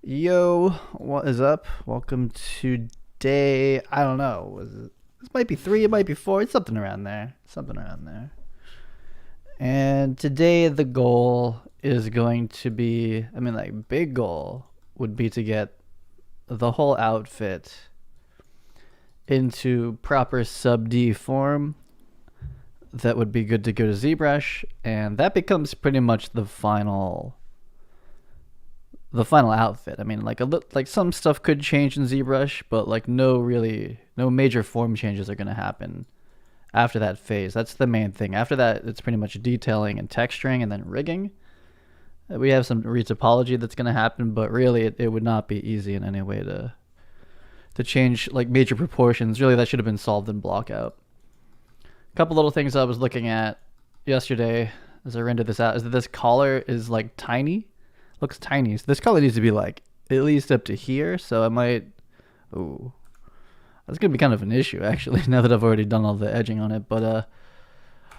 Yo, what is up? Welcome to day, I don't know, this might be 3, it might be 4, it's something around there. Something around there. And today the goal is going to be, big goal would be to get the whole outfit into proper sub D form. That would be good to go to ZBrush, and that becomes pretty much the final outfit. Like some stuff could change in ZBrush, but like no major form changes are going to happen after that phase. That's the main thing. After that, it's pretty much detailing and texturing and then rigging. We have some retopology that's going to happen, but really it would not be easy in any way to change like major proportions. Really, that should have been solved in blockout. A couple little things I was looking at yesterday as I rendered this out is that this collar is like tiny. Looks tiny. So this color needs to be like at least up to here. So I might. Ooh, that's gonna be kind of an issue actually. Now that I've already done all the edging on it, but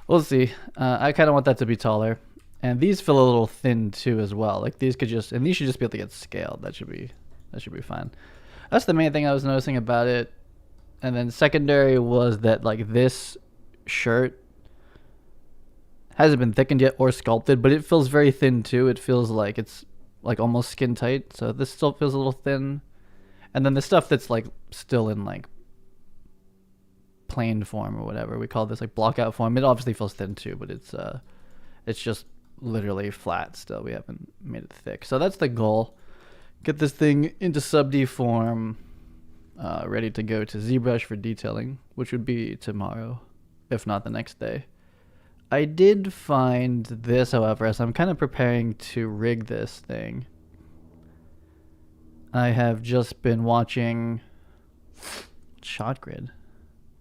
we'll see. I kind of want that to be taller, and these feel a little thin too as well. Like these should just be able to get scaled. That should be fine. That's the main thing I was noticing about it. And then secondary was that like this shirt hasn't been thickened yet or sculpted, but it feels very thin too. It feels like it's like almost skin tight. So this still feels a little thin. And then the stuff that's like still in like plain form or whatever we call this, like blockout form, it obviously feels thin too, but it's just literally flat still. We haven't made it thick. So that's the goal. Get this thing into sub D form, ready to go to ZBrush for detailing, which would be tomorrow, if not the next day. I did find this, however, as I'm kind of preparing to rig this thing. I have just been watching ShotGrid.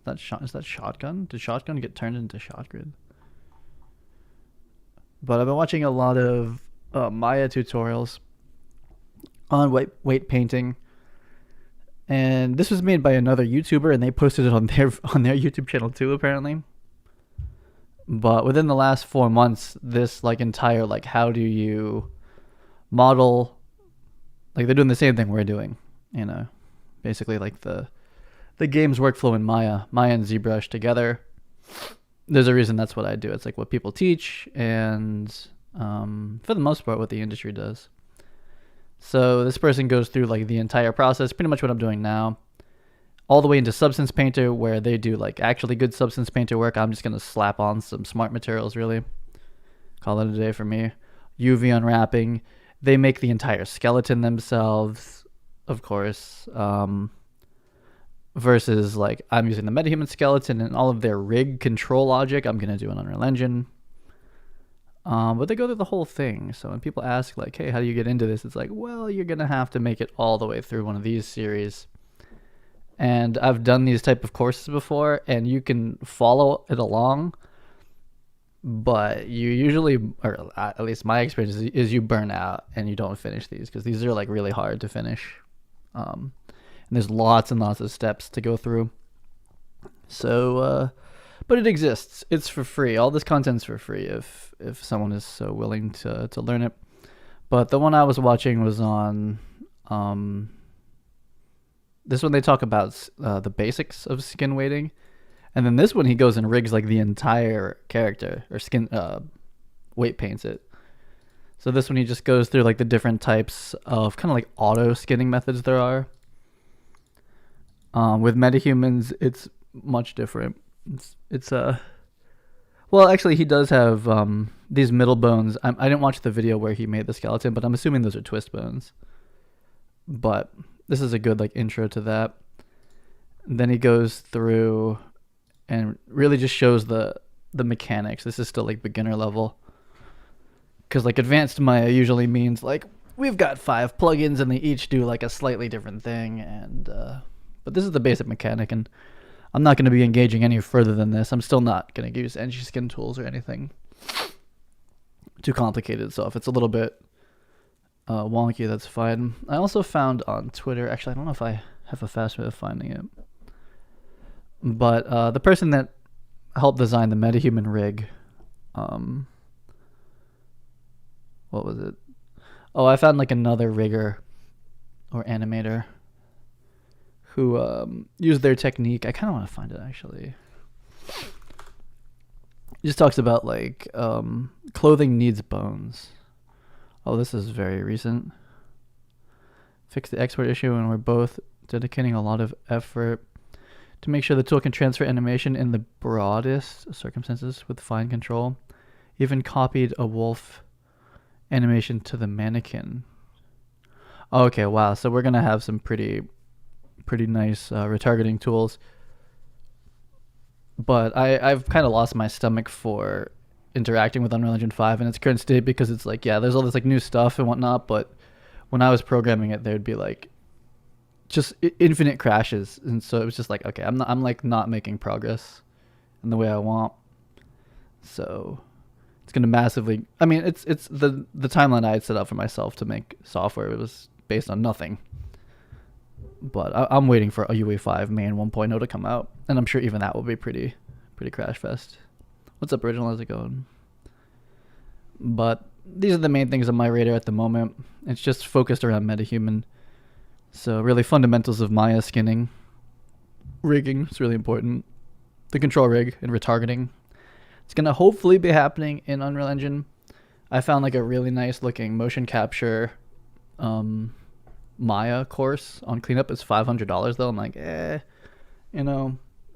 Is that Shotgun? Did Shotgun get turned into ShotGrid? But I've been watching a lot of Maya tutorials on weight painting. And this was made by another YouTuber, and they posted it on their YouTube channel too, apparently. But within the last 4 months, this like entire like how do you model, like they're doing the same thing we're doing, basically like the game's workflow in Maya and ZBrush together. There's a reason that's what I do. It's like what people teach, and for the most part what the industry does. So this person goes through like the entire process, pretty much what I'm doing now, all the way into Substance Painter, where they do like actually good Substance Painter work. I'm just going to slap on some smart materials, really. Call it a day for me. UV unwrapping. They make the entire skeleton themselves, of course. Versus like I'm using the MetaHuman skeleton and all of their rig control logic. I'm going to do an Unreal Engine. But they go through the whole thing. So when people ask like, hey, how do you get into this? It's like, well, you're going to have to make it all the way through one of these series. And I've done these type of courses before, and you can follow it along, but you usually, or at least my experience is you burn out and you don't finish these, because these are like really hard to finish. And there's lots and lots of steps to go through. So, but it exists. It's for free. All this content's for free if someone is so willing to learn it. But the one I was watching was on, this one they talk about the basics of skin weighting, and then this one he goes and rigs like the entire character or skin, weight paints it. So this one he just goes through like the different types of kind of like auto skinning methods there are. With MetaHumans, it's much different. It's well, actually he does have these middle bones. I didn't watch the video where he made the skeleton, but I'm assuming those are twist bones. But this is a good like intro to that. And then he goes through and really just shows the mechanics. This is still like beginner level, because like advanced Maya usually means like we've got 5 plugins and they each do like a slightly different thing. And but this is the basic mechanic, and I'm not going to be engaging any further than this. I'm still not going to use NG skin tools or anything too complicated. So if it's a little bit wonky, that's fine. I also found on Twitter, actually I don't know if I have a fast way of finding it, but the person that helped design the MetaHuman rig, what was it? Oh, I found like another rigger or animator who used their technique. I kind of want to find it actually. He just talks about like clothing needs bones. Oh, this is very recent. Fix the export issue, and we're both dedicating a lot of effort to make sure the tool can transfer animation in the broadest circumstances with fine control. Even copied a wolf animation to the mannequin. Okay, wow. So we're gonna have some pretty nice retargeting tools. But I've kind of lost my stomach for interacting with Unreal Engine 5 in its current state, because it's like, yeah, there's all this like new stuff and whatnot, but when I was programming it, there'd be like just infinite crashes, and so it was just like, okay, I'm like not making progress in the way I want. So it's gonna massively. I mean, it's the timeline I had set up for myself to make software. It was based on nothing. But I'm waiting for a UE5 main 1.0 to come out, and I'm sure even that will be pretty crash fest. What's up, Original? How's it going? But these are the main things on my radar at the moment. It's just focused around MetaHuman. So really fundamentals of Maya skinning. Rigging is really important. The control rig and retargeting. It's going to hopefully be happening in Unreal Engine. I found like a really nice looking motion capture Maya course on cleanup. It's $500 though. I'm like,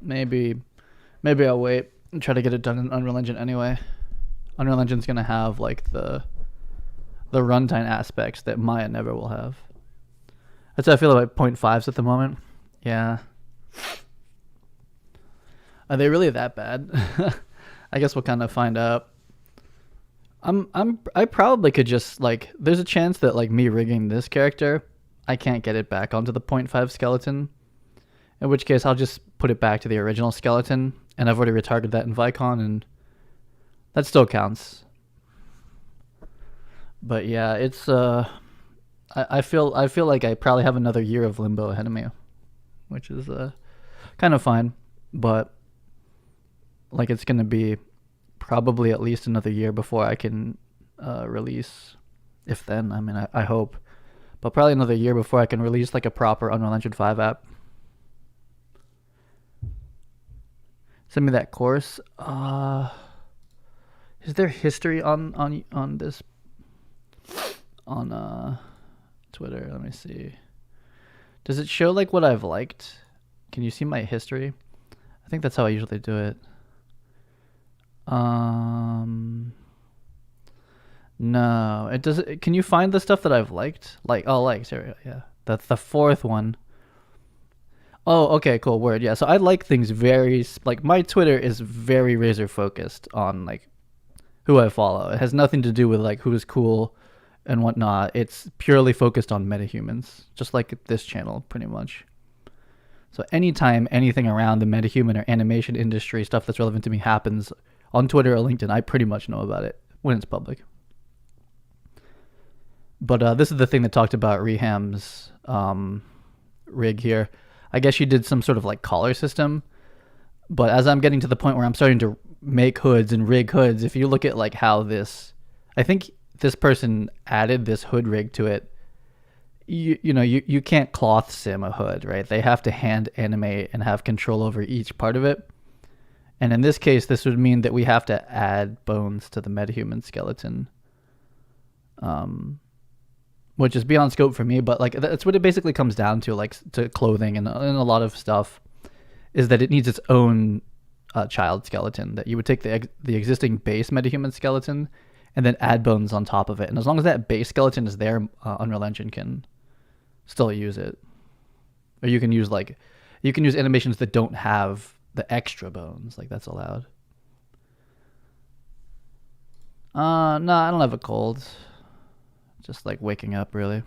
maybe I'll wait and try to get it done in Unreal Engine anyway. Unreal Engine's gonna have like the runtime aspects that Maya never will have. That's how I feel about 0.5s at the moment. Yeah. Are they really that bad? I guess we'll kind of find out. I probably could just like, there's a chance that like me rigging this character, I can't get it back onto the 0.5 skeleton. In which case I'll just put it back to the original skeleton, and I've already retargeted that in Vicon, and that still counts. But yeah, it's I feel like I probably have another year of limbo ahead of me, which is kind of fine, but like it's gonna be probably at least another year before I can release, if then. I mean, I hope, but probably another year before I can release like a proper Unreal Engine 5 app. Send me that course. Is there history on this on Twitter? Let me see. Does it show like what I've liked? Can you see my history? I think that's how I usually do it. No, it doesn't. Can you find the stuff that I've liked? Like, oh, likes. Here we go. Yeah, that's the fourth one. Oh, okay, cool. Word. Yeah. So I like things very, like, my Twitter is very razor focused on like who I follow. It has nothing to do with like who is cool and whatnot. It's purely focused on MetaHumans, just like this channel, pretty much. So anytime anything around the MetaHuman or animation industry, stuff that's relevant to me happens on Twitter or LinkedIn, I pretty much know about it when it's public. But this is the thing that talked about Reham's rig here. I guess she did some sort of like collar system. But as I'm getting to the point where I'm starting to make hoods and rig hoods, if you look at like how this, I think this person added this hood rig to it. You can't cloth sim a hood, right? They have to hand animate and have control over each part of it. And in this case, this would mean that we have to add bones to the MetaHuman skeleton, which is beyond scope for me. But like that's what it basically comes down to, like to clothing and a lot of stuff, is that it needs its own child skeleton. That you would take the existing base MetaHuman skeleton and then add bones on top of it. And as long as that base skeleton is there, Unreal Engine can still use it. Or you can use animations that don't have the extra bones. Like that's allowed. No, I don't have a cold. Just like waking up, really.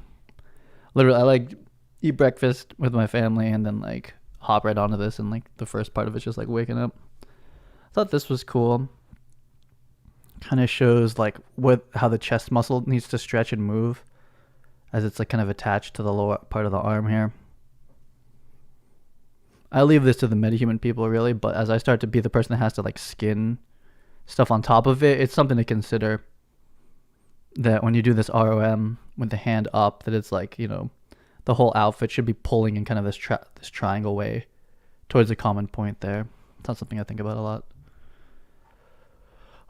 Literally, I like eat breakfast with my family and then like hop right onto this, and like the first part of it's just like waking up. I thought this was cool. Kind of shows like how the chest muscle needs to stretch and move as it's like kind of attached to the lower part of the arm here. I leave this to the MetaHuman people, really, but as I start to be the person that has to like skin stuff on top of it, it's something to consider. That when you do this ROM with the hand up, that it's like, the whole outfit should be pulling in kind of this triangle way towards a common point there. It's not something I think about a lot.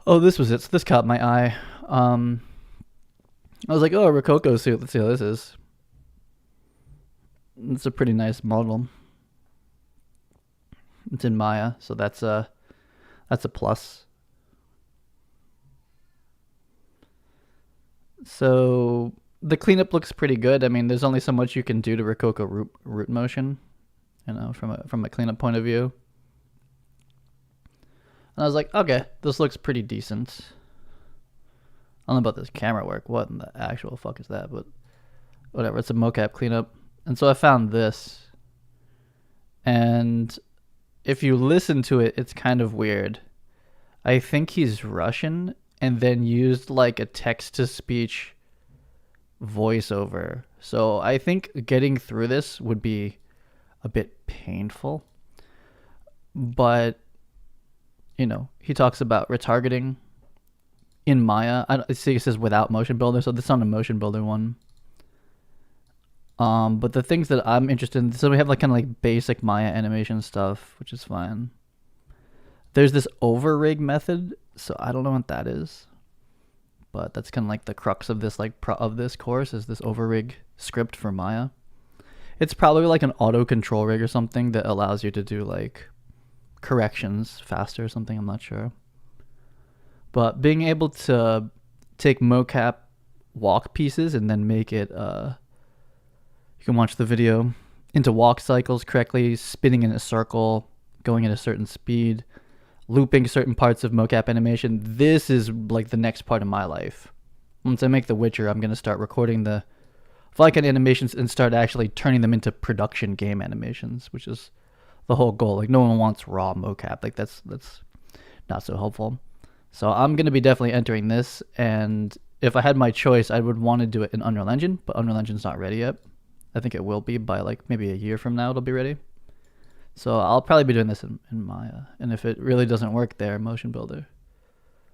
Oh, this was it. So this caught my eye. I was like, oh, a Rococo suit. Let's see how this is. It's a pretty nice model. It's in Maya, so that's a plus. So the cleanup looks pretty good. I mean, there's only so much you can do to Rococo root motion, from a cleanup point of view. And I was like, okay, this looks pretty decent. I don't know about this camera work. What in the actual fuck is that? But whatever, it's a mocap cleanup. And so I found this. And if you listen to it, it's kind of weird. I think he's Russian and then used like a text-to-speech voiceover. So I think getting through this would be a bit painful. But, he talks about retargeting in Maya. I see it says without motion builder, so this is on a motion builder one. But the things that I'm interested in, so we have kind of basic Maya animation stuff, which is fine. There's this overrig method, so I don't know what that is, but that's kind of the crux of this of this course is this overrig script for Maya. It's probably an auto control rig or something that allows you to do corrections faster or something. I'm not sure. But being able to take mocap walk pieces and then make it, you can watch the video, into walk cycles correctly, spinning in a circle, going at a certain speed, looping certain parts of mocap animation. This is the next part of my life. Once I make The Witcher, I'm going to start recording the Vicon animations and start actually turning them into production game animations, which is the whole goal. No one wants raw mocap. That's not so helpful. So I'm going to be definitely entering this, and if I had my choice, I would want to do it in Unreal Engine, but Unreal Engine's not ready yet. I think it will be by maybe a year from now it'll be ready. So I'll probably be doing this in Maya, and if it really doesn't work there, Motion Builder.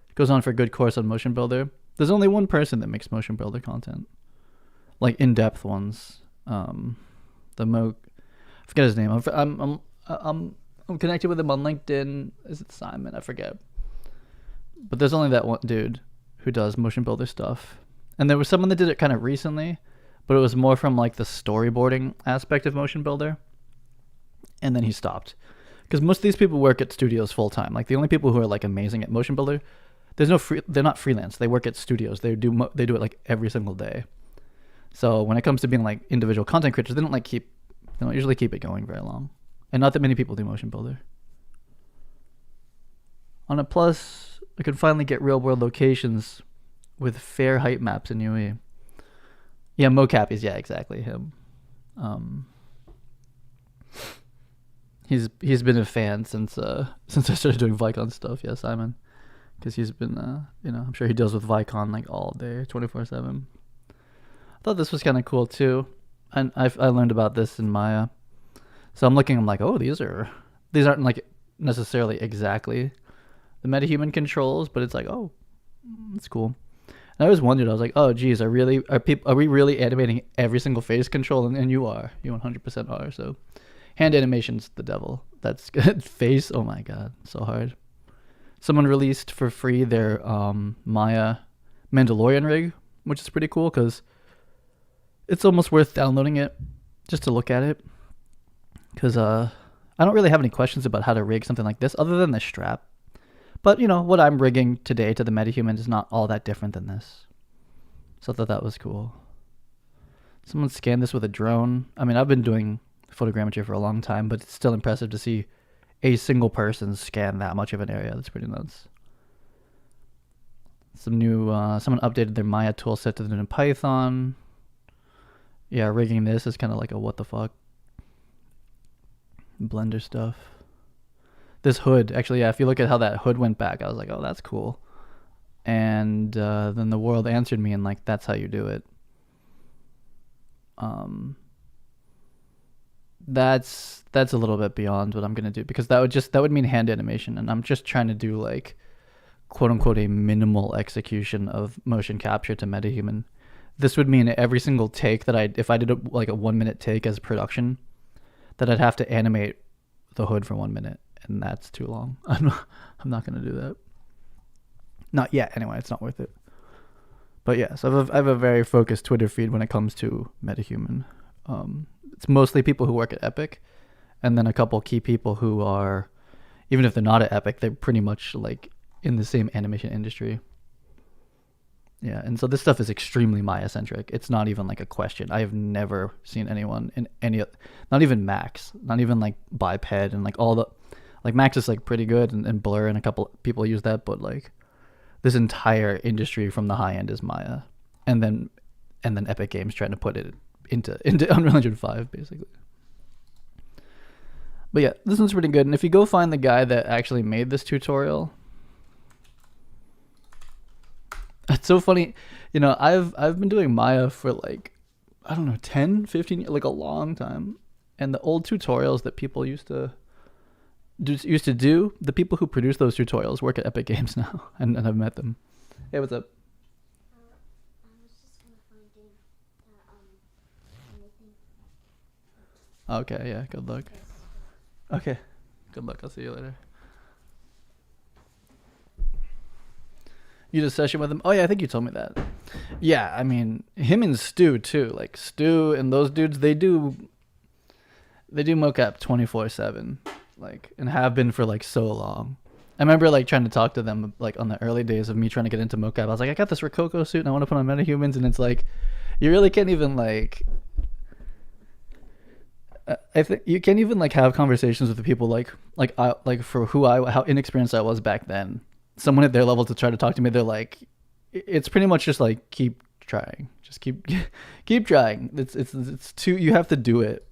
It goes on for a good course on Motion Builder. There's only one person that makes Motion Builder content, in-depth ones. I forget his name. I'm connected with him on LinkedIn. Is it Simon? I forget. But there's only that one dude who does Motion Builder stuff. And there was someone that did it kind of recently, but it was more from the storyboarding aspect of Motion Builder. And then he stopped. Because most of these people work at studios full time. The only people who are amazing at Motion Builder, they're not freelance. They work at studios. They do it every single day. So when it comes to being individual content creators, they don't usually keep it going very long. And not that many people do Motion Builder. On a plus, I could finally get real world locations with fair height maps in UE. Yeah, mocap is, yeah, exactly him. He's been a fan since I started doing Vicon stuff. Yeah, Simon, because he's been I'm sure he deals with Vicon all day, 24/7. I thought this was kind of cool too, and I learned about this in Maya. So I'm like, oh, these aren't necessarily exactly the MetaHuman controls, but it's oh, it's cool. And I always wondered, I was like, oh geez, are we really animating every single face control? And you 100% are. So hand animation's the devil. That's good. Face, oh my god, so hard. Someone released for free their Maya Mandalorian rig, which is pretty cool because it's almost worth downloading it just to look at it. Because I don't really have any questions about how to rig something like this other than the strap. But, what I'm rigging today to the MetaHuman is not all that different than this. So I thought that was cool. Someone scanned this with a drone. I mean, I've been doing photogrammetry for a long time, but it's still impressive to see a single person scan that much of an area. That's pretty nuts. Someone updated their Maya toolset to the new Python. Yeah, rigging this is kind of a what the fuck. Blender stuff. This hood, actually, yeah, if you look at how that hood went back, I was like, oh, that's cool. And then the world answered me and that's how you do it. That's a little bit beyond what I'm gonna do, because that would mean hand animation, and I'm just trying to do quote unquote a minimal execution of motion capture to MetaHuman. this would mean every single take that if I did like a 1 minute take as production, that I'd have to animate the hood for 1 minute, and that's too long. I'm not gonna do that. Not yet, anyway. It's not worth it. But yeah, so I have a very focused Twitter feed when it comes to MetaHuman. It's mostly people who work at Epic, and then a couple key people who are, even if they're not at Epic, they're pretty much like in the same animation industry. Yeah, and so this stuff is extremely Maya centric. It's not even like a question. I have never seen anyone in any, not even Max, not even like Biped and like all the, like Max is like pretty good, and Blur and a couple people use that, but like this entire industry from the high end is Maya, and then Epic Games trying to put it into Unreal Engine 5 basically. But yeah, this one's pretty good. And if you go find the guy that actually made this tutorial, it's so funny. You know, I've been doing Maya for like, I don't know, 10, 15 years, like a long time. And the old tutorials that people used to do, the people who produce those tutorials work at Epic Games now, and I've met them. Hey, what's up? I was just gonna find Okay, yeah, good luck. Okay, good luck. I'll see you later. You did a session with him? Oh yeah, I think you told me that. Yeah, I mean, him and Stu too. Like Stu and those dudes, they do mocap 24/7, like, and have been for like so long. I remember like trying to talk to them like on the early days of me trying to get into mocap. I was like, I got this Rococo suit and I want to put on MetaHumans, and it's like, you really can't even like. I think you can't even like have conversations with the people like for how inexperienced I was back then. Someone at their level to try to talk to me, they're like, it's pretty much just like keep trying, just keep trying. It's too, you have to do it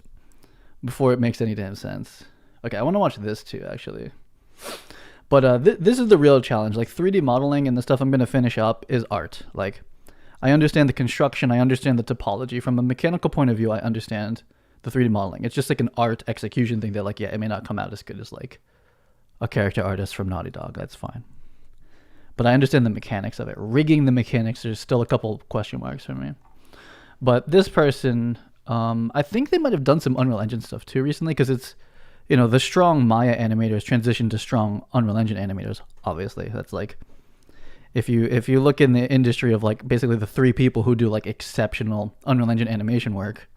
before it makes any damn sense. Okay, I want to watch this too actually, but this is the real challenge. Like 3D modeling and the stuff I'm gonna finish up is art. Like I understand the construction, I understand the topology. From a mechanical point of view, I understand the 3D modeling. It's just like an art execution thing that like, yeah, it may not come out as good as like a character artist from Naughty Dog. That's fine. But I understand the mechanics of it. Rigging the mechanics, there's still a couple question marks for me. But this person, I think they might have done some Unreal Engine stuff too recently, because it's, you know, the strong Maya animators transition to strong Unreal Engine animators, obviously. That's like, if you look in the industry of like basically the 3 people who do like exceptional Unreal Engine animation work,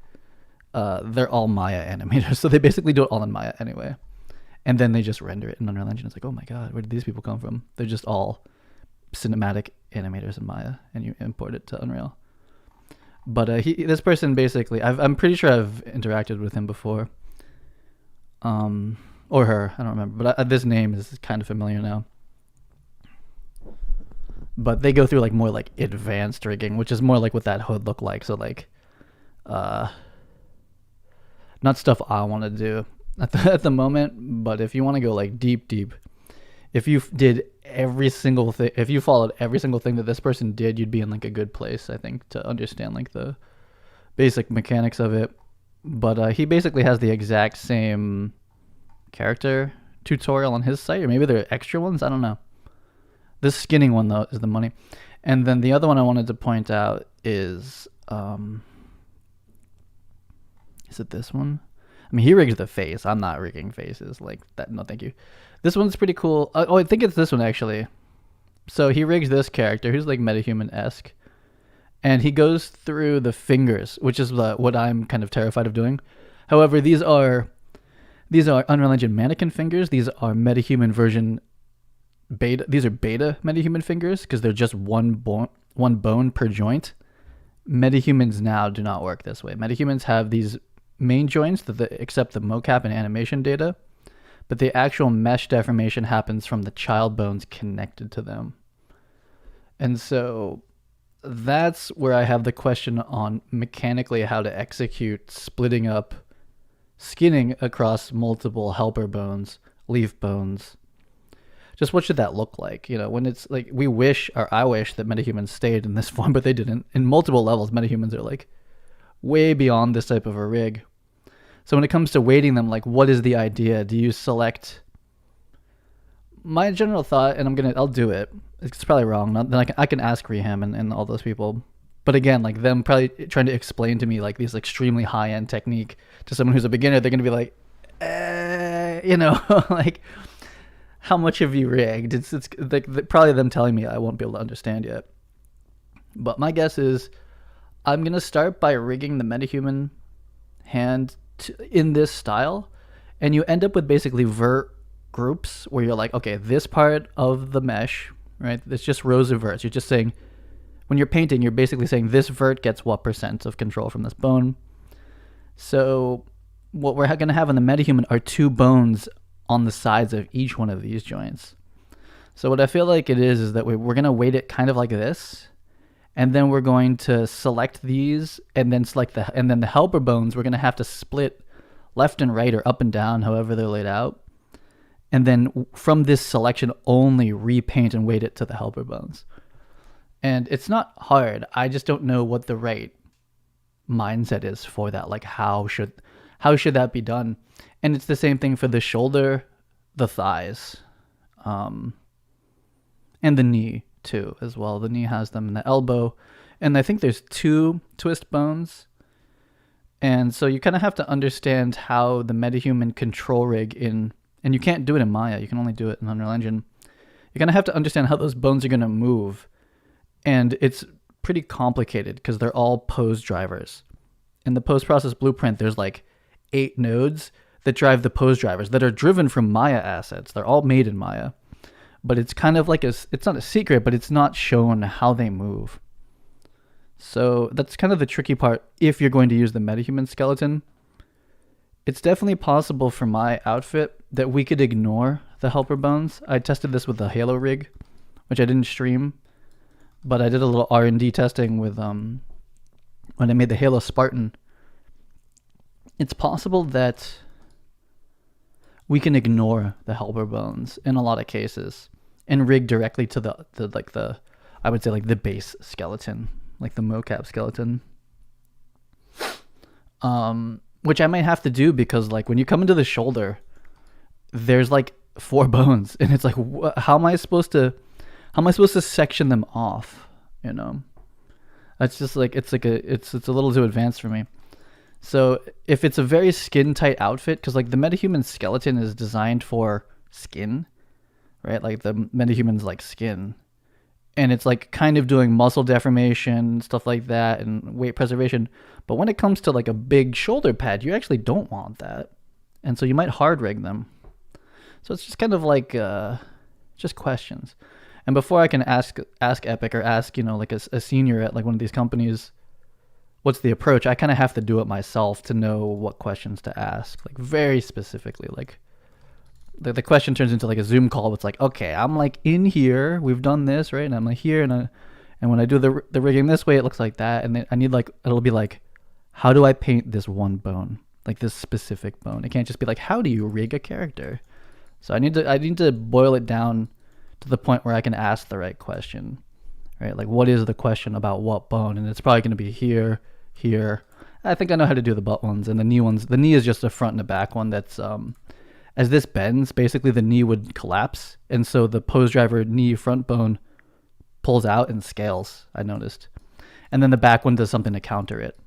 they're all Maya animators. So they basically do it all in Maya anyway. And then they just render it in Unreal Engine. It's like, oh my God, where did these people come from? They're just all cinematic animators in Maya, and you import it to Unreal. But this person basically, I'm pretty sure I've interacted with him before, or her, I don't remember. But this name is kind of familiar now. But they go through like more like advanced rigging, which is more like what that hood looked like. So like, not stuff I want to do at the moment. But if you want to go like deep, if you did every single thing, if you followed every single thing that this person did, you'd be in like a good place, I think, to understand like the basic mechanics of it. But he basically has the exact same character tutorial on his site, or maybe there are extra ones, I don't know. This skinning one though is the money. And then the other one I wanted to point out is it this one? I mean, he rigs the face. I'm not rigging faces like that. No, thank you. This one's pretty cool. Oh, I think it's this one actually. So he rigs this character who's like MetaHuman-esque, and he goes through the fingers, which is what I'm kind of terrified of doing. However, these are Unreal Engine mannequin fingers. These are MetaHuman version beta. These are beta MetaHuman fingers because they're just one bone per joint. MetaHumans now do not work this way. MetaHumans have these main joints that accept the mocap and animation data, but the actual mesh deformation happens from the child bones connected to them. And so that's where I have the question on mechanically how to execute splitting up skinning across multiple helper bones, leaf bones. Just what should that look like? You know, when it's like I wish that MetaHumans stayed in this form, but they didn't. In multiple levels, MetaHumans are like way beyond this type of a rig. So when it comes to weighting them, like what is the idea? Do you select? My general thought, and I'll do it. It's probably wrong. Then I can ask Reham and all those people. But again, like them probably trying to explain to me like these extremely high end technique to someone who's a beginner, they're gonna be like, like how much have you rigged? It's like probably them telling me I won't be able to understand yet. But my guess is I'm gonna start by rigging the MetaHuman hand in this style, and you end up with basically vert groups where you're like, okay, this part of the mesh, right? It's just rows of verts. You're just saying when you're painting, you're basically saying this vert gets what percent of control from this bone. So what we're going to have in the MetaHuman are two bones on the sides of each one of these joints. So what I feel like it is that we're going to weight it kind of like this, and then we're going to select these, and then the helper bones we're going to have to split left and right or up and down, however they're laid out, and then from this selection only repaint and weight it to the helper bones. And it's not hard. I just don't know what the right mindset is for that. Like how should that be done? And it's the same thing for the shoulder, the thighs, and the knee too as well. The knee has them in the elbow, and I think there's 2 twist bones. And so you kind of have to understand how the MetaHuman control rig and you can't do it in Maya. You can only do it in Unreal Engine. You're gonna have to understand how those bones are gonna move. And it's pretty complicated because they're all pose drivers. In the post-process blueprint, there's like 8 nodes that drive the pose drivers that are driven from Maya assets. They're all made in Maya. But it's kind of like it's not a secret, but it's not shown how they move. So that's kind of the tricky part if you're going to use the MetaHuman skeleton. It's definitely possible for my outfit that we could ignore the helper bones. I tested this with the Halo rig, which I didn't stream. But I did a little R&D testing with when I made the Halo Spartan. It's possible that we can ignore the helper bones in a lot of cases and rig directly to the I would say like the base skeleton, like the mocap skeleton. Which I might have to do because like when you come into the shoulder, there's like 4 bones, and it's like how am I supposed to section them off? That's just like it's a little too advanced for me. So if it's a very skin tight outfit, because like the MetaHuman skeleton is designed for skin, right? Like the MetaHuman's like skin, and it's like kind of doing muscle deformation, stuff like that, and weight preservation. But when it comes to like a big shoulder pad, you actually don't want that, and so you might hard rig them. So it's just kind of like just questions. And before I can ask Epic or ask, like a senior at like one of these companies, what's the approach, I kind of have to do it myself to know what questions to ask, like very specifically. Like the question turns into like a Zoom call. It's like, okay, I'm like in here, we've done this, right? And I'm like here, and when I do the rigging this way, it looks like that. And then I need like, it'll be like, how do I paint this one bone, like this specific bone? It can't just be like, how do you rig a character? So I need to boil it down to the point where I can ask the right question, right? Like, what is the question about what bone? And it's probably going to be here, here. I think I know how to do the butt ones and the knee ones. The knee is just a front and a back one that's, as this bends, basically the knee would collapse. And so the pose driver knee front bone pulls out and scales, I noticed. And then the back one does something to counter it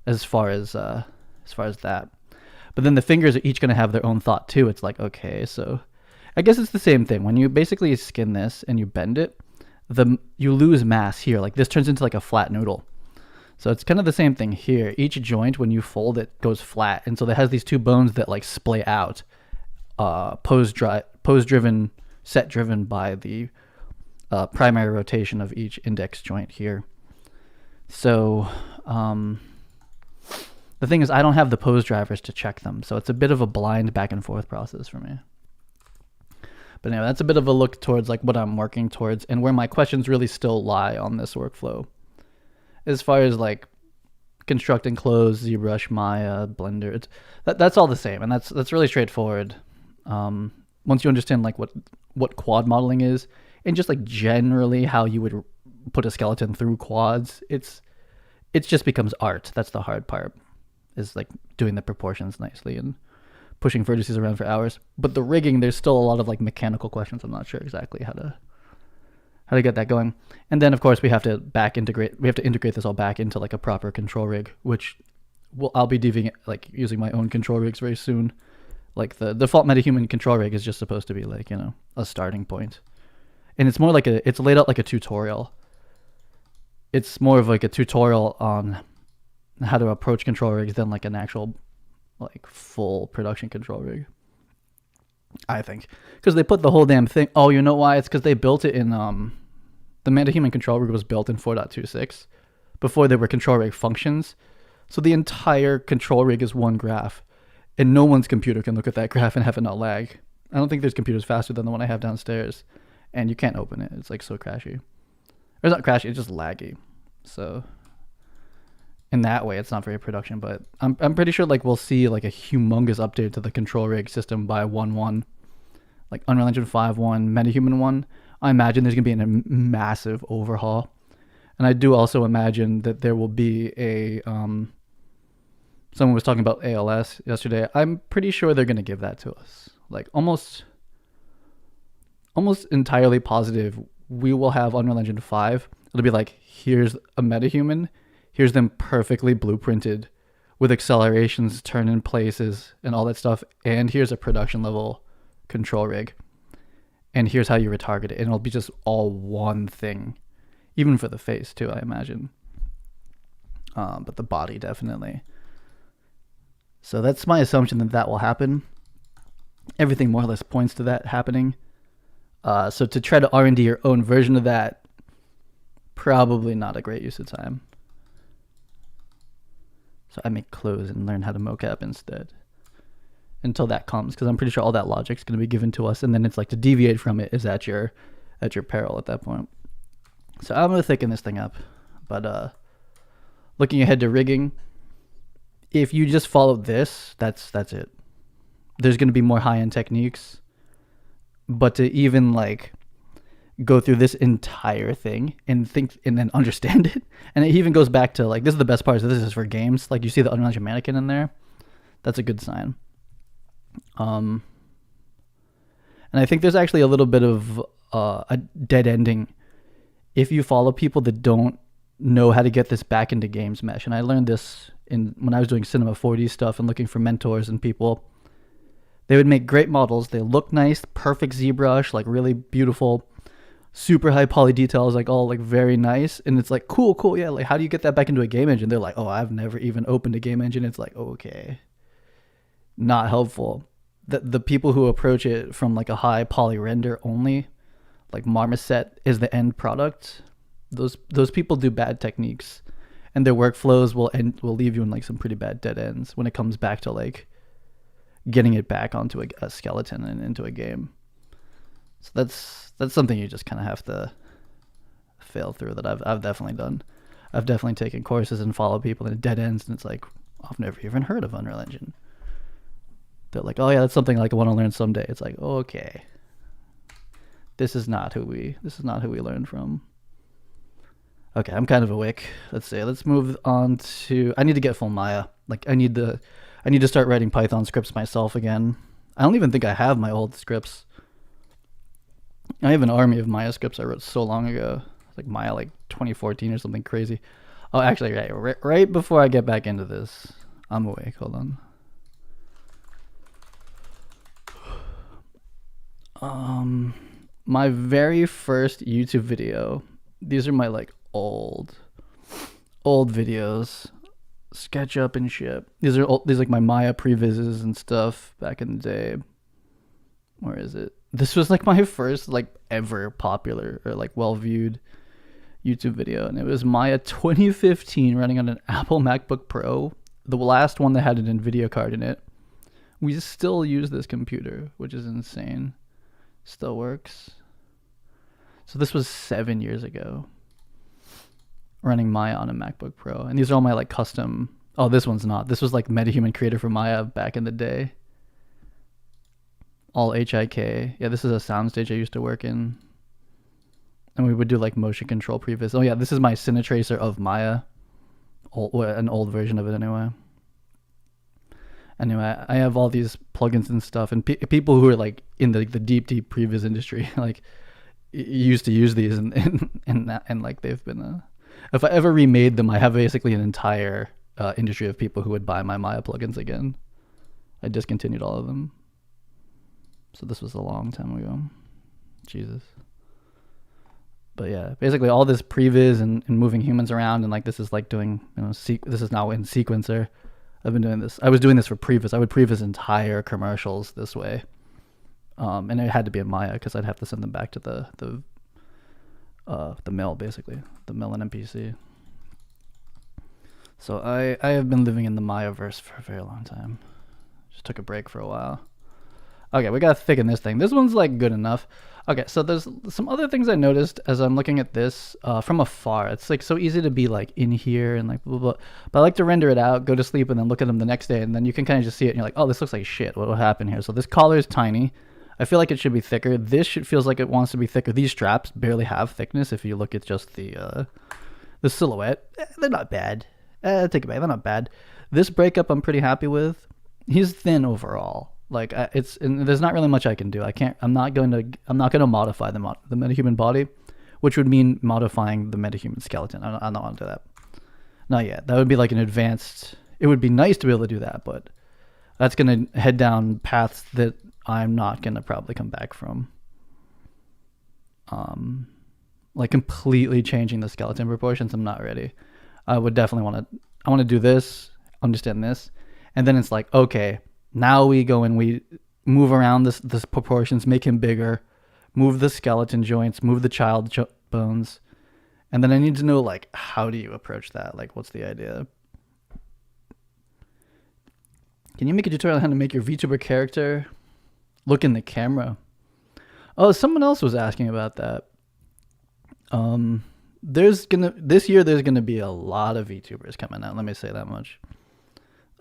as far as that. But then the fingers are each going to have their own thought too. It's like, okay, so I guess it's the same thing. When you basically skin this and you bend it, you lose mass here. Like this turns into like a flat noodle. So it's kind of the same thing here. Each joint, when you fold it, goes flat. And so it has these 2 bones that like splay out, pose driven, set driven by the primary rotation of each index joint here. So the thing is, I don't have the pose drivers to check them. So it's a bit of a blind back and forth process for me. But anyway, that's a bit of a look towards like what I'm working towards and where my questions really still lie on this workflow. As far as like constructing clothes, ZBrush, Maya, Blender, that's all the same, and that's really straightforward. Once you understand like what quad modeling is, and just like generally how you would put a skeleton through quads, it just becomes art. That's the hard part, is like doing the proportions nicely and pushing vertices around for hours. But the rigging, there's still a lot of like mechanical questions I'm not sure exactly how how to get that going. And then of course we have to integrate this all back into like a proper control rig, which I'll be like using my own control rigs very soon. Like the default MetaHuman control rig is just supposed to be like, a starting point. And it's more like it's laid out like a tutorial. It's more of like a tutorial on how to approach control rigs than like an actual like full production control rig, I think. Because they put the whole damn thing. Oh, you know why? It's because they built it in the MetaHuman control rig was built in 4.26 before there were control rig functions. So the entire control rig is one graph, and no one's computer can look at that graph and have it not lag. I don't think there's computers faster than the one I have downstairs, and you can't open it. It's like so crashy. Or it's not crashy, it's just laggy. So in that way, it's not very production, but I'm pretty sure like we'll see like a humongous update to the control rig system by 1.1, like Unreal Engine 5.1, MetaHuman 1. I imagine there's gonna be a massive overhaul, and I do also imagine that there will be a someone was talking about ALS yesterday. I'm pretty sure they're gonna give that to us. Like almost entirely positive we will have Unreal Engine 5. It'll be like, here's a MetaHuman, here's them perfectly blueprinted with accelerations, turn in places, and all that stuff, and here's a production level control rig, and here's how you retarget it, and it'll be just all one thing, even for the face too, I imagine. But the body definitely. So that's my assumption that will happen. Everything more or less points to that happening. So to try to R&D your own version of that, probably not a great use of time. So I make clothes and learn how to mocap instead until that comes, because I'm pretty sure all that logic's going to be given to us, and then it's like to deviate from it is at your peril at that point. So I'm going to thicken this thing up. But looking ahead to rigging, if you just follow this, that's it. There's going to be more high-end techniques, but to even like go through this entire thing and think and then understand it, and it even goes back to like, this is the best part, so this is for games, like you see the Unreal Engine mannequin in there, that's a good sign. And I think there's actually a little bit of a dead ending if you follow people that don't know how to get this back into games mesh. And I learned this when I was doing Cinema 4D stuff and looking for mentors and people. They would make great models, they look nice, perfect ZBrush, like really beautiful, super high poly details, like all like very nice, and it's like cool, yeah, like how do you get that back into a game engine? They're like, oh, I've never even opened a game engine. It's like, okay, not helpful. The people who approach it from like a high poly render only, like Marmoset is the end product, those people do bad techniques, and their workflows will leave you in like some pretty bad dead ends when it comes back to like getting it back onto a skeleton and into a game. So that's something you just kind of have to fail through, that I've definitely done. I've definitely taken courses and followed people in dead ends, and it's like, I've never even heard of Unreal Engine. They're like, oh yeah, that's something like I want to learn someday. It's like, okay, this is not who we learn from. Okay, I'm kind of awake. Let's move on to, I need to get full Maya. Like I need to start writing Python scripts myself again. I don't even think I have my old scripts. I have an army of Maya scripts I wrote so long ago, like Maya like 2014 or something crazy. Oh, actually, right before I get back into this, I'm awake. Hold on. My very first YouTube video. These are my like old videos. SketchUp and shit. These like my Maya previses and stuff back in the day. Where is it? This was like my first like ever popular or like well viewed YouTube video, and it was Maya 2015 running on an Apple MacBook Pro, the last one that had an Nvidia card in it. We still use this computer, which is insane. Still works. So this was 7 years ago, running Maya on a MacBook Pro. And these are all my like custom, oh, this one's not. This was like MetaHuman Creator for Maya back in the day. All HIK. Yeah, this is a soundstage I used to work in. And we would do like motion control previs. Oh yeah, this is my Cinetracer of Maya. An old version of it anyway. Anyway, I have all these plugins and stuff, and people who are like in the deep previs industry, like used to use these, and like they've been. If I ever remade them, I have basically an entire industry of people who would buy my Maya plugins again. I discontinued all of them. So this was a long time ago. Jesus. But yeah, basically all this previs and moving humans around, and like this is like doing, this is now in sequencer. I've been doing this. I was doing this for previs. I would previs entire commercials this way. And it had to be in Maya because I'd have to send them back to the mill, basically, the mill and MPC. So I have been living in the Maya verse for a very long time. Just took a break for a while. Okay, we gotta thicken this thing. This one's like good enough. Okay, so there's some other things I noticed as I'm looking at this from afar. It's like so easy to be like in here and like blah, blah, blah. But I like to render it out, go to sleep, and then look at them the next day, and then you can kind of just see it, and you're like, oh, this looks like shit. What will happen here? So this collar is tiny. I feel like it should be thicker. This feels like it wants to be thicker. These straps barely have thickness. If you look at just the silhouette, they're not bad. Take it back, they're not bad. This breakup I'm pretty happy with. He's thin overall. Like and there's not really much I can do. I'm not going to modify the MetaHuman body, which would mean modifying the MetaHuman skeleton. I don't want to do that. Not yet. That would be like an advanced. It would be nice to be able to do that, but that's going to head down paths that I'm not going to probably come back from. Like completely changing the skeleton proportions, I'm not ready. I would definitely I want to do this, understand this, and then it's like, okay, now we go and we move around this proportions, make him bigger, move the skeleton joints, move the child bones, and then I need to know, like, how do you approach that? Like, what's the idea? Can you make a tutorial on how to make your VTuber character look in the camera? Oh, someone else was asking about that. This year there's gonna be a lot of VTubers coming out. Let me say that much.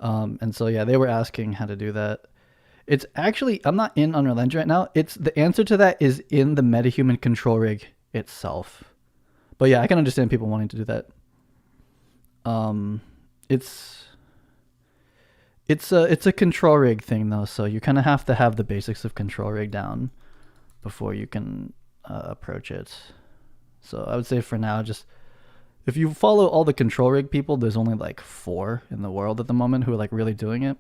And so yeah, they were asking how to do that. It's actually, I'm not in Unreal Engine right now. It's the answer to that is in the MetaHuman control rig itself. But yeah, I can understand people wanting to do that. It's a control rig thing though, so you kind of have to have the basics of control rig down before you can approach it. So I would say for now, just if you follow all the control rig people, there's only like 4 in the world at the moment who are like really doing it.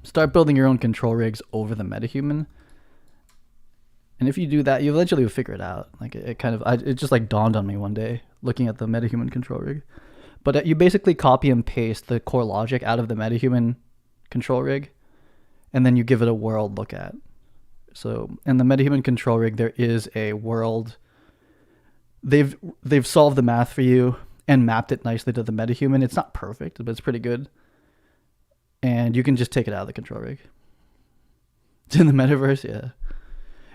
Start building your own control rigs over the MetaHuman. And if you do that, you eventually will figure it out. Like it just like dawned on me one day looking at the MetaHuman control rig. But you basically copy and paste the core logic out of the MetaHuman control rig, and then you give it a world look at. So in the MetaHuman control rig, there is a world. They've solved the math for you and mapped it nicely to the MetaHuman. It's not perfect, but it's pretty good. And you can just take it out of the control rig. It's in the metaverse, yeah.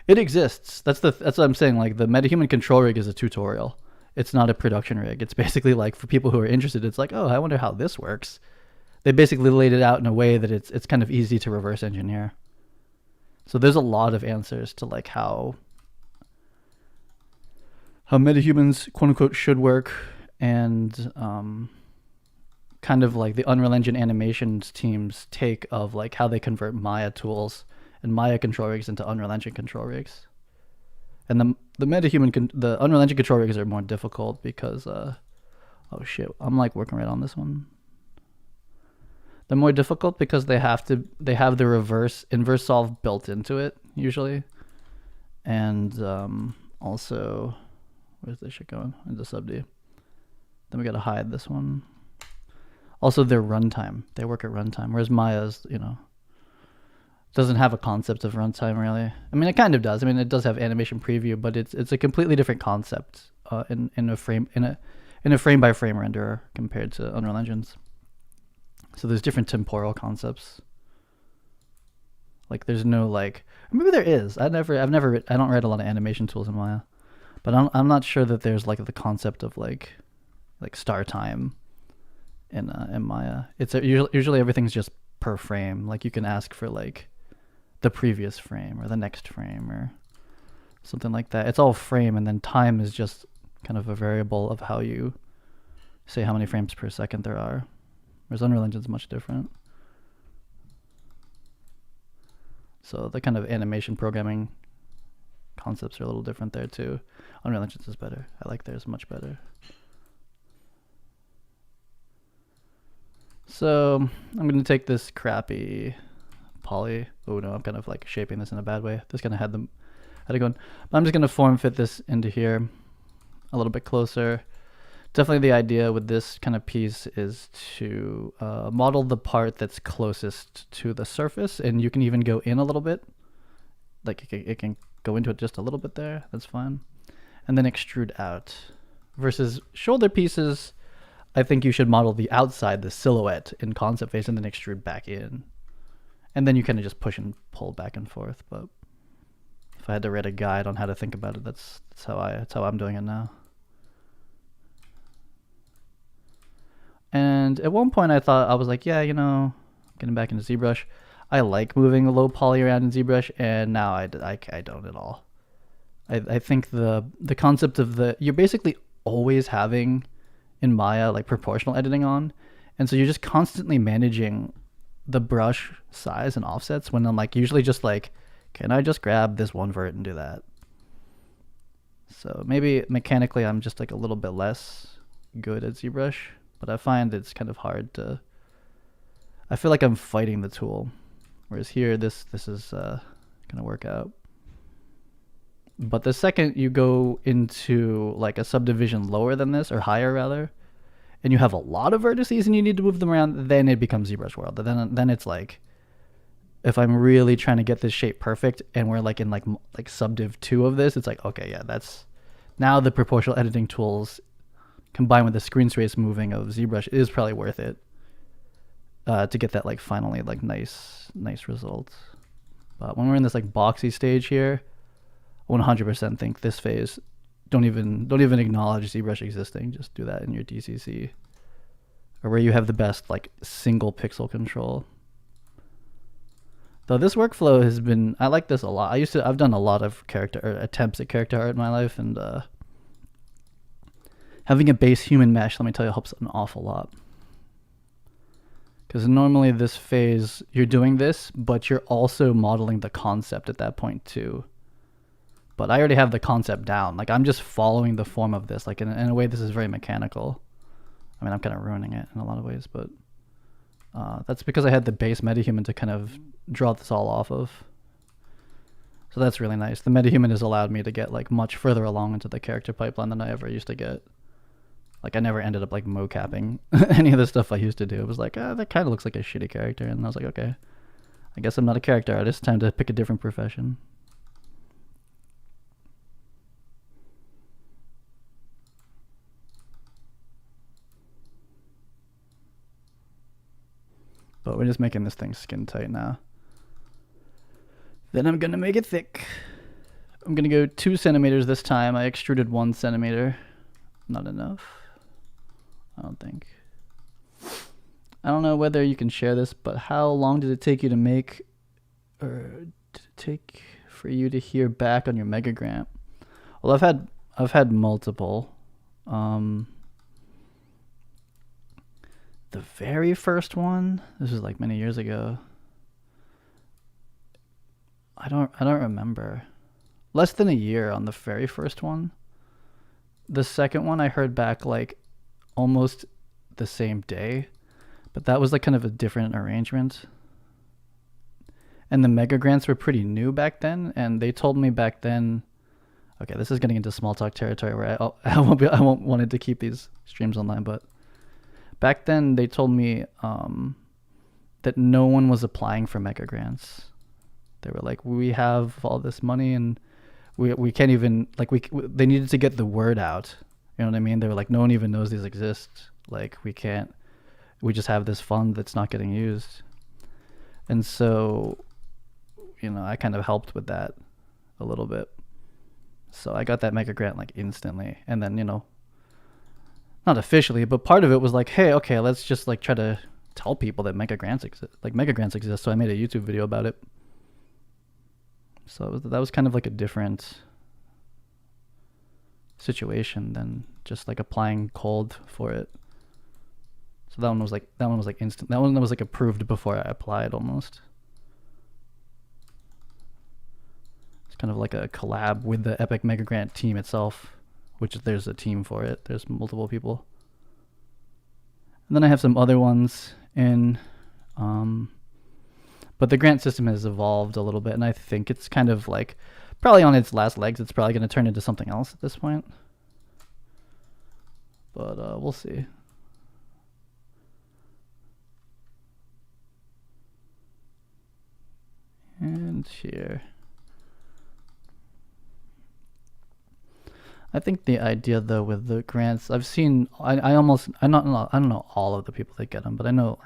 It exists. That's what I'm saying. Like the MetaHuman control rig is a tutorial. It's not a production rig. It's basically like for people who are interested, it's like, oh, I wonder how this works. They basically laid it out in a way that it's kind of easy to reverse engineer. So there's a lot of answers to like how MetaHumans quote unquote should work, and kind of like the Unreal Engine animations team's take of like how they convert Maya tools and Maya control rigs into Unreal Engine control rigs. And the the Unreal Engine control rigs are more difficult because oh shit, I'm like working right on this one. They're more difficult because they have the inverse solve built into it usually, and also, where's this shit going? Into subd. Then we gotta hide this one. Also, their runtime. They work at runtime, whereas Maya's, doesn't have a concept of runtime really. I mean, it kind of does. I mean, it does have animation preview, but it's a completely different concept in a frame by frame renderer compared to Unreal Engines. So there's different temporal concepts. Like there's no like, maybe there is. I don't read a lot of animation tools in Maya, but I'm not sure that there's like the concept of like star time in Maya. It's usually everything's just per frame. Like you can ask for like the previous frame or the next frame or something like that. It's all frame, and then time is just kind of a variable of how you say how many frames per second there are. Whereas Unreal Engine is much different. So the kind of animation programming concepts are a little different there too. Unreal Engines is better. I like theirs much better. So I'm gonna take this crappy poly. Oh no, I'm kind of like shaping this in a bad way. This kind of had it going. But I'm just gonna form fit this into here a little bit closer. Definitely the idea with this kind of piece is to model the part that's closest to the surface, and you can even go in a little bit. Like it can go into it just a little bit there. That's fine. And then extrude out. Versus shoulder pieces, I think you should model the outside, the silhouette in concept phase, and then extrude back in. And then you kind of just push and pull back and forth. But if I had to write a guide on how to think about it, that's how I'm doing it now. And at one point I was like, yeah, getting back into ZBrush, I like moving the low poly around in ZBrush, and now I don't at all. I think the concept of you're basically always having in Maya like proportional editing on, and so you're just constantly managing the brush size and offsets when I'm like usually just like, can I just grab this one vert and do that? So maybe mechanically I'm just like a little bit less good at ZBrush. But I find it's kind of hard to. I feel like I'm fighting the tool, whereas here this is gonna work out. But the second you go into like a subdivision lower than this, or higher rather, and you have a lot of vertices and you need to move them around, then it becomes ZBrush world. Then it's like, if I'm really trying to get this shape perfect, and we're like in like subdiv 2 of this, it's like, okay, yeah, that's now the proportional editing tools combined with the screen space moving of ZBrush is probably worth it to get that like finally like nice results. But when we're in this like boxy stage here, I 100% think this phase don't even acknowledge ZBrush existing. Just do that in your DCC, or where you have the best like single pixel control. Though this workflow has been, I like this a lot. I've done a lot of attempts at character art in my life, and having a base human mesh, let me tell you, helps an awful lot. Because normally this phase, you're doing this, but you're also modeling the concept at that point too. But I already have the concept down. Like I'm just following the form of this. Like in a way, this is very mechanical. I mean, I'm kind of ruining it in a lot of ways, but that's because I had the base MetaHuman to kind of draw this all off of. So that's really nice. The MetaHuman has allowed me to get like much further along into the character pipeline than I ever used to get. Like I never ended up like mocapping any of the stuff I used to do. It was like, that kind of looks like a shitty character. And I was like, okay, I guess I'm not a character artist. Time to pick a different profession. But we're just making this thing skin tight now. Then I'm going to make it thick. I'm going to go 2 centimeters this time. I extruded 1 centimeter. Not enough, I don't think. I don't know whether you can share this, but how long did it take you to make, or did it take for you to hear back on your mega grant? Well, I've had multiple. The very first one, this was like many years ago. I don't remember. Less than a year on the very first one. The second one I heard back like almost the same day, but that was like kind of a different arrangement. And the mega grants were pretty new back then, and they told me back then, okay, this is getting into small talk territory where I won't wanted to keep these streams online, but back then they told me that no one was applying for mega grants. They were like, we have all this money and we can't even, like, they needed to get the word out. You know what I mean? They were like, no one even knows these exist. Like, we just have this fund that's not getting used. And so, I kind of helped with that a little bit. So I got that mega grant like instantly. And then, not officially, but part of it was like, hey, okay, let's just like try to tell people that mega grants exist. So I made a YouTube video about it. So that was kind of like a different situation than just like applying cold for it. So that one was like instant. That one was like approved before I applied almost. kind of like a collab with the Epic Mega Grant team itself, which there's a team for it. There's multiple people. And then I have some other ones in, but the grant system has evolved a little bit, and I think it's kind of like probably on its last legs. It's probably going to turn into something else at this point. But we'll see. And here. I think the idea though with the grants, I've seen, I don't know all of the people that get them, but I know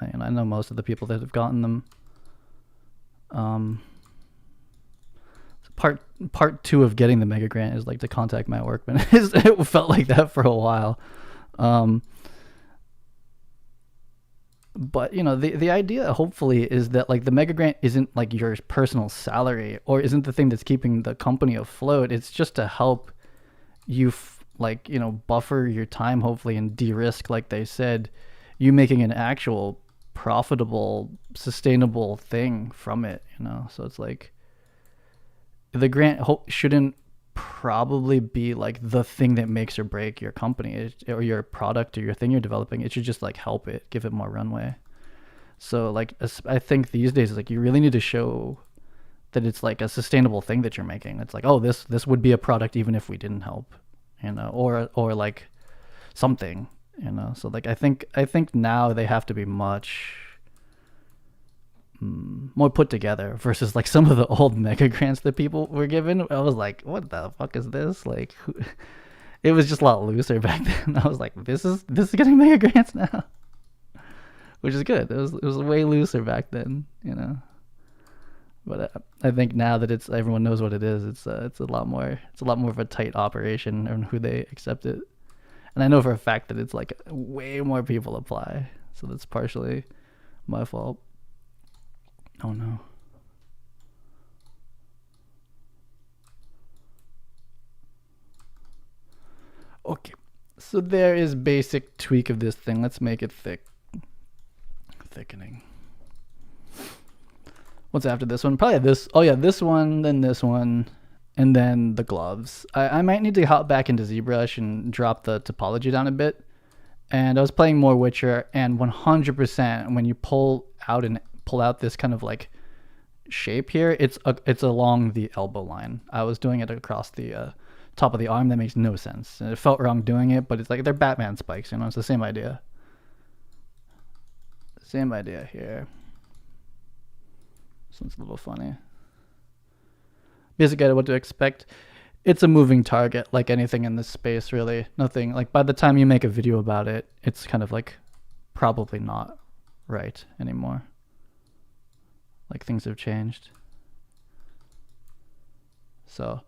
most of the people that have gotten them. Part two of getting the mega grant is like to contact Matt Workman. It felt like that for a while. But the idea hopefully is that like the mega grant isn't like your personal salary or isn't the thing that's keeping the company afloat. It's just to help you buffer your time hopefully and de-risk, like they said, you making an actual profitable, sustainable thing from it. So it's like the grant shouldn't probably be like the thing that makes or break your company or your product or your thing you're developing. It should just like help it, give it more runway. So like I think these days like you really need to show that it's like a sustainable thing that you're making. It's like, oh, this would be a product even if we didn't help, or like something, So like I think now they have to be much more put together versus like some of the old mega grants that people were given. I was like, what the fuck is this? Like, it was just a lot looser back then. I was like, this is getting mega grants now, which is good. It was way looser back then, But I think now that everyone knows what it is, it's a lot more of a tight operation on who they accept it. And I know for a fact that it's like way more people apply, so that's partially my fault. Oh no. Okay, so there is basic tweak of this thing. Let's make it thickening. What's after this one? Probably this. Oh yeah, this one, then this one, and then the gloves. I might need to hop back into ZBrush and drop the topology down a bit. And I was playing more Witcher, and 100% when you pull out this kind of like shape here, it's along the elbow line. I was doing it across the top of the arm. That makes no sense. And it felt wrong doing it, but it's like they're Batman spikes, It's the same idea. Same idea here. So it's a little funny. Basic idea what to expect. It's a moving target, like anything in this space, really. Nothing, like by the time you make a video about it, it's kind of like probably not right anymore. Like things have changed. So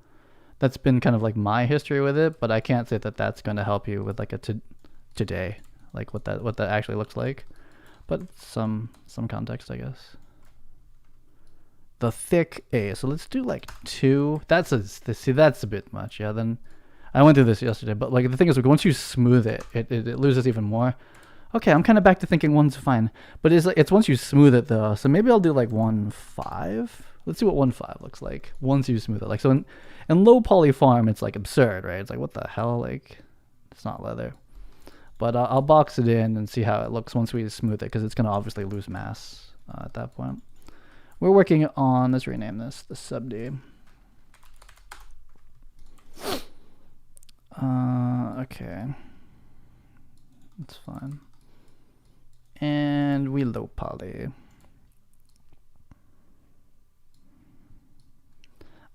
that's been kind of like my history with it, but I can't say that that's going to help you with like a today, like what that actually looks like. But some context, I guess. The thick A. So let's do like 2. That's a bit much. Yeah. Then I went through this yesterday, but like the thing is, like, once you smooth it, it loses even more. Okay, I'm kind of back to thinking 1's fine, but it's once you smooth it though. So maybe I'll do like 1.5. Let's see what 1.5 looks like once you smooth it. Like so in low poly farm, it's like absurd, right? It's like what the hell? Like it's not leather. But I'll box it in and see how it looks once we smooth it, because it's gonna obviously lose mass at that point. We're working on, let's rename this the sub D. Okay. That's fine. And we low poly.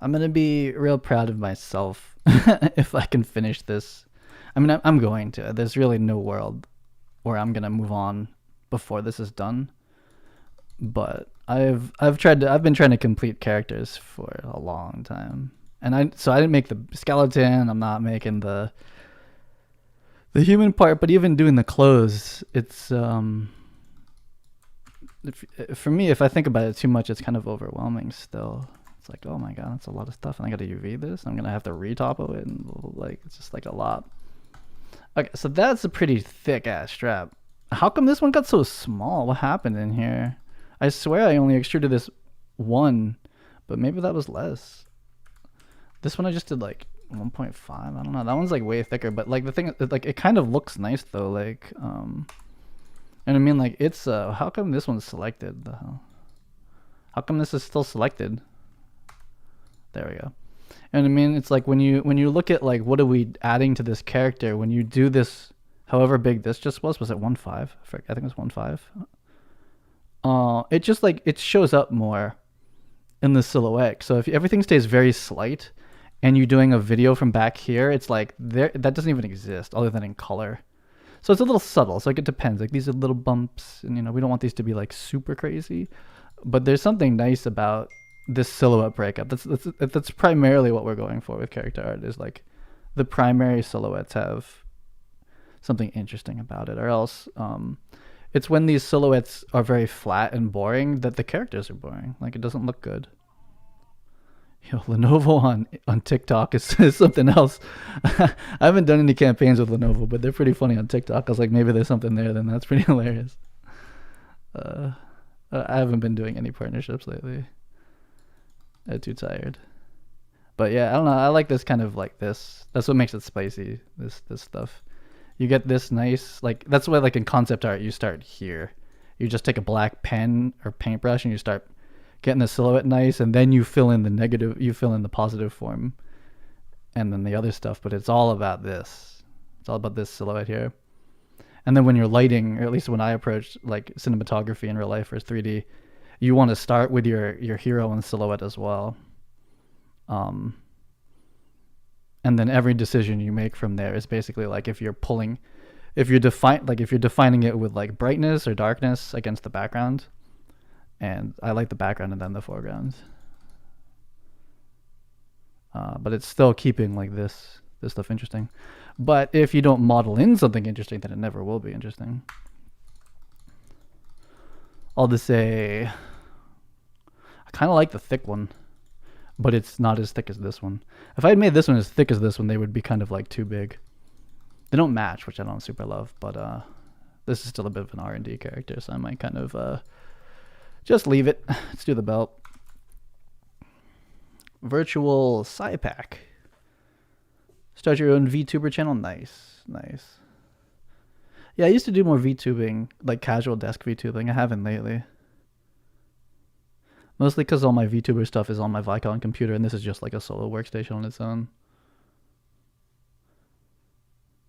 I'm going to be real proud of myself if I can finish this. I mean, I'm going to. There's really no world where I'm going to move on before this is done. But I've been trying to complete characters for a long time, and I didn't make the skeleton. I'm not making the human part, but even doing the clothes, it's for me, if I think about it too much, it's kind of overwhelming still. It's like, oh my god, that's a lot of stuff, and I gotta UV this, and I'm gonna have to retoppo it, and like it's just like a lot. Okay, so that's a pretty thick ass strap. How come this one got so small? What happened in here? I swear I only extruded this 1, but maybe that was less. This one I just did like 1.5. I don't know. That one's like way thicker, but like the thing, like it kind of looks nice though. Like, and I mean like it's how come this one's selected? The hell? How come this is still selected? There we go. And I mean it's like when you look at like what are we adding to this character when you do this, however big this just was it 1.5? I think it was 1.5. It just like it shows up more in the silhouette. So if everything stays very slight and you're doing a video from back here, it's like there that doesn't even exist other than in color. So it's a little subtle. So like it depends. Like these are little bumps, and you know we don't want these to be like super crazy, but there's something nice about this silhouette breakup. That's primarily what we're going for with character art. Is like the primary silhouettes have something interesting about it, or else it's when these silhouettes are very flat and boring that the characters are boring. Like it doesn't look good. Yo, Lenovo on TikTok is something else. I haven't done any campaigns with Lenovo, but they're pretty funny on TikTok. I was like, maybe there's something there. Then that's pretty hilarious. I haven't been doing any partnerships lately. I'm too tired. But yeah, I don't know. I like this kind of like this. That's what makes it spicy. This stuff. You get this nice like that's why like in concept art you start here. You just take a black pen or paintbrush and you start getting the silhouette nice, and then you fill in the negative, you fill in the positive form, and then the other stuff. But it's all about this. It's all about this silhouette here. And then when you're lighting, or at least when I approach like cinematography in real life or 3D, you want to start with your hero and silhouette as well. And then every decision you make from there is basically like if you're defining it with like brightness or darkness against the background. And I like the background and then the foreground. But it's still keeping like this stuff interesting. But if you don't model in something interesting, then it never will be interesting. I'll just say I kind of like the thick one, but it's not as thick as this one. If I had made this one as thick as this one, they would be kind of like too big. They don't match, which I don't super love, but this is still a bit of an R&D character, so I might kind of just leave it. Let's do the belt. Virtual Sci-Pack. Start your own VTuber channel. Nice. Yeah, I used to do more VTubing, like casual desk VTubing. I haven't lately. Mostly because all my VTuber stuff is on my Vicon computer, and this is just like a solo workstation on its own.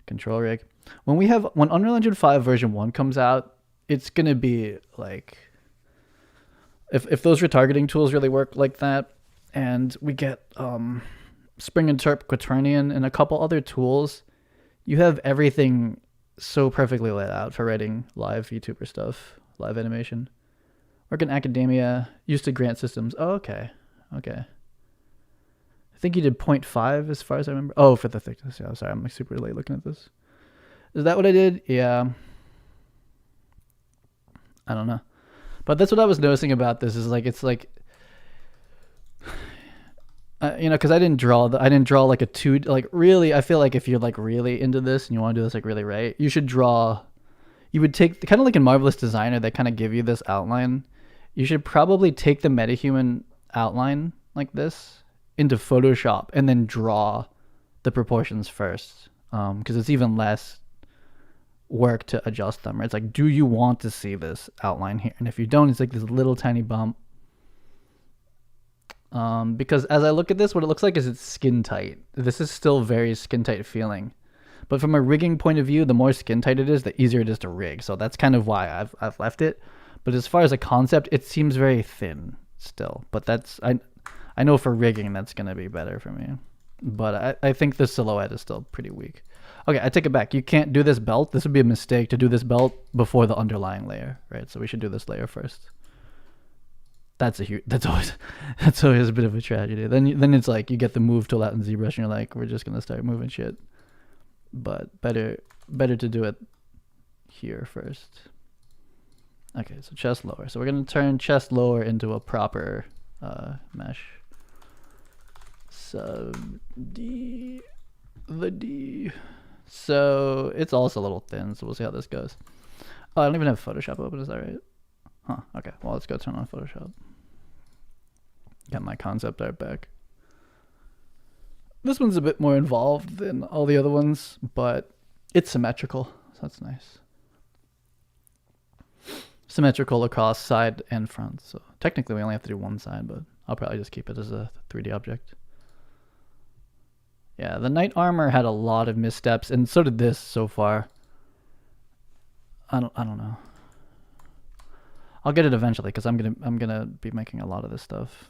Control rig. When Unreal Engine 5 version 1 comes out, it's going to be like... If those retargeting tools really work like that, and we get Spring Interp Quaternion and a couple other tools, you have everything so perfectly laid out for writing live VTuber stuff, live animation. Work in academia, used to grant systems. Oh, okay. I think you did 0.5 as far as I remember. Oh, for the thickness. Yeah, sorry, I'm like super late looking at this. Is that what I did? Yeah. I don't know. But that's what I was noticing about this is like, it's like, because I didn't draw like a two, like really, I feel like if you're like really into this and you want to do this like really right, you would take kind of like in Marvelous Designer, they kind of give you this outline. You should probably take the MetaHuman outline like this into Photoshop and then draw the proportions first. Because it's even less work to adjust them. Right? It's like, do you want to see this outline here? And if you don't, it's like this little tiny bump. Because as I look at this, what it looks like is it's skin tight. This is still very skin tight feeling. But from a rigging point of view, the more skin tight it is, the easier it is to rig. So that's kind of why I've left it. But as far as a concept, it seems very thin still. But that's I know for rigging that's gonna be better for me. But I think the silhouette is still pretty weak. Okay, I take it back. You can't do this belt. This would be a mistake to do this belt before the underlying layer, right? So we should do this layer first. That's always a bit of a tragedy. Then it's like you get the move tool out in ZBrush and you're like, we're just gonna start moving shit. But better to do it here first. Okay, so chest lower. So we're gonna turn chest lower into a proper mesh. Sub D, the D. So it's also a little thin, so we'll see how this goes. Oh, I don't even have Photoshop open, is that right? Huh, okay, well let's go turn on Photoshop. Got my concept art back. This one's a bit more involved than all the other ones, but it's symmetrical, so that's nice. Symmetrical across side and front, so technically we only have to do one side, but I'll probably just keep it as a 3D object. Yeah, the knight armor had a lot of missteps, and so did this so far. I don't know. I'll get it eventually because I'm gonna be making a lot of this stuff.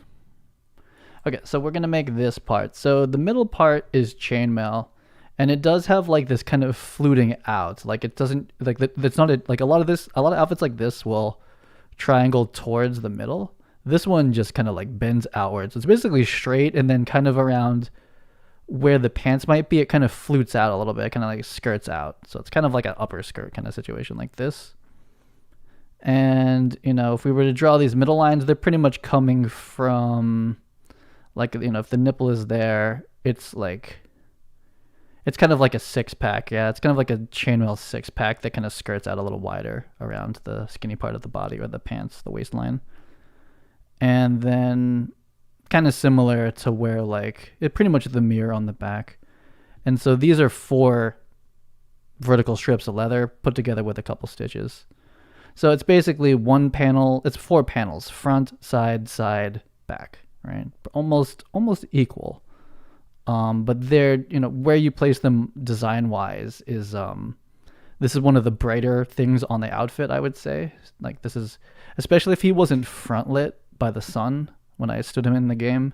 Okay, so we're gonna make this part. So the middle part is chainmail, and it does have like this kind of fluting out. Like it doesn't like that's not like a lot of outfits like this will triangle towards the middle. This one just kind of like bends outwards. It's basically straight, and then kind of around where the pants might be, it kind of flutes out a little bit, kind of like skirts out. So it's kind of like an upper skirt kind of situation like this. And, you know, if we were to draw these middle lines, they're pretty much coming from, like, you know, if the nipple is there, it's like, it's kind of like a six-pack. Yeah, it's kind of like a chainmail six-pack that kind of skirts out a little wider around the skinny part of the body or the pants, the waistline. And then kind of similar to where, like, it pretty much the mirror on the back. And so these are 4 vertical strips of leather put together with a couple stitches. So it's basically one panel, it's 4 panels, front, side, side, back, right? Almost equal. But they're, you know, where you place them design-wise is, this is one of the brighter things on the outfit, I would say. Like, this is, especially if he wasn't front-lit by the sun when I stood him in the game,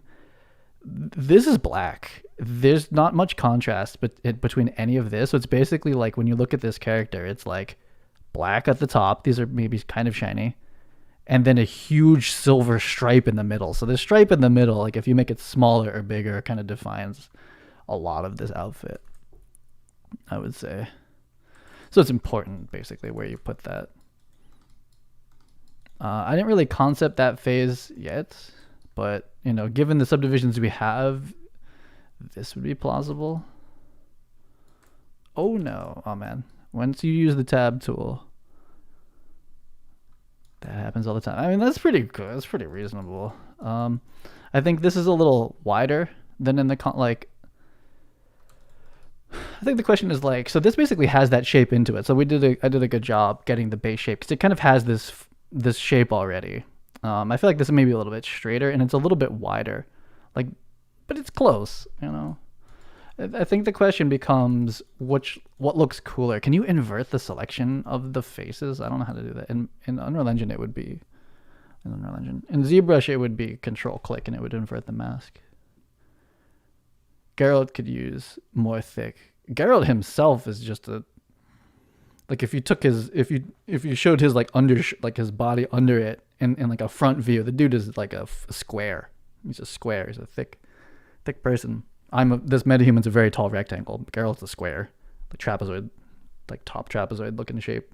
this is black. There's not much contrast between any of this. So it's basically like when you look at this character, it's like black at the top. These are maybe kind of shiny. And then a huge silver stripe in the middle. So the stripe in the middle, like if you make it smaller or bigger, kind of defines a lot of this outfit, I would say. So it's important, basically, where you put that. I didn't really concept that phase yet, but, you know, given the subdivisions we have, this would be plausible. Oh no, oh man. Once you use the tab tool, that happens all the time. I mean, that's pretty good. That's pretty reasonable. I think this is a little wider than in the like. I think the question is like, so this basically has that shape into it. So I did a good job getting the base shape because it kind of has this shape already. I feel like this is maybe a little bit straighter and it's a little bit wider, like, but it's close. You know, I think the question becomes what looks cooler. Can you invert the selection of the faces? I don't know how to do that. In Unreal Engine, it would be in Unreal Engine. In ZBrush, it would be Control click and it would invert the mask. Geralt could use more thick. Geralt himself is just a, like if you took his, if you showed his like like his body under it in like a front view, the dude is like a square. He's a square. He's a thick person. This MetaHuman's a very tall rectangle. Geralt's a square, like trapezoid, like top trapezoid looking shape.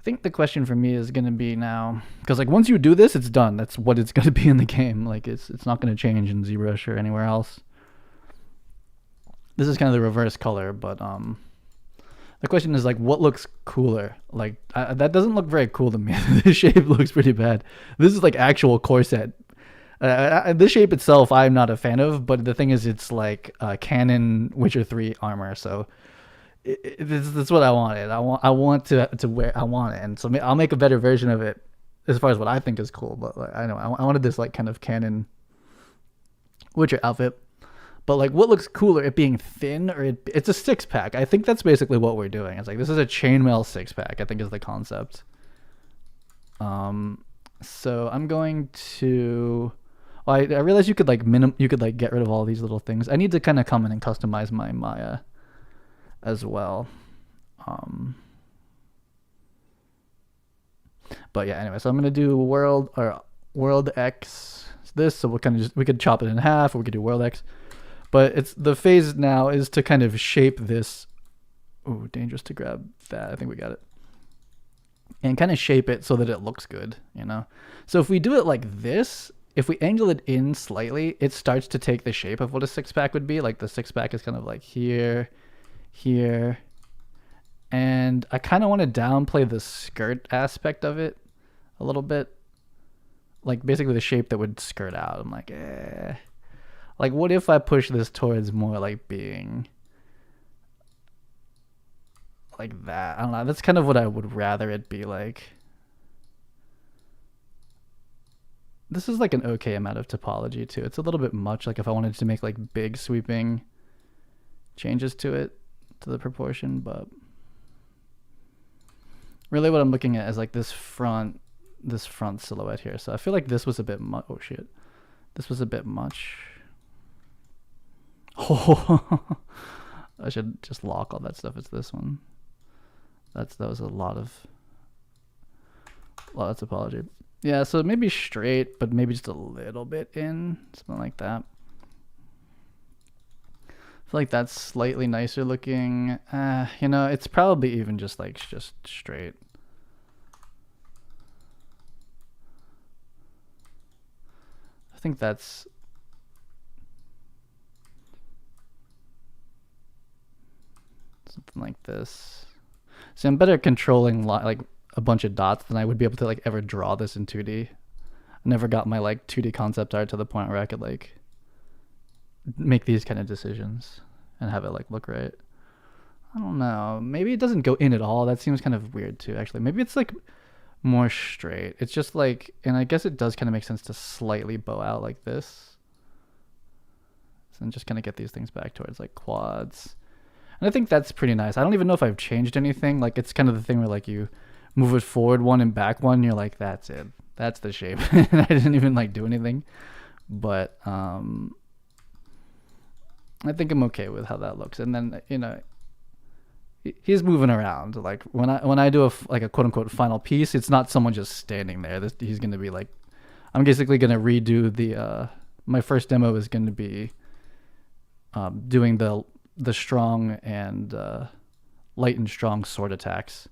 I think the question for me is gonna be now, because like once you do this, it's done. That's what it's gonna be in the game. Like it's not gonna change in ZBrush or anywhere else. This is kind of the reverse color, but the question is like, what looks cooler? Like that doesn't look very cool to me. This shape looks pretty bad. This is like actual corset. This shape itself, I'm not a fan of, but the thing is, it's like canon Witcher 3 armor. So that's what I wanted. I want to wear. I want it, and so I'll make a better version of it as far as what I think is cool. But like, I know I wanted this like kind of canon Witcher outfit. But like, what looks cooler? It being thin, or it's a 6-pack. I think that's basically what we're doing. It's like this is a chainmail 6-pack. I think is the concept. So I'm going to. Well, I realized you could like you could like get rid of all these little things. I need to kind of come in and customize my Maya as well. But yeah, anyway, so I'm gonna do world X this. So we could chop it in half, or we could do world X. But it's the phase now is to kind of shape this. Oh, dangerous to grab that. I think we got it. And kind of shape it so that it looks good, you know? So if we do it like this, if we angle it in slightly, it starts to take the shape of what a 6-pack would be. Like the 6-pack is kind of like here, here. And I kind of want to downplay the skirt aspect of it a little bit. Like basically the shape that would skirt out. I'm like, Like, what if I push this towards more like being like that? I don't know. That's kind of what I would rather it be like. This is like an okay amount of topology too. It's a little bit much. Like if I wanted to make like big sweeping changes to it, to the proportion, but really what I'm looking at is like this front silhouette here. So I feel like this was a bit much. Oh shit. This was a bit much. Oh, I should just lock all that stuff. It's this one. That was a lot of topology. Yeah, so maybe straight, but maybe just a little bit in, something like that. I feel like that's slightly nicer looking. You know, it's probably even just like just straight. I think that's something like this. See, I'm better at controlling like a bunch of dots than I would be able to like ever draw this in 2D. I never got my like 2D concept art to the point where I could like make these kind of decisions and have it like look right. I don't know. Maybe it doesn't go in at all. That seems kind of weird too, actually. Maybe it's like more straight. It's just like, and I guess it does kind of make sense to slightly bow out like this. So I'm just gonna get these things back towards like quads. And I think that's pretty nice. I don't even know if I've changed anything. Like it's kind of the thing where like you move it forward one and back one, you're like, that's it. That's the shape. I didn't even like do anything. But I think I'm okay with how that looks. And then, you know, he's moving around. Like when I do a quote unquote final piece, it's not someone just standing there. He's going to be like, I'm basically going to redo the my first demo is going to be doing the strong and light and strong sword attacks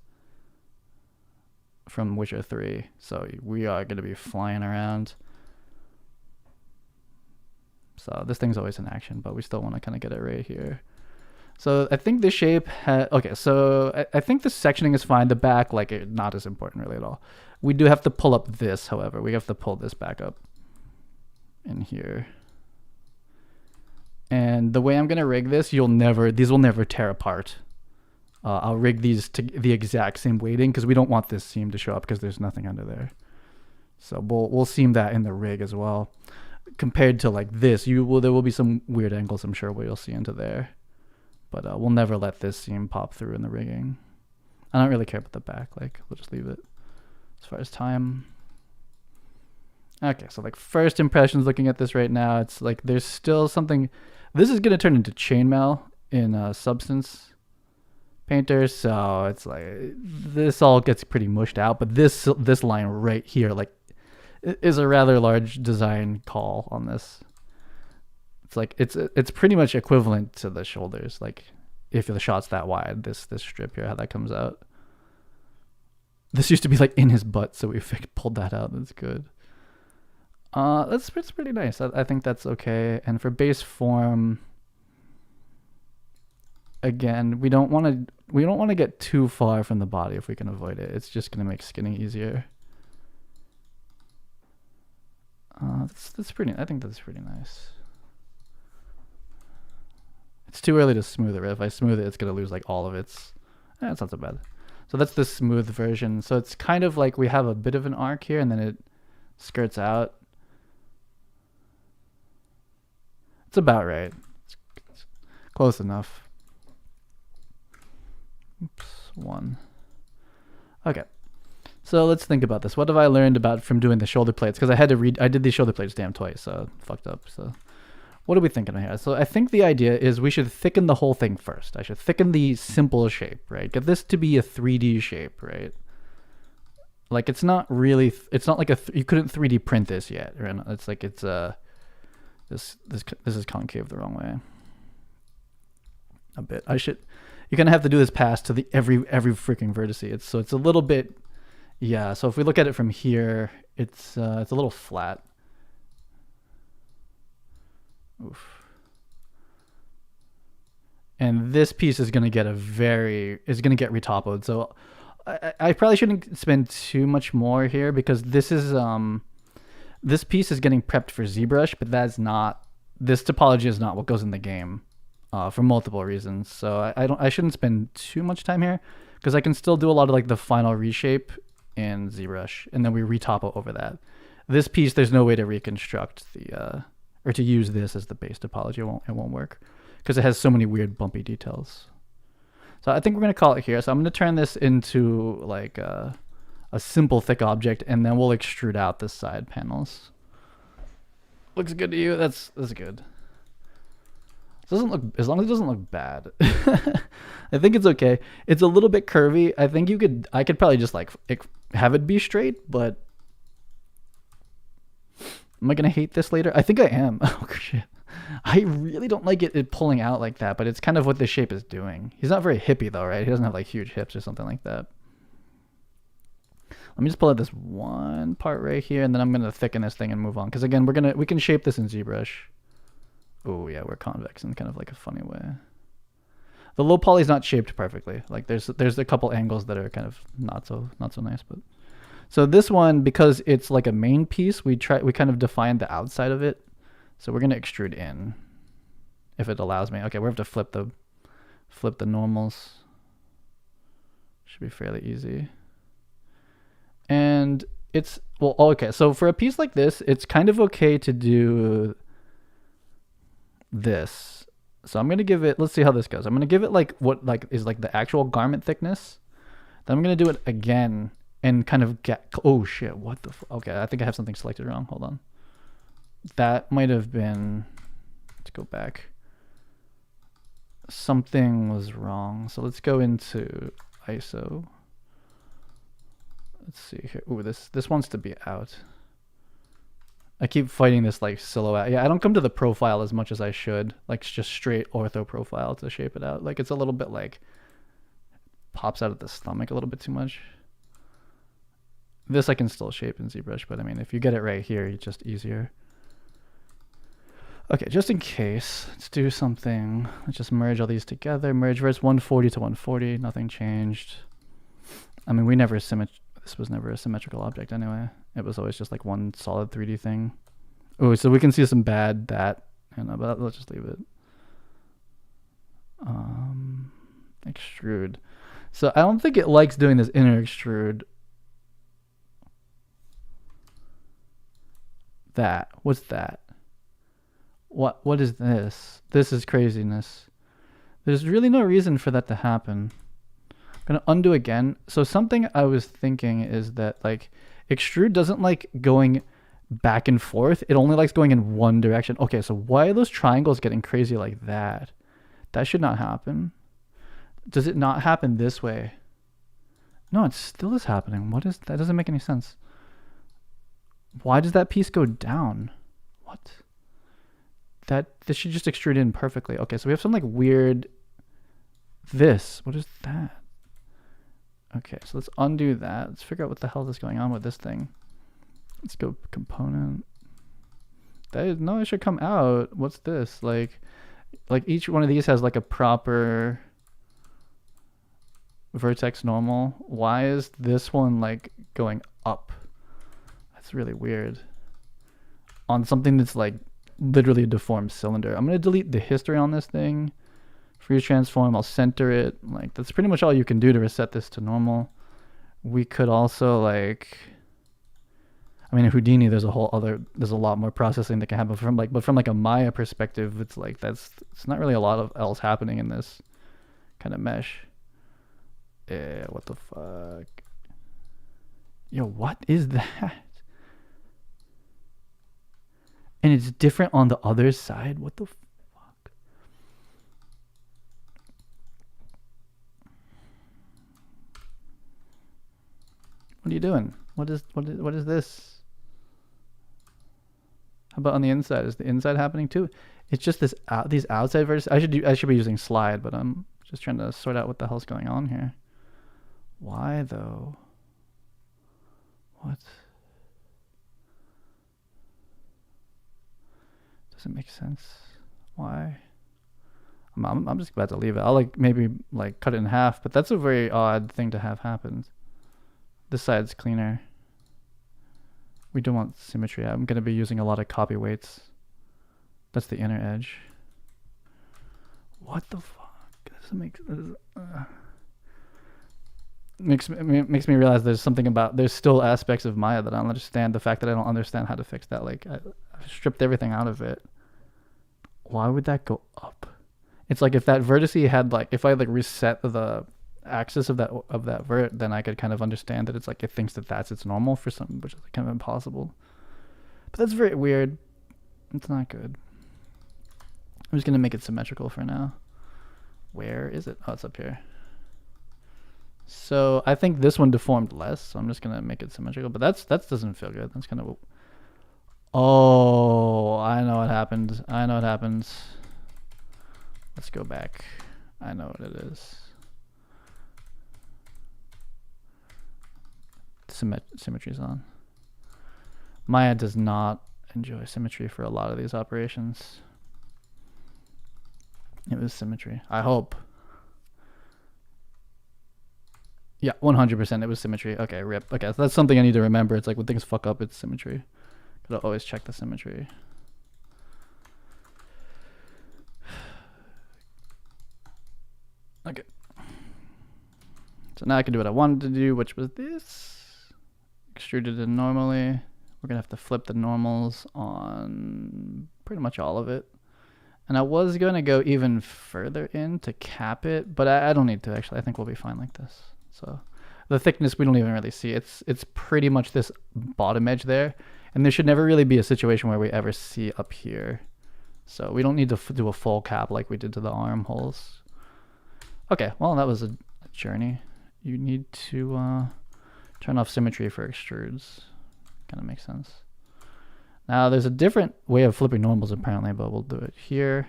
from Witcher 3. So we are going to be flying around. So this thing's always in action, but we still want to kind of get it right here. So I think this shape okay, so I think the sectioning is fine. The back, like, not as important really at all. We do have to pull up this, however. We have to pull this back up in here. And the way I'm going to rig this, these will never tear apart. I'll rig these to the exact same weighting because we don't want this seam to show up because there's nothing under there. So we'll seam that in the rig as well. Compared to like this, there will be some weird angles, I'm sure, where you'll see into there. But we'll never let this seam pop through in the rigging. I don't really care about the back. Like, we'll just leave it as far as time. Okay, so like first impressions looking at this right now, it's like there's still something. This is going to turn into chainmail in Substance Painter, so it's like this all gets pretty mushed out. But this line right here, like, is a rather large design call on this. It's like it's pretty much equivalent to the shoulders. Like if the shot's that wide, this strip here, how that comes out. This used to be like in his butt, so we pulled that out. That's good. That's pretty nice. I think that's okay. And for base form, again, we don't want to get too far from the body if we can avoid it. It's just gonna make skinning easier. That's pretty. I think that's pretty nice. It's too early to smooth it. Right? If I smooth it, it's gonna lose like all of its. It's not so bad. So that's the smooth version. So it's kind of like we have a bit of an arc here, and then it skirts out. It's about right. It's close enough. Oops, one. Okay. So let's think about this. What have I learned from doing the shoulder plates? Because I did these shoulder plates damn twice, so fucked up. So what are we thinking here? So I think the idea is we should thicken the whole thing first. I should thicken the simple shape, right? Get this to be a 3D shape, right? Like it's not really, it's not like you couldn't 3D print this yet, right? It's like it's this is concave the wrong way. A bit. You're gonna have to do this pass to the every freaking vertice. So it's a little bit. Yeah, so if we look at it from here, it's a little flat. Oof. And this piece is gonna get retopoed. So I probably shouldn't spend too much more here because this piece is getting prepped for ZBrush, but that's not this topology is not what goes in the game, for multiple reasons. So I shouldn't spend too much time here because I can still do a lot of like the final reshape in ZBrush, and then we retopo over that. This piece, there's no way to reconstruct or to use this as the base topology. It won't work because it has so many weird bumpy details. So I think we're gonna call it here. So I'm gonna turn this into like a simple thick object, and then we'll extrude out the side panels. Looks good to you? That's good. Doesn't look, as long as it doesn't look bad. I think it's okay. It's a little bit curvy. I think I could probably just like have it be straight, but am I gonna hate this later? I think I am. Oh shit. I really don't like it pulling out like that, but it's kind of what this shape is doing. He's not very hippie though, right? He doesn't have like huge hips or something like that. Let me just pull out this one part right here, and then I'm gonna thicken this thing and move on. Because again, we can shape this in ZBrush. Oh yeah, we're convex in kind of like a funny way. The low poly is not shaped perfectly. Like there's a couple angles that are kind of not so nice. But so this one, because it's like a main piece, we kind of define the outside of it. So we're gonna extrude in, if it allows me. Okay, we have to flip the normals. Should be fairly easy. And it's, well, okay, so for a piece like this, it's kind of okay to do this. So I'm gonna give it, let's see how this goes. I'm gonna give it like what like is like the actual garment thickness. Then I'm gonna do it again and kind of get, oh shit, what the okay, I think I have something selected wrong. Hold on. That might have been, let's go back. Something was wrong. So let's go into ISO. Let's see here. Ooh, this wants to be out. I keep fighting this like silhouette. Yeah, I don't come to the profile as much as I should. Like just straight ortho profile to shape it out. Like it's a little bit like pops out of the stomach a little bit too much. This I can still shape in ZBrush, but I mean, if you get it right here, it's just easier. Okay, just in case, let's do something. Let's just merge all these together. Merge verse 140 to 140. Nothing changed. I mean, this was never a symmetrical object anyway. It was always just like one solid 3D thing. Oh, so we can see some bad that, but let's just leave it. Extrude. So I don't think it likes doing this inner extrude. That, what's that? What is this? This is craziness. There's really no reason for that to happen. I'm gonna undo again. So something I was thinking is that like extrude doesn't like going back and forth. It only likes going in one direction. Okay, so why are those triangles getting crazy like that? That should not happen. Does it not happen this way? No, it still is happening. What is that? Doesn't make any sense. Why does that piece go down? What? This should just extrude in perfectly. Okay, so we have some like weird this. What is that? Okay, so let's undo that. Let's figure out what the hell is going on with this thing. Let's go component. No, it should come out. What's this? Like each one of these has like a proper vertex normal. Why is this one like going up? That's really weird. On something that's like literally a deformed cylinder. I'm gonna delete the history on this thing. Freeze transform, I'll center it. Like that's pretty much all you can do to reset this to normal. We could also like, I mean in Houdini there's a lot more processing that can happen but from like a Maya perspective, it's like it's not really a lot of else happening in this kind of mesh. What the fuck? Yo, what is that? And it's different on the other side. What the fuck? What are you doing? What is this? How about on the inside? Is the inside happening too? It's just these outside vertices. I should be using slide, but I'm just trying to sort out what the hell's going on here. Why though? What? Doesn't make sense. Why? I'm just about to leave it. I'll like maybe like cut it in half, but that's a very odd thing to have happen. This side's cleaner. We don't want symmetry. I'm gonna be using a lot of copy weights. That's the inner edge. What the fuck? This makes me realize there's something about, there's still aspects of Maya that I don't understand. The fact that I don't understand how to fix that, like I've stripped everything out of it. Why would that go up? It's like if that vertice had like, if I like reset the axis of that vert, then I could kind of understand that it's like it thinks that that's its normal for something, which is like kind of impossible. But that's very weird. It's not good. I'm just gonna make it symmetrical for now. Where is it? Oh, it's up here. So I think this one deformed less, so I'm just gonna make it symmetrical. But that doesn't feel good. That's kind of. Oh, I know what happened. I know what happens. Let's go back. I know what it is. Symmetry's on. Maya does not enjoy symmetry for a lot of these operations. It was symmetry. I hope. Yeah, 100% it was symmetry. Okay, rip. Okay, so that's something I need to remember. It's like when things fuck up, it's symmetry. Gotta always check the symmetry. Okay. So now I can do what I wanted to do, which was this. Extruded it normally. We're gonna have to flip the normals on pretty much all of it. And I was gonna go even further in to cap it, but I don't need to actually. I think we'll be fine like this. So the thickness we don't even really see. It's pretty much this bottom edge there, and there should never really be a situation where we ever see up here. So we don't need to do a full cap like we did to the armholes. Okay, well that was a journey. You need to turn off symmetry for extrudes. Kind of makes sense. Now there's a different way of flipping normals apparently, but we'll do it here.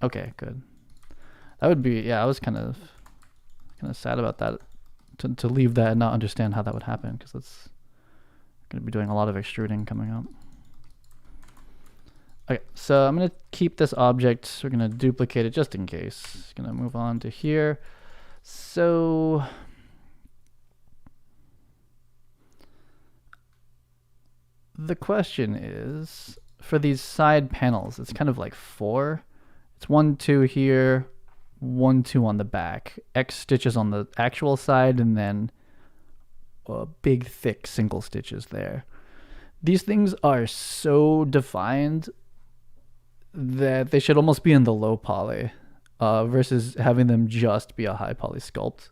Okay, good. That would be, yeah, I was kind of sad about that, to leave that and not understand how that would happen, because that's going to be doing a lot of extruding coming up. Okay, so I'm going to keep this object. We're going to duplicate it just in case. Going to move on to here. So the question is, for these side panels, it's kind of like 4. It's 1, 2 here, 1, 2 on the back, X stitches on the actual side, and then big, thick single stitches there. These things are so defined that they should almost be in the low poly, versus having them just be a high poly sculpt.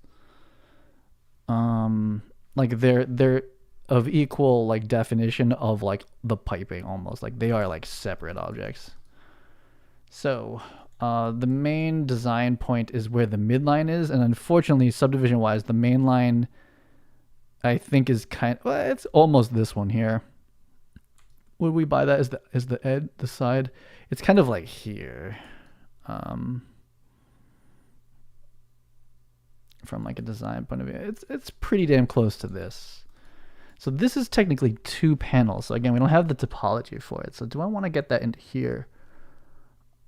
Like they're of equal like definition of like the piping almost. Like they are like separate objects. So the main design point is where the midline is, and unfortunately subdivision wise the main line I think is well, it's almost this one here. Would we buy that as the side? It's kind of like here. From like a design point of view, it's pretty damn close to this. So this is technically 2 panels. So again, we don't have the topology for it. So do I want to get that into here?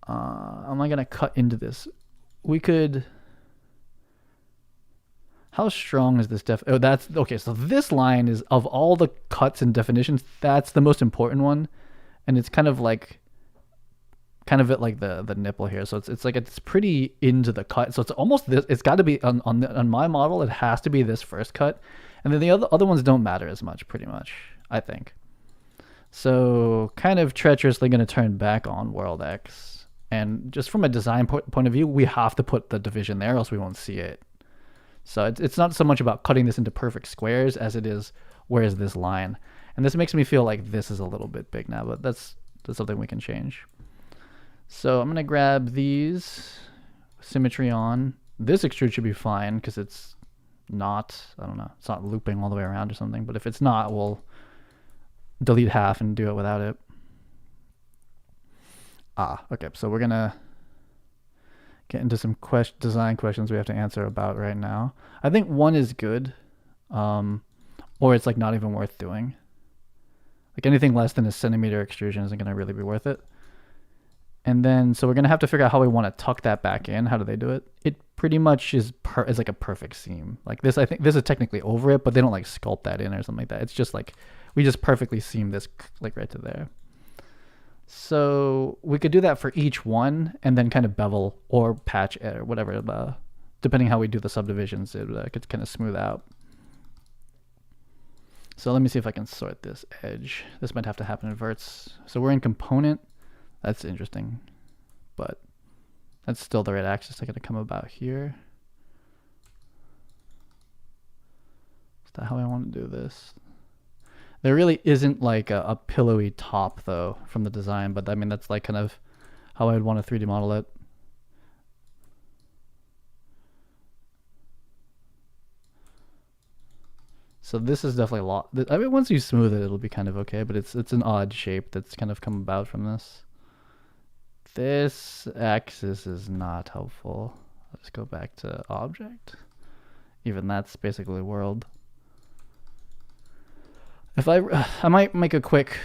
Am I going to cut into this? We could... How strong is this oh, that's... Okay, so this line is, of all the cuts and definitions, that's the most important one. And it's kind of at like the nipple here. So it's like it's pretty into the cut. So it's almost this. It's got to be on my model. It has to be this first cut. And then the other ones don't matter as much, pretty much, I think. So kind of treacherously going to turn back on World X. And just from a design point of view, we have to put the division there, else we won't see it. So it's not so much about cutting this into perfect squares as it is, where is this line? And this makes me feel like this is a little bit big now, but that's something we can change. So I'm going to grab these, symmetry on. This extrude should be fine because it's not, I don't know, it's not looping all the way around or something. But if it's not, we'll delete half and do it without it. Okay, so we're going to get into some design questions we have to answer about right now. I think 1 is good, or it's like not even worth doing. Like anything less than a centimeter extrusion isn't going to really be worth it. And then, so we're going to have to figure out how we want to tuck that back in. How do they do it? It pretty much is like a perfect seam. Like this, I think this is technically over it, but they don't like sculpt that in or something like that. It's just like, we just perfectly seam this like right to there. So we could do that for each one and then kind of bevel or patch or whatever, depending how we do the subdivisions, it could kind of smooth out. So let me see if I can sort this edge. This might have to happen in verts. So we're in component. That's interesting, but that's still the right axis. I gotta come about here. Is that how I want to do this? There really isn't like a pillowy top though from the design, but I mean that's like kind of how I would want to 3D model it. So this is definitely a lot. I mean, once you smooth it, it'll be kind of okay, but it's an odd shape that's kind of come about from this. This axis is not helpful. Let's go back to object. Even that's basically world. If I might make a quick,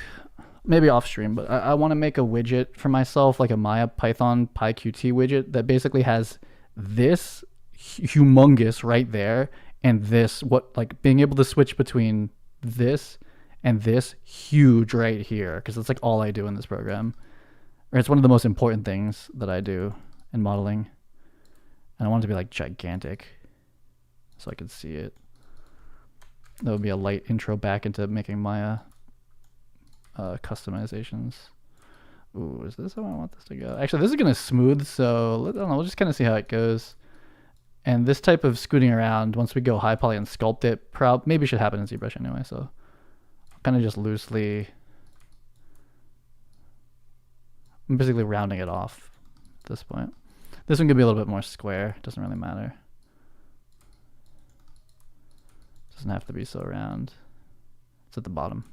maybe off stream, but I want to make a widget for myself, like a Maya Python PyQt widget that basically has this humongous right there and this, what, like being able to switch between this and this huge right here, because it's like all I do in this program. Or it's one of the most important things that I do in modeling. And I want it to be like gigantic so I can see it. That would be a light intro back into making Maya customizations. Ooh, is this how I want this to go? Actually, this is going to smooth, so I don't know, we'll just kind of see how it goes. And this type of scooting around, once we go high poly and sculpt it, maybe should happen in ZBrush anyway, so kind of just loosely, I'm basically rounding it off at this point. This one could be a little bit more square, doesn't really matter. Doesn't have to be so round. It's at the bottom.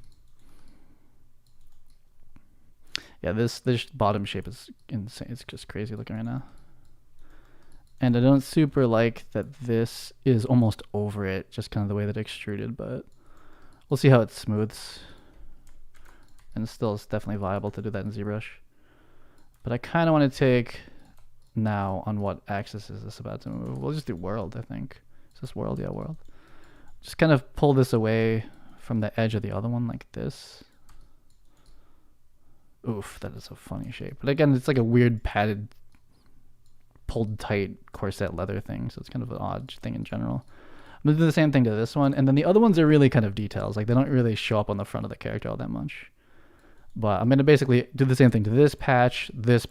Yeah, this bottom shape is insane. It's just crazy looking right now. And I don't super like that this is almost over it, just kind of the way that it extruded, but we'll see how it smooths. And still, it's definitely viable to do that in ZBrush. But I kind of want to take now on what axis is this about to move. We'll just do world, I think. Is this world? Yeah, world. Just kind of pull this away from the edge of the other one like this. Oof, that is a funny shape. But again, it's like a weird padded, pulled tight corset leather thing, so it's kind of an odd thing in general. I'm gonna do the same thing to this one, and then the other ones are really kind of details. Like they don't really show up on the front of the character all that much. But I'm gonna basically do the same thing to this patch, and this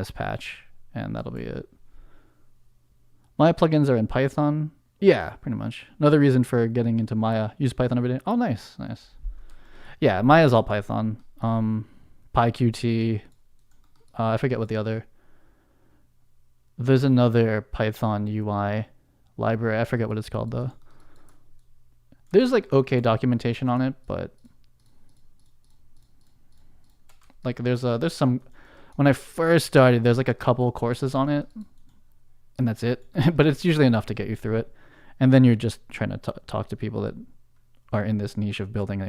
patch, and that'll be it. My plugins are in Python. Yeah, pretty much. Another reason for getting into Maya, use Python every day. Oh, nice. Yeah, Maya's all Python. PyQt. I forget what the other. There's another Python UI library. I forget what it's called though. There's like okay documentation on it, but like there's some. When I first started, there's like a couple courses on it, and that's it. But it's usually enough to get you through it. And then you're just trying to talk to people that are in this niche of building,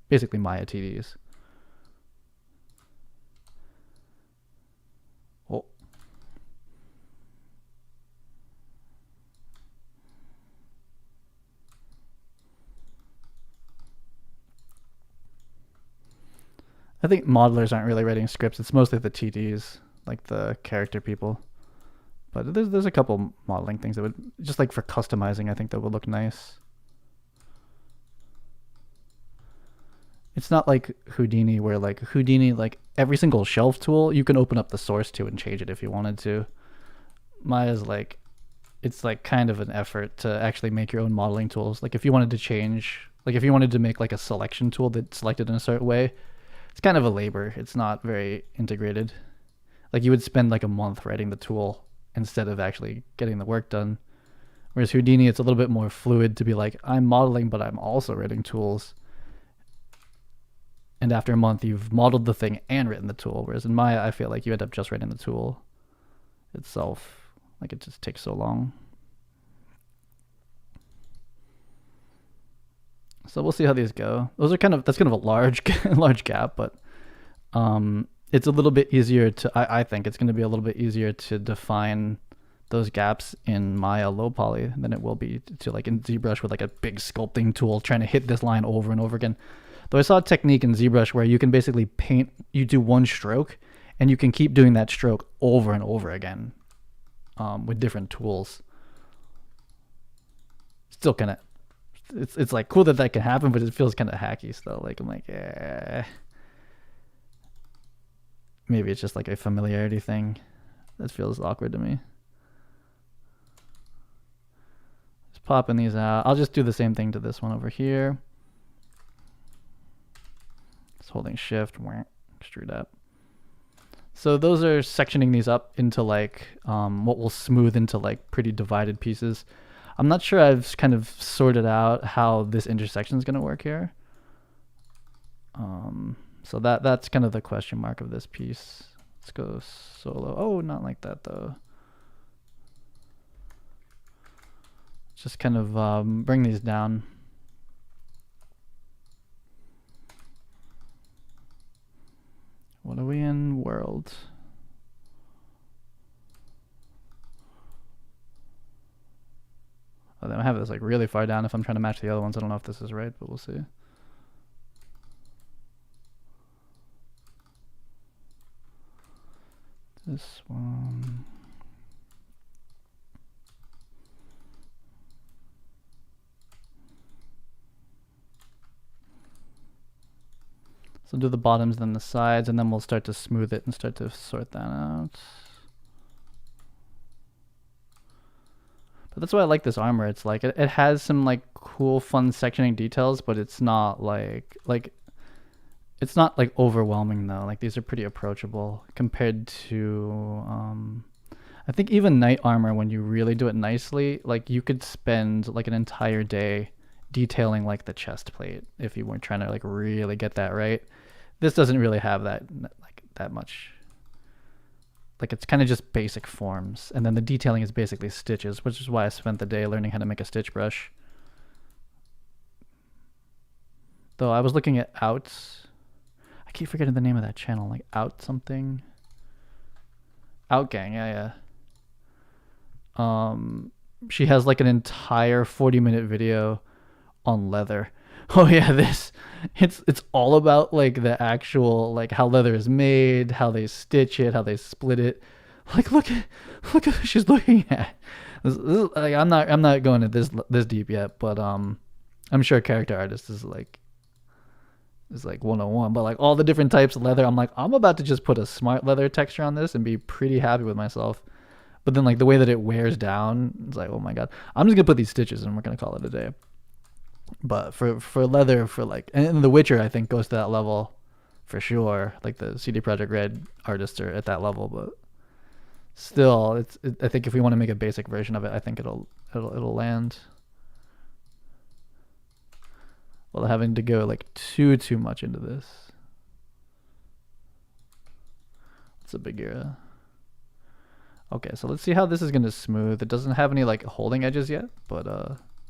basically Maya TDs. Oh. I think modelers aren't really writing scripts. It's mostly the TDs, like the character people. But there's a couple modeling things that would, just like for customizing, I think that would look nice. It's not like Houdini, where like Houdini, like every single shelf tool, you can open up the source to and change it if you wanted to. Maya's like, it's like kind of an effort to actually make your own modeling tools. Like if you wanted to change, like if you wanted to make like a selection tool that selected in a certain way, it's kind of a labor. It's not very integrated. Like you would spend like a month writing the tool instead of actually getting the work done. Whereas Houdini, it's a little bit more fluid to be like, I'm modeling, but I'm also writing tools. And after a month, you've modeled the thing and written the tool. Whereas in Maya, I feel like you end up just writing the tool itself. Like it just takes so long. So we'll see how these go. Those are that's kind of a large gap, but it's a little bit easier to, I think it's going to be a little bit easier to define those gaps in Maya low poly than it will be to like in ZBrush with like a big sculpting tool trying to hit this line over and over again. Though I saw a technique in ZBrush where you can basically paint, you do one stroke, and you can keep doing that stroke over and over again with different tools. Still kind of, it's like cool that that can happen, but it feels kind of hacky still. Like I'm like, maybe it's just like a familiarity thing that feels awkward to me. Just popping these out. I'll just do the same thing to this one over here. Just holding shift, extrude up. So those are sectioning these up into like what will smooth into like pretty divided pieces. I'm not sure I've kind of sorted out how this intersection is going to work here. So that's kind of the question mark of this piece. Let's go solo. Oh, not like that though. Just kind of bring these down. What are we in? World. Oh, then I have this like really far down if I'm trying to match the other ones. I don't know if this is right, but we'll see. This one. So do the bottoms, then the sides, and then we'll start to smooth it and start to sort that out. But that's why I like this armor. It's like, it has some like cool, fun sectioning details, but it's not like it's not like overwhelming though. Like these are pretty approachable compared to, I think even knight armor, when you really do it nicely, like you could spend like an entire day detailing like the chest plate if you weren't trying to like really get that right. This doesn't really have that like that much. Like it's kind of just basic forms, and then the detailing is basically stitches, which is why I spent the day learning how to make a stitch brush. Though I was looking at Out. I keep forgetting the name of that channel, like Out something. Outgang, yeah. She has like an entire 40-minute video on leather. Oh yeah, it's all about like the actual like how leather is made, how they stitch it, how they split it. Like look at what she's looking at. Like I'm not going to this deep yet, but I'm sure character artist is like 101. But like all the different types of leather, I'm like I'm about to just put a smart leather texture on this and be pretty happy with myself. But then like the way that it wears down, it's like oh my god, I'm just gonna put these stitches and we're gonna call it a day. But for leather, for like, and The Witcher, I think goes to that level for sure. Like the CD Projekt Red artists are at that level, but still, I think if we want to make a basic version of it, I think it'll land. Without having to go like too much into this. It's a big era. Okay, so let's see how this is gonna smooth. It doesn't have any like holding edges yet, but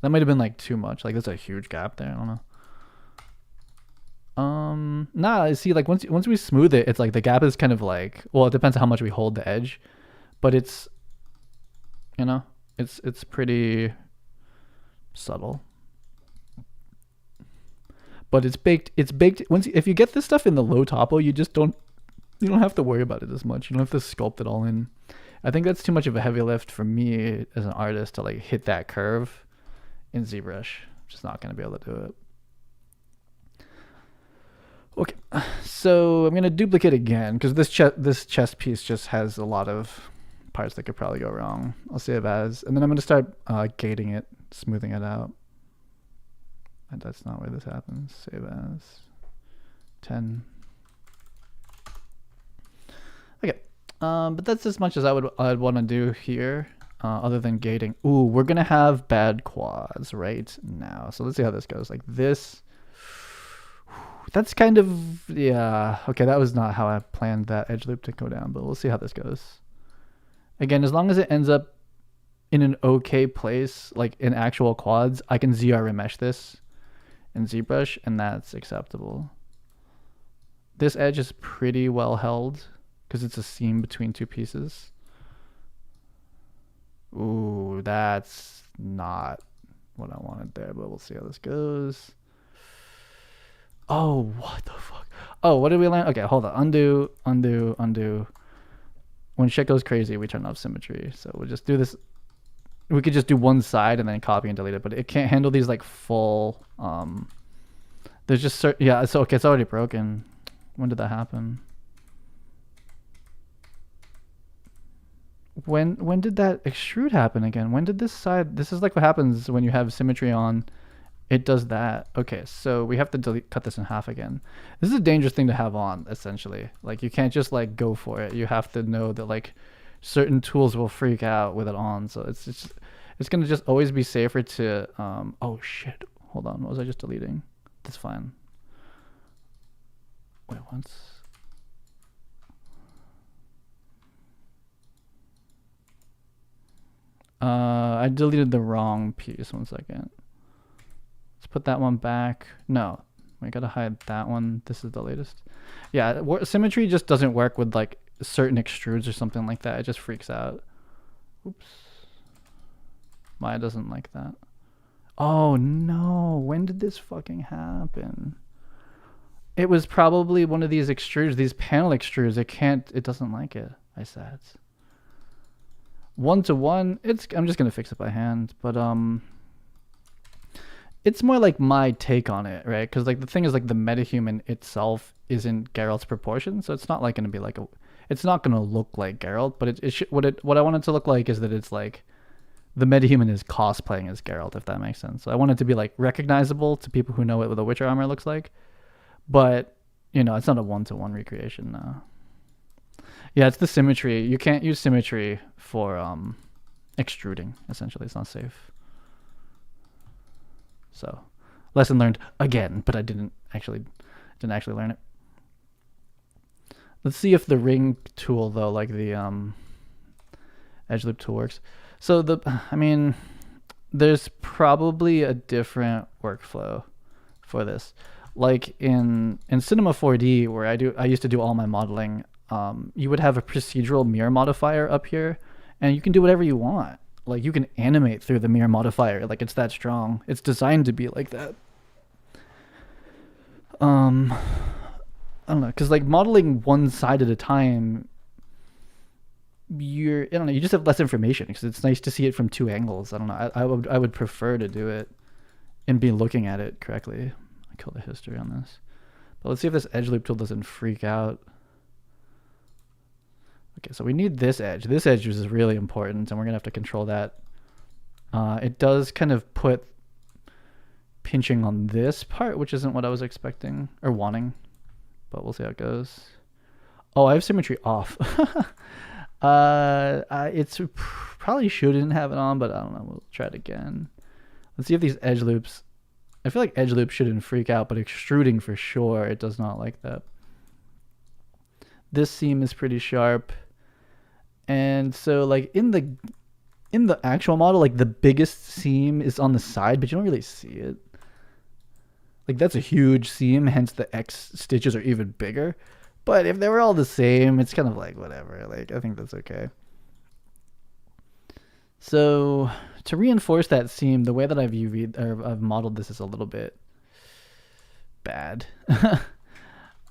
that might have been like too much. Like there's a huge gap there. I don't know. Nah, I see like once we smooth it, it's like the gap is kind of like, well, it depends on how much we hold the edge, but it's, you know, it's pretty subtle. But it's baked once if you get this stuff in the low topo, you don't have to worry about it as much. You don't have to sculpt it all in. I think that's too much of a heavy lift for me as an artist to like hit that curve in ZBrush. Just not going to be able to do it. Okay, so I'm going to duplicate again because this chest piece just has a lot of parts that could probably go wrong. I'll save as, and then I'm going to start gating it, smoothing it out. And that's not where this happens. Save as 10. Okay, but that's as much as I'd want to do here. Other than gating. Ooh, we're gonna have bad quads right now. So let's see how this goes. Like this. That's kind of, yeah. Okay, that was not how I planned that edge loop to go down, but we'll see how this goes. Again, as long as it ends up in an okay place, like in actual quads, I can ZR remesh this in ZBrush, and that's acceptable. This edge is pretty well held because it's a seam between two pieces. Ooh, that's not what I wanted there, but we'll see how this goes. Oh, what the fuck? Oh, what did we learn? Okay, hold on. Undo, undo, undo. When shit goes crazy, we turn off symmetry. So we'll just do this. We could just do one side and then copy and delete it, but it can't handle these like full. There's just certain. Yeah, so okay, it's already broken. When did that happen? When did that extrude happen again? When did this side? This is like what happens when you have symmetry on. It does that. Okay, so we have to cut this in half again. This is a dangerous thing to have on, essentially. Like you can't just like go for it. You have to know that like certain tools will freak out with it on. So it's gonna just always be safer to oh shit. Hold on, what was I just deleting? That's fine. Wait, once. I deleted the wrong piece. 1 second. Let's put that one back. No, we gotta hide that one. This is the latest. Yeah, symmetry just doesn't work with like certain extrudes or something like that. It just freaks out. Oops. Maya doesn't like that. Oh no, when did this fucking happen? It was probably one of these extrudes, these panel extrudes. It doesn't like it, I said. 1-to-1, I'm just gonna fix it by hand, but it's more like my take on it, right? Because like the thing is like the MetaHuman itself isn't Geralt's proportion, so it's not like gonna be like it's not gonna look like Geralt, but what I want it to look like is that it's like the MetaHuman is cosplaying as Geralt, if that makes sense. So I want it to be like recognizable to people who know what the Witcher armor looks like, but you know, it's not a 1-to-1 recreation. No. Yeah, it's the symmetry. You can't use symmetry for extruding. Essentially, it's not safe. So, lesson learned again, but I didn't actually learn it. Let's see if the ring tool though, like the edge loop tool works. So there's probably a different workflow for this. Like in Cinema 4D, where I used to do all my modeling, you would have a procedural mirror modifier up here, and you can do whatever you want. Like you can animate through the mirror modifier. Like it's that strong. It's designed to be like that. I don't know, because like modeling one side at a time, I don't know, you just have less information because it's nice to see it from two angles. I don't know. I would prefer to do it and be looking at it correctly. I kill the history on this, but let's see if this edge loop tool doesn't freak out. Okay, so we need this edge. This edge is really important, and we're gonna have to control that. It does kind of put pinching on this part, which isn't what I was expecting or wanting, but we'll see how it goes. Oh, I have symmetry off. It's probably shouldn't have it on, but I don't know. We'll try it again. Let's see if these edge loops. I feel like edge loops shouldn't freak out, but extruding for sure, it does not like that. This seam is pretty sharp. And so like in the actual model, like the biggest seam is on the side, but you don't really see it. Like that's a huge seam, hence the X stitches are even bigger. But if they were all the same, it's kind of like whatever. Like I think that's okay. So to reinforce that seam, the way that I've modeled this is a little bit bad.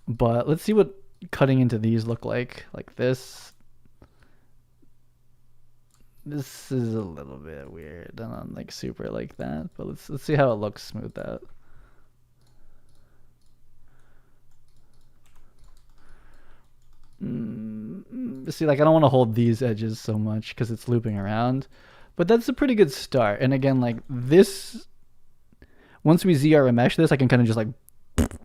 But let's see what cutting into these look like this. This is a little bit weird. I don't like super like that, but let's see how it looks smoothed out. See, like I don't want to hold these edges so much because it's looping around, but that's a pretty good start. And again, like this, once we ZR mesh this, I can kind of just like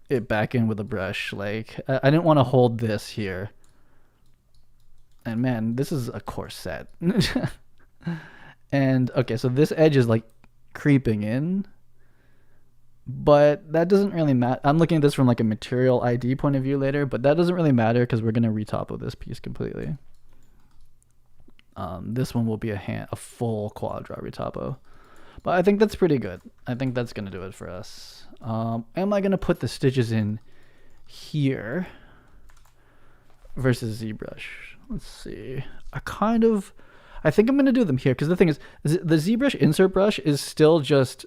it back in with a brush. Like I didn't want to hold this here. And man, this is a coarse set. And okay, so this edge is like creeping in, but that doesn't really matter. I'm looking at this from like a material ID point of view later, but that doesn't really matter because we're gonna retopo this piece completely. This one will be a full quad draw retopo, but I think that's pretty good. I think that's gonna do it for us. Am I gonna put the stitches in here versus ZBrush? Let's see. I think I'm going to do them here because the thing is the ZBrush insert brush is still just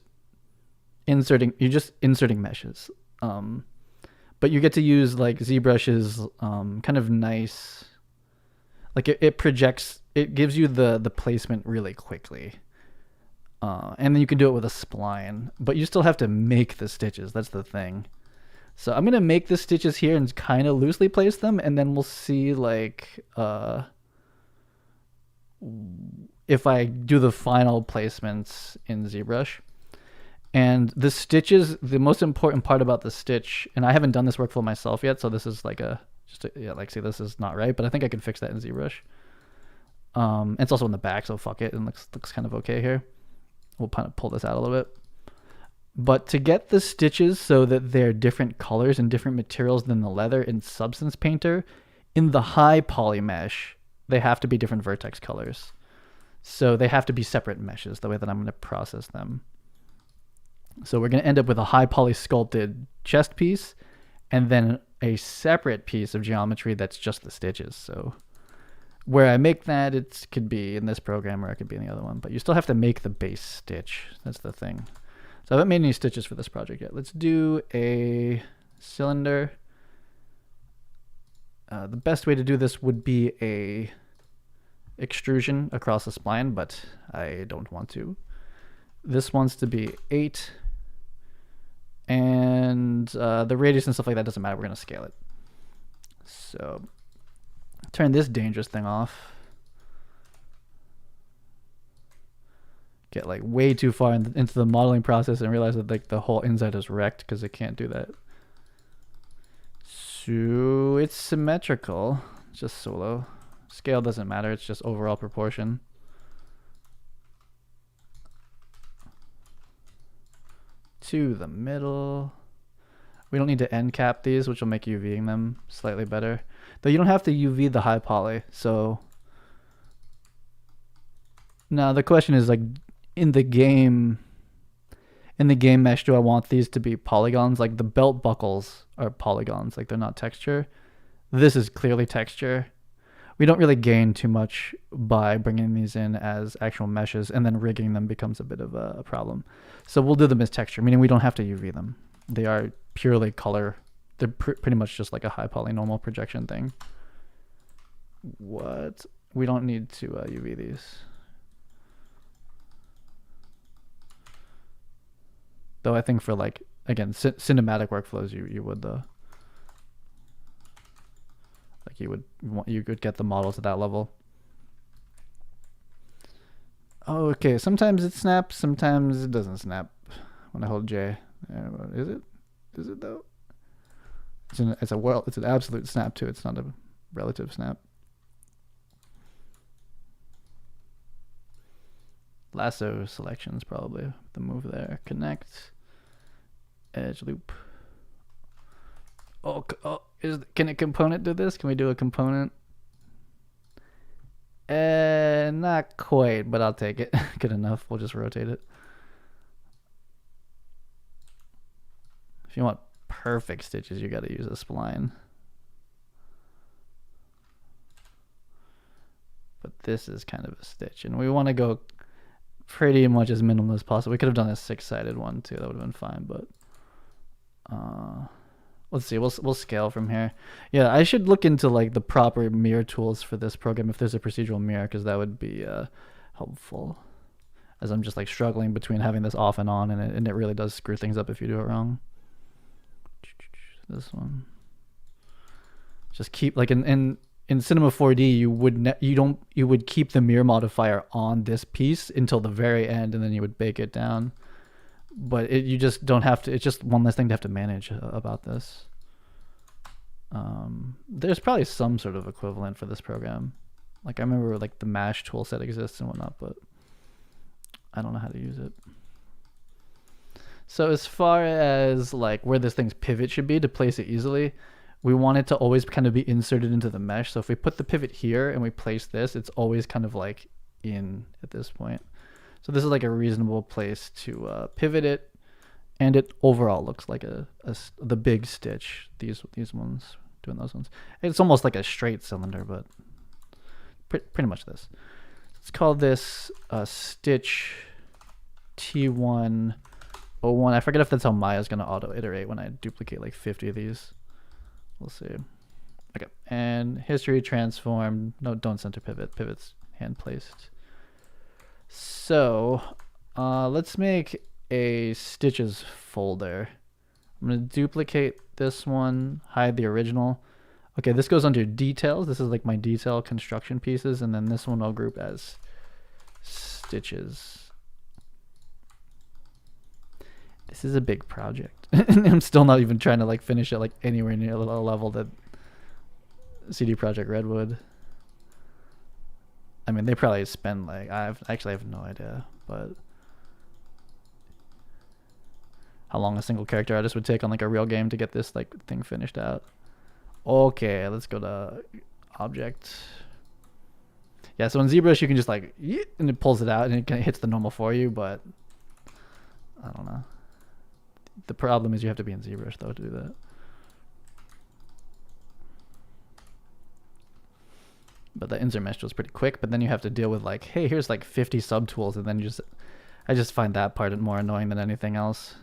inserting. You're just inserting meshes. But you get to use like ZBrush's kind of nice, like it projects, it gives you the placement really quickly. And then you can do it with a spline, but you still have to make the stitches. That's the thing. So I'm gonna make the stitches here and kind of loosely place them, and then we'll see like if I do the final placements in ZBrush. And the stitches, the most important part about the stitch, and I haven't done this workflow myself yet, so this is like see, this is not right, but I think I can fix that in ZBrush. It's also in the back, so fuck it, and looks kind of okay here. We'll kind of pull this out a little bit. But to get the stitches so that they're different colors and different materials than the leather in Substance Painter, in the high poly mesh, they have to be different vertex colors. So they have to be separate meshes, the way that I'm going to process them. So we're going to end up with a high poly sculpted chest piece and then a separate piece of geometry that's just the stitches. So where I make that, it could be in this program or it could be in the other one, but you still have to make the base stitch. That's the thing. So I haven't made any stitches for this project yet. Let's do a cylinder. The best way to do this would be a extrusion across the spline, but I don't want to. This wants to be 8, and the radius and stuff like that doesn't matter. We're going to scale it. So turn this dangerous thing off. Get like way too far into the modeling process and realize that like the whole inside is wrecked because it can't do that. So it's symmetrical, just solo. Scale doesn't matter, it's just overall proportion. To the middle. We don't need to end cap these, which will make UVing them slightly better. Though you don't have to UV the high poly, so now the question is like in the game mesh, do I want these to be polygons? Like the belt buckles are polygons, like they're not texture. This is clearly texture. We don't really gain too much by bringing these in as actual meshes, and then rigging them becomes a bit of a problem. So we'll do them as texture, meaning we don't have to UV them. They are purely color. They're pretty much just like a high poly normal projection thing. What? We don't need to UV these. Though I think for like, again, cinematic workflows, you would like you could get the model to that level. Oh, okay. Sometimes it snaps, sometimes it doesn't snap when I hold J. Is it? Is it though? It's an absolute snap too. It's not a relative snap. Lasso selections probably the move there. Connect. Edge loop. Can a component do this? Can we do a component? Not quite, but I'll take it. Good enough. We'll just rotate it. If you want perfect stitches, you got to use a spline. But this is kind of a stitch, and we want to go pretty much as minimal as possible. We could have done a 6-sided one too. That would have been fine, but let's see. We'll scale from here. Yeah, I should look into like the proper mirror tools for this program if there's a procedural mirror, because that would be helpful. As I'm just like struggling between having this off and on, and it really does screw things up if you do it wrong. This one. Just keep like in Cinema 4D, you would keep the mirror modifier on this piece until the very end, and then you would bake it down. But you just don't have to. It's just one less thing to have to manage about this. There's probably some sort of equivalent for this program. Like I remember like the Mash tool set exists and whatnot, but I don't know how to use it. So as far as like where this thing's pivot should be to place it easily, we want it to always kind of be inserted into the mesh. So if we put the pivot here and we place this, it's always kind of like in at this point. So this is like a reasonable place to pivot it, and it overall looks like the big stitch. These ones, doing those ones. It's almost like a straight cylinder, but pretty much this. Let's call this stitch T101. I forget if that's how Maya's gonna auto iterate when I duplicate like 50 of these. We'll see. Okay, and history transform. No, don't center pivot. Pivot's hand placed. So, let's make a stitches folder. I'm gonna duplicate this one, hide the original. Okay, this goes under details. This is like my detail construction pieces, and then this one I'll group as stitches. This is a big project. I'm still not even trying to like finish it like anywhere near the level that CD Projekt Red would. I mean, they probably spend like I have no idea, but how long a single character artist would take on like a real game to get this like thing finished out. Okay, let's go to object. Yeah, so in ZBrush you can just like and it pulls it out and it kind of hits the normal for you, but I don't know. The problem is you have to be in ZBrush though to do that. But the insert mesh was pretty quick, but then you have to deal with like, hey, here's like 50 subtools, and then I just find that part more annoying than anything else.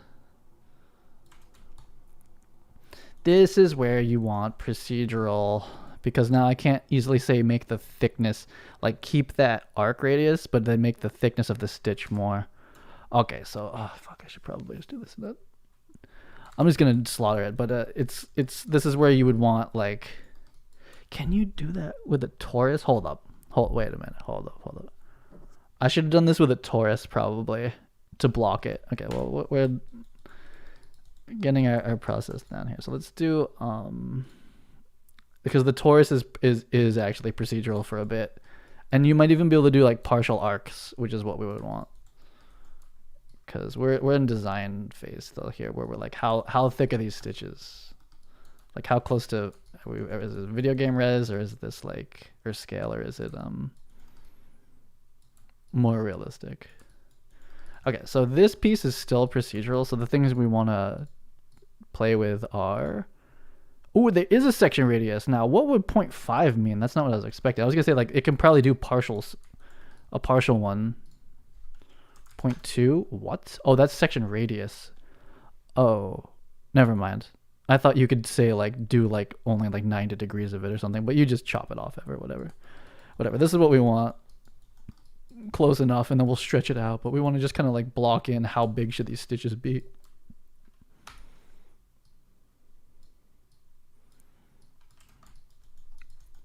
This is where you want procedural, because now I can't easily say make the thickness, like keep that arc radius, but then make the thickness of the stitch more. Okay, so, oh fuck, I should probably just do this and that. I'm just gonna slaughter it, but this is where you would want like, can you do that with a torus? Hold up, wait a minute, hold up. I should have done this with a torus probably to block it. Okay, well we're getting our process down here. So let's do because the torus is actually procedural for a bit, and you might even be able to do like partial arcs, which is what we would want. Because we're in design phase still here, where we're like, how thick are these stitches? Like how close to is it video game res, or is this like or scale, or is it more realistic? Okay, so this piece is still procedural. So the things we want to play with are, oh, there is a section radius. Now, what would 0.5 mean? That's not what I was expecting. I was gonna say like it can probably do partials, a partial one. 0.2? What? Oh, that's section radius. Oh, never mind. I thought you could say like do like only like 90 degrees of it or something, but you just chop it off or whatever. This is what we want. Close enough, and then we'll stretch it out, but we want to just kind of like block in how big should these stitches be.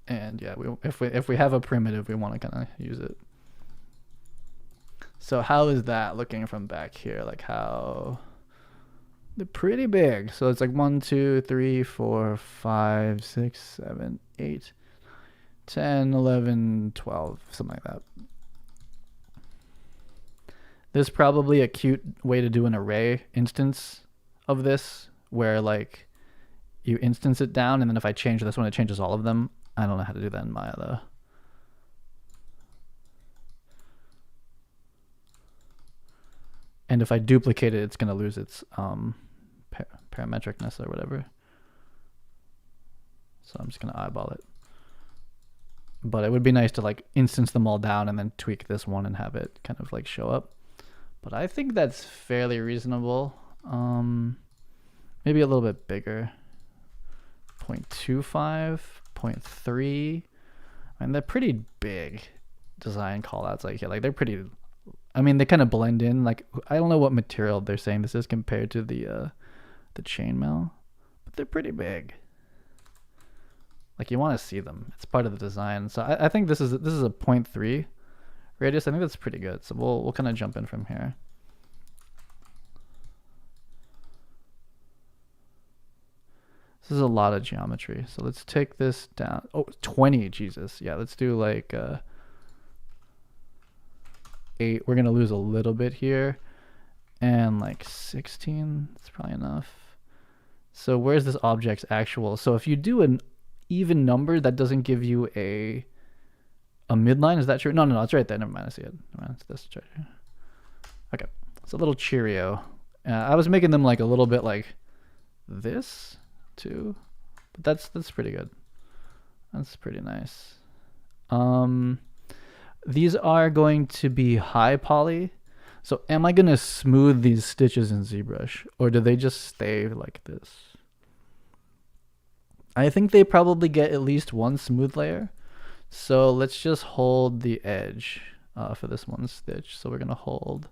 And yeah, if we have a primitive, we want to kind of use it. So how is that looking from back here? Like how they're pretty big. So it's like 1, 2, 3, 4, 5, 6, 7, 8, 10, 11, 12, something like that. There's probably a cute way to do an array instance of this, where like you instance it down, and then if I change this one, it changes all of them. I don't know how to do that in Maya though. And if I duplicate it, it's going to lose its parametricness or whatever. So I'm just going to eyeball it. But it would be nice to like instance them all down and then tweak this one and have it kind of like show up. But I think that's fairly reasonable. Maybe a little bit bigger. 0.25, 0.3. I mean, they're pretty big design callouts like here. Like they're pretty, I mean, they kind of blend in. Like I don't know what material they're saying this is compared to the chainmail, but they're pretty big. Like you want to see them. It's part of the design. So I think this is a 0.3 radius. I think that's pretty good. So we'll kind of jump in from here. This is a lot of geometry. So let's take this down. Oh, 20, Jesus. Yeah, let's do like 8. We're going to lose a little bit here. And like 16, that's probably enough. So where's this object's actual? So if you do an even number, that doesn't give you a midline. Is that true? No, it's right there. Never mind. I see it. Never mind. It's this right here. Okay. It's a little Cheerio. I was making them like a little bit like this too, but that's pretty good. That's pretty nice. These are going to be high poly. So am I going to smooth these stitches in ZBrush, or do they just stay like this? I think they probably get at least one smooth layer. So let's just hold the edge for this one stitch. So we're gonna hold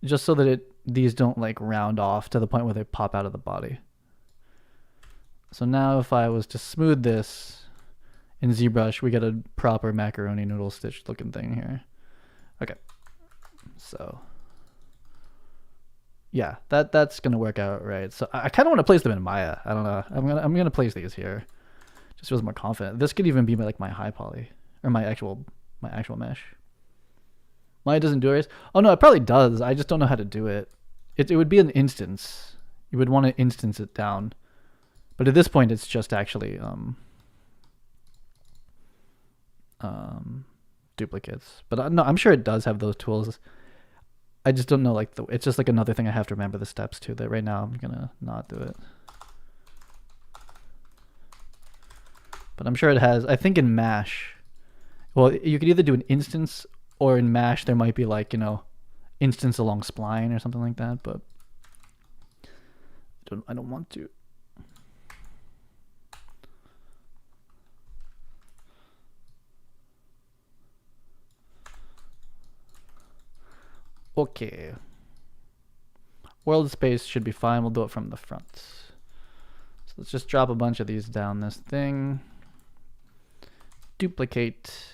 just so that these don't like round off to the point where they pop out of the body. So now if I was to smooth this in ZBrush, we get a proper macaroni noodle stitch looking thing here. Okay, so yeah, that's gonna work out right. So I kind of want to place them in Maya. I don't know. I'm gonna place these here. Just feels more confident. This could even be like my high poly or my actual mesh. Maya doesn't do erase. Oh no, it probably does. I just don't know how to do it. It would be an instance. You would want to instance it down, but at this point, it's just actually duplicates. But no, I'm sure it does have those tools. I just don't know like it's just like another thing I have to remember the steps to. That right now I'm gonna not do it. But I'm sure it has. I think in Mash, well, you could either do an instance or in Mash there might be like, you know, instance along spline or something like that. But I don't want to. Okay. World space should be fine. We'll do it from the front. So let's just drop a bunch of these down this thing. Duplicate.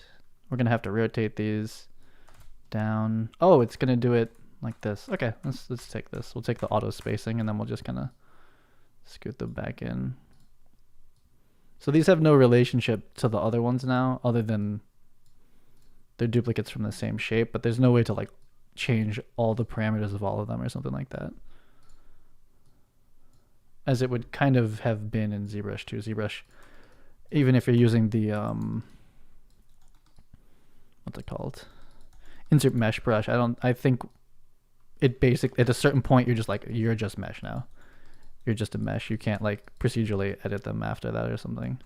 We're gonna have to rotate these down. Oh, it's gonna do it like this. Okay, let's take this. We'll take the auto spacing and then we'll just kind of scoot them back in. So these have no relationship to the other ones now, other than they're duplicates from the same shape, but there's no way to like change all the parameters of all of them or something like that, as it would kind of have been in ZBrush too. ZBrush, even if you're using the what's it called, insert mesh brush, I think it basically at a certain point you're just mesh now. You're just a mesh. You can't like procedurally edit them after that or something.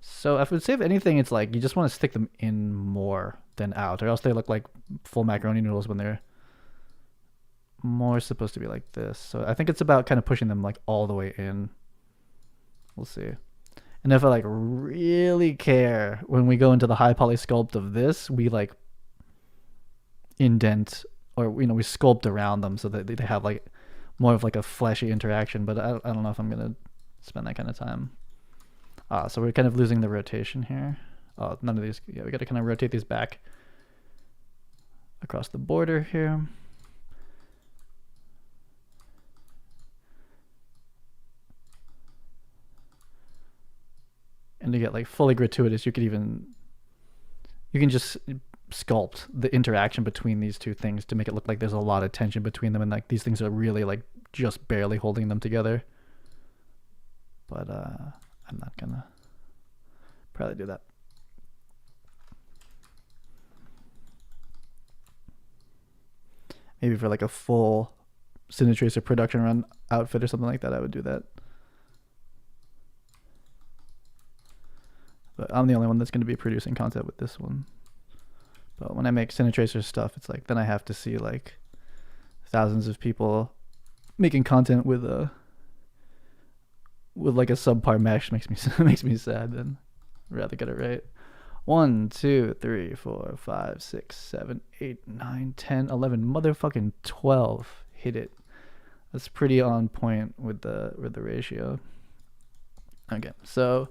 So I would say if anything, it's like you just want to stick them in more than out, or else they look like full macaroni noodles when they're more supposed to be like this. So I think it's about kind of pushing them like all the way in. We'll see. And if I like really care, when we go into the high poly sculpt of this, we like indent, or you know, we sculpt around them so that they have like more of like a fleshy interaction. But I don't know if I'm gonna spend that kind of time. So we're kind of losing the rotation here. None of these. Yeah, we got to kind of rotate these back across the border here. And to get like fully gratuitous, you can just sculpt the interaction between these two things to make it look like there's a lot of tension between them, and like these things are really like just barely holding them together. But I'm not gonna probably do that. Maybe for like a full Cinetracer production run outfit or something like that, I would do that. But I'm the only one that's going to be producing content with this one. But when I make Cinetracer stuff, it's like then I have to see like thousands of people making content with like a subpar mesh. Makes me sad. Then I'd rather get it right. 1, 2, 3, 4, 5, 6, 7, 8, 9, 10, 11, motherfucking 12. Hit it. That's pretty on point with the ratio. Okay, so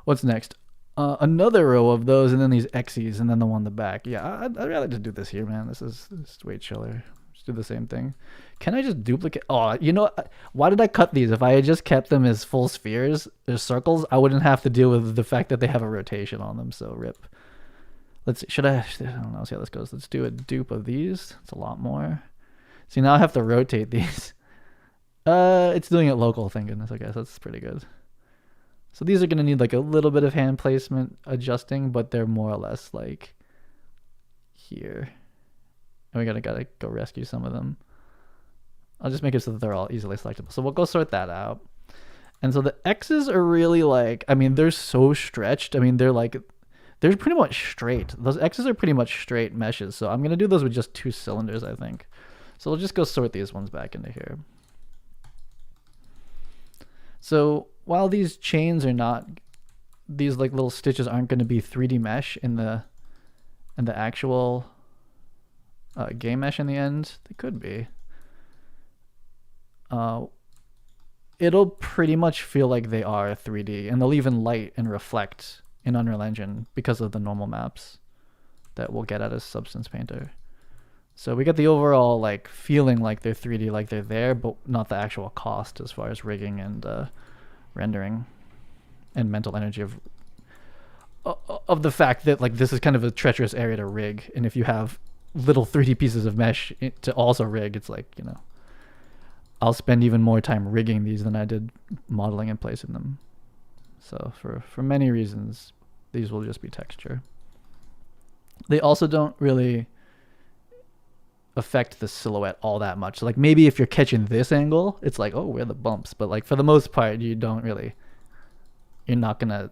what's next? Another row of those, and then these X's, and then the one in the back. Yeah, I'd rather just do this here, man. This is way chiller. Just do the same thing. Can I just duplicate? Oh, you know, why did I cut these? If I had just kept them as full spheres or circles, I wouldn't have to deal with the fact that they have a rotation on them. So rip. Let's. I don't know. See how this goes. Let's do a dupe of these. It's a lot more. See, now I have to rotate these. It's doing it local. Thank goodness. I guess that's pretty good. So these are going to need like a little bit of hand placement adjusting, but they're more or less like here. And we gotta go rescue some of them. I'll just make it so that they're all easily selectable. So we'll go sort that out. And so the X's are really like, I mean, they're so stretched. I mean, they're pretty much straight. Those X's are pretty much straight meshes. So I'm going to do those with just 2 cylinders, I think. So we'll just go sort these ones back into here. So while these chains are not, these like little stitches aren't going to be 3D mesh in the actual game mesh in the end, they could be. It'll pretty much feel like they are 3D, and they'll even light and reflect in Unreal Engine because of the normal maps that we'll get out of Substance Painter. So we get the overall like feeling like they're 3D, like they're there, but not the actual cost as far as rigging and rendering and mental energy of the fact that like this is kind of a treacherous area to rig, and if you have little 3D pieces of mesh to also rig, it's like, you know, I'll spend even more time rigging these than I did modeling and placing them. So for many reasons, these will just be texture. They also don't really affect the silhouette all that much. So like maybe if you're catching this angle, it's like, oh, where are the bumps? But like for the most part, you're not gonna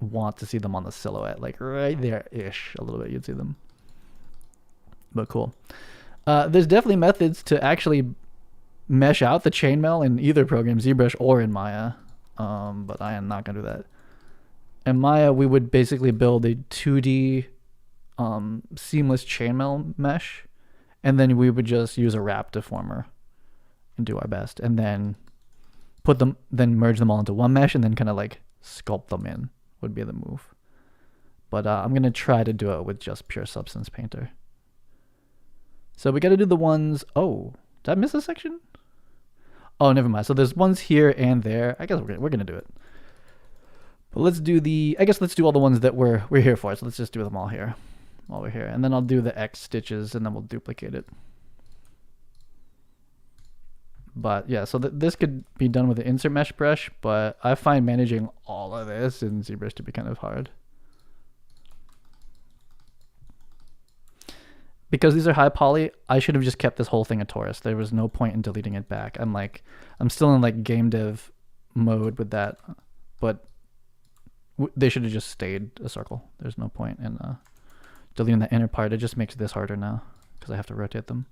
want to see them on the silhouette. Like right there-ish, a little bit, you'd see them. But cool. There's definitely methods to actually mesh out the chainmail in either program, ZBrush or in Maya, but I am not gonna do that. In Maya, we would basically build a 2D seamless chainmail mesh, and then we would just use a wrap deformer and do our best, and then merge them all into one mesh, and then kind of like sculpt them in would be the move. But I'm gonna try to do it with just pure Substance Painter. So we got to do the ones. Oh, did I miss a section? Oh, never mind. So there's ones here and there. I guess we're gonna do it. But let's do all the ones that we're here for. So let's just do them all here while we're here, and then I'll do the X stitches, and then we'll duplicate it. But yeah, so this could be done with the insert mesh brush, but I find managing all of this in ZBrush to be kind of hard. Because these are high poly, I should have just kept this whole thing a torus. There was no point in deleting it back. I'm still in like game dev mode with that, but they should have just stayed a circle. There's no point in deleting the inner part. It just makes this harder now because I have to rotate them.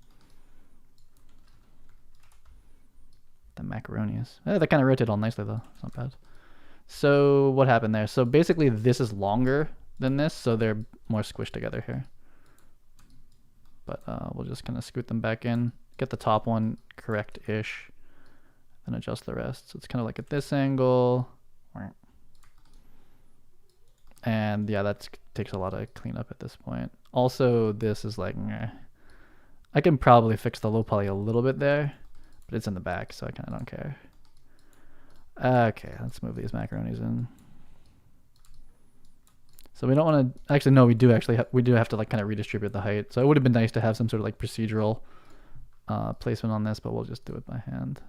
The macaronis. They kind of rotate all nicely though. It's not bad. So what happened there? So basically this is longer than this, so they're more squished together here. But we'll just kind of scoot them back in, get the top one correct-ish, and adjust the rest. So it's kind of like at this angle. And yeah, that takes a lot of cleanup at this point. Also, this is like, I can probably fix the low poly a little bit there, but it's in the back, so I kind of don't care. Okay, let's move these macaronis in. So we don't want to, actually no, we do have to like kind of redistribute the height. So it would have been nice to have some sort of like procedural placement on this, but we'll just do it by hand.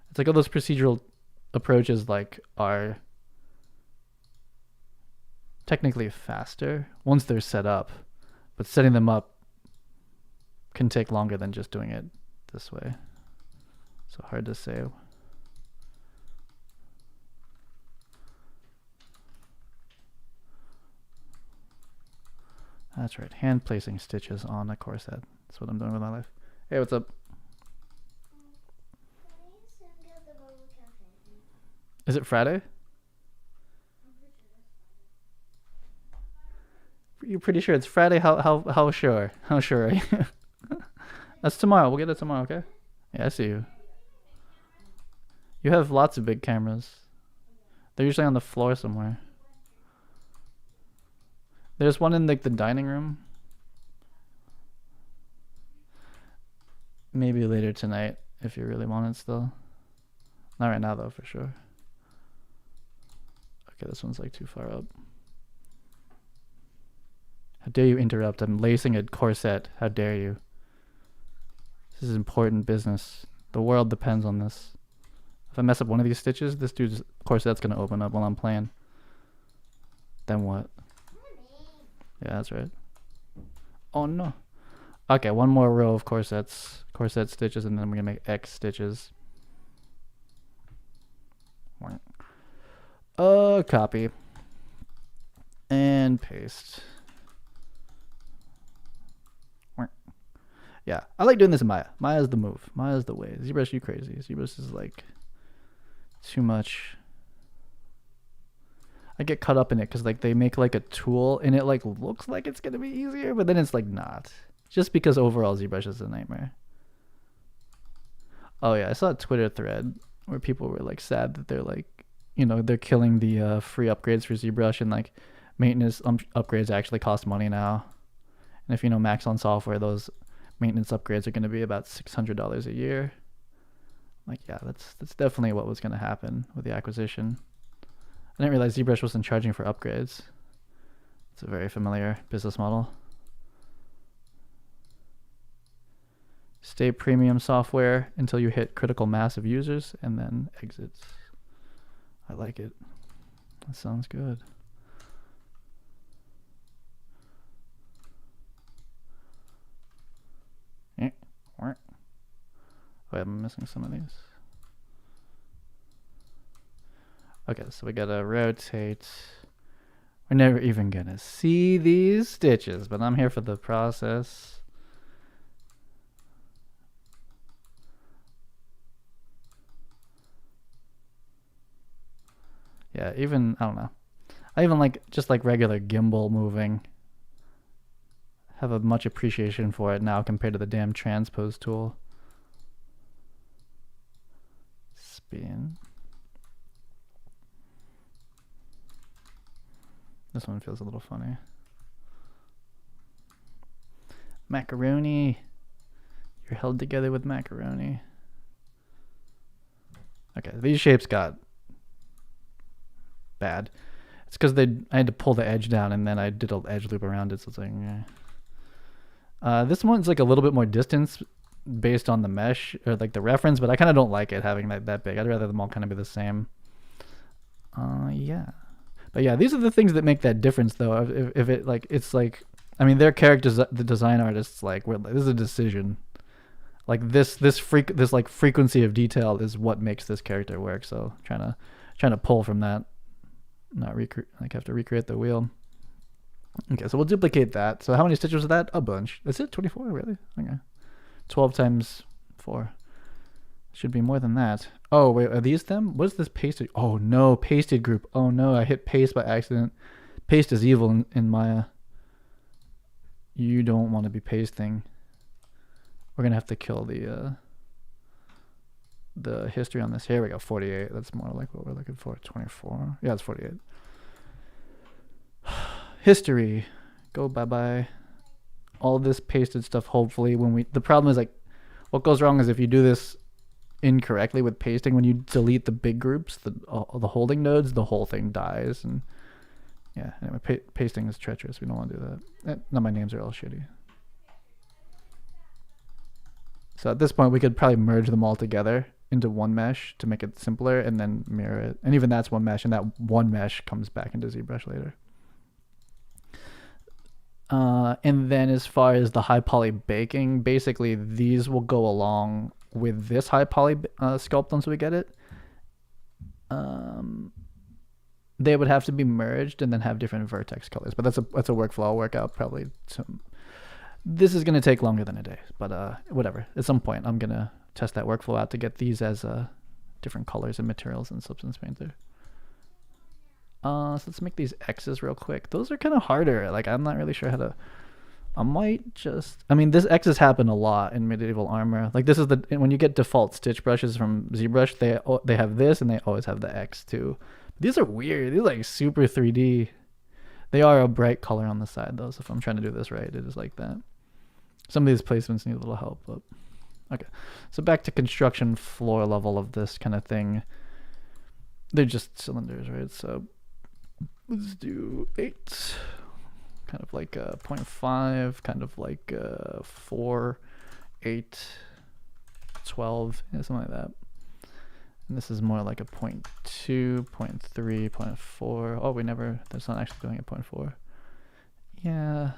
It's like all those procedural approaches like are technically faster once they're set up, but setting them up can take longer than just doing it this way. So hard to say. That's right, hand placing stitches on a corset. That's what I'm doing with my life. Hey, what's up? Is it Friday? You're pretty sure it's Friday? How sure? How sure are you? That's tomorrow. We'll get it tomorrow, okay? Yeah, I see you. You have lots of big cameras. They're usually on the floor somewhere. There's one in like the dining room. Maybe later tonight if you really want it still. Not right now though, for sure. Okay, this one's like too far up. How dare you interrupt? I'm lacing a corset. How dare you? This is important business. The world depends on this. If I mess up one of these stitches, this dude's corset's gonna open up while I'm playing. Then what? Yeah, that's right. Oh no. Okay, one more row of corset stitches, and then we're gonna make X stitches. Copy. And paste. Yeah, I like doing this in Maya. Maya's the move. Maya's the way. ZBrush, you crazy. ZBrush is like too much. I get caught up in it because like they make like a tool and it like looks like it's gonna be easier, but then it's like not. Just because overall ZBrush is a nightmare. Oh yeah, I saw a Twitter thread where people were like sad that they're like, they're killing the free upgrades for ZBrush and like maintenance upgrades actually cost money now. And if you know Max on software, those maintenance upgrades are going to be about $600 a year. Like, yeah, that's definitely what was going to happen with the acquisition. I didn't realize ZBrush wasn't charging for upgrades. It's a very familiar business model. Stay premium software until you hit critical mass of users and then exits. I like it. That sounds good. Oh, I'm missing some of these. Okay, so we gotta rotate. We're never even gonna see these stitches, but I'm here for the process. Yeah, even, I don't know. I even like, just like regular gimbal moving. Have a much appreciation for it now compared to the damn transpose tool. Spin. This one feels a little funny. Macaroni. You're held together with macaroni. Okay, these shapes got bad. It's because I had to pull the edge down and then I did an edge loop around it, so it's like, this one's like a little bit more distance based on the mesh or like the reference, but I kind of don't like it having that big. I'd rather them all kind of be the same. Yeah. But yeah, these are the things that make that difference though. If it like, it's like, I mean, their characters, the design artists, like, this is a decision. Like this like frequency of detail is what makes this character work. So trying to pull from that, not have to recreate the wheel. Okay, so we'll duplicate that. So how many stitches is that? A bunch. That's it? 24, really? Okay. 12 times 4. Should be more than that. Oh, wait, are these them? What is this pasted? Oh, no, pasted group. Oh, no, I hit paste by accident. Paste is evil in Maya. You don't want to be pasting. We're going to have to kill the history on this. Here we go, 48. That's more like what we're looking for. 24. Yeah, it's 48. History. Go bye-bye. All this pasted stuff, hopefully, the problem is like, what goes wrong is if you do this incorrectly with pasting, when you delete the big groups, the holding nodes, the whole thing dies. And yeah, anyway, pasting is treacherous. We don't want to do that. Now my names are all shitty. So at this point, we could probably merge them all together into one mesh to make it simpler and then mirror it. And even that's one mesh, and that one mesh comes back into ZBrush later. And then as far as the high poly baking, basically these will go along with this high poly sculpt once we get it. They would have to be merged and then have different vertex colors, but that's a workflow I'll work out probably. This is going to take longer than a day, but whatever. At some point, I'm going to test that workflow out to get these as different colors and materials in Substance Painter. So let's make these X's real quick. Those are kind of harder. Like, I'm not really sure how to... this X's happen a lot in medieval armor. Like, this is when you get default stitch brushes from ZBrush, they have this and they always have the X too. These are weird. These are like super 3D. They are a bright color on the side though, so if I'm trying to do this right, it is like that. Some of these placements need a little help, but okay. So back to construction floor level of this kind of thing. They're just cylinders, right? So let's do 8, kind of like 0.5, kind of like 4, 8, 12, yeah, something like that. And this is more like a 0.2, 0.3, 0.4. Oh, that's not actually doing a 0.4. Yeah,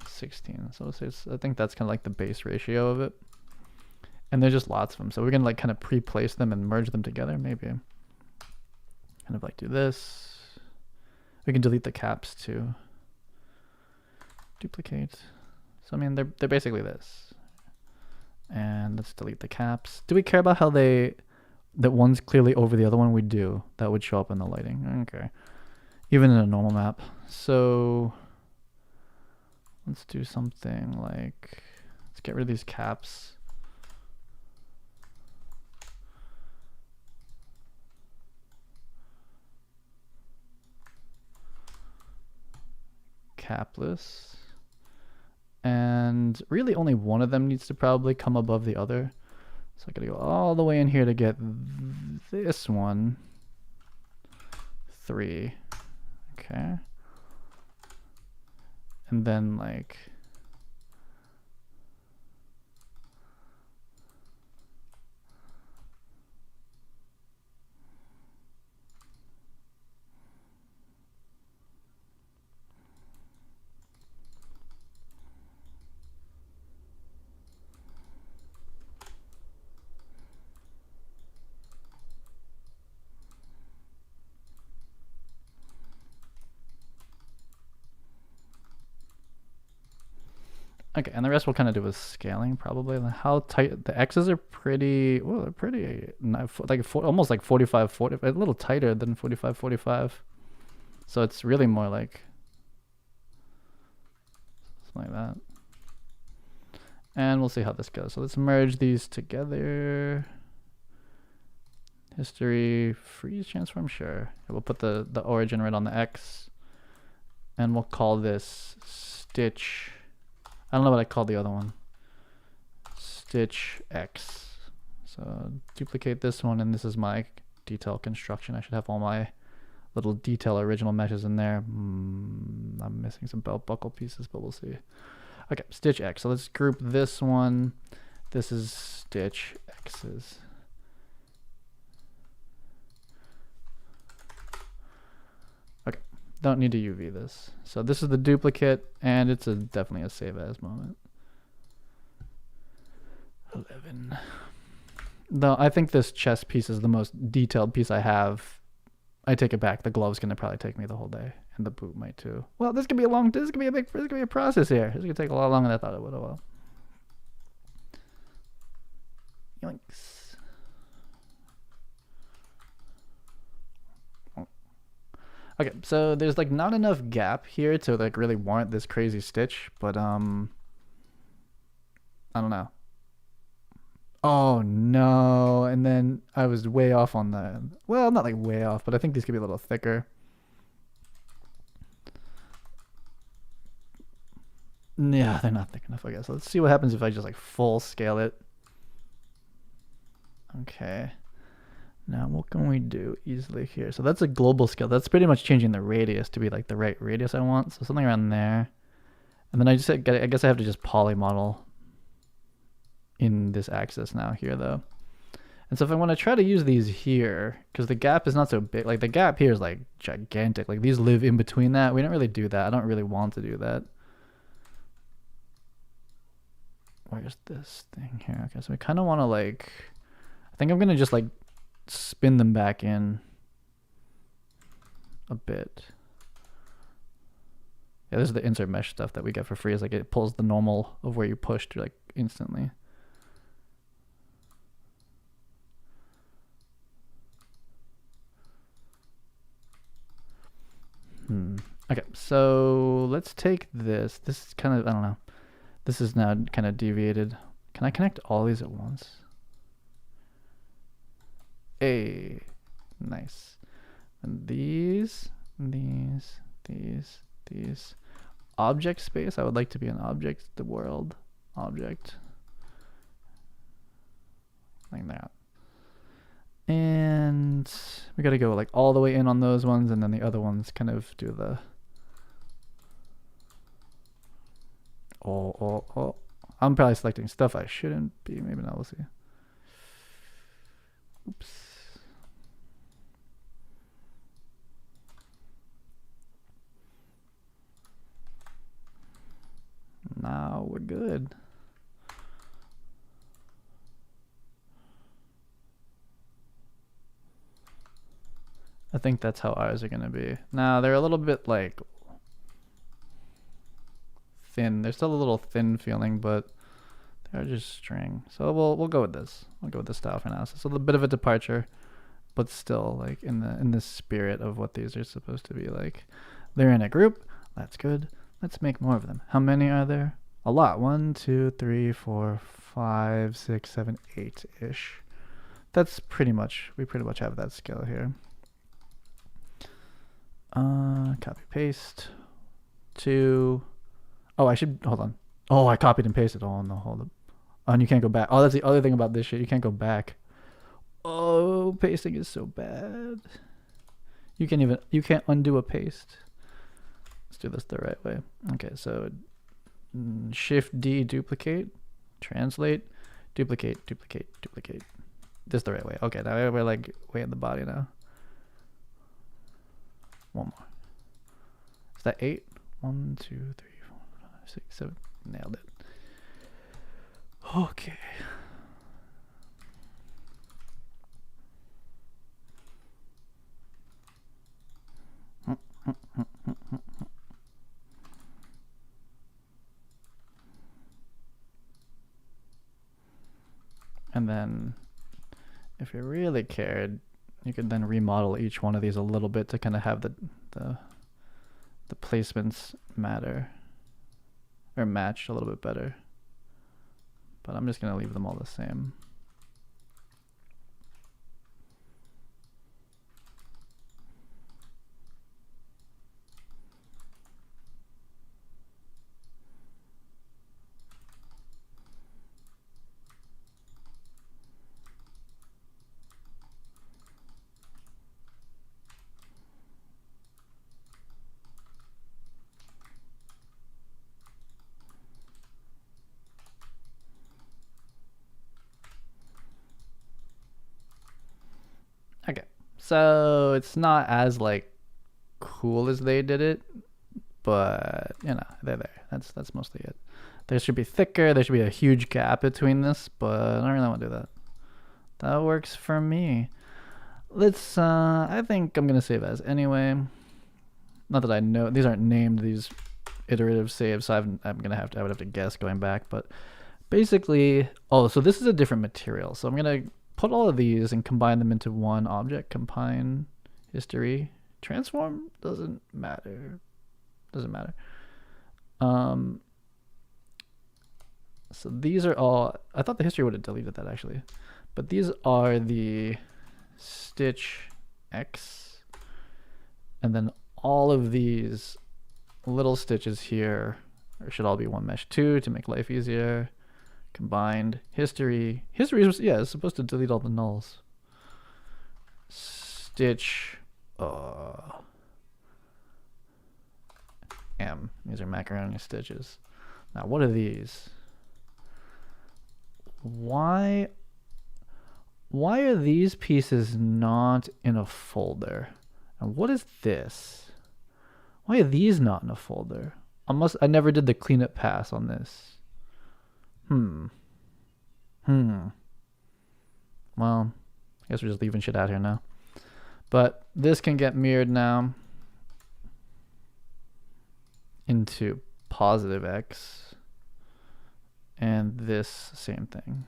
16. So let's say I think that's kind of like the base ratio of it. And there's just lots of them. So we're going to like kind of pre-place them and merge them together, maybe. Kind of like do this. We can delete the caps too. Duplicate. So I mean, they're basically this. And let's delete the caps. Do we care about how that one's clearly over the other one? We do. That would show up in the lighting. Okay. Even in a normal map. So let's do something like, let's get rid of these caps. Capless. And really only one of them needs to probably come above the other. So I gotta go all the way in here to get this one. 3. Okay. And then like, okay, and the rest we'll kind of do with scaling probably. How tight the X's are pretty. Well, they're pretty like almost like 45, 40, a little tighter than 45, 45. So it's really more like something like that. And we'll see how this goes. So let's merge these together. History, freeze, transform, sure. We'll put the origin right on the X. And we'll call this Stitch. I don't know what I called the other one. Stitch X. So duplicate this one, and this is my detail construction. I should have all my little detail original meshes in there. I'm missing some belt buckle pieces, but we'll see. Okay, Stitch X. So let's group this one. This is Stitch X's. Okay, don't need to UV this. So this is the duplicate, and it's definitely a save as moment. 11. Though I think this chest piece is the most detailed piece I have. I take it back. The glove's gonna probably take me the whole day, and the boot might too. Well, this could be this could be a process here. This could take a lot longer than I thought it would. Oh well. Yoinks. Okay, so there's like not enough gap here to like really warrant this crazy stitch, but I don't know. Oh no, and then I was way off on the, well, not like way off, but I think these could be a little thicker. Yeah, they're not thick enough, I guess. Let's see what happens if I just like full scale it. Okay. Now what can we do easily here? So that's a global scale. That's pretty much changing the radius to be like the right radius I want. So something around there. And then I guess I have to just poly model in this axis now here though. And so if I want to try to use these here, because the gap is not so big, like the gap here is like gigantic. Like these live in between that. We don't really do that. I don't really want to do that. Where's this thing here? Okay, so we kind of want to like, I think I'm going to just like spin them back in a bit. Yeah, this is the insert mesh stuff that we get for free. Is like it pulls the normal of where you pushed like instantly. Okay, so let's take this. This is kind of, I don't know. This is now kind of deviated. Can I connect all these at once? Hey, nice. And these. Object space, I would like to be an object, the world, object. Like that. And we gotta go like all the way in on those ones, and then the other ones kind of do the, oh. I'm probably selecting stuff I shouldn't be. Maybe not, we'll see. Oops. Now we're good. I think that's how ours are gonna be. Now they're a little bit like thin. They're still a little thin feeling, but Charges string. So we'll go with this. We'll go with this style for now. So it's a little bit of a departure, but still like in the spirit of what these are supposed to be like. They're in a group. That's good. Let's make more of them. How many are there? A lot. 1, 2, 3, 4, 5, 6, 7, 8-ish. That's pretty much, we pretty much have that scale here. Copy paste. 2. Oh, I should, hold on. Oh, I copied and pasted. Oh no, hold up. Oh, and you can't go back. Oh, that's the other thing about this shit. You can't go back. Oh, pasting is so bad. You can't undo a paste. Let's do this the right way. Okay, so Shift D, duplicate, translate, duplicate, duplicate, duplicate. This the right way. Okay, now we're like way in the body now. One more. Is that 8? 1, 2, 3, 4, 5, 6, 7. Nailed it. Okay. And then if you really cared, you could then remodel each one of these a little bit to kind of have the placements matter or match a little bit better. But I'm just going to leave them all the same. Okay, so it's not as like cool as they did it, but you know, they're there. That's mostly it. There should be thicker. There should be a huge gap between this, but I don't really want to do that. That works for me. Let's. I think I'm gonna save as anyway. Not that I know these aren't named. These iterative saves. So I would have to guess going back, but basically. Oh, so this is a different material. So I'm gonna put all of these and combine them into one object. Combine history. Transform doesn't matter. So these are all, I thought the history would have deleted that actually, but these are the stitch X, and then all of these little stitches here should all be one mesh 2 to make life easier. Combined history is, yeah, it's supposed to delete all the nulls. Stitch M. These are macaroni stitches. Now what are these? Why are these pieces not in a folder? And what is this? Why are these not in a folder? I never did the cleanup pass on this. Well, I guess we're just leaving shit out here now. But this can get mirrored now into positive X. And this same thing.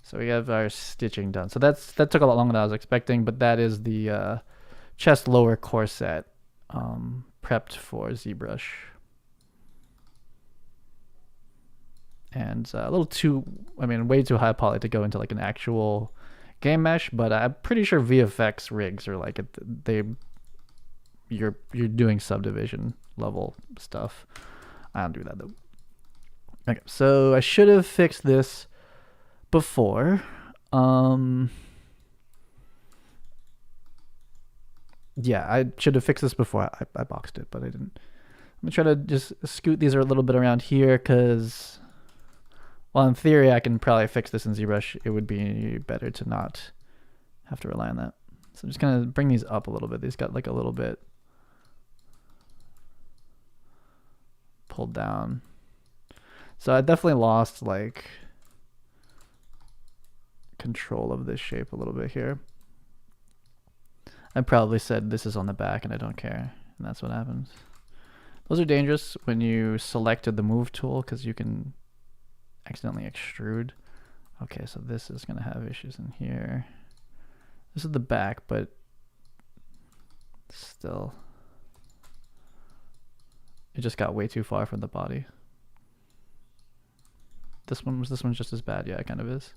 So we have our stitching done. So that took a lot longer than I was expecting, but that is the chest lower corset prepped for ZBrush. And a little too, way too high poly to go into like an actual game mesh, but I'm pretty sure VFX rigs are like you're doing subdivision level stuff. I don't do that though. Okay, so I should have fixed this before. Yeah, I should have fixed this before I boxed it, but I didn't. I'm gonna try to just scoot these a little bit around here because, well, in theory, I can probably fix this in ZBrush. It would be better to not have to rely on that. So I'm just gonna bring these up a little bit. These got like a little bit pulled down. So I definitely lost like control of this shape a little bit here. I probably said this is on the back and I don't care, and that's what happens. Those are dangerous when you selected the move tool because you can accidentally extrude. Okay, so this is gonna have issues in here. This is the back, but still, it just got way too far from the body. This one's just as bad. Yeah, it kind of is.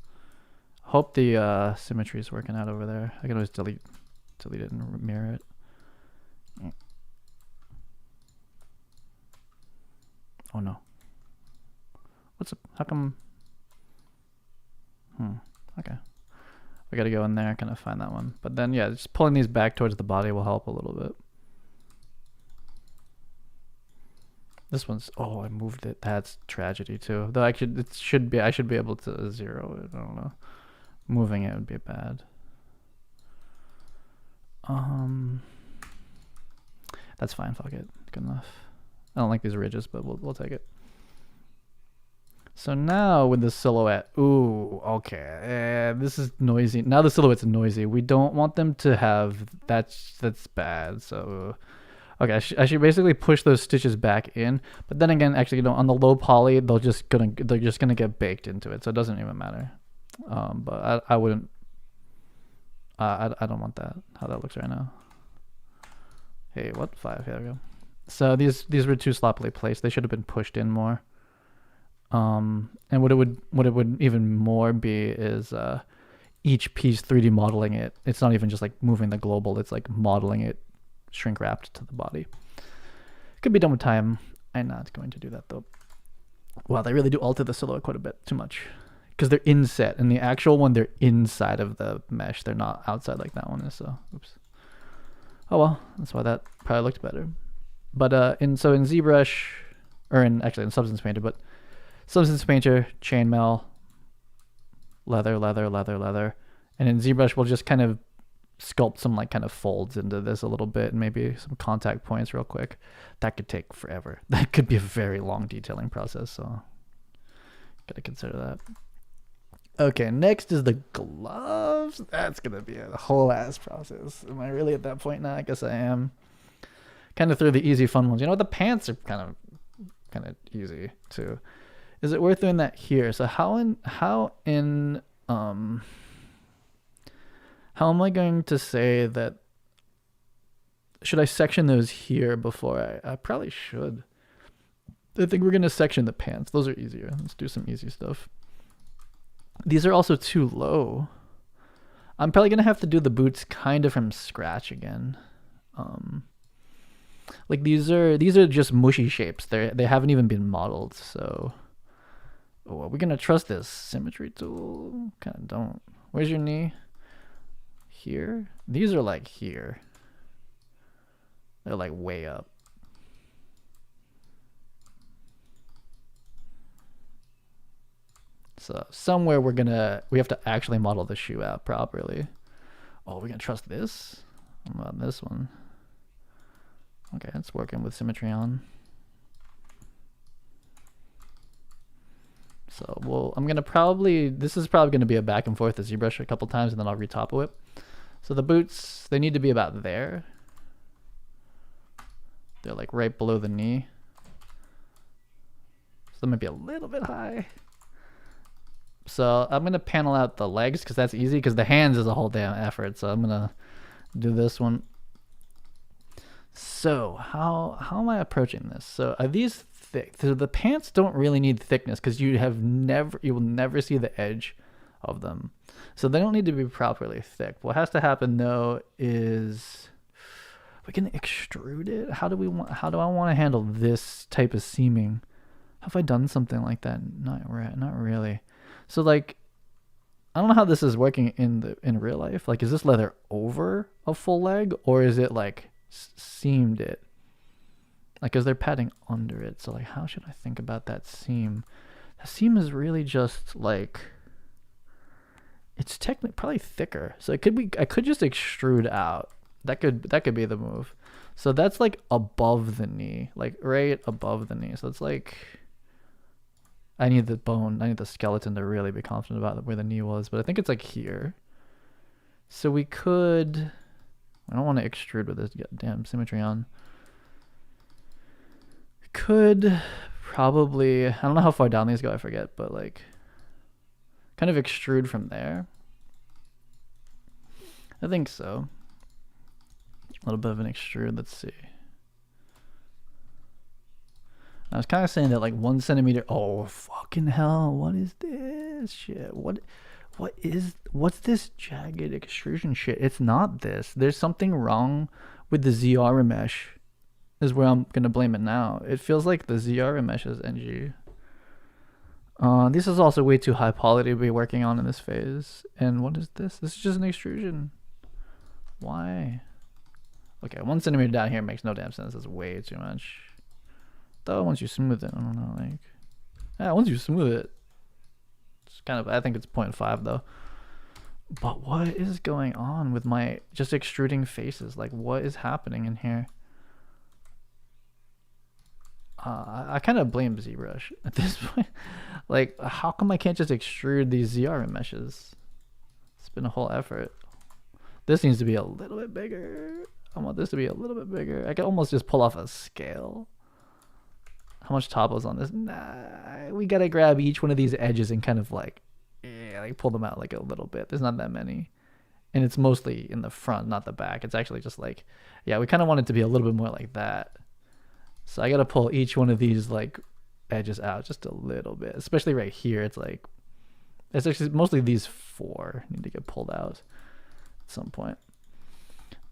Hope the symmetry is working out over there. I can always delete it and mirror it. Oh no. What's up? How come? Okay. We gotta go in there, kind of find that one. But then, yeah, just pulling these back towards the body will help a little bit. This one's, oh, I moved it. That's tragedy too. Though I should be able to zero it. I don't know. Moving it would be bad. That's fine. Fuck it. Good enough. I don't like these ridges, but we'll take it. So now with the silhouette, ooh, okay, this is noisy. Now the silhouette's noisy. We don't want them to have that's bad. So okay, I should basically push those stitches back in. But then again, actually, on the low poly, they're just gonna get baked into it, so it doesn't even matter. But I wouldn't. I don't want that. How that looks right now. Hey, what 5? Here we go. So these were too sloppily placed. They should have been pushed in more. And what it would even more be is each piece 3D modeling it. It's not even just like moving the global. It's like modeling it, shrink wrapped to the body. Could be done with time. I'm not going to do that though. Wow, they really do alter the silhouette quite a bit. Too much. Because they're inset. In the actual one, they're inside of the mesh. They're not outside like that one is. So, oops. Oh well, that's why that probably looked better. But in ZBrush, or in Substance Painter, but Substance Painter, chainmail, leather, and in ZBrush we'll just kind of sculpt some like kind of folds into this a little bit, and maybe some contact points real quick. That could take forever. That could be a very long detailing process. So, gotta consider that. Okay, next is the gloves. That's gonna be a whole ass process. Am I really at that point now? I guess I am. Kind of through the easy fun ones. The pants are kind of easy too. Is it worth doing that here? So how am I going to say that? Should I section those here before I probably should. I think we're gonna section the pants. Those are easier. Let's do some easy stuff. These are also too low. I'm probably gonna have to do the boots kind of from scratch again. Like these are just mushy shapes. They haven't even been modeled. So, are we gonna trust this symmetry tool? Kind of don't. Where's your knee? Here. These are like here. They're like way up. So somewhere we have to actually model the shoe out properly. Oh, we're gonna trust this? What about this one? Okay, it's working with symmetry on. So this is probably gonna be a back and forth with ZBrush a couple times, and then I'll retopo it. So the boots, they need to be about there. They're like right below the knee. So they might be a little bit high. So I'm going to panel out the legs because that's easy, because the hands is a whole damn effort. So I'm going to do this one. So how am I approaching this? So are these thick? So the pants don't really need thickness because you will never see the edge of them. So they don't need to be properly thick. What has to happen though is we can extrude it. How do I want to handle this type of seaming? Have I done something like that? Not really. So like, I don't know how this is working in real life. Like, is this leather over a full leg, or is it like seamed it? Like, is there padding under it? So like, how should I think about that seam? The seam is really just like, it's technically probably thicker. So it could be, I could just extrude out. That could be the move. So that's like above the knee, like right above the knee. So it's like, I need the skeleton to really be confident about where the knee was, but I think it's like here. So I don't want to extrude with this damn symmetry on. Could probably, I don't know how far down these go, I forget, but like kind of extrude from there. I think so. A little bit of an extrude. Let's see. I was kind of saying that like 1 centimeter. Oh fucking hell! What is this shit? What's this jagged extrusion shit? It's not this. There's something wrong with the ZR mesh. Is where I'm gonna blame it now. It feels like the ZR mesh is NG. This is also way too high poly to be working on in this phase. And what is this? This is just an extrusion. Why? Okay, 1 centimeter down here makes no damn sense. That's way too much. Though once you smooth it, I don't know, like, yeah, once you smooth it, it's kind of, I think it's 0.5 though. But what is going on with my just extruding faces? Like, what is happening in here? I kind of blame ZBrush at this point. Like, how come I can't just extrude these ZR meshes? It's been a whole effort. This needs to be a little bit bigger. I want this to be a little bit bigger. I can almost just pull off a scale. How much topo's on this? Nah, we gotta grab each one of these edges and kind of like pull them out like a little bit. There's not that many. And it's mostly in the front, not the back. It's actually just like, yeah, we kind of want it to be a little bit more like that. So I gotta pull each one of these like edges out just a little bit, especially right here. It's like, it's actually mostly these 4 need to get pulled out at some point.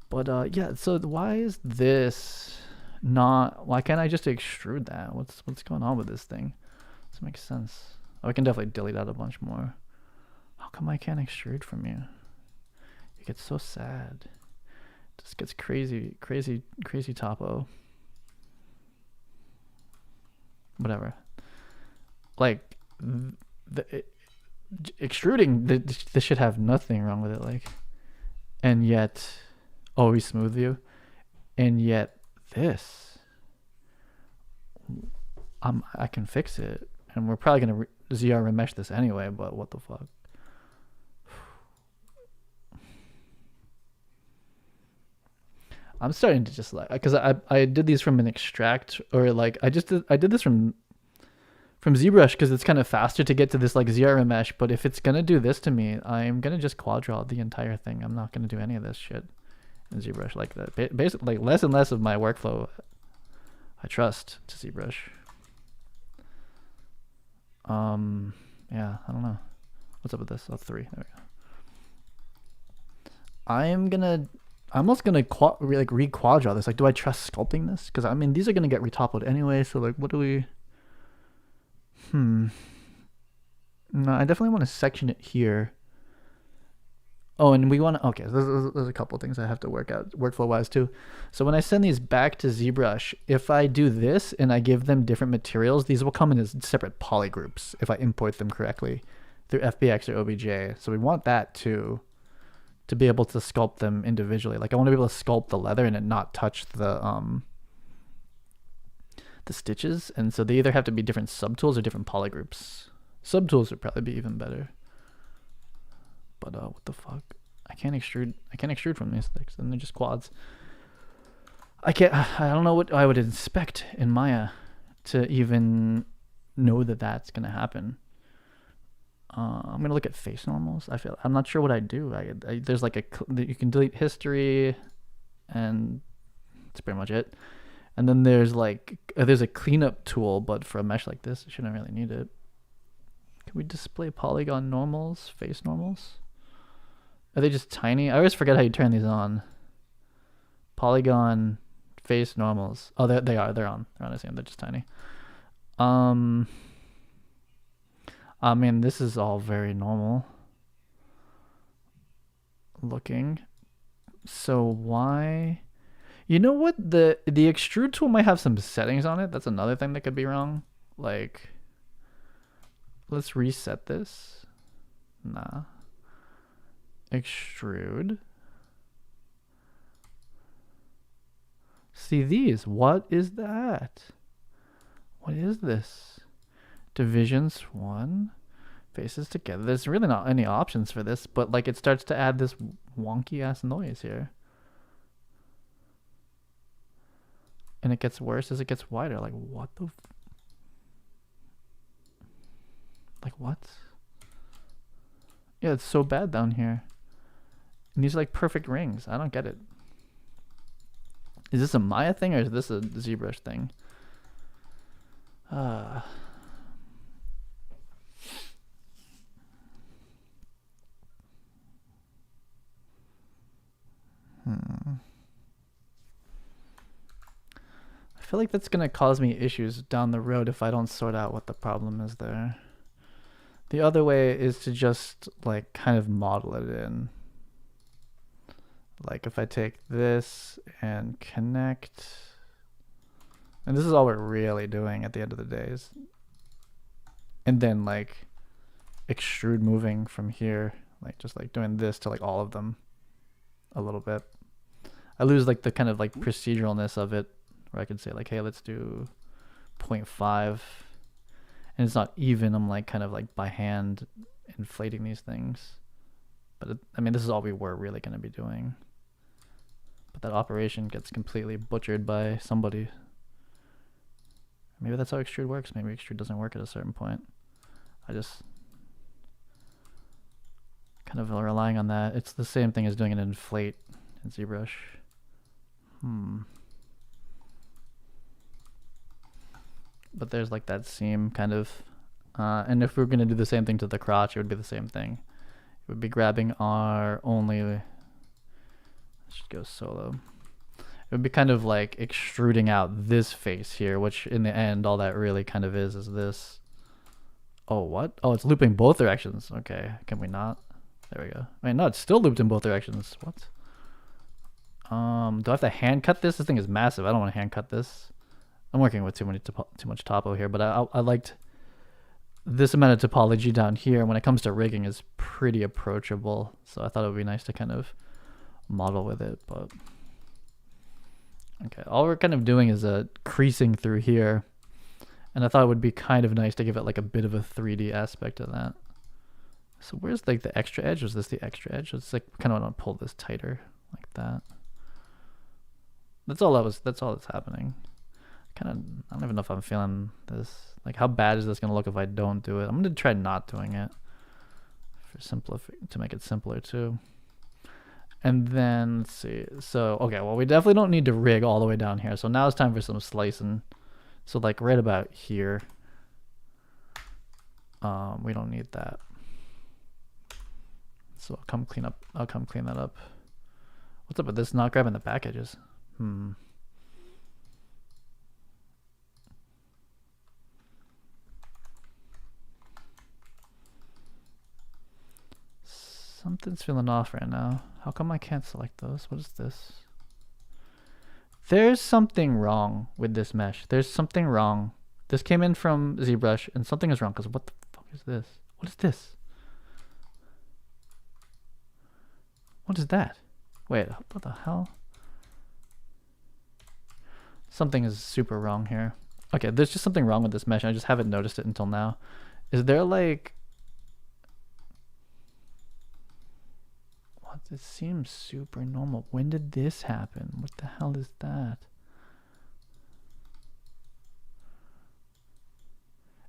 But yeah, so why is this not, why can't I just extrude that? What's going on with this thing? This makes sense. Oh, I can definitely delete out a bunch more. How come I can't extrude from you? It gets so sad. It just gets crazy topo. Whatever. Like, extruding, this should have nothing wrong with it. Like, and yet, always smooth view. And yet, this, I can fix it. And we're probably going to ZR remesh this anyway, but what the fuck? I'm starting to just like, because I did these from an extract, or like I did this from ZBrush because it's kind of faster to get to this like ZR mesh. But if it's gonna do this to me, I'm gonna just quad draw the entire thing. I'm not gonna do any of this shit in ZBrush like that. Basically, like less and less of my workflow I trust to ZBrush. Yeah, I don't know. What's up with this? Oh, 3. There we go. I'm almost gonna re-quad draw this. Like, do I trust sculpting this? Because I mean, these are gonna get retopoed anyway. So like, what do we? No, I definitely want to section it here. Oh, and we want to. Okay, so there's a couple things I have to work out workflow wise too. So when I send these back to ZBrush, if I do this and I give them different materials, these will come in as separate poly groups if I import them correctly through FBX or OBJ. So we want that too, to be able to sculpt them individually. Like I want to be able to sculpt the leather and it not touch the stitches. And so they either have to be different subtools or different poly groups. Subtools would probably be even better. But what the fuck? I can't extrude from these things, and they're just quads. I don't know what I would inspect in Maya to even know that that's gonna happen. I'm gonna look at face normals. I'm not sure what I do. There's like you can delete history, and that's pretty much it. And then there's like there's a cleanup tool, but for a mesh like this, I shouldn't really need it. Can we display polygon normals, face normals? Are they just tiny? I always forget how you turn these on. Polygon face normals. Oh, they're on. They're on the same. They're just tiny. I mean, this is all very normal looking. So why? You know what? The extrude tool might have some settings on it. That's another thing that could be wrong. Like, let's reset this. Nah. Extrude. See these. What is that? What is this? Divisions 1. Faces together. There's really not any options for this, but like it starts to add this wonky ass noise here. And it gets worse as it gets wider. Like, what the Like, what? Yeah, it's so bad down here. And these are like perfect rings. I don't get it. Is this a Maya thing or is this a ZBrush thing? I feel like that's gonna cause me issues down the road if I don't sort out what the problem is there. The other way is to just like kind of model it in. Like if I take this and connect, and this is all we're really doing at the end of the day is, and then like extrude moving from here, like just like doing this to like all of them a little bit. I lose like the kind of like proceduralness of it, where I could say like, hey, let's do 0.5, and it's not even. I'm like kind of like by hand inflating these things, but I mean this is all we were really going to be doing. But that operation gets completely butchered by somebody. Maybe that's how extrude works. Maybe extrude doesn't work at a certain point. I just kind of relying on that. It's the same thing as doing an inflate in ZBrush. But there's like that seam kind of, and if we were going to do the same thing to the crotch, it would be the same thing. It would be grabbing our only, I should go solo. It would be kind of like extruding out this face here, which in the end, all that really kind of is this. Oh, what? Oh, it's looping both directions. Okay, can we not? There we go. I mean, no, it's still looped in both directions. What? Do I have to hand cut this? This thing is massive. I don't want to hand cut this. I'm working with too much topo here, but I liked this amount of topology down here. When it comes to rigging, is pretty approachable. So I thought it would be nice to kind of model with it. But okay, all we're kind of doing is creasing through here, and I thought it would be kind of nice to give it like a bit of a 3D aspect of that. So where's like the extra edge? Was this the extra edge? It's like kind of want to pull this tighter like that. That's all that's happening. I don't even know if I'm feeling this. Like, how bad is this gonna look if I don't do it? I'm gonna try not doing it to make it simpler too. And then let's see. So okay, well we definitely don't need to rig all the way down here. So now it's time for some slicing. So like right about here. We don't need that. So I'll come clean that up. What's up with this not grabbing the back edges? Something's feeling off right now. How come I can't select those? What is this? There's something wrong with this mesh. There's something wrong. This came in from ZBrush and something is wrong because what the fuck is this? What is this? What is that? Wait, what the hell? Something is super wrong here. Okay, there's just something wrong with this mesh. I just haven't noticed it until now. Is there like... What? This seems super normal. When did this happen? What the hell is that?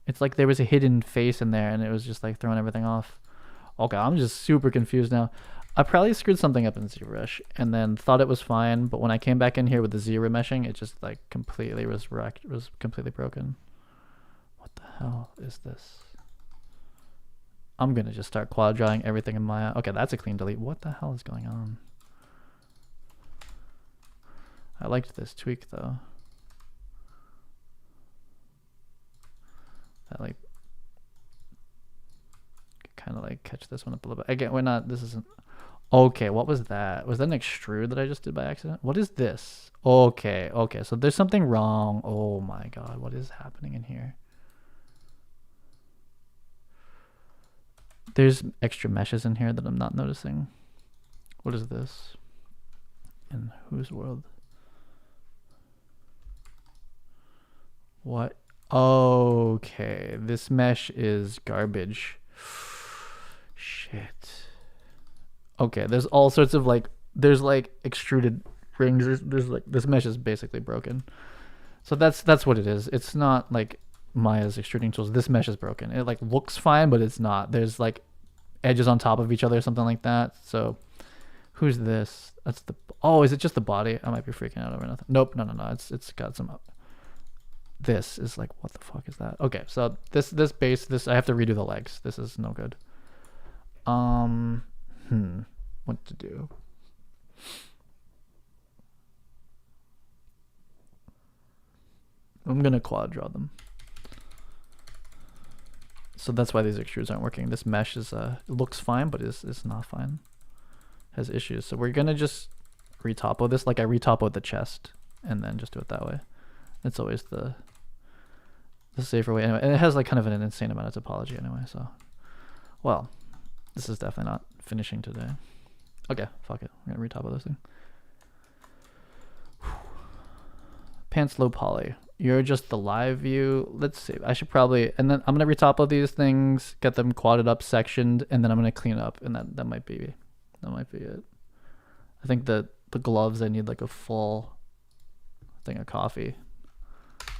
It's like there was a hidden face in there and it was just like throwing everything off. Okay, I'm just super confused now. I probably screwed something up in ZBrush and then thought it was fine, but when I came back in here with the Z remeshing, it just like completely was completely broken. What the hell is this? I'm gonna just start quad drawing everything in Maya. Okay, that's a clean delete. What the hell is going on? I liked this tweak though. That like kind of like catch this one up a little bit. Again, we're not, this isn't, okay, what was that? Was that an extrude that I just did by accident? What is this? Okay, okay, so there's something wrong. Oh my god, what is happening in here? There's extra meshes in here that I'm not noticing. What is this? In whose world? What? Okay, this mesh is garbage. Shit. Okay, there's all sorts of like, there's like extruded rings. There's like, this mesh is basically broken. So that's what it is. It's not like Maya's extruding tools. This mesh is broken. It like looks fine, but it's not. There's like edges on top of each other or something like that. So who's this? That's the, oh, is it just the body? I might be freaking out over nothing. Nope, no. It's got some, this is like, what the fuck is that? Okay, so this base, this, I have to redo the legs. This is no good. What to do? I'm gonna quad draw them. So that's why these extrudes aren't working. This mesh is it looks fine, but it's not fine. Has issues. So we're gonna just retopo this like I retopoed the chest, and then just do it that way. It's always the safer way anyway. And it has like kind of an insane amount of topology anyway. So, well, this is definitely not finishing today. Okay, fuck it. We're gonna retopo this thing. Pants low poly. You're just the live view. Let's see. I should probably, and then I'm gonna retopo these things, get them quadded up, sectioned, and then I'm gonna clean up, and that might be it. I think that the gloves, I need like a full thing of coffee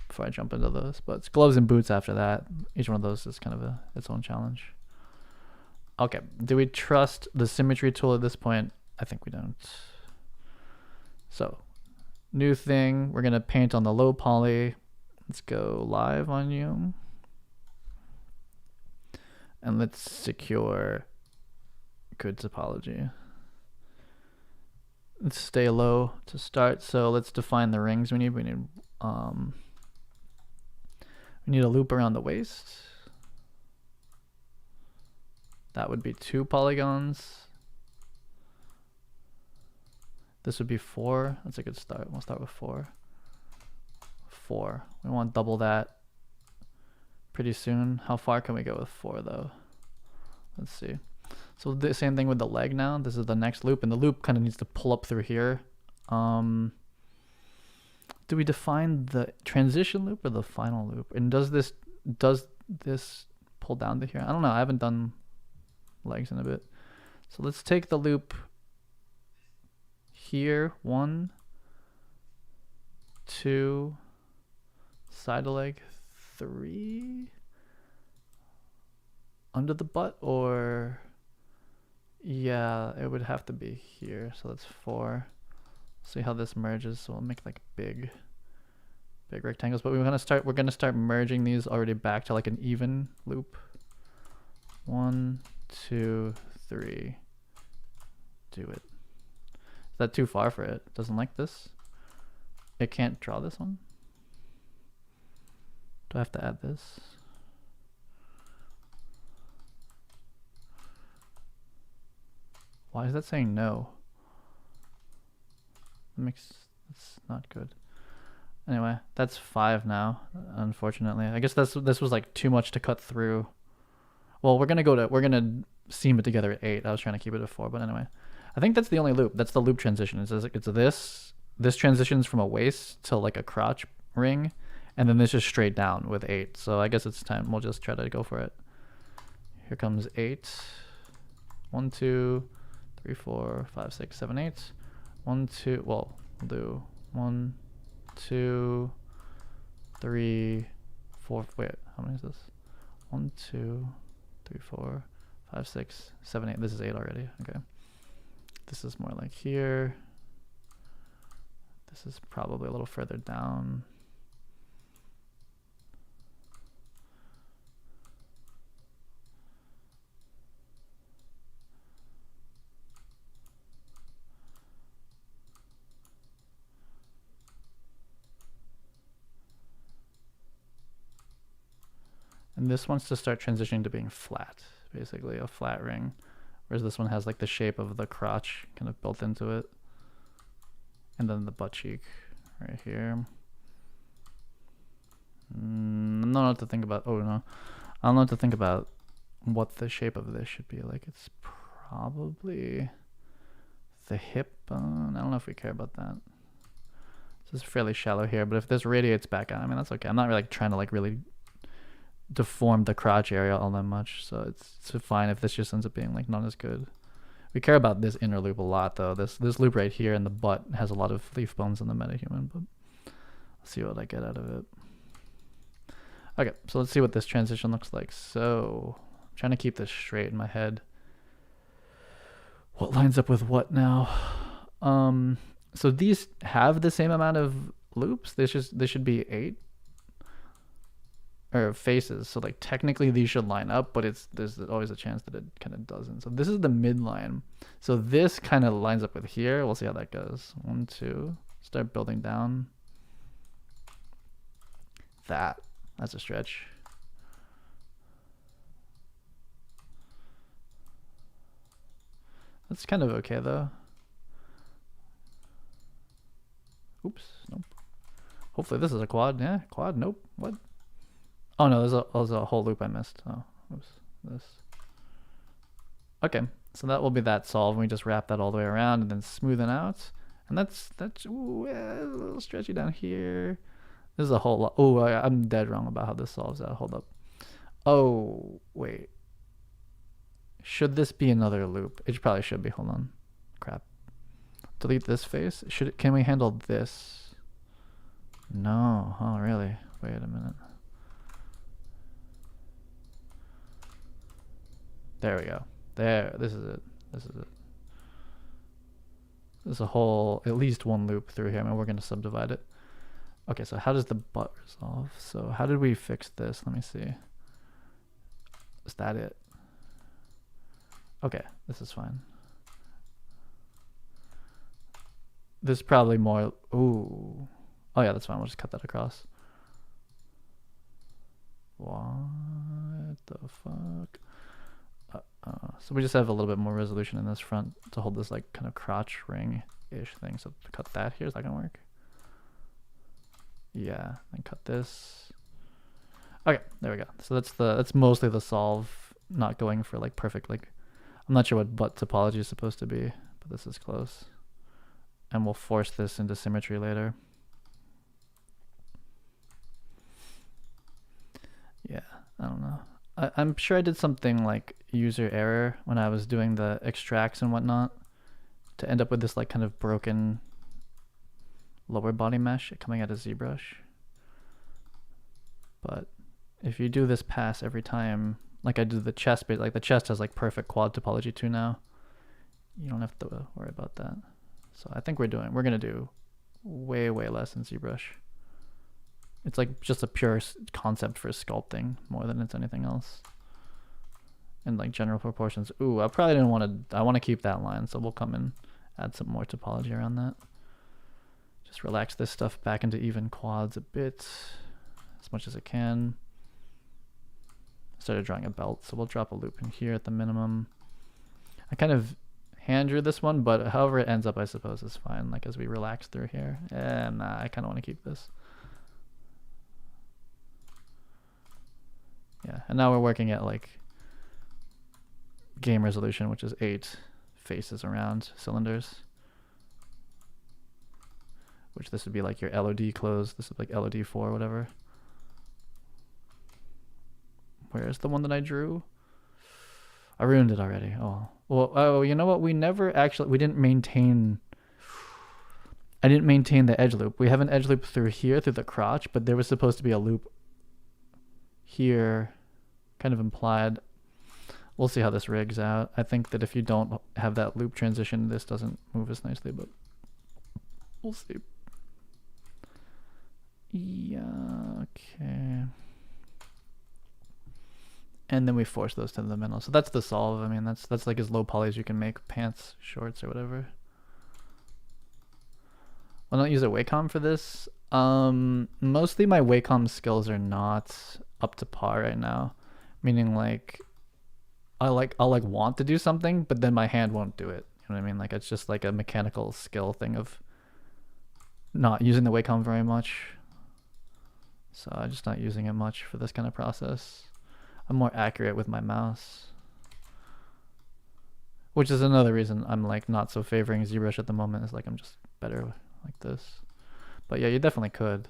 before I jump into those. But it's gloves and boots after that. Each one of those is kind of its own challenge. Okay, do we trust the symmetry tool at this point? I think we don't. So, new thing, we're gonna paint on the low poly. Let's go live on you. And let's secure good topology. Let's stay low to start. So let's define the rings we need. We need a loop around the waist. That would be 2 polygons. This would be 4. That's a good start. We'll start with 4. 4. We want double that pretty soon. How far can we go with 4 though? Let's see. So the same thing with the leg now. This is the next loop, and the loop kind of needs to pull up through here. Do we define the transition loop or the final loop? And does this pull down to here? I don't know. I haven't done legs in a bit. So let's take the loop here. 1, 2, side of leg, 3, under the butt, or yeah, it would have to be here. So that's 4. See how this merges. So we'll make like big rectangles, but we're gonna start merging these already back to like an even loop. 1, 2, 3. Do it. Is that too far for it? Doesn't like this? It can't draw this one? Do I have to add this? Why is that saying no? That's not good. Anyway, that's 5 now, unfortunately. I guess this was like too much to cut through. Well, we're gonna seam it together at 8. I was trying to keep it at 4, but anyway. I think that's the only loop. That's the loop transition. It's this transitions from a waist to like a crotch ring, and then this is straight down with 8. So I guess it's time. We'll just try to go for it. Here comes 8. 1, 2, 3, 4, 5, 6, 7, 8. 1, 2. Well, we'll do 1, 2, 3, 4. Wait, how many is this? 1, 2, 3, 4, 5, 6, 7, 8. This is 8 already. Okay. This is more like here. This is probably a little further down. And this wants to start transitioning to being flat, basically a flat ring. Whereas this one has like the shape of the crotch kind of built into it. And then the butt cheek right here. I don't know what to think about. Oh no. I don't know what to think about what the shape of this should be like. It's probably the hip bone. I don't know if we care about that. This is fairly shallow here, but if this radiates back out, I mean, that's okay. I'm not really trying to like really deform the crotch area all that much, so it's fine if this just ends up being like not as good. We care about this inner loop a lot though. This loop right here in the butt has a lot of leaf bones in the MetaHuman, but let's see what I get out of it. Okay, so let's see what this transition looks like. So I'm trying to keep this straight in my head. What lines up with what now? So these have the same amount of loops. They should be 8 or faces. So like technically these should line up, but there's always a chance that it kind of doesn't. So this is the midline. So this kind of lines up with here. We'll see how that goes. 1, 2. Start building down. That's a stretch. That's kind of okay though. Oops, nope. Hopefully this is a quad. Yeah, quad, nope. What? Oh no, there's a whole loop I missed. Oh, oops, this. Okay, so that will be that solve. We just wrap that all the way around and then smoothen out. And that's ooh, yeah, a little stretchy down here. This is a whole lot. Oh, I'm dead wrong about how this solves out. Hold up. Oh, wait. Should this be another loop? It probably should be. Hold on. Crap. Delete this face. Can we handle this? No. Oh, really? Wait a minute. There we go. There. This is it. This is it. There's a whole, at least one loop through here. I mean, we're going to subdivide it. Okay, so how does the butt resolve? So how did we fix this? Let me see. Is that it? Okay, this is fine. There's probably more. Ooh. Oh yeah, that's fine. We'll just cut that across. What the fuck? So we just have a little bit more resolution in this front to hold this like kind of crotch ring-ish thing. So to cut that here, is that gonna work? Yeah, then cut this. Okay, there we go. So that's mostly the solve, not going for like perfect, like I'm not sure what butt topology is supposed to be, but this is close. And we'll force this into symmetry later. Yeah, I don't know. I'm sure I did something like user error when I was doing the extracts and whatnot to end up with this like kind of broken lower body mesh coming out of ZBrush. But if you do this pass every time, like I did the chest bit, like the chest has like perfect quad topology too now. You don't have to worry about that. So I think we're gonna do way less in ZBrush. It's like just a pure concept for sculpting more than it's anything else. And like general proportions. Ooh, I probably didn't want to, I want to keep that line, so we'll come and add some more topology around that. Just relax this stuff back into even quads a bit, as much as it can. I started drawing a belt, so we'll drop a loop in here at the minimum. I kind of hand drew this one, but however it ends up, I suppose is fine. Like as we relax through here. Nah, I kind of want to keep this. Yeah, and now we're working at like game resolution, which is 8 faces around cylinders. Which this would be like your LOD close. This is like LOD 4 or whatever. Where's the one that I drew? I ruined it already. Oh, well, oh, you know what? We didn't maintain. I didn't maintain the edge loop. We have an edge loop through here, through the crotch, but there was supposed to be a loop here, kind of implied. We'll see how this rigs out. I think that if you don't have that loop transition, this doesn't move as nicely, but we'll see. Yeah, okay. And then we force those to the middle. So that's the solve. I mean, that's like as low poly as you can make pants, shorts, or whatever. I don't use a Wacom for this. Mostly my Wacom skills are not up to par right now. Meaning like I'll want to do something, but then my hand won't do it. You know what I mean? Like it's just like a mechanical skill thing of not using the Wacom very much. So I'm just not using it much for this kind of process. I'm more accurate with my mouse. Which is another reason I'm like not so favoring ZBrush at the moment, is like I'm just better like this. But yeah, you definitely could.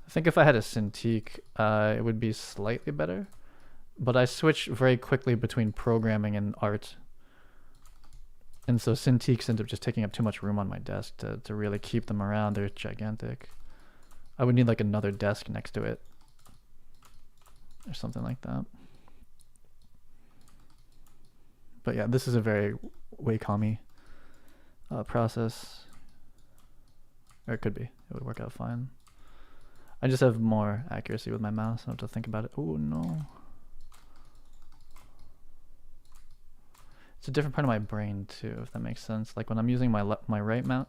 I think if I had a Cintiq, it would be slightly better. But I switch very quickly between programming and art. And so Cintiqs end up just taking up too much room on my desk to really keep them around. They're gigantic. I would need like another desk next to it or something like that. But yeah, this is a very Wacom-y process. Or it could be. It would work out fine. I just have more accuracy with my mouse. I don't have to think about it. Oh no. It's a different part of my brain too, if that makes sense. Like when I'm using my right mouse,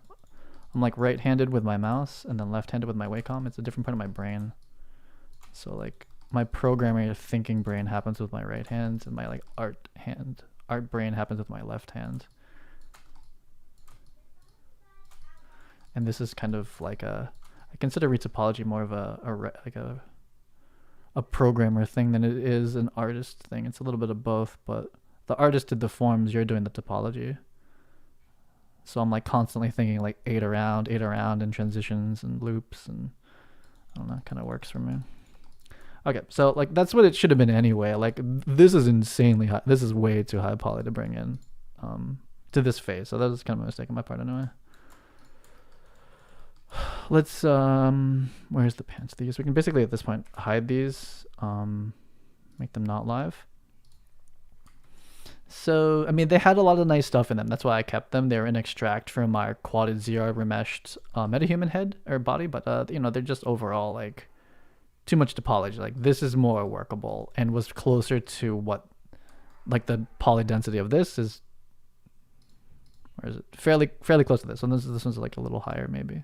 I'm like right-handed with my mouse and then left-handed with my Wacom. It's a different part of my brain. So like my programming thinking brain happens with my right hand, and my like art brain happens with my left hand. And this is kind of like I consider retopology more of a programmer thing than it is an artist thing. It's a little bit of both, but the artist did the forms, you're doing the topology. So I'm like constantly thinking like eight around and transitions and loops, and I don't know, it kind of works for me. Okay, so like that's what it should have been anyway. Like this is insanely high. This is way too high poly to bring in to this phase. So that was kind of a mistake on my part anyway. Let's where's the pants? These we can basically at this point hide these, make them not live. So I mean they had a lot of nice stuff in them. That's why I kept them. They're in extract from our quadded ZR remeshed MetaHuman head or body, but you know, they're just overall like too much topology. Like this is more workable and was closer to what like the poly density of this is. Or is it fairly close to this? So this one's like a little higher maybe,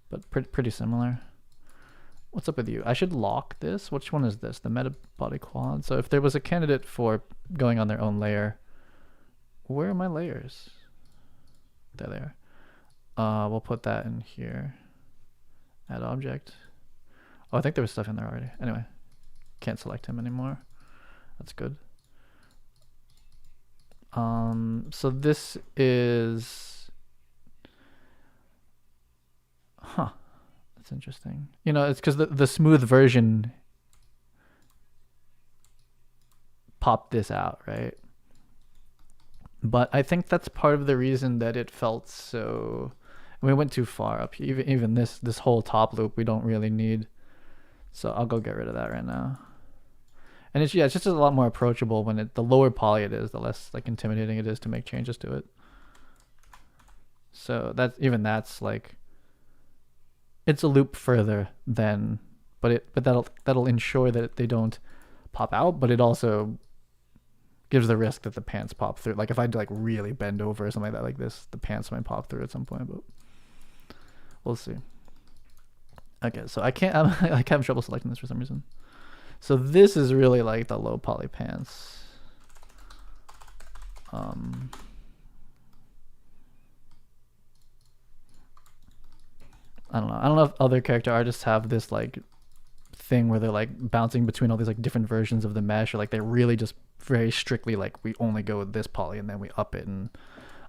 but pretty similar. What's up with you? I should lock this. Which one is this? The meta body quad. So if there was a candidate for going on their own layer, where are my layers? There they are. We'll put that in here. Add object. Oh, I think there was stuff in there already. Anyway, can't select him anymore. That's good. So this is, that's interesting. You know, it's because the smooth version popped this out, right? But I think that's part of the reason that it felt so. We went too far up. Even this whole top loop we don't really need. So I'll go get rid of that right now. And it's just a lot more approachable when the lower poly it is, the less like intimidating it is to make changes to it. So that's like, it's a loop further than, but that'll ensure that they don't pop out, but it also gives the risk that the pants pop through. Like if I like really bend over or something like that, like this, the pants might pop through at some point, but we'll see. Okay, so I have trouble selecting this for some reason. So this is really like the low poly pants. I don't know if other character artists have this like thing where they're like bouncing between all these like different versions of the mesh, or like they really just very strictly like we only go with this poly and then we up it, and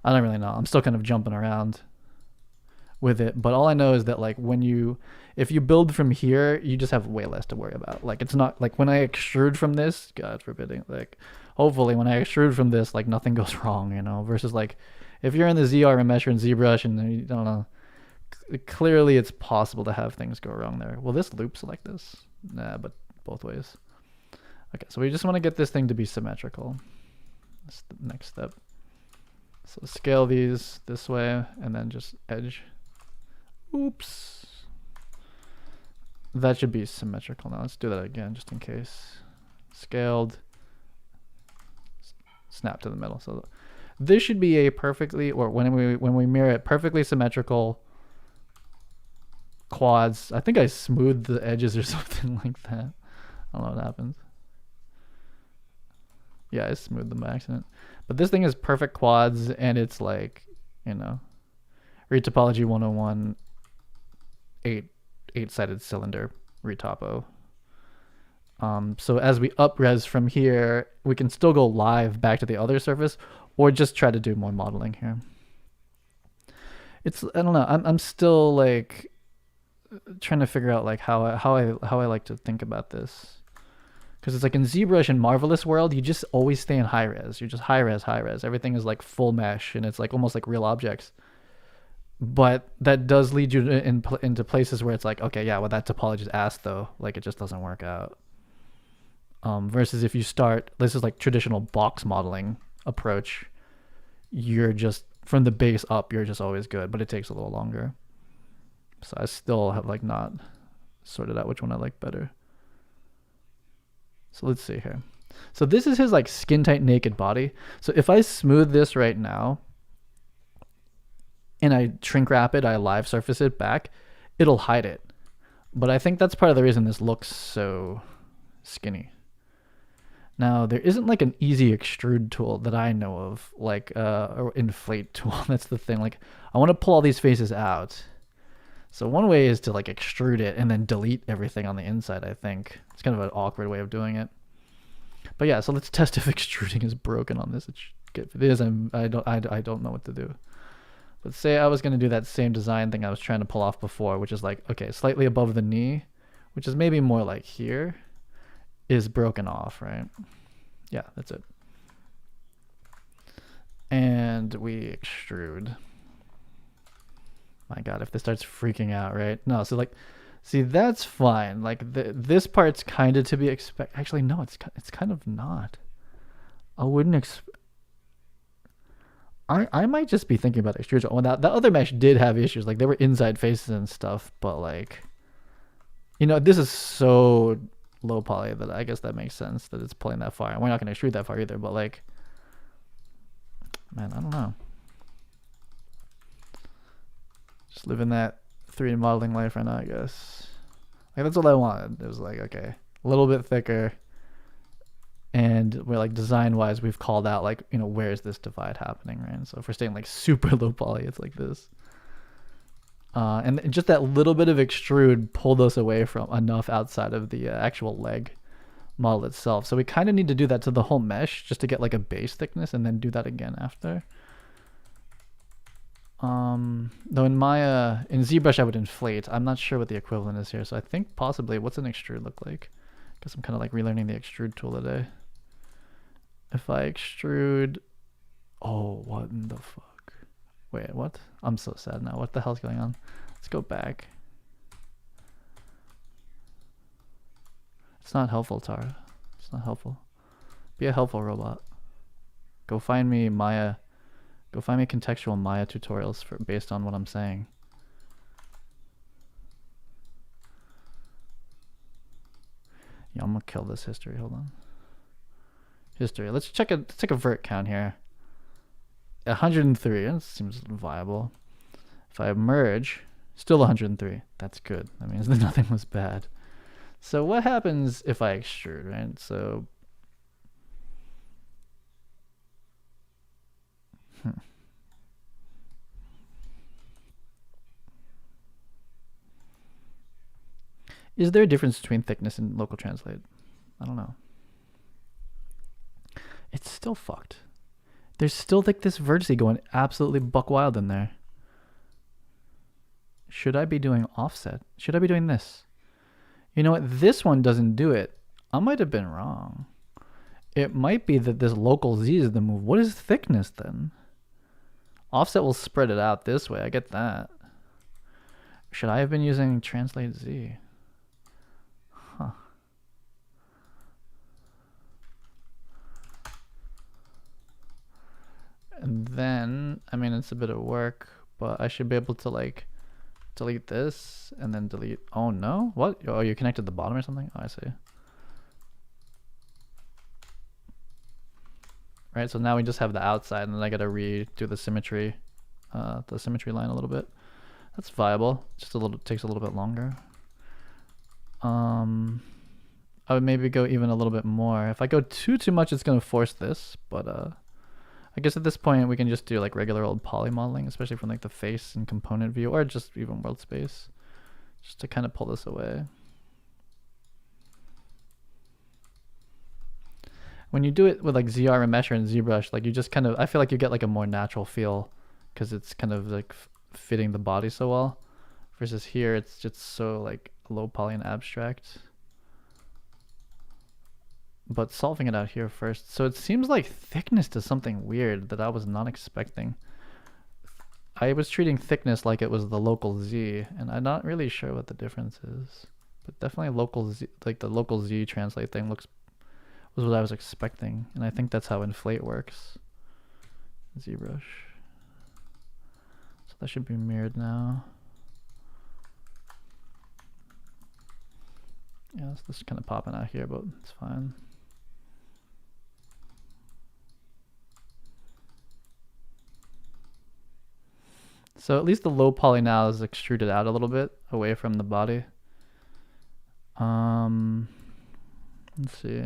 I don't really know. I'm still kind of jumping around with it, but all I know is that like if you build from here, you just have way less to worry about. Like it's not like when I extrude from this, God forbidding, like hopefully when I extrude from this, like nothing goes wrong, you know, versus like if you're in the ZR remesher and ZBrush and you don't know, clearly it's possible to have things go wrong there. Will this loop select this? Nah, but both ways. Okay, so we just want to get this thing to be symmetrical. That's the next step. So scale these this way and then just edge. Oops. That should be symmetrical now. Let's do that again just in case. Scaled. Snap to the middle. So this should be a perfectly, or when we mirror it, perfectly symmetrical quads. I think I smoothed the edges or something like that. I don't know what happens. Yeah, I smoothed them by accident. But this thing is perfect quads, and it's like, you know, retopology 101, eight-sided cylinder retopo. So as we up-res from here, we can still go live back to the other surface, or just try to do more modeling here. I don't know. I'm still like trying to figure out like how I like to think about this, Because it's like in ZBrush and Marvelous World, you just always stay in high res. You're just high res, high res. Everything is like full mesh, and it's like almost like real objects. But that does lead you into places where it's like, okay, yeah, well, that topology is ass though. Like it just doesn't work out. Versus if you start, this is like traditional box modeling approach. You're just from the base up, you're just always good, but it takes a little longer. So I still have like not sorted out which one I like better. So let's see here. So this is his like skin tight naked body. So if I smooth this right now and I shrink wrap it, I live surface it back, it'll hide it. But I think that's part of the reason this looks so skinny. Now there isn't like an easy extrude tool that I know of, like or inflate tool. That's the thing. Like I want to pull all these faces out. So one way is to like extrude it and then delete everything on the inside, I think. It's kind of an awkward way of doing it. But yeah, so let's test if extruding is broken on this. If it is, I don't know what to do. Let's say I was going to do that same design thing I was trying to pull off before, which is like, okay, slightly above the knee, which is maybe more like here, is broken off, right? Yeah, that's it. And we extrude. My God, if this starts freaking out, right? No, so like, see, that's fine. Like this part's kind of to be expected. Actually, no, it's kind of not. I wouldn't I might just be thinking about extrusion. Well, that other mesh did have issues. Like there were inside faces and stuff, but like, you know, this is so low poly that I guess that makes sense that it's pulling that far. And we're not going to extrude that far either, but like, man, I don't know. Just living that 3D modeling life right now, I guess. Like that's all I wanted. It was like, okay, a little bit thicker. And we're like design wise, we've called out like, you know, where is this divide happening, right? So if we're staying like super low poly, it's like this. And just that little bit of extrude pulled us away from enough outside of the actual leg model itself. So we kind of need to do that to the whole mesh just to get like a base thickness and then do that again after. Though in Maya, in ZBrush I would inflate. I'm not sure what the equivalent is here. So I think possibly, what's an extrude look like? Guess I'm kind of like relearning the extrude tool today. If I extrude, oh, what in the fuck? Wait, what? I'm so sad now. What the hell's going on? Let's go back. It's not helpful, Tara. It's not helpful. Be a helpful robot. Go find me Maya. Go find me contextual Maya tutorials based on what I'm saying. Yeah, I'm gonna kill this history. Hold on. History. Let's take a vert count here. 103. That seems viable. If I merge, still 103. That's good. That means that nothing was bad. So what happens if I extrude, right? So is there a difference between thickness and local translate? I don't know. It's still fucked. There's still like this vertice going absolutely buck wild in there. Should I be doing offset? Should I be doing this? You know what? This one doesn't do it. I might have been wrong. It might be that this local Z is the move. What is thickness then? Offset will spread it out this way. I get that. Should I have been using translate Z? Huh. And then, I mean, it's a bit of work, but I should be able to like delete this and then delete. Oh no, what? Oh, you connected the bottom or something? Oh, I see. Right, so now we just have the outside, and then I gotta redo the symmetry line a little bit. That's viable. Just takes a little bit longer. I would maybe go even a little bit more. If I go too much, it's gonna force this, but I guess at this point we can just do like regular old poly modeling, especially from like the face and component view, or just even world space, just to kind of pull this away. When you do it with like ZR and Mesher and ZBrush, like you just kind of, I feel like you get like a more natural feel because it's kind of like fitting the body so well. Versus here, it's just so like low poly and abstract. but solving it out here first. So it seems like thickness does something weird that I was not expecting. I was treating thickness like it was the local z, and I'm not really sure what the difference is. But definitely local z, like the local z translate thing was what I was expecting, and I think that's how inflate works. ZBrush. So that should be mirrored now. Yeah, this is kind of popping out here, but it's fine. So at least the low poly now is extruded out a little bit away from the body. Let's see.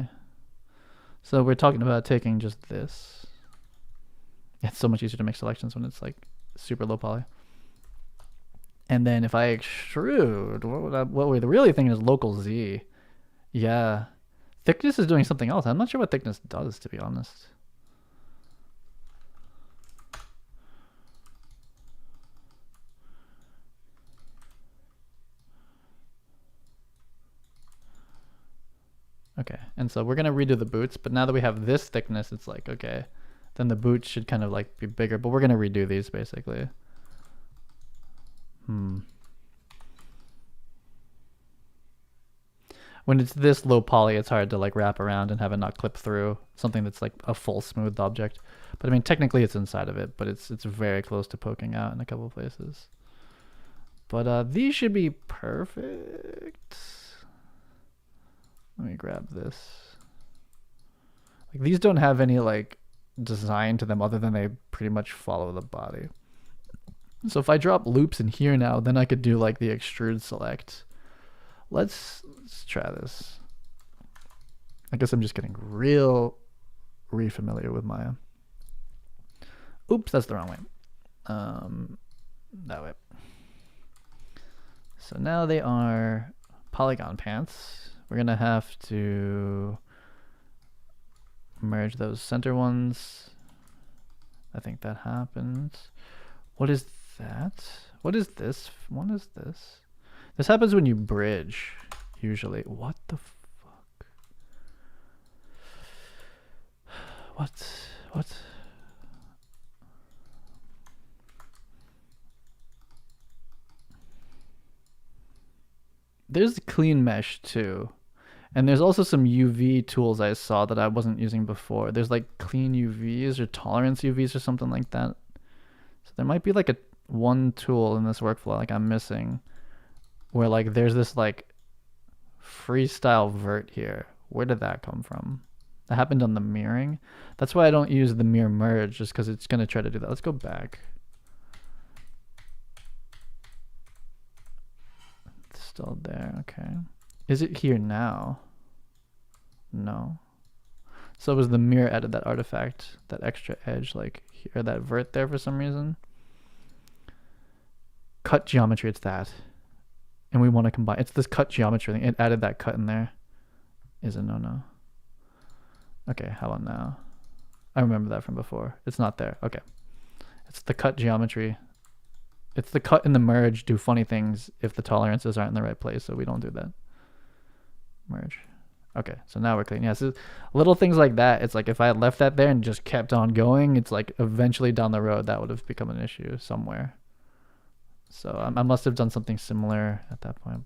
So we're talking about taking just this. It's so much easier to make selections when it's like super low poly. And then if I extrude, what we're really thinking is local Z. Yeah. Thickness is doing something else. I'm not sure what thickness does, to be honest. Okay, and so we're gonna redo the boots, but now that we have this thickness, it's like, okay, then the boots should kind of like be bigger, but we're gonna redo these basically. When it's this low poly, it's hard to like wrap around and have it not clip through something that's like a full smooth object. But I mean, technically it's inside of it, but it's very close to poking out in a couple of places. But these should be perfect. Let me grab this. Like these don't have any like design to them other than they pretty much follow the body. So if I drop loops in here now, then I could do like the extrude select. Let's try this. I guess I'm just getting re-familiar with Maya. Oops, that's the wrong way. That way. So now they are polygon pants. We're gonna have to merge those center ones. I think that happens. What is that? What is this? What is this? This happens when you bridge, usually. What the fuck? What? There's clean mesh too. And there's also some UV tools I saw that I wasn't using before. There's like clean UVs or tolerance UVs or something like that. So there might be like one tool in this workflow like I'm missing where like there's this like freestyle vert here. Where did that come from? That happened on the mirroring. That's why I don't use the mirror merge, just because it's going to try to do that. Let's go back. It's still there. Okay. Is it here now? No. So it was the mirror added that artifact, that extra edge, like here, that vert there for some reason. Cut geometry, it's that. And we want to combine. It's this cut geometry thing. It added that cut in there. Is a no-no. Okay, how about now? I remember that from before. It's not there. Okay. It's the cut geometry. It's the cut and the merge do funny things if the tolerances aren't in the right place, so we don't do that. Merge. Okay, so now we're clean. Yeah, so little things like that. It's like if I had left that there and just kept on going, it's like eventually down the road that would have become an issue somewhere. So I must have done something similar at that point.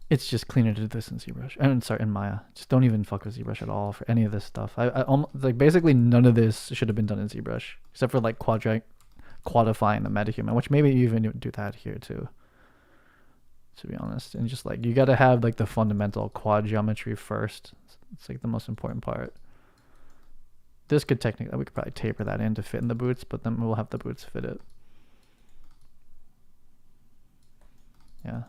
It's just cleaner to do this in ZBrush. I'm sorry, in Maya. Just don't even fuck with ZBrush at all for any of this stuff. I like basically none of this should have been done in ZBrush except for like quadifying the MetaHuman, which maybe you even do that here too, to be honest. And just like you got to have like the fundamental quad geometry first. It's like the most important part. This could technically, we could probably taper that in to fit in the boots, but then we'll have the boots fit it. Yeah.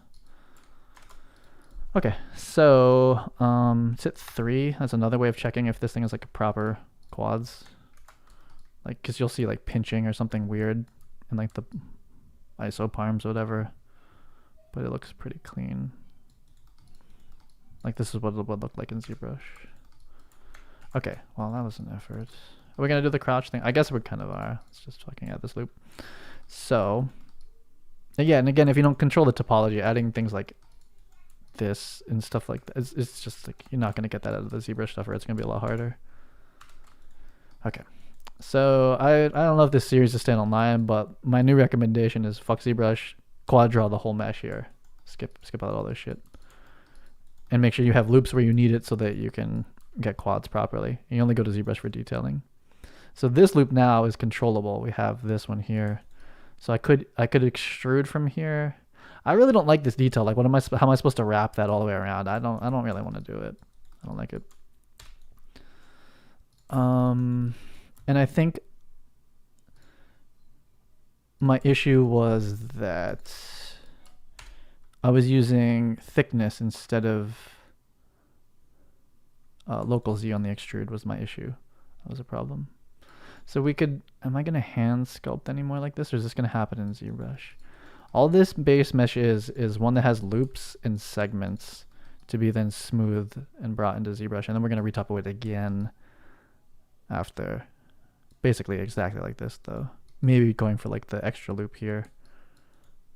Okay, so it's at 3. That's another way of checking if this thing is like a proper quads. Like, cause you'll see like pinching or something weird in like the isoparms or whatever, but it looks pretty clean. Like this is what it would look like in ZBrush. Okay, well that was an effort. Are we gonna do the crouch thing? I guess we kind of are. Let's just fucking add this loop. So, yeah, and again, if you don't control the topology, adding things like this and stuff like that. It's just like you're not gonna get that out of the ZBrush stuff, or it's gonna be a lot harder. Okay, so I don't know if this series is staying online, but my new recommendation is fuck ZBrush, quad draw the whole mesh here. Skip out all this shit, and make sure you have loops where you need it so that you can get quads properly. You only go to ZBrush for detailing. So this loop now is controllable. We have this one here, so I could extrude from here. I really don't like this detail. Like, how am I supposed to wrap that all the way around? I don't really want to do it. I don't like it. And I think my issue was that I was using thickness instead of local Z on the extrude was my issue. That was a problem. So we could, am I going to hand sculpt anymore like this, or is this going to happen in ZBrush? All this base mesh is one that has loops and segments to be then smoothed and brought into ZBrush. And then we're going to retoppo it again after. Basically exactly like this though. Maybe going for like the extra loop here,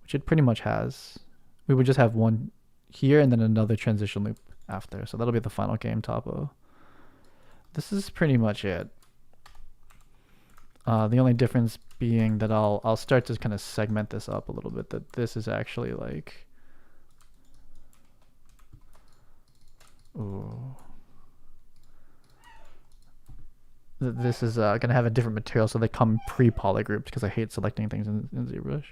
which it pretty much has. We would just have one here and then another transition loop after. So that'll be the final game topo. This is pretty much it. The only difference being that I'll start to kind of segment this up a little bit, that this is actually like, ooh, this is going to have a different material, so they come pre-poly grouped because I hate selecting things in ZBrush.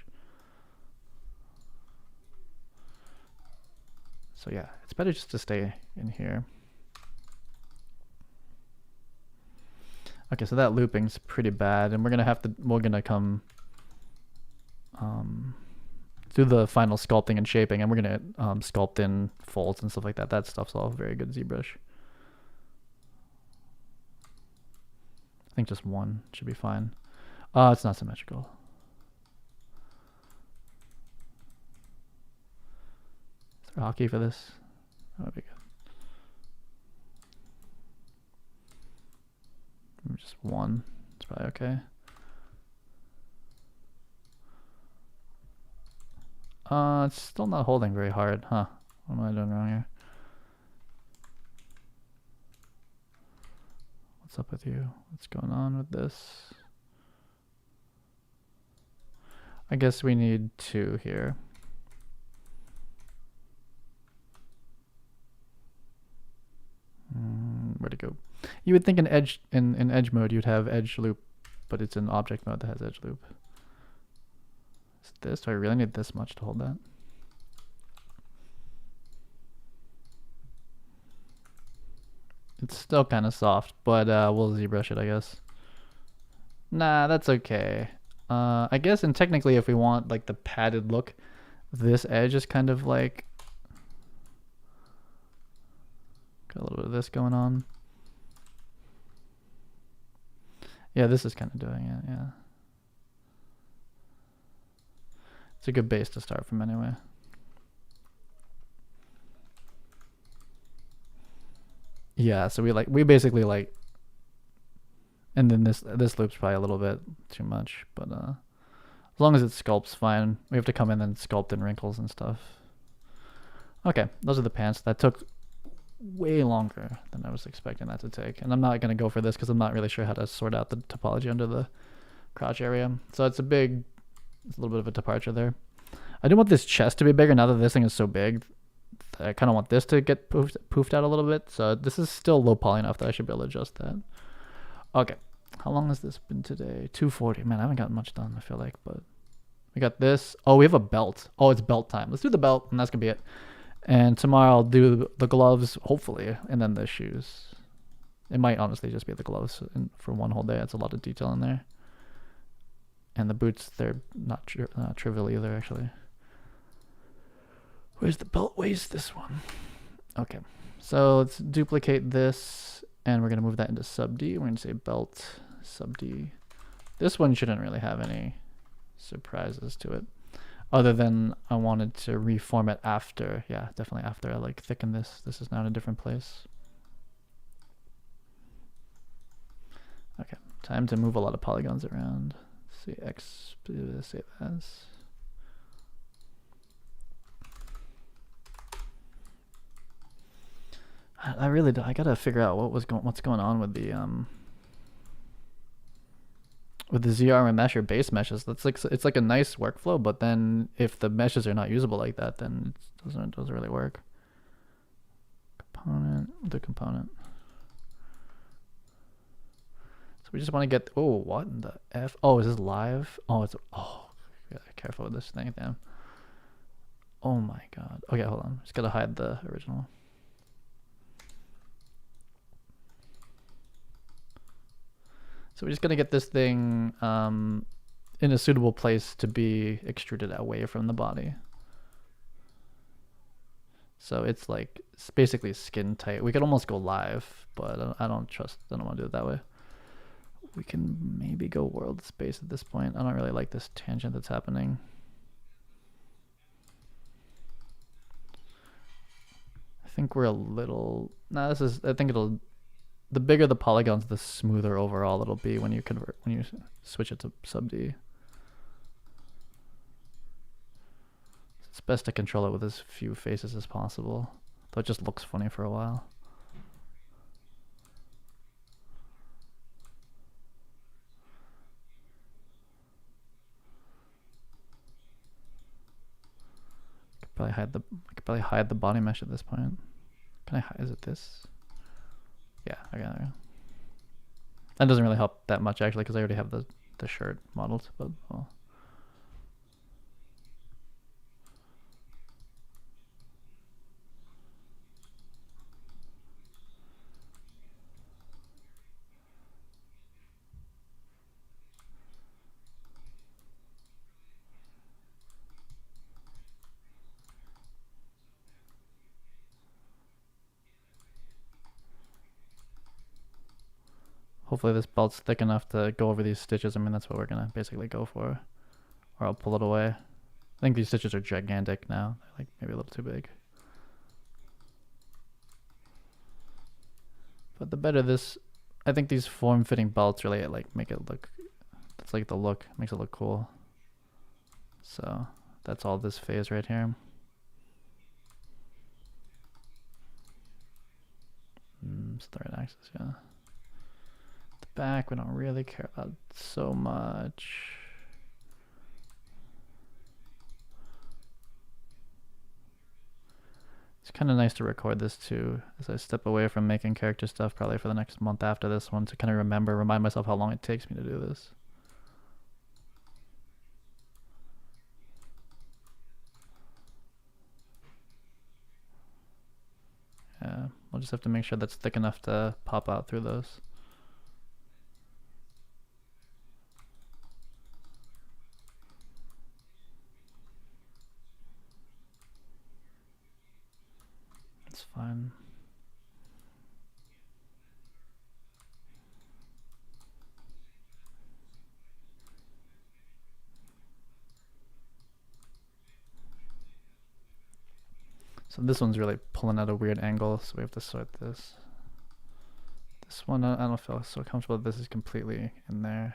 So yeah, it's better just to stay in here. Okay, so that looping's pretty bad, and we're gonna come do the final sculpting and shaping, and we're gonna sculpt in folds and stuff like that. That stuff's all very good ZBrush. I think just one should be fine. It's not symmetrical. Is there hotkey for this? That would be good. Just one. It's probably okay. It's still not holding very hard, huh? What am I doing wrong here? What's up with you? What's going on with this? I guess we need two here. Where'd it go? You would think in edge mode you'd have edge loop, but it's in object mode that has edge loop. Is this? Do I really need this much to hold that? It's still kind of soft, but we'll ZBrush it, I guess. Nah, that's okay. I guess, and technically if we want like the padded look, this edge is kind of like, got a little bit of this going on. Yeah, this is kind of doing it, yeah. It's a good base to start from anyway. Yeah, so we basically like, and then this loop's probably a little bit too much, but as long as it sculpts fine. We have to come in and sculpt in wrinkles and stuff. Okay, those are the pants. That took way longer than I was expecting that to take, and I'm not going to go for this because I'm not really sure how to sort out the topology under the crotch area, so it's a little bit of a departure there. I do want this chest to be bigger now that this thing is so big. I kind of want this to get poofed out a little bit, so this is still low poly enough that I should be able to adjust that. Okay, how long has this been today? 2:40. Man, I haven't gotten much done, I feel like, but we got this. Oh, we have a belt. Oh, it's belt time. Let's do the belt, and that's gonna be it. And tomorrow I'll do the gloves, hopefully, and then the shoes. It might honestly just be the gloves for one whole day. That's a lot of detail in there. And the boots, they're not trivial either, actually. Where's the belt waist? This one. Okay, so let's duplicate this, and we're going to move that into sub D. We're going to say belt sub D. This one shouldn't really have any surprises to it, other than I wanted to reformat after. Yeah, definitely after I like thicken this. This is now in a different place. Okay, time to move a lot of polygons around. Let's see, X, save as. I really I gotta figure out what's going on with the ZR and mesh or base meshes. That's like it's like a nice workflow, but then if the meshes are not usable like that, then it doesn't really work. The component. So we just want to get. Oh, what in the f? Oh, is this live? Oh, it's. Oh, yeah, careful with this thing, damn. Oh my god. Okay, hold on. Just gotta hide the original. So we're just gonna get this thing in a suitable place to be extruded away from the body. So it's like it's basically skin tight. We could almost go live, but I don't want to do it that way. We can maybe go world space at this point. I don't really like this tangent that's happening. I think we're a little. Nah, this is. I think it'll. The bigger the polygons, the smoother overall it'll be when you switch it to sub D. It's best to control it with as few faces as possible, though it just looks funny for a while. I could probably hide the body mesh at this point. Can I hide? Is it this? Yeah, okay. That doesn't really help that much actually, because I already have the shirt modeled. But well. Hopefully this belt's thick enough to go over these stitches. I mean, that's what we're gonna basically go for. Or I'll pull it away. I think these stitches are gigantic now. They're like maybe a little too big. But the better this, I think these form-fitting belts really like make it look, that's like the look, makes it look cool. So that's all this phase right here. It's the right axis, yeah. The back we don't really care about so much. It's kind of nice to record this too, as I step away from making character stuff probably for the next month after this one, to kind of remind myself how long it takes me to do this. Yeah, we'll just have to make sure that's thick enough to pop out through those. It's fine. So this one's really pulling at a weird angle, so we have to sort this. This one, I don't feel so comfortable that this is completely in there.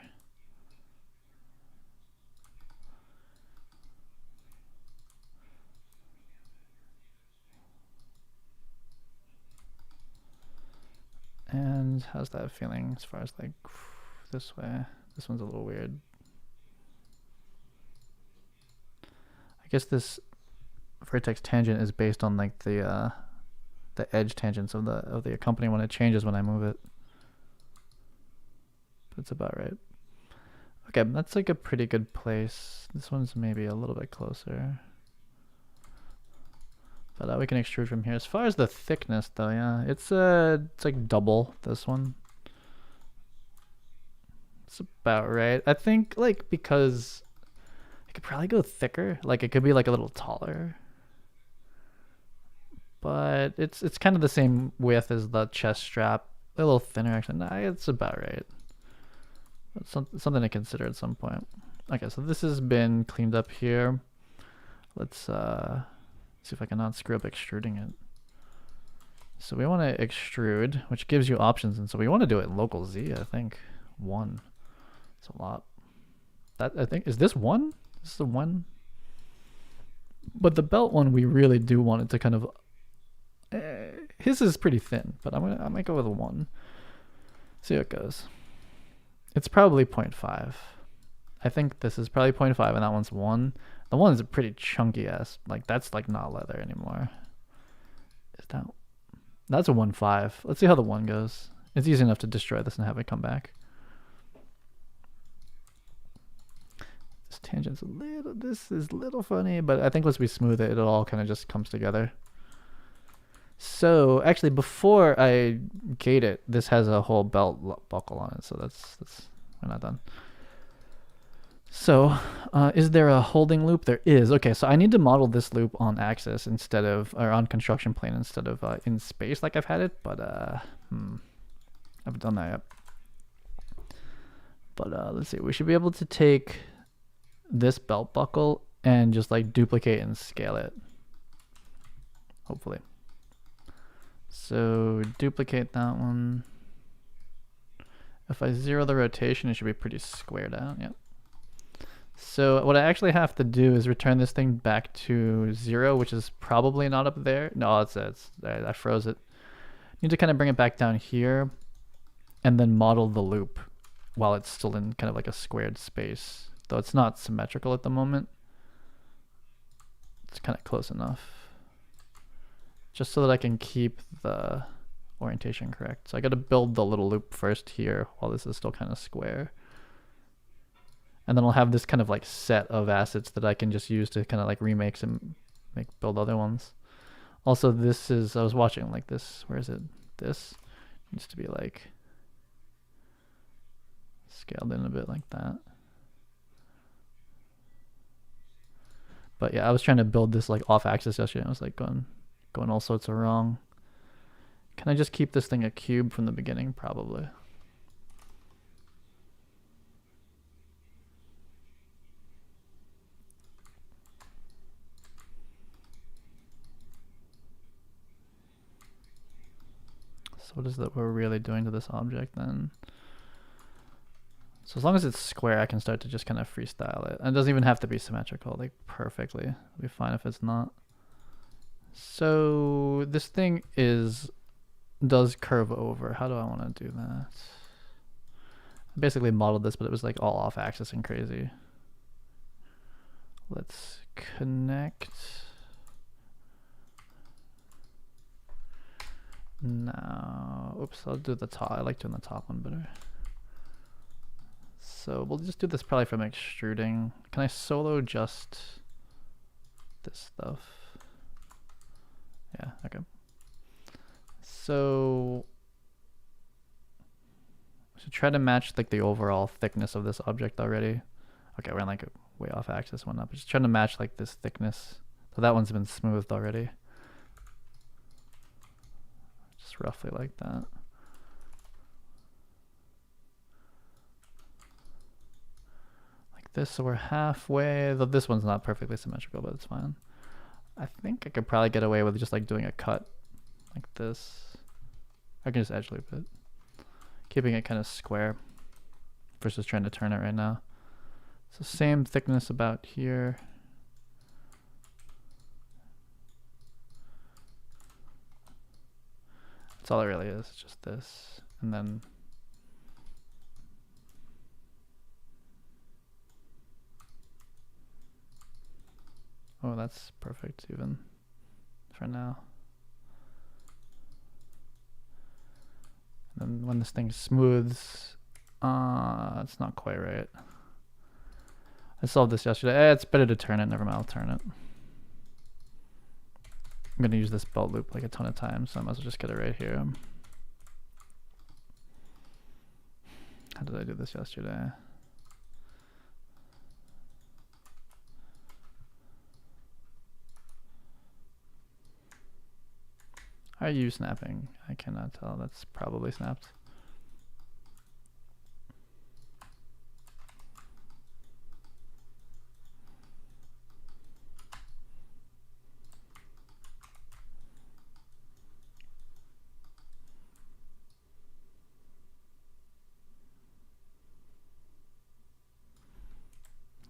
And how's that feeling as far as like this way? This one's a little weird. I guess this vertex tangent is based on like the edge tangents of the accompany when it changes when I move it. But it's about right. Okay, that's like a pretty good place. This one's maybe a little bit closer. But we can extrude from here. As far as the thickness though, yeah, it's like double this one. It's about right. I think like because I could probably go thicker. Like it could be like a little taller. But it's kind of the same width as the chest strap. A little thinner actually. Nah, it's about right. That's something to consider at some point. Okay, so this has been cleaned up here. Let's see if I can not screw up extruding it. So we want to extrude, which gives you options, and so we want to do it in local Z, I think. 1. It's a lot. That I think is this 1? This is the 1. But the belt one we really do want it to kind of his is pretty thin, but I might go with a 1. See how it goes. It's probably 0.5. I think this is probably 0.5 and that one's 1. The 1 is a pretty chunky ass. Like that's like not leather anymore. Is that? That's a 1.5. Let's see how the 1 goes. It's easy enough to destroy this and have it come back. This tangent's a little. This is a little funny, but I think once we smooth it, it all kind of just comes together. So actually, before I gate it, this has a whole belt buckle on it. So that's we're not done. So, is there a holding loop? There is. Okay, so I need to model this loop on axis instead of, or on construction plane instead of in space like I've had it, but I haven't done that yet. But let's see, we should be able to take this belt buckle and just like duplicate and scale it. Hopefully. So duplicate that one. If I 0 the rotation, it should be pretty squared out. Yep. So what I actually have to do is return this thing back to 0, which is probably not up there. No, it's I froze it. Need to kind of bring it back down here and then model the loop while it's still in kind of like a squared space. Though it's not symmetrical at the moment. It's kind of close enough. Just so that I can keep the orientation correct. So I got to build the little loop first here while this is still kind of square. And then I'll have this kind of like set of assets that I can just use to kind of like remake some, build other ones. Also, this is, I was watching like this, where is it? This needs to be like scaled in a bit like that. But yeah, I was trying to build this like off axis yesterday. I was like going all sorts of wrong. Can I just keep this thing a cube from the beginning? Probably. So what is that we're really doing to this object then? So as long as it's square, I can start to just kind of freestyle it. And it doesn't even have to be symmetrical, like perfectly. It'll be fine if it's not. So this thing does curve over. How do I want to do that? I basically modeled this, but it was like all off axis and crazy. Let's connect. Now, oops, I'll do the top. I like doing the top one better. So we'll just do this probably from extruding. Can I solo just this stuff? Yeah, okay. So I should try to match like the overall thickness of this object already. Okay, we're on like a way off axis one up. Just trying to match like this thickness. So that one's been smoothed already. Just roughly like that. Like this, so we're halfway. Though this one's not perfectly symmetrical, but it's fine. I think I could probably get away with just like doing a cut like this. I can just edge loop it. Keeping it kind of square versus trying to turn it right now. So same thickness about here. That's all it really is, it's just this. And then oh, that's perfect even for now. And then when this thing smooths, it's not quite right. I solved this yesterday. It's better to turn it. Never mind, I'll turn it. I'm gonna use this belt loop like a ton of times, so I might as well just get it right here. How did I do this yesterday? Are you snapping? I cannot tell. That's probably snapped.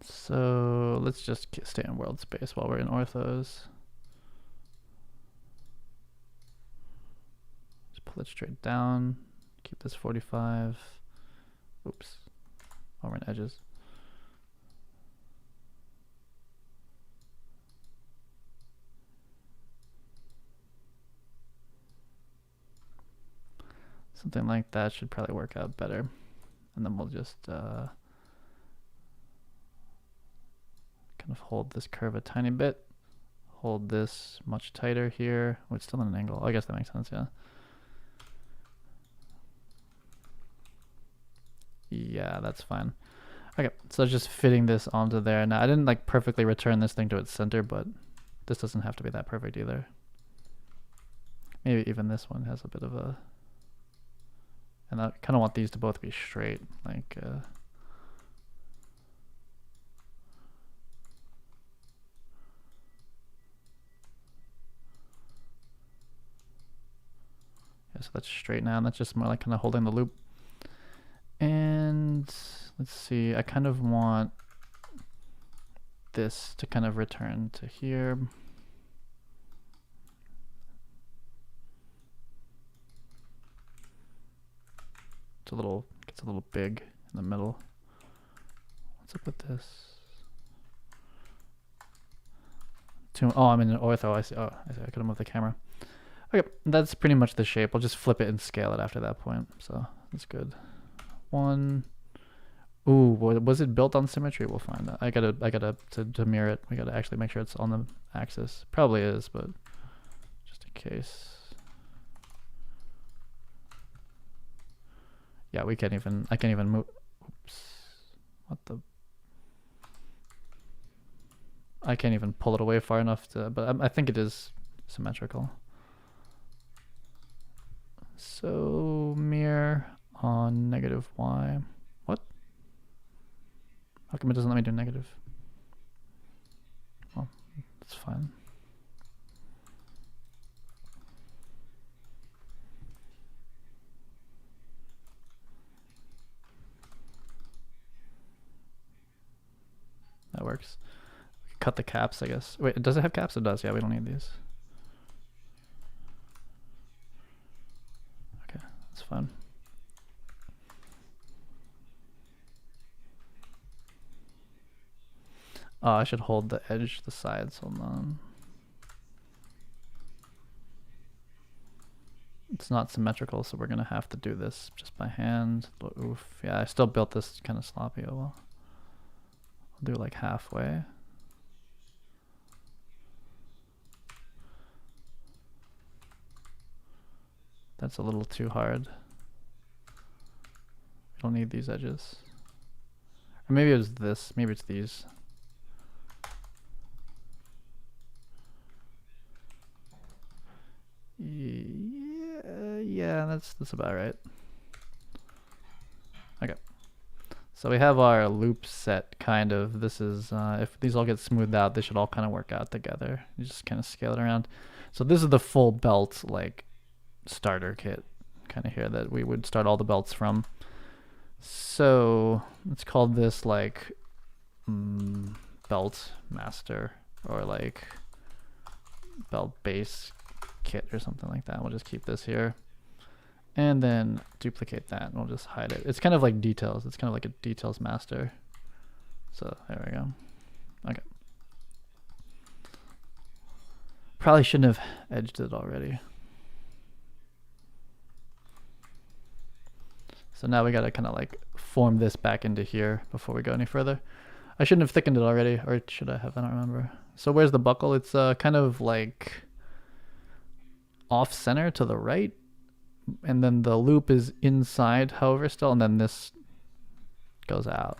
So let's just stay in world space while we're in orthos. flip straight down. Keep this 45. Oops. Oh, we're in edges. Something like that should probably work out better. And then we'll just kind of hold this curve a tiny bit. Hold this much tighter here. Oh, it's still in an angle. I guess that makes sense, yeah. Yeah, that's fine. Okay, so just fitting this onto there. Now, I didn't like perfectly return this thing to its center, but this doesn't have to be that perfect either. Maybe even this one has a bit of a... And I kind of want these to both be straight, like... Yeah, so that's straight now, and that's just more like kind of holding the loop. And let's see, I kind of want this to kind of return to here. It's a little, gets a little big in the middle. What's up with this? Oh, I'm in an ortho. I see. Oh, I see. I could have moved the camera. Okay, that's pretty much the shape. I'll just flip it and scale it after that point. So that's good. One. Ooh, was it built on symmetry? We'll find out. I gotta to mirror it. We gotta actually make sure it's on the axis. Probably is, but just in case. Yeah, I can't even move. Oops. What the? I can't even pull it away far enough to, but I think it is symmetrical. So mirror on -y. What? How come it doesn't let me do negative? Well, it's fine. That works. We can cut the caps, I guess. Wait, does it have caps? It does. Yeah, we don't need these. Okay, that's fine. Oh, I should hold the edge, the sides. Hold on. It's not symmetrical, so we're gonna have to do this just by hand. Oof. Yeah, I still built this kind of sloppy. Oh well. I'll do like halfway. That's a little too hard. We don't need these edges. Or maybe it was this. Maybe it's these. Yeah, that's about right. Okay. So we have our loop set, kind of. This is, if these all get smoothed out, they should all kind of work out together. You just kind of scale it around. So this is the full belt, like, starter kit, kind of here, that we would start all the belts from. So let's call this, like, belt master, or, like, belt base kit or something like that. We'll just keep this here. And then duplicate that, and we'll just hide it. It's kind of like details. It's kind of like a details master. So there we go. Okay. Probably shouldn't have edged it already. So now we gotta kind of like form this back into here before we go any further. I shouldn't have thickened it already, or should I have? I don't remember. So where's the buckle? It's kind of like off center to the right. And then the loop is inside, however, still, and then this goes out.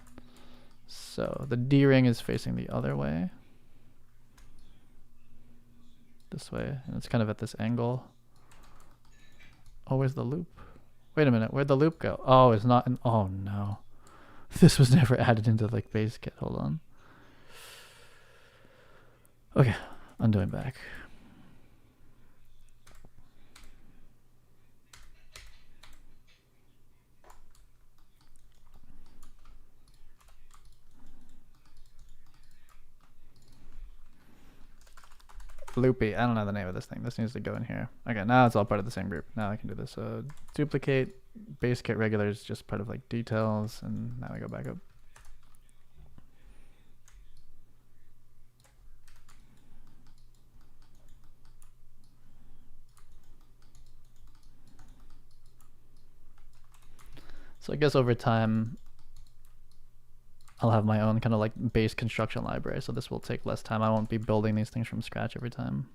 So the D-ring is facing the other way. This way, and it's kind of at this angle. Oh, where's the loop? Wait a minute, where'd the loop go? Oh, it's not in, oh no. This was never added into like base kit, hold on. Okay, undoing back. Loopy. I don't know the name of this thing. This needs to go in here. Okay, now it's all part of the same group. Now I can do this. So duplicate base kit regular is just part of like details, and now we go back up. So I guess over time, I'll have my own kind of like base construction library. So this will take less time. I won't be building these things from scratch every time.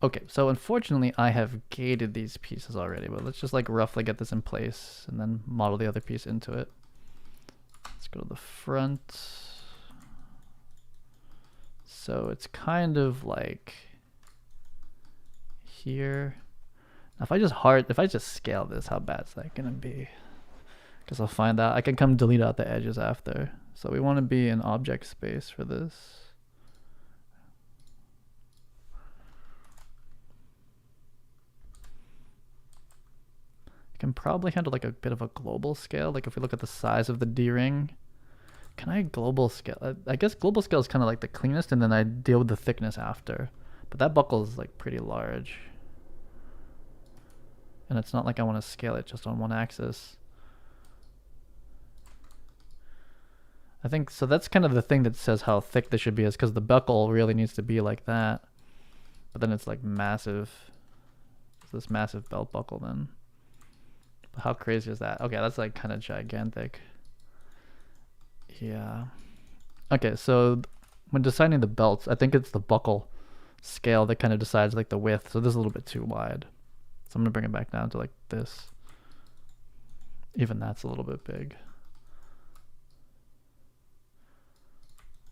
Okay, so unfortunately I have gated these pieces already, but let's just like roughly get this in place and then model the other piece into it. Let's go to the front. So it's kind of like here. Now if I just scale this, how bad is that gonna be? Because I'll find out. I can come delete out the edges after. So we want to be in object space for this. You can probably handle like a bit of a global scale. Like if we look at the size of the D-ring, can I global scale? I guess global scale is kind of like the cleanest, and then I deal with the thickness after. But that buckle is like pretty large. And it's not like I want to scale it just on one axis. I think, so that's kind of the thing that says how thick this should be, is because the buckle really needs to be like that. But then it's like massive. It's this massive belt buckle then. But how crazy is that? Okay, that's like kind of gigantic. Yeah. Okay, so when deciding the belts, I think it's the buckle scale that kind of decides like the width. So this is a little bit too wide. So I'm gonna bring it back down to like this. Even that's a little bit big.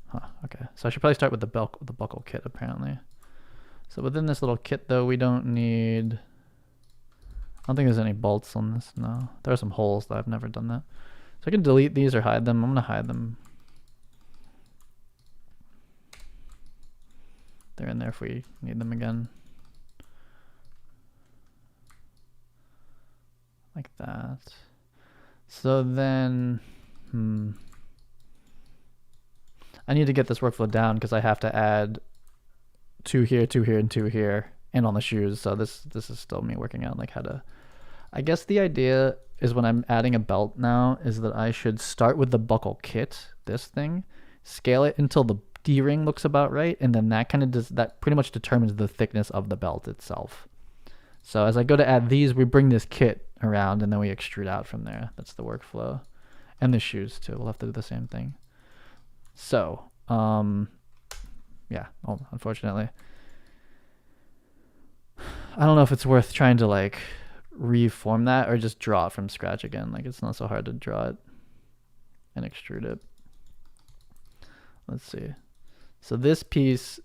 Huh, okay. So I should probably start with the buckle kit apparently. So within this little kit though, we don't need, I don't think there's any bolts on this, no. There are some holes though, I've never done that. So I can delete these or hide them. I'm gonna hide them. They're in there if we need them again. Like that. So then, I need to get this workflow down because I have to add 2 here, 2 here, and 2 here, and on the shoes. So this is still me working out like how to. I guess the idea is when I'm adding a belt now is that I should start with the buckle kit, this thing, scale it until the D-ring looks about right, and then that kind of does, that pretty much determines the thickness of the belt itself. So as I go to add these, we bring this kit around and then we extrude out from there. That's the workflow. And the shoes too. We'll have to do the same thing. So, yeah, unfortunately. I don't know if it's worth trying to like reform that or just draw it from scratch again. Like it's not so hard to draw it and extrude it. Let's see. So this piece,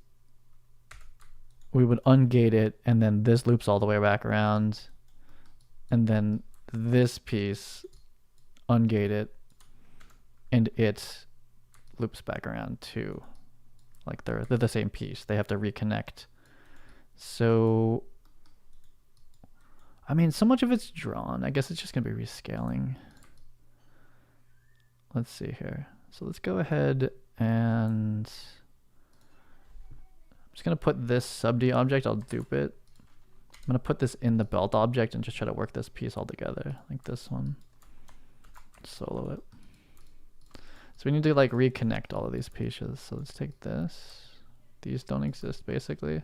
we would ungate it, and then this loops all the way back around, and then this piece, ungate it, and it loops back around too. Like they're the same piece. They have to reconnect. So, I mean, so much of it's drawn. I guess it's just gonna be rescaling. Let's see here. So let's go ahead and I'm just gonna put this sub-D object, I'll dupe it. I'm gonna put this in the belt object and just try to work this piece all together, like this one. Solo it. So we need to like reconnect all of these pieces. So let's take this. These don't exist basically.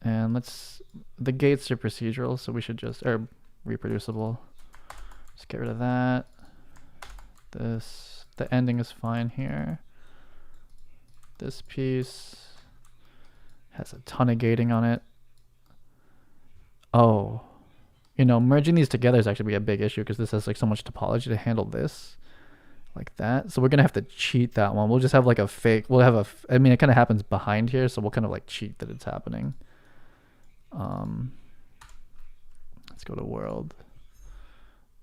And the gates are procedural, so we should just, or reproducible. Just get rid of that. The ending is fine here. This piece has a ton of gating on it. Oh, merging these together is actually be a big issue because this has like so much topology to handle this like that. So we're gonna have to cheat that one. We'll just have like a fake. We'll have I mean, it kind of happens behind here, so we'll kind of like cheat that it's happening. Let's go to world.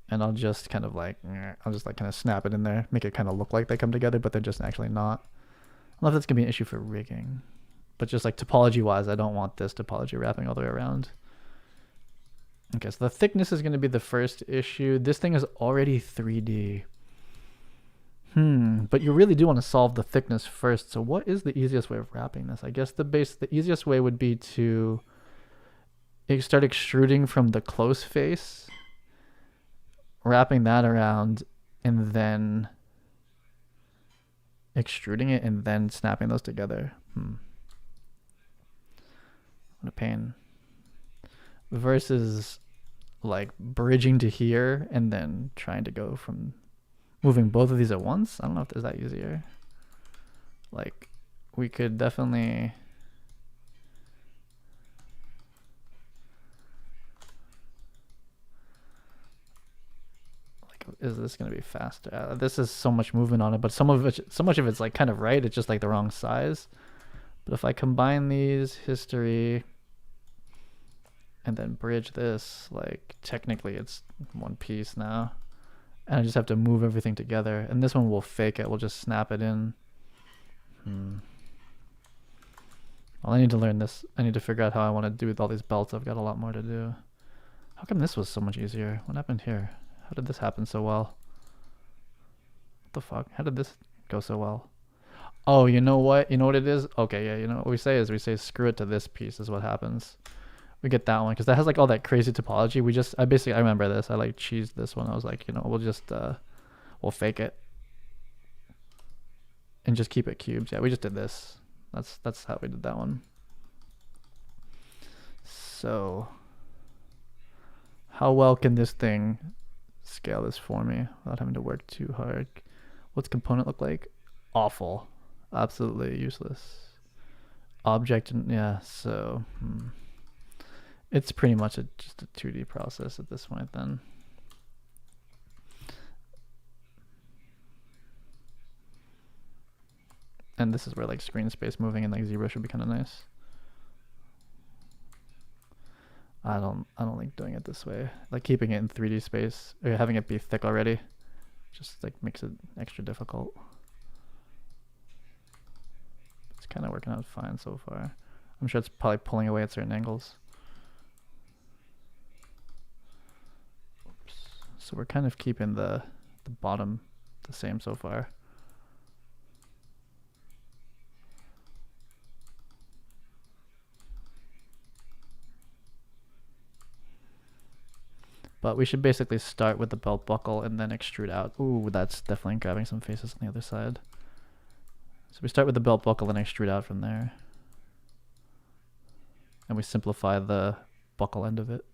And I'll just kind of like, kind of snap it in there, make it kind of look like they come together, but they're just actually not. I don't know if that's gonna be an issue for rigging, but just like topology wise, I don't want this topology wrapping all the way around. Okay, so the thickness is gonna be the first issue. This thing is already 3D. But you really do want to solve the thickness first. So what is the easiest way of wrapping this? I guess the easiest way would be to start extruding from the close face, wrapping that around, and then extruding it and then snapping those together. What a pain. Versus like bridging to here and then trying to go from moving both of these at once. I don't know if is that easier. Like we could definitely like, is this gonna be faster? This is so much movement on it, but so much of it's like kind of right. It's just like the wrong size. But if I combine these history and then bridge this, like technically it's one piece now. And I just have to move everything together. And this one will fake it. We'll just snap it in. Well, I need to learn this. I need to figure out how I want to do with all these belts. I've got a lot more to do. How come this was so much easier? What happened here? How did this happen so well? What the fuck? How did this go so well? Oh, you know what? You know what it is? Okay, yeah, you know what we say is we say screw it to this piece is what happens. We get that one because that has like all that crazy topology. I remember this. I like cheesed this one. I was like, we'll just we'll fake it and just keep it cubes. Yeah, we just did this. That's how we did that one. So how well can this thing scale this for me without having to work too hard? What's component look like? Awful. Absolutely useless. Object, yeah, so it's pretty much just a 2D process at this point then. And this is where like screen space moving and like ZBrush would be kind of nice. I don't like doing it this way. Like keeping it in 3D space or having it be thick already just like makes it extra difficult. It's kind of working out fine so far. I'm sure it's probably pulling away at certain angles. Oops. So we're kind of keeping the bottom the same so far. But we should basically start with the belt buckle and then extrude out. Ooh, that's definitely grabbing some faces on the other side. So we start with the belt buckle and extrude out from there. And we simplify the buckle end of it.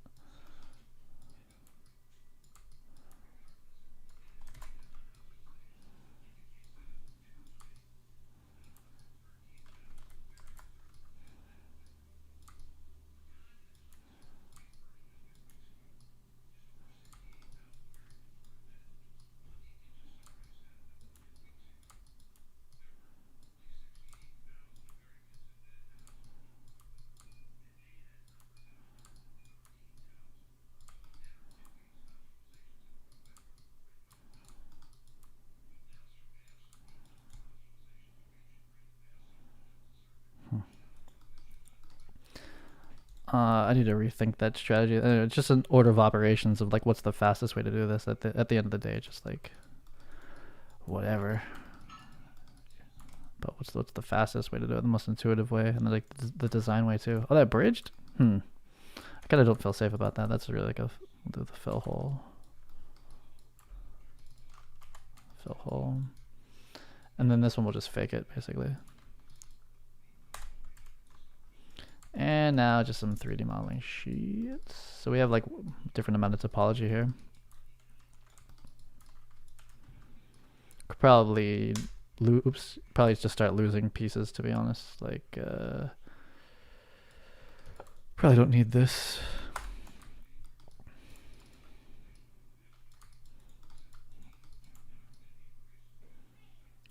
I need to rethink that strategy. It's just an order of operations of like what's the fastest way to do this at the end of the day. Just like whatever. But what's the fastest way to do it? The most intuitive way, and like the design way too. Oh, that bridged? I kind of don't feel safe about that. That's really like we'll do the fill hole. Fill hole. And then this one we'll just fake it basically. And now just some 3D modeling sheets. So we have like different amount of topology here. Could probably just start losing pieces, to be honest. Like probably don't need this.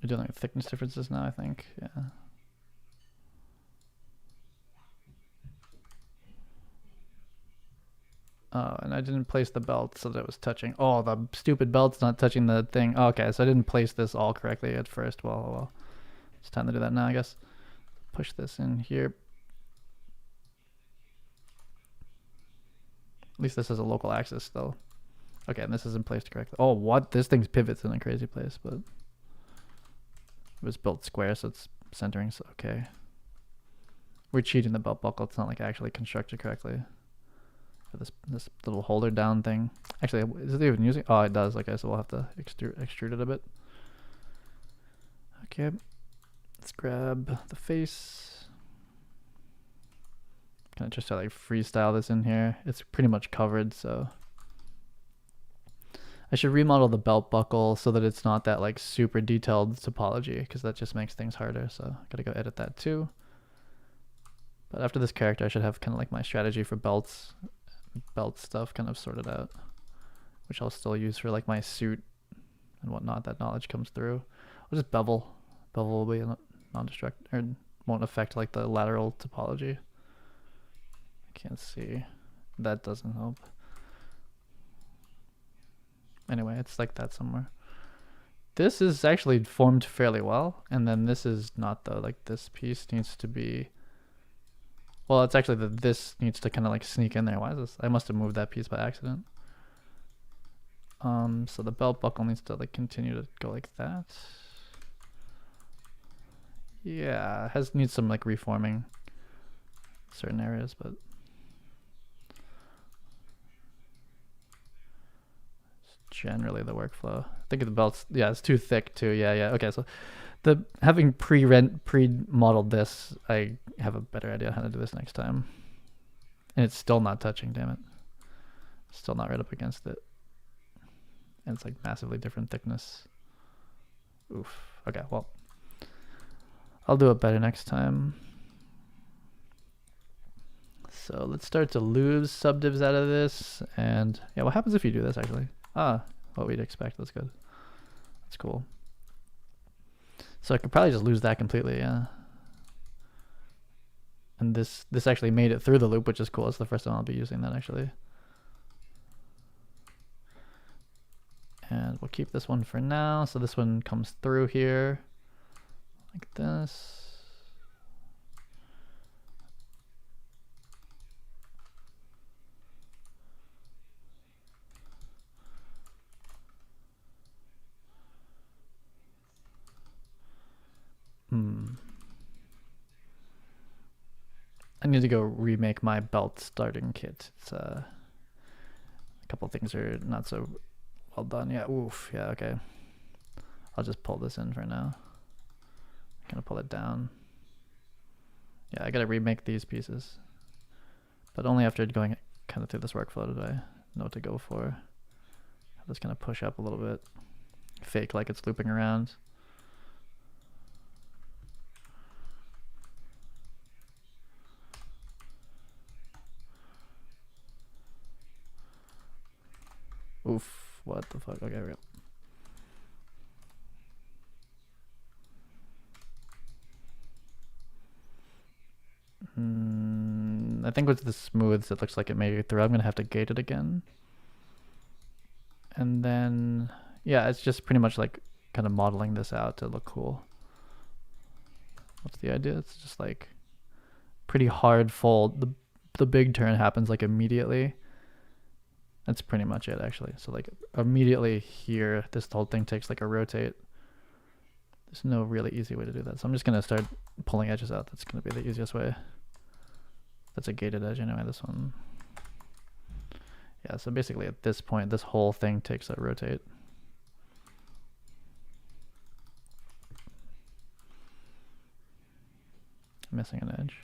You're doing like thickness differences now, I think. Yeah. Oh, and I didn't place the belt so that it was touching. Oh, the stupid belt's not touching the thing. Oh, okay, so I didn't place this all correctly at first. Well. It's time to do that now, I guess. Push this in here. At least this is a local axis still. Okay, and this isn't placed correctly. Oh, what? This thing's pivots in a crazy place, but It was built square, so it's centering's okay. We're cheating the belt buckle. It's not like actually constructed correctly. For this little holder down thing. Actually, is it even using? Oh, it does. Okay, so we'll have to extrude it a bit. Okay, let's grab the face. Kind of just to like freestyle this in here. It's pretty much covered, so I should remodel the belt buckle so that it's not that like super detailed topology, because that just makes things harder. So I gotta go edit that too. But after this character, I should have kind of like my strategy for belt stuff kind of sorted out, which I'll still use for like my suit and whatnot. That knowledge comes through. I'll just bevel. Bevel will be non-destruct, or won't affect like the lateral topology. I can't see. That doesn't help. Anyway, it's like that somewhere. This is actually formed fairly well, and then this is not though. Like this piece needs to be. Well, it's actually that this needs to kind of like sneak in there. Why is this? I must have moved that piece by accident. So the belt buckle needs to like continue to go like that. Yeah, needs some like reforming certain areas, but it's generally the workflow. I think the belt's, yeah, it's too thick too. Yeah. Okay, so having pre-modeled this, I have a better idea how to do this next time. And it's still not touching, damn it. Still not right up against it. And it's like massively different thickness. Oof. Okay, well, I'll do it better next time. So let's start to lose subdivs out of this. And yeah, what happens if you do this actually? What we'd expect. That's good. That's cool. So I could probably just lose that completely, yeah. And this actually made it through the loop, which is cool. It's the first time I'll be using that actually. And we'll keep this one for now. So this one comes through here like this. I need to go remake my belt starting kit. It's a couple things are not so well done. Yeah, oof. Yeah, okay. I'll just pull this in for now. I'm gonna pull it down. Yeah, I gotta remake these pieces, but only after going kind of through this workflow did I know what to go for. I'll just kind of push up a little bit, fake like it's looping around. Oof, what the fuck? Okay, we go. I think with the smooths, it looks like it made it through. I'm gonna have to gate it again. And then, yeah, it's just pretty much like kind of modeling this out to look cool. What's the idea? It's just like pretty hard fold. The big turn happens like immediately. That's pretty much it actually. So like immediately here, this whole thing takes like a rotate. There's no really easy way to do that. So I'm just gonna start pulling edges out. That's gonna be the easiest way. That's a gated edge anyway, this one. Yeah, so basically at this point, this whole thing takes a rotate. Missing an edge.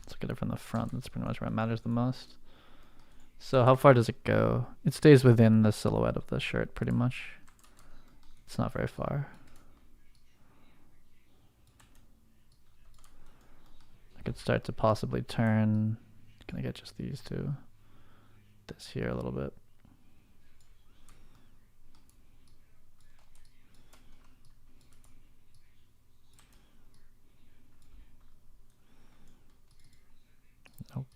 Let's look at it from the front. That's pretty much where it matters the most. So how far does it go? It stays within the silhouette of the shirt pretty much. It's not very far. I could start to possibly turn. Can I get just these two? This here a little bit. Nope.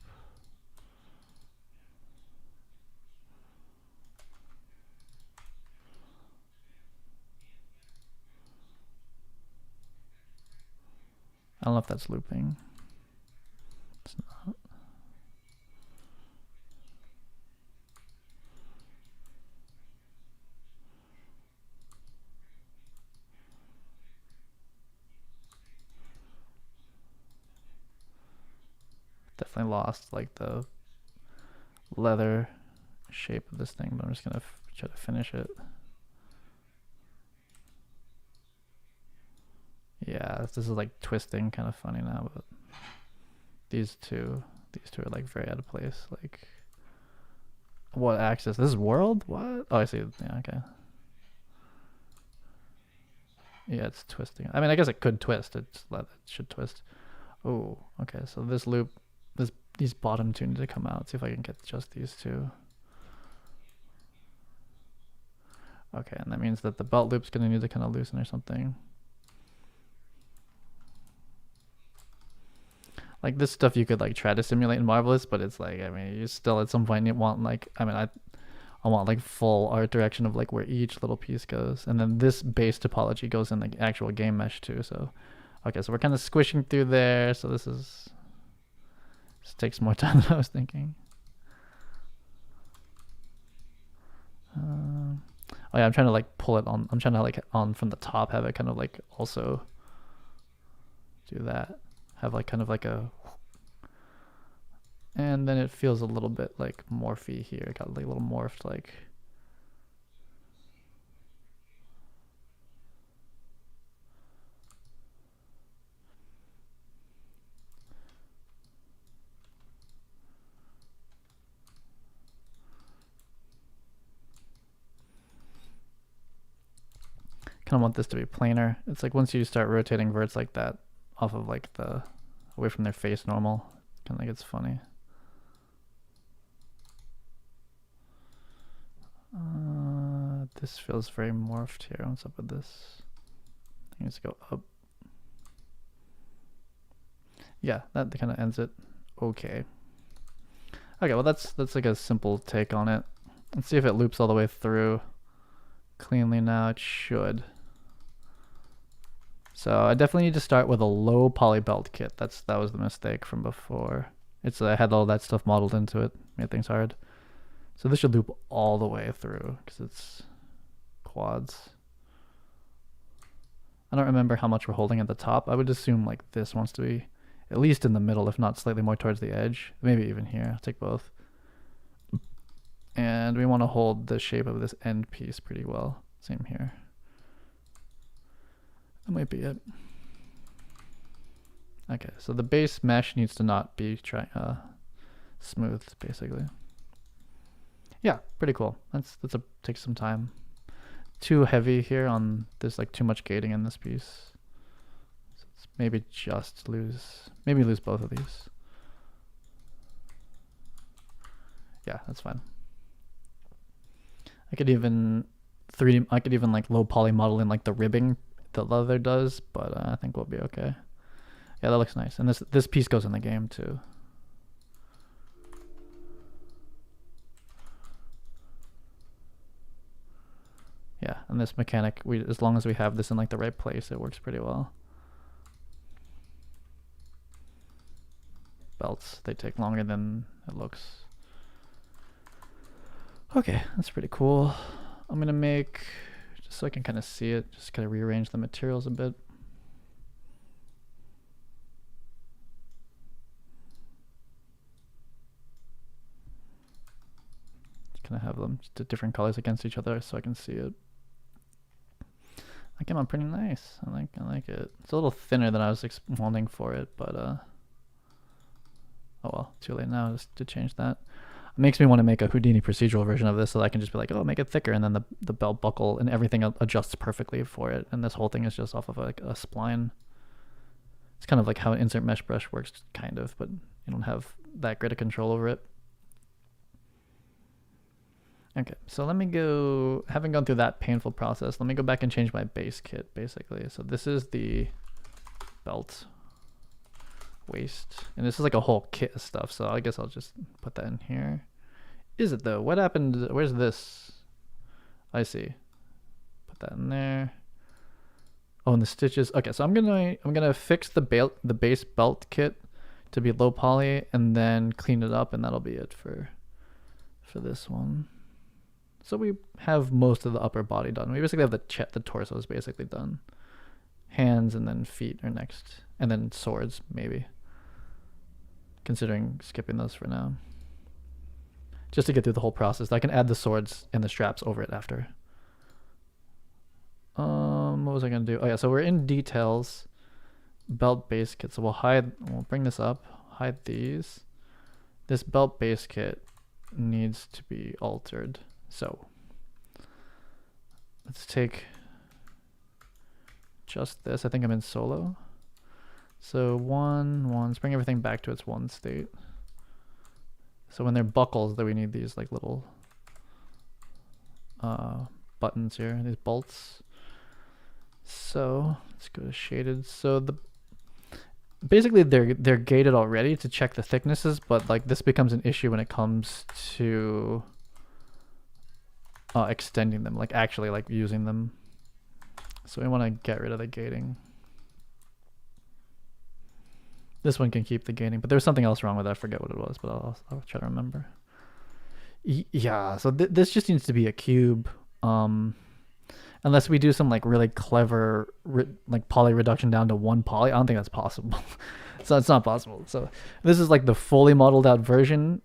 I don't know if that's looping. It's not. Definitely lost like the leather shape of this thing, but I'm just gonna try to finish it. Yeah, this is like twisting, kind of funny now, but these two are like very out of place. Like, what axis? This is world? What? Oh, I see. Yeah, okay. Yeah, it's twisting. I mean, I guess it could twist. It should twist. Oh, okay. So this loop, these bottom two need to come out. See if I can get just these two. Okay, and that means that the belt loop's gonna need to kind of loosen or something. Like this stuff you could like try to simulate in Marvelous, but it's like, I mean, you still at some point you want like, I mean, I want like full art direction of like where each little piece goes, and then this base topology goes in the actual game mesh too. So, okay, so we're kind of squishing through there. So this takes more time than I was thinking. Oh yeah, I'm trying to like pull it on. I'm trying to like on from the top, have it kind of like also do that. Have like kind of like a, and then it feels a little bit like morphy here. Got like a little morphed like. Kind of want this to be planar. It's like once you start rotating verts like that off of like the away from their face normal, kind of like it's funny. This feels very morphed here. What's up with this? I think it's go up. Yeah, that kind of ends it. Okay. Okay, well that's like a simple take on it. Let's see if it loops all the way through cleanly now. It should. So I definitely need to start with a low poly belt kit. That was the mistake from before. I had all that stuff modeled into it, made things hard. So this should loop all the way through because it's quads. I don't remember how much we're holding at the top. I would assume like this wants to be at least in the middle, if not slightly more towards the edge. Maybe even here. I'll take both. And we want to hold the shape of this end piece pretty well. Same here. That might be it. Okay, so the base mesh needs to not be smooth, basically. Yeah, pretty cool. Takes some time. Too heavy here on this, like too much gating in this piece. So it's maybe lose both of these. Yeah, that's fine. I could even like low poly model in like the ribbing the leather does, but I think we'll be okay. Yeah, that looks nice. And this piece goes in the game too. Yeah, and this mechanic, as long as we have this in like the right place, it works pretty well. Belts, they take longer than it looks. Okay, that's pretty cool. I'm gonna make, just so I can kind of see it, just kind of rearrange the materials a bit. Just kind of have them just different colors against each other so I can see it. That came out pretty nice. I like it. It's a little thinner than I was wanting for it, but oh well, too late now just to change that. It makes me want to make a Houdini procedural version of this so that I can just be like, oh, make it thicker, and then the belt buckle and everything adjusts perfectly for it, and this whole thing is just off of like a spline. It's kind of like how insert mesh brush works, kind of, but you don't have that great of control over it. Okay, so let me go, having gone through that painful process, let me go back and change my base kit, basically. So this is the belt waist, and this is like a whole kit of stuff, so I guess I'll just put that in here. Is it though? What happened? Where's this? I see. Put that in there. Oh, and the stitches. Okay, so I'm gonna fix the base belt kit to be low poly, and then clean it up, and that'll be it for this one. So we have most of the upper body done. We basically have the torso is basically done. Hands and then feet are next, and then swords maybe. Considering skipping those for now, just to get through the whole process. I can add the swords and the straps over it after. What was I gonna do? Oh yeah, so we're in details, belt base kit. So we'll bring this up, hide these. This belt base kit needs to be altered. So let's take just this. I think I'm in solo. So let's bring everything back to its one state. So when they're buckles, that we need these like little buttons here, these bolts. So let's go to shaded. So basically they're gated already to check the thicknesses, but like this becomes an issue when it comes to extending them, like actually like using them. So we want to get rid of the gating. This one can keep the gating, but there was something else wrong with it. I forget what it was, but I'll try to remember. Yeah, so this just needs to be a cube. Unless we do some like really clever like poly reduction down to one poly. I don't think that's possible. So it's not possible. So this is like the fully modeled out version.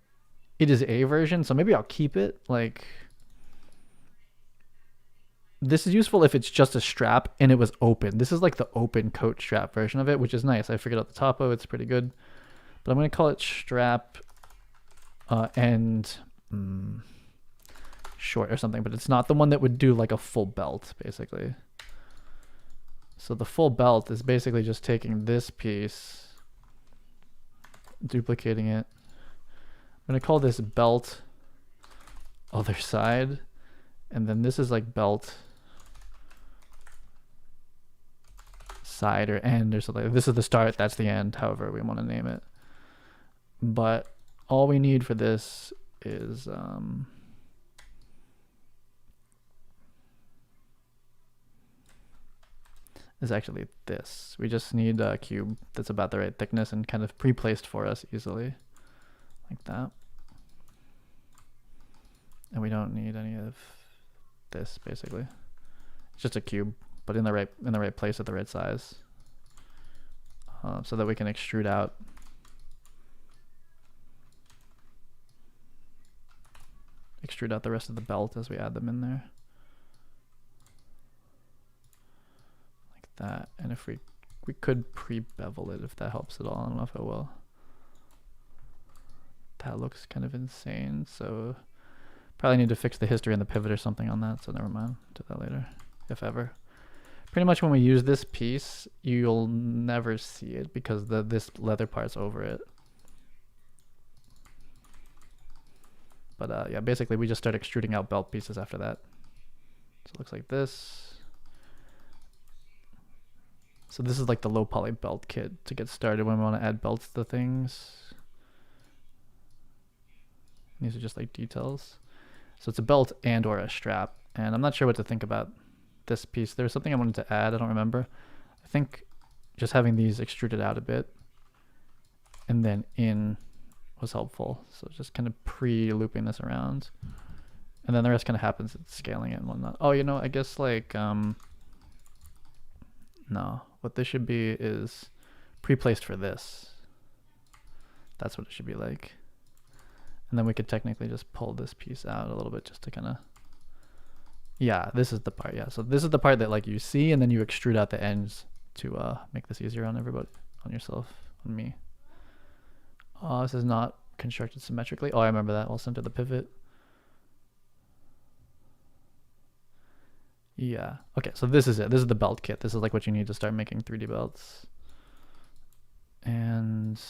It is a version, so maybe I'll keep it. Like, this is useful if it's just a strap and it was open. This is like the open coat strap version of it, which is nice. I figured out the topo. It's pretty good. But I'm going to call it strap and short or something. But it's not the one that would do like a full belt, basically. So the full belt is basically just taking this piece, duplicating it. I'm going to call this belt other side. And then this is like belt side or end or something. This is the start, that's the end, however we want to name it. But all we need for this is actually this. We just need a cube that's about the right thickness and kind of pre-placed for us easily, like that. And we don't need any of this, basically. It's just a cube, but in the right place at the right size, so that we can extrude out the rest of the belt as we add them in there, like that. And if we could pre-bevel it, if that helps at all. I don't know if it will. That looks kind of insane, so probably need to fix the history and the pivot or something on that, so never mind. Do that later, if ever. Pretty much when we use this piece, you'll never see it because this leather part's over it. But yeah, basically we just start extruding out belt pieces after that. So it looks like this. So this is like the low poly belt kit to get started when we want to add belts to things. These are just like details. So it's a belt and or a strap, and I'm not sure what to think about this piece. There was something I wanted to add, I don't remember. I think just having these extruded out a bit and then in was helpful. So just kind of pre-looping this around, and then the rest kind of happens at scaling it and whatnot. Oh, you know, I guess like no, what this should be is pre-placed for this. That's what it should be like. And then we could technically just pull this piece out a little bit just to kind of, yeah, this is the part. Yeah, so this is the part that like you see, and then you extrude out the ends to make this easier on everybody, on yourself, on me. Oh, this is not constructed symmetrically. Oh, I remember that. I'll center the pivot. Yeah. Okay, so this is it. This is the belt kit. This is like what you need to start making 3D belts. And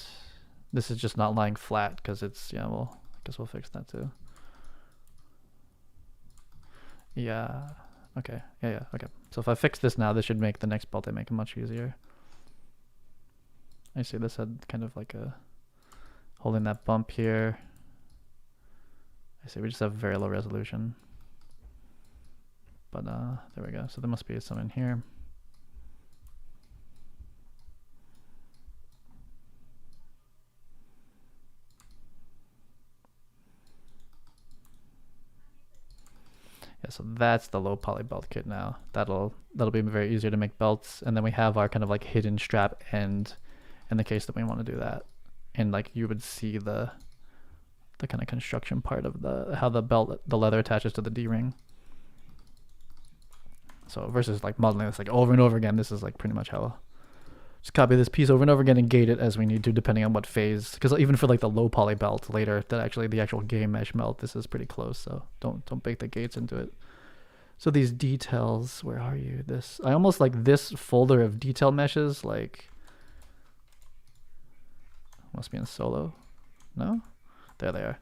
this is just not lying flat because it's, yeah, well, I guess we'll fix that too. Yeah. Okay. Yeah. Okay. So if I fix this now, this should make the next belt I make much easier. I see this had kind of like a holding that bump here. I see we just have very low resolution. But there we go. So there must be some in here. So that's the low poly belt kit now. That'll be very easier to make belts. And then we have our kind of like hidden strap end in the case that we want to do that. And like you would see the kind of construction part of how the leather attaches to the D-ring. So versus like modeling this like over and over again, this is like pretty much how just copy this piece over and over again and gate it as we need to, depending on what phase. Because even for like the low poly belt later, that actually the actual game mesh melt, this is pretty close. So don't bake the gates into it. So these details, where are you? I almost like this folder of detail meshes. Like must be in solo. No, there they are.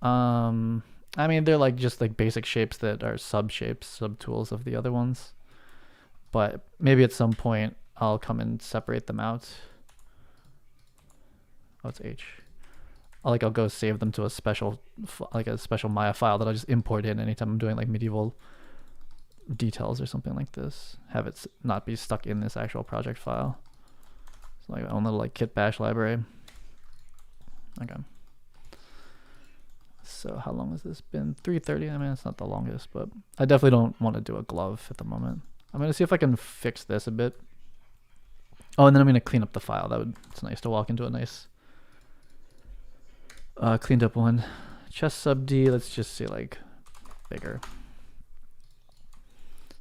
I mean, they're like just like basic shapes that are sub tools of the other ones. But maybe at some point I'll come and separate them out. Oh, it's H. I'll go save them to a special Maya file that I'll just import in anytime I'm doing like medieval details or something like this. Have it not be stuck in this actual project file. It's like my own little like kit bash library. Okay. So how long has this been? 3:30. I mean, it's not the longest, but I definitely don't want to do a glove at the moment. I'm gonna see if I can fix this a bit. Oh, and then I'm gonna clean up the file. It's nice to walk into a nice cleaned up one. Chest sub D. Let's just see like bigger.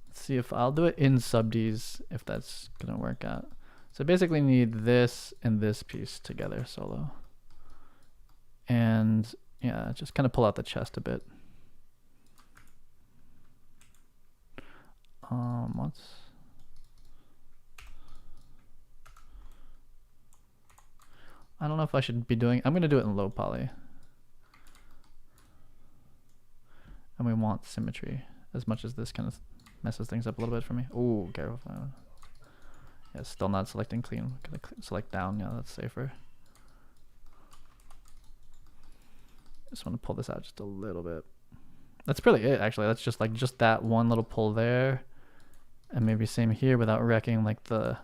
Let's see if I'll do it in sub Ds if that's gonna work out. So I basically need this and this piece together solo. And yeah, just kind of pull out the chest a bit. I don't know if I should be doing. I'm gonna do it in low poly. And we want symmetry as much as this kind of messes things up a little bit for me. Ooh, careful. Yeah, still not selecting clean. Gonna select down. Yeah, that's safer. Just want to pull this out just a little bit. That's really it, actually. That's just that one little pull there, and maybe same here without wrecking like the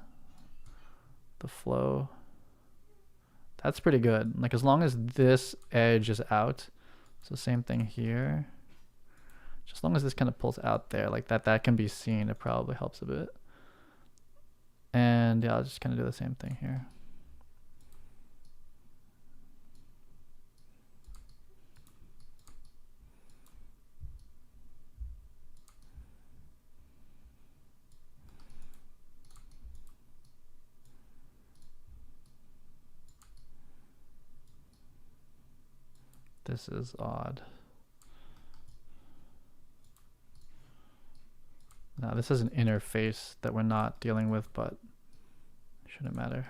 flow. That's pretty good. Like as long as this edge is out, so same thing here. Just as long as this kind of pulls out there like that can be seen, it probably helps a bit. And yeah, I'll just kind of do the same thing here. This is odd. Now this is an interface that we're not dealing with, but shouldn't matter.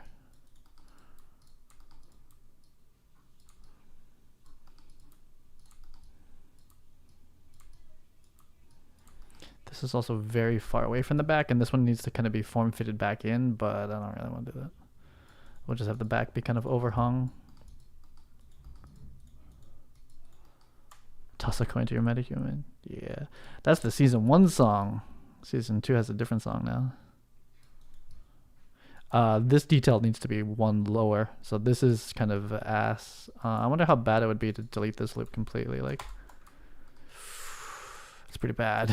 This is also very far away from the back, and this one needs to kind of be form fitted back in, but I don't really want to do that. We'll just have the back be kind of overhung. Toss a coin to your MetaHuman. Yeah, that's the season 1 song. Season 2 has a different song now. This detail needs to be one lower, so this is kind of ass. I wonder how bad it would be to delete this loop completely. Like, it's pretty bad.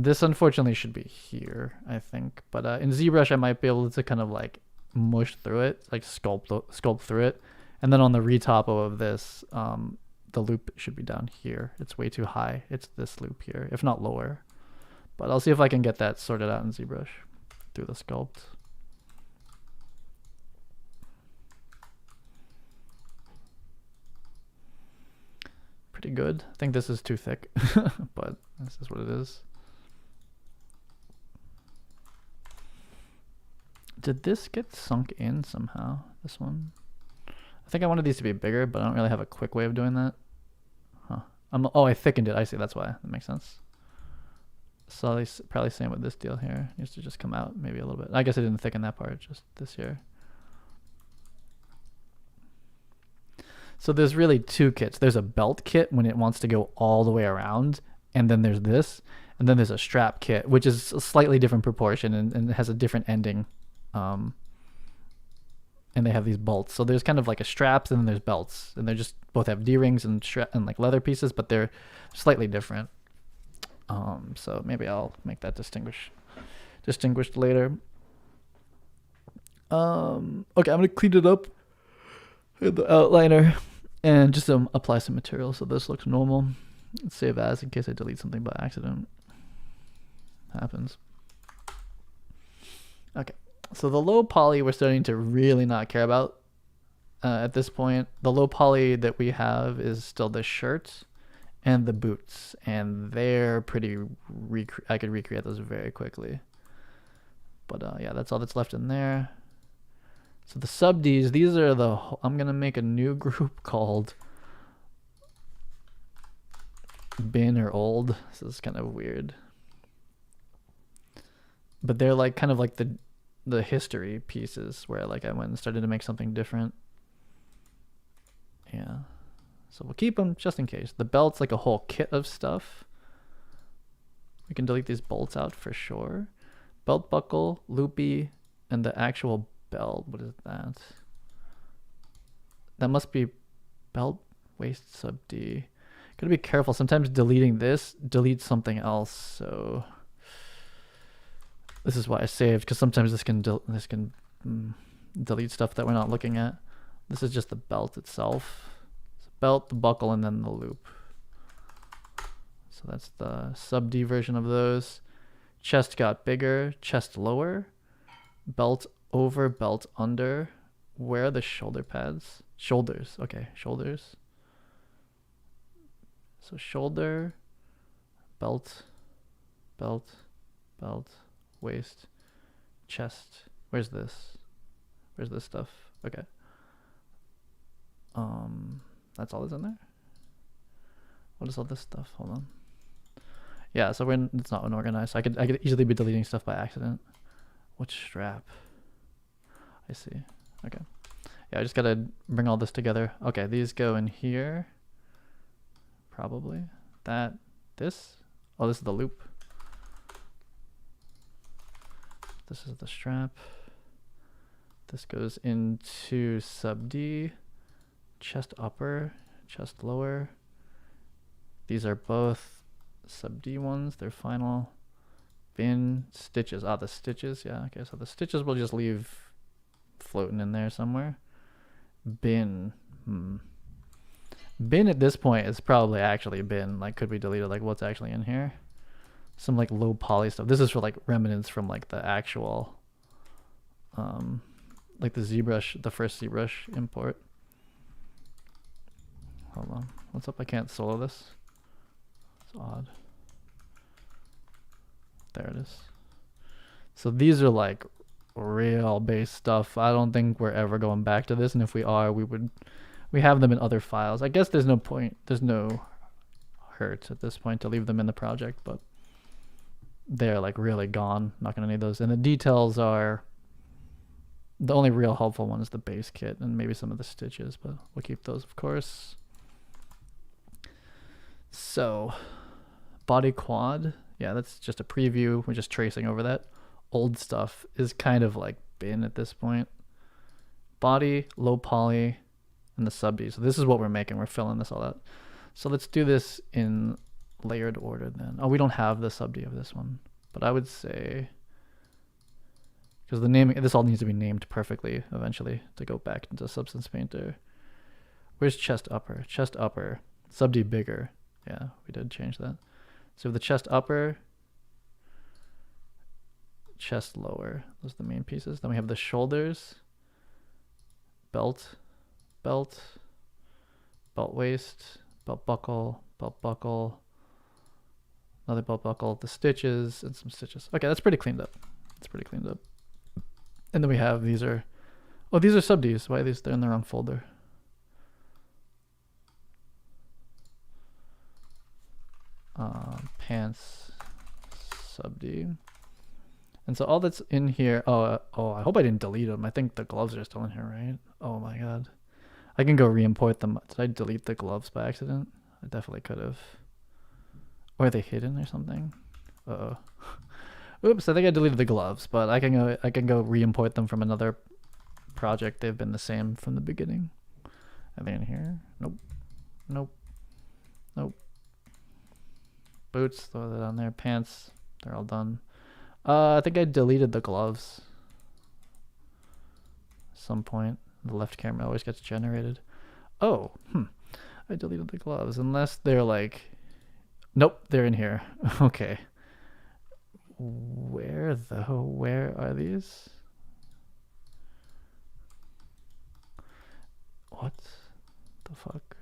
This unfortunately should be here, I think. But in ZBrush, I might be able to kind of like mush through it, like sculpt through it, and then on the retopo of this, the loop should be down here. It's way too high. It's this loop here, if not lower. But I'll see if I can get that sorted out in ZBrush through the sculpt. Pretty good. I think this is too thick, but this is what it is. Did this get sunk in somehow? This one? I think I wanted these to be bigger, but I don't really have a quick way of doing that. Huh. Oh, I thickened it. I see. That's why. That makes sense. So probably same with this deal here. It needs to just come out maybe a little bit. I guess I didn't thicken that part, just this here. So there's really two kits. There's a belt kit when it wants to go all the way around, and then there's this, and then there's a strap kit, which is a slightly different proportion and it has a different ending. And they have these bolts. So there's kind of like a straps, and then there's belts, and they just both have D-rings and like leather pieces, but they're slightly different. So maybe I'll make that distinguished later. Okay, I'm gonna clean it up in the outliner and just apply some material so this looks normal. Save as in case I delete something by accident. Happens. Okay, so the low poly we're starting to really not care about at this point. The low poly that we have is still the shirt and the boots, and they're pretty I could recreate those very quickly. But yeah, that's all that's left in there. So the sub Ds, these are the, I'm gonna make a new group called bin or old. This is kind of weird, but they're like kind of like the history pieces where like I went and started to make something different. Yeah, so we'll keep them just in case. The belt's like a whole kit of stuff. We can delete these bolts out for sure. Belt buckle, loopy, and the actual belt. What is that? That must be belt waist sub D. Gotta be careful. Sometimes deleting this deletes something else. So this is why I saved, because sometimes this can delete stuff that we're not looking at. This is just the belt itself. So belt, the buckle, and then the loop. So that's the sub D version of those. Chest got bigger, chest lower, belt over, belt under. Where are the shoulder pads? Shoulders. Okay, shoulders. So shoulder, belt, belt, belt, waist, chest. Where's this? Where's this stuff? Okay. That's all that's in there? What is all this stuff? Hold on. Yeah, so it's not unorganized. So I could easily be deleting stuff by accident. Which strap? I see. Okay. Yeah, I just gotta bring all this together. Okay, these go in here. Probably. This. Oh, this is the loop. This is the strap. This goes into sub D. Chest upper, chest lower. These are both sub D ones. They're final. Bin, stitches. Ah, the stitches. Yeah, okay, so the stitches we'll just leave floating in there somewhere. Bin. Bin at this point is probably actually bin. Like, could we delete it? Like, what's actually in here? Some like low poly stuff. This is for like remnants from like the actual, like the ZBrush, the first ZBrush import. Hold on. What's up? I can't solo this. It's odd. There it is. So these are like real base stuff. I don't think we're ever going back to this, and if we are, we have them in other files. I guess there's no point. There's no hurt at this point to leave them in the project, but they're like really gone. Not gonna need those. And the details are, the only real helpful one is the base kit and maybe some of the stitches, but we'll keep those, of course. So body quad, yeah, that's just a preview. We're just tracing over that. Old stuff is kind of like bin at this point. Body, low poly, and the sub D. So this is what we're making. We're filling this all out. So let's do this in layered order then. Oh, we don't have the sub D of this one, but I would say, because the naming, this all needs to be named perfectly eventually to go back into Substance Painter. Where's chest upper? Chest upper, sub D bigger. Yeah, we did change that. So the chest upper, chest lower. Those are the main pieces. Then we have the shoulders, belt, belt, belt waist, belt buckle, another belt buckle, the stitches, and some stitches. Okay, that's pretty cleaned up. It's pretty cleaned up. And then we have, these are sub Ds. Why are these? They're in the wrong folder. Pants, sub D. And so all that's in here, oh, I hope I didn't delete them. I think the gloves are still in here, right? Oh my god. I can go re-import them. Did I delete the gloves by accident? I definitely could have. Or are they hidden or something? Uh-oh. Oops, I think I deleted the gloves, but I can go re-import them from another project. They've been the same from the beginning. Are they in here? Nope. Nope. Nope. Boots, throw that on there. Pants, they're all done. I think I deleted the gloves. Some point. The left camera always gets generated. Oh, I deleted the gloves. Unless they're like... Nope, they're in here. Okay. Where though? Where are these? What the fuck?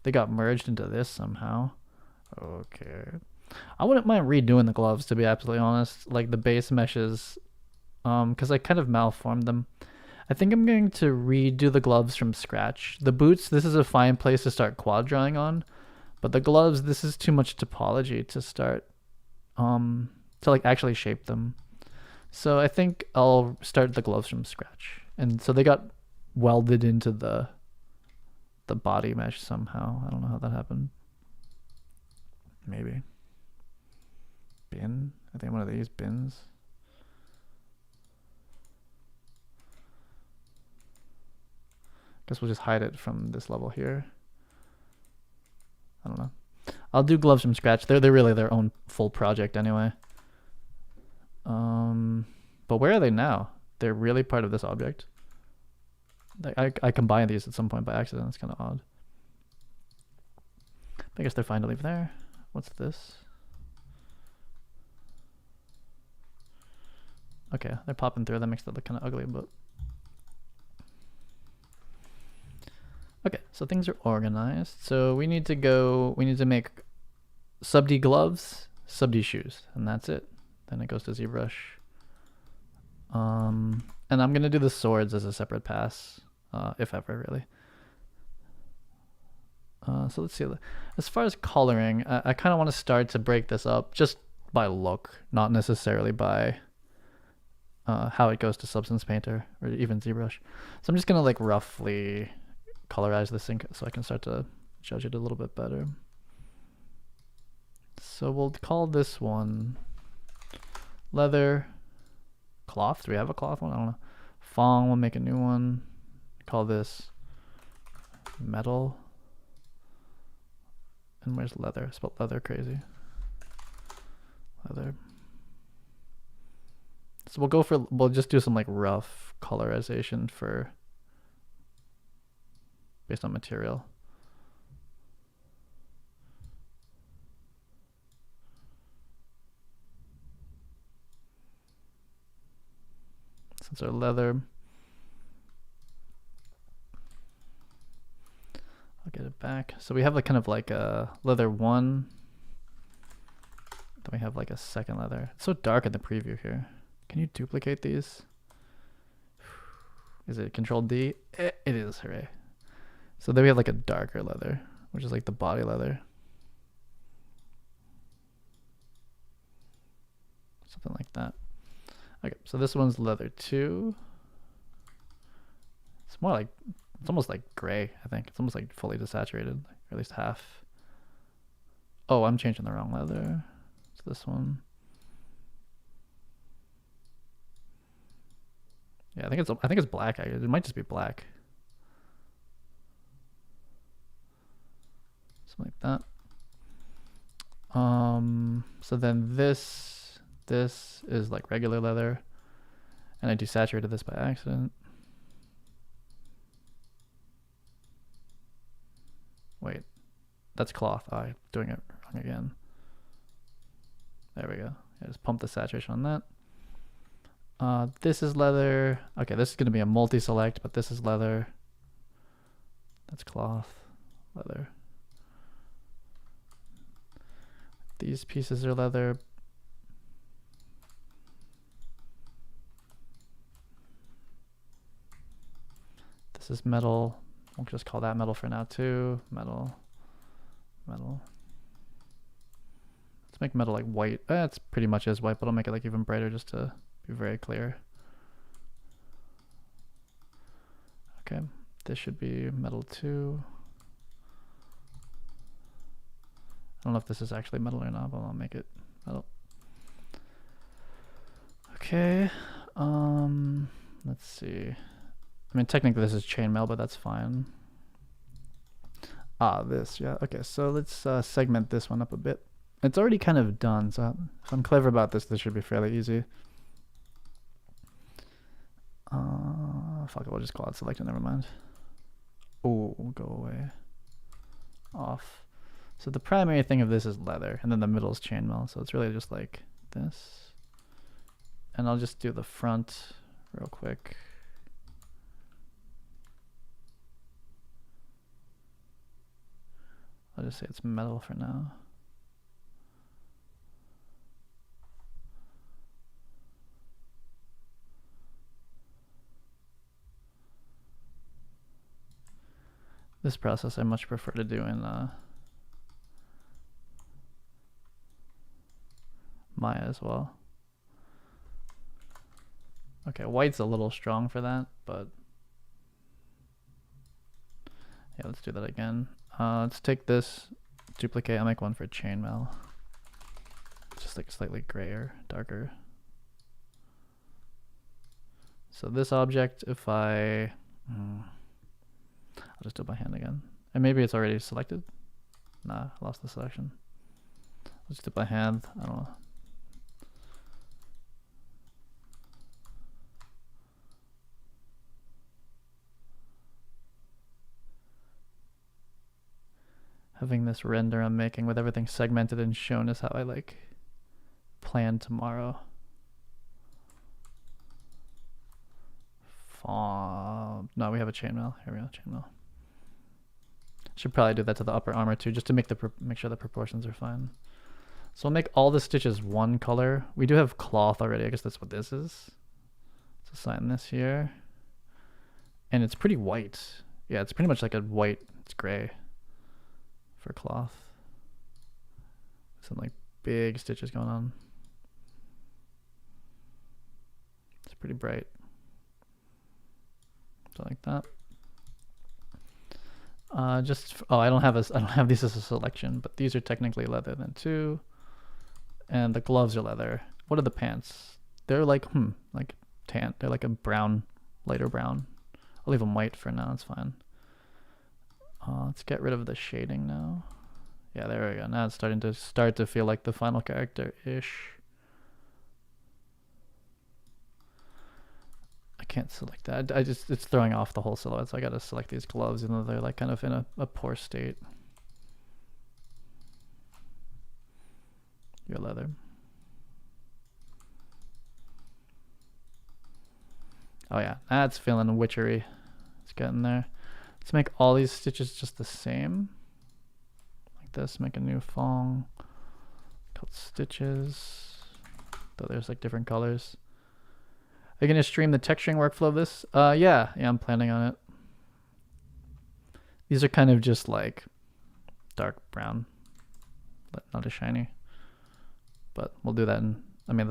They got merged into this somehow. Okay. I wouldn't mind redoing the gloves, to be absolutely honest. Like the base meshes, because I kind of malformed them. I think I'm going to redo the gloves from scratch. The boots, this is a fine place to start quad drawing on, but the gloves, this is too much topology to start, to like actually shape them. So I think I'll start the gloves from scratch. And so they got welded into the body mesh somehow. I don't know how that happened. Maybe. Bin? I think one of these bins. Guess we'll just hide it from this level here. I don't know. I'll do gloves from scratch. They're really their own full project anyway. But where are they now? They're really part of this object. I combined these at some point by accident. It's kind of odd. I guess they're fine to leave there. What's this? Okay, they're popping through. That makes that look kind of ugly, but... Okay, so things are organized. So we need to make sub D gloves, sub D shoes, and that's it. Then it goes to ZBrush. And I'm gonna do the swords as a separate pass, if ever, really. So let's see. As far as coloring, I kind of want to start to break this up just by look, not necessarily by how it goes to Substance Painter or even ZBrush. So I'm just gonna like roughly colorize this thing so I can start to judge it a little bit better. So we'll call this one leather cloth. Do we have a cloth one? I don't know. Fong, we'll make a new one. Call this metal. And where's leather? Spelled leather crazy. Leather. So we'll just do some like rough colorization for based on material. Since our leather, I'll get it back. So we have like kind of like a leather 1. Then we have like a second leather. It's so dark in the preview here. Can you duplicate these? Is it Control D? It is, hooray. So then we have like a darker leather, which is like the body leather. Something like that. Okay, so this one's leather 2. It's more like, it's almost like gray, I think. It's almost like fully desaturated, or at least half. Oh, I'm changing the wrong leather. It's this one. Yeah, I think it's black. It might just be black. Something like that. So then this is like regular leather, and I desaturated this by accident. Wait, that's cloth. I'm doing it wrong again. There we go. I just pump the saturation on that. This is leather. Okay, this is going to be a multi-select, but this is leather. That's cloth, leather. These pieces are leather. This is metal. We'll just call that metal for now too. Metal. Let's make metal like white. It's pretty much is white, but I'll make it like even brighter just to be very clear. Okay, this should be metal 2. I don't know if this is actually metal or not, but I'll make it metal. Okay, let's see. I mean, technically this is chainmail, but that's fine. This, yeah. Okay, so let's segment this one up a bit. It's already kind of done, so if I'm clever about this, this should be fairly easy. Fuck it, we'll just call it selected, never mind. Oh, go away. Off. So the primary thing of this is leather, and then the middle is chainmail, so it's really just like this. And I'll just do the front real quick. I'll just say it's metal for now. This process I much prefer to do in Maya as well. Okay, white's a little strong for that, but yeah, let's do that again. Let's take this, duplicate, I'll make one for chainmail. Just like slightly grayer, darker. So this object, if I'll just do it by hand again. And maybe it's already selected. Nah, I lost the selection. Let's do it by hand, I don't know. Having this render I'm making with everything segmented and shown is how I like plan tomorrow. No, we have a chainmail. Here we go, chainmail. Should probably do that to the upper armor too, just to make sure the proportions are fine. So I'll make all the stitches one color. We do have cloth already. I guess that's what this is. Let's assign this here, and it's pretty white. Yeah, it's pretty much like a white. It's gray for cloth. Some like big stitches going on. It's pretty bright. So like that. I don't have these as a selection, but these are technically leather then too. And the gloves are leather. What are the pants? They're like like tan. They're like a brown, lighter brown. I'll leave them white for now. It's fine. Let's get rid of the shading now. Yeah, there we go. Now it's starting to feel like the final character-ish. I can't select that. It's throwing off the whole silhouette, so I gotta select these gloves, even though they're like kind of in a poor state. Your leather. Oh yeah, that's feeling witchery. It's getting there. Let's make all these stitches just the same. Like this, make a new thong. Called stitches. Though there's like different colors. Are you gonna stream the texturing workflow of this? Yeah, I'm planning on it. These are kind of just like dark brown, but not as shiny. But we'll do that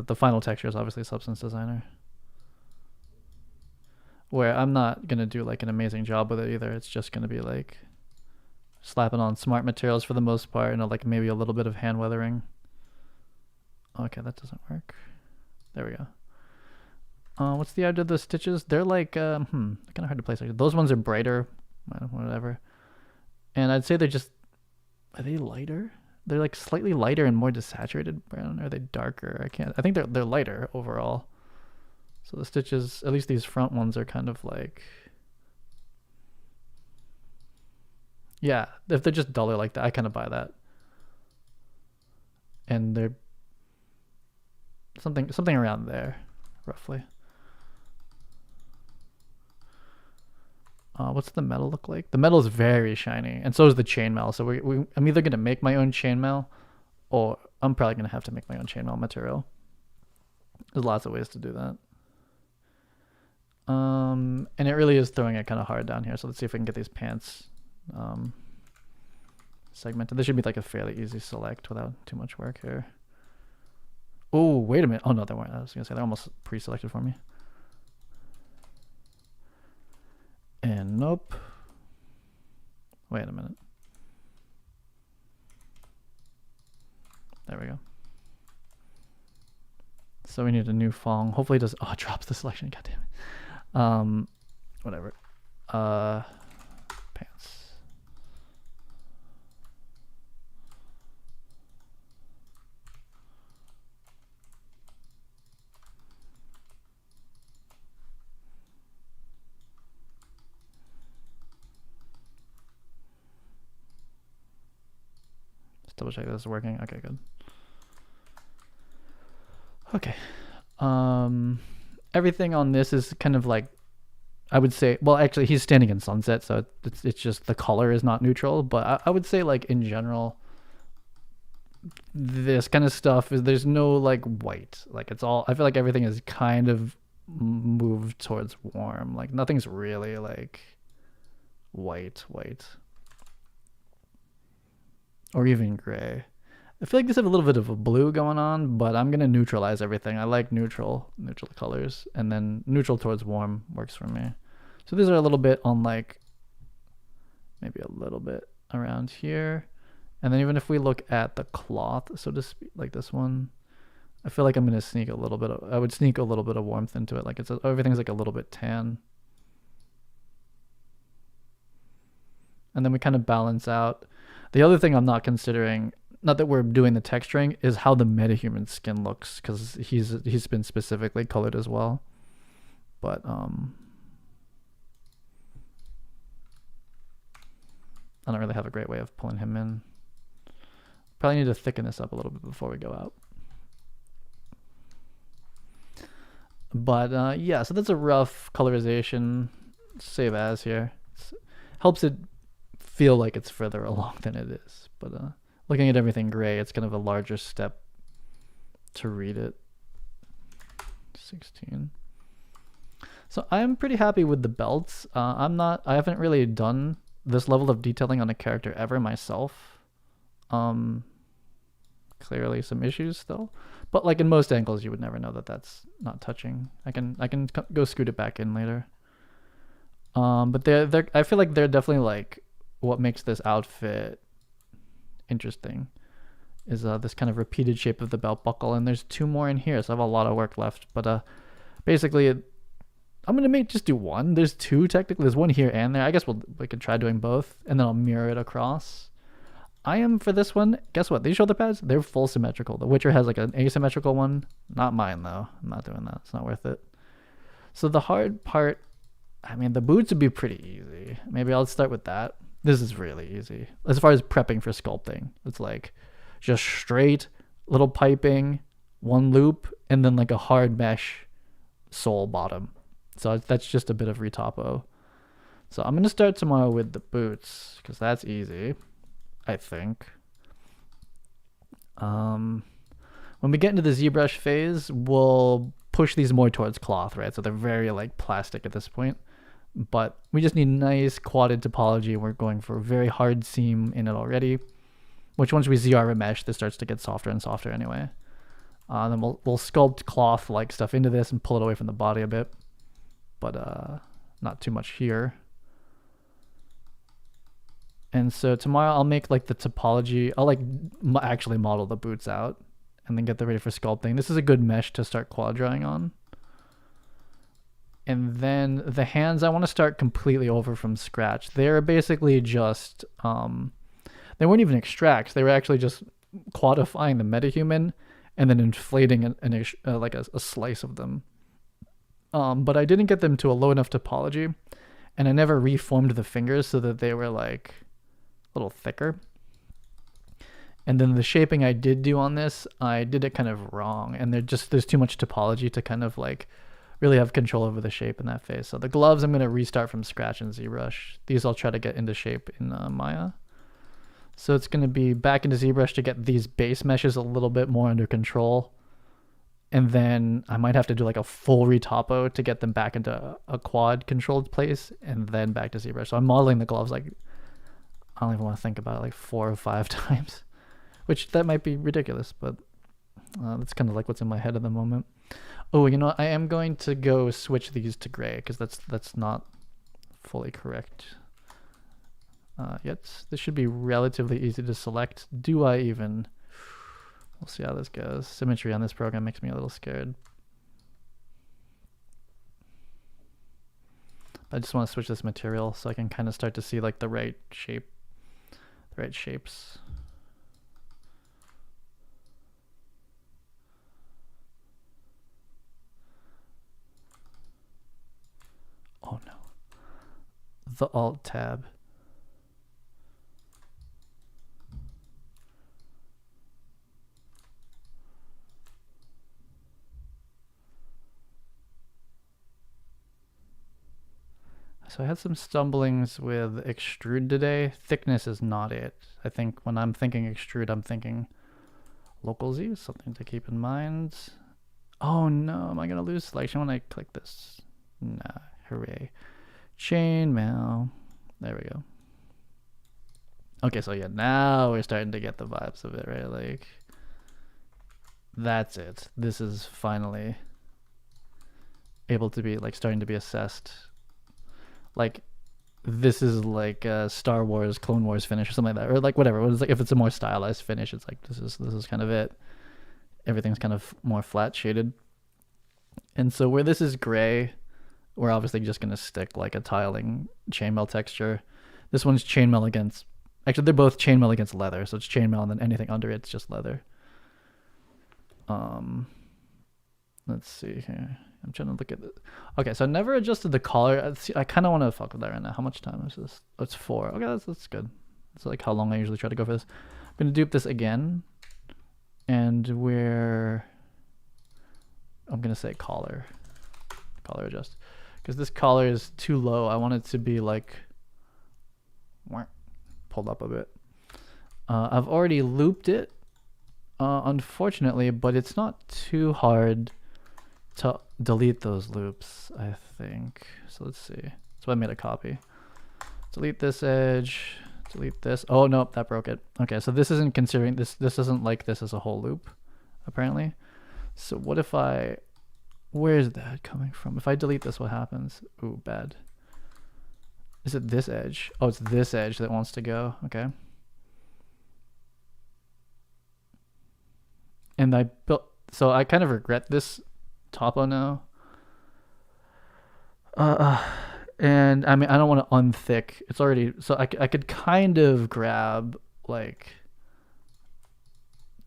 the final texture is obviously Substance Designer. Where I'm not gonna do like an amazing job with it either. It's just gonna be like slapping on smart materials for the most part, and like maybe a little bit of hand weathering. Okay, that doesn't work. There we go. What's the idea of the stitches? They're like kind of hard to place. Those ones are brighter, whatever. And I'd say are they lighter? They're like slightly lighter and more desaturated brown. Or are they darker? I think they're lighter overall. So the stitches, at least these front ones, are kind of like, yeah, if they're just duller like that, I kind of buy that. And they're something around there, roughly. What's the metal look like? The metal is very shiny, and so is the chainmail. So I'm either gonna make my own chainmail, or I'm probably gonna have to make my own chainmail material. There's lots of ways to do that. And it really is throwing it kind of hard down here. So let's see if we can get these pants segmented. This should be like a fairly easy select without too much work here. Oh, wait a minute. Oh no, they weren't. I was gonna say they're almost pre-selected for me. And nope. Wait a minute. There we go. So we need a new thong. Hopefully it does. Oh, it drops the selection. God damn it. Whatever. Pants. double check this is working. Okay, good. Okay. Everything on this is kind of like, I would say, well, actually, he's standing in sunset, so it's just the color is not neutral. But I would say, like, in general, this kind of stuff is, there's no like white. Like, it's all, I feel like everything is kind of moved towards warm. Like, nothing's really like white, or even gray. I feel like this have a little bit of a blue going on, but I'm gonna neutralize everything. I like neutral colors, and then neutral towards warm works for me. So these are a little bit on like, maybe a little bit around here, and then even if we look at the cloth, so to speak, like this one, I feel like I'm gonna sneak a little bit of, I would sneak a little bit of warmth into it. Like, everything's like a little bit tan, and then we kind of balance out. The other thing I'm not considering, not that we're doing the texturing, is how the MetaHuman skin looks, because he's been specifically colored as well. But I don't really have a great way of pulling him in. Probably need to thicken this up a little bit before we go out. But yeah, so that's a rough colorization. Save as here. Helps it feel like it's further along than it is. But looking at everything gray, it's kind of a larger step to read it. 16. So I'm pretty happy with the belts. I haven't really done this level of detailing on a character ever myself. Clearly some issues still, but like in most angles you would never know that that's not touching. I can go scoot it back in later. But they're I feel like they're definitely like what makes this outfit interesting is this kind of repeated shape of the belt buckle, and there's 2 more in here, so I have a lot of work left. But basically I'm gonna just do one. There's 2 technically. There's one here and there. I guess we could try doing both, and then I'll mirror it across. I am, for this one, guess what? These shoulder pads, they're full symmetrical. The Witcher has like an asymmetrical one. Not mine though. I'm not doing that. It's not worth it. So the hard part, I mean, the boots would be pretty easy. Maybe I'll start with that. This is really easy. As far as prepping for sculpting, it's like just straight, little piping, 1 loop, and then like a hard mesh sole bottom. So that's just a bit of retopo. So I'm going to start tomorrow with the boots, because that's easy, I think. When we get into the ZBrush phase, we'll push these more towards cloth, right? So they're very like plastic at this point. But we just need nice quadded topology. We're going for a very hard seam in it already, which once we ZR mesh, this starts to get softer and softer anyway. Then we'll sculpt cloth like stuff into this and pull it away from the body a bit, but not too much here. And so tomorrow I'll make like the topology. I'll like actually model the boots out and then get them ready for sculpting. This is a good mesh to start quad drawing on. And then the hands, I want to start completely over from scratch. They're basically just, they weren't even extracts. They were actually just quadifying the MetaHuman and then inflating like a slice of them. But I didn't get them to a low enough topology, and I never reformed the fingers so that they were like a little thicker. And then the shaping I did do on this, I did it kind of wrong, and there's too much topology to kind of like really have control over the shape in that phase. So the gloves I'm going to restart from scratch in ZBrush. These I'll try to get into shape in Maya. So it's going to be back into ZBrush to get these base meshes a little bit more under control. And then I might have to do like a full retopo to get them back into a quad controlled place, and then back to ZBrush. So I'm modeling the gloves like, I don't even want to think about it, like 4 or 5 times, which that might be ridiculous, but that's kind of like what's in my head at the moment. Oh, you know, I am going to go switch these to gray because that's not fully correct yet. This should be relatively easy to select. Do I even? We'll see how this goes. Symmetry on this program makes me a little scared. I just want to switch this material so I can kind of start to see like the right shape, the right shapes. Oh no. The Alt tab. so I had some stumblings with extrude today. Thickness is not it. I think when I'm thinking extrude, I'm thinking local Z, something to keep in mind. Oh no, am I gonna lose selection when I click this? Nah, hooray. Chainmail. There we go. Okay, so yeah, now we're starting to get the vibes of it, right? Like, that's it. This is finally able to be, like, starting to be assessed. Like, this is like a Star Wars, Clone Wars finish or something like that. Or, like, whatever. It's like, if it's a more stylized finish, it's like, this is kind of it. Everything's kind of more flat shaded. And so where this is gray, we're obviously just going to stick, like, a tiling chainmail texture. This one's chainmail against... Actually, they're both chainmail against leather, so it's chainmail and then anything under it's just leather. Let's see here. I'm trying to look at it. Okay, so I never adjusted the collar. I kind of want to fuck with that right now. How much time is this? Oh, it's 4. Okay, that's good. It's like how long I usually try to go for this. I'm going to dupe this again. And I'm going to say collar. Collar adjust. Because this collar is too low. I want it to be like... pulled up a bit. I've already looped it, unfortunately, but it's not too hard to delete those loops, I think. So let's see. So I made a copy. Delete this edge. Delete this. Oh, nope, that broke it. Okay, so this isn't considering this. This isn't like this as a whole loop, apparently. So what if I... Where's that coming from? If I delete this, what happens? Ooh, bad. Is it this edge? Oh, it's this edge that wants to go. Okay. And I built... So I kind of regret this topo now. And I mean, I don't want to unthick. It's already... So I could kind of grab, like,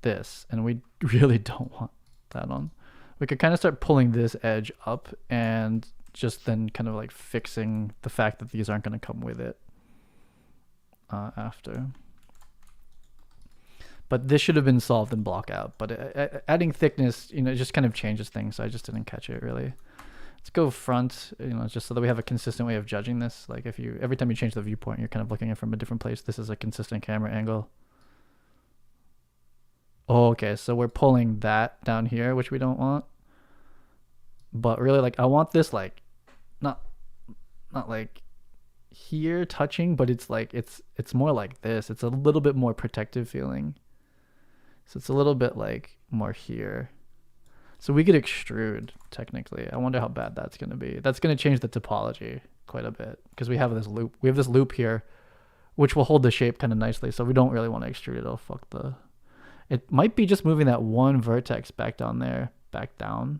this. And we really don't want that on. We could kind of start pulling this edge up and... just then kind of like fixing the fact that these aren't going to come with it after. But this should have been solved in block out. But adding thickness, you know, just kind of changes things. So I just didn't catch it really. Let's go front, you know, just so that we have a consistent way of judging this. Like if you, every time you change the viewpoint, you're kind of looking at it from a different place. This is a consistent camera angle. Oh, okay, so we're pulling that down here, which we don't want. But really, like, I want this, like, not like here touching, but it's like, it's more like this. It's a little bit more protective feeling. So it's a little bit like more here. So we could extrude, technically. I wonder how bad that's going to be. That's going to change the topology quite a bit because we have this loop. We have this loop here, which will hold the shape kind of nicely. So we don't really want to extrude it. Oh, fuck the... It might be just moving that one vertex back down there, back down.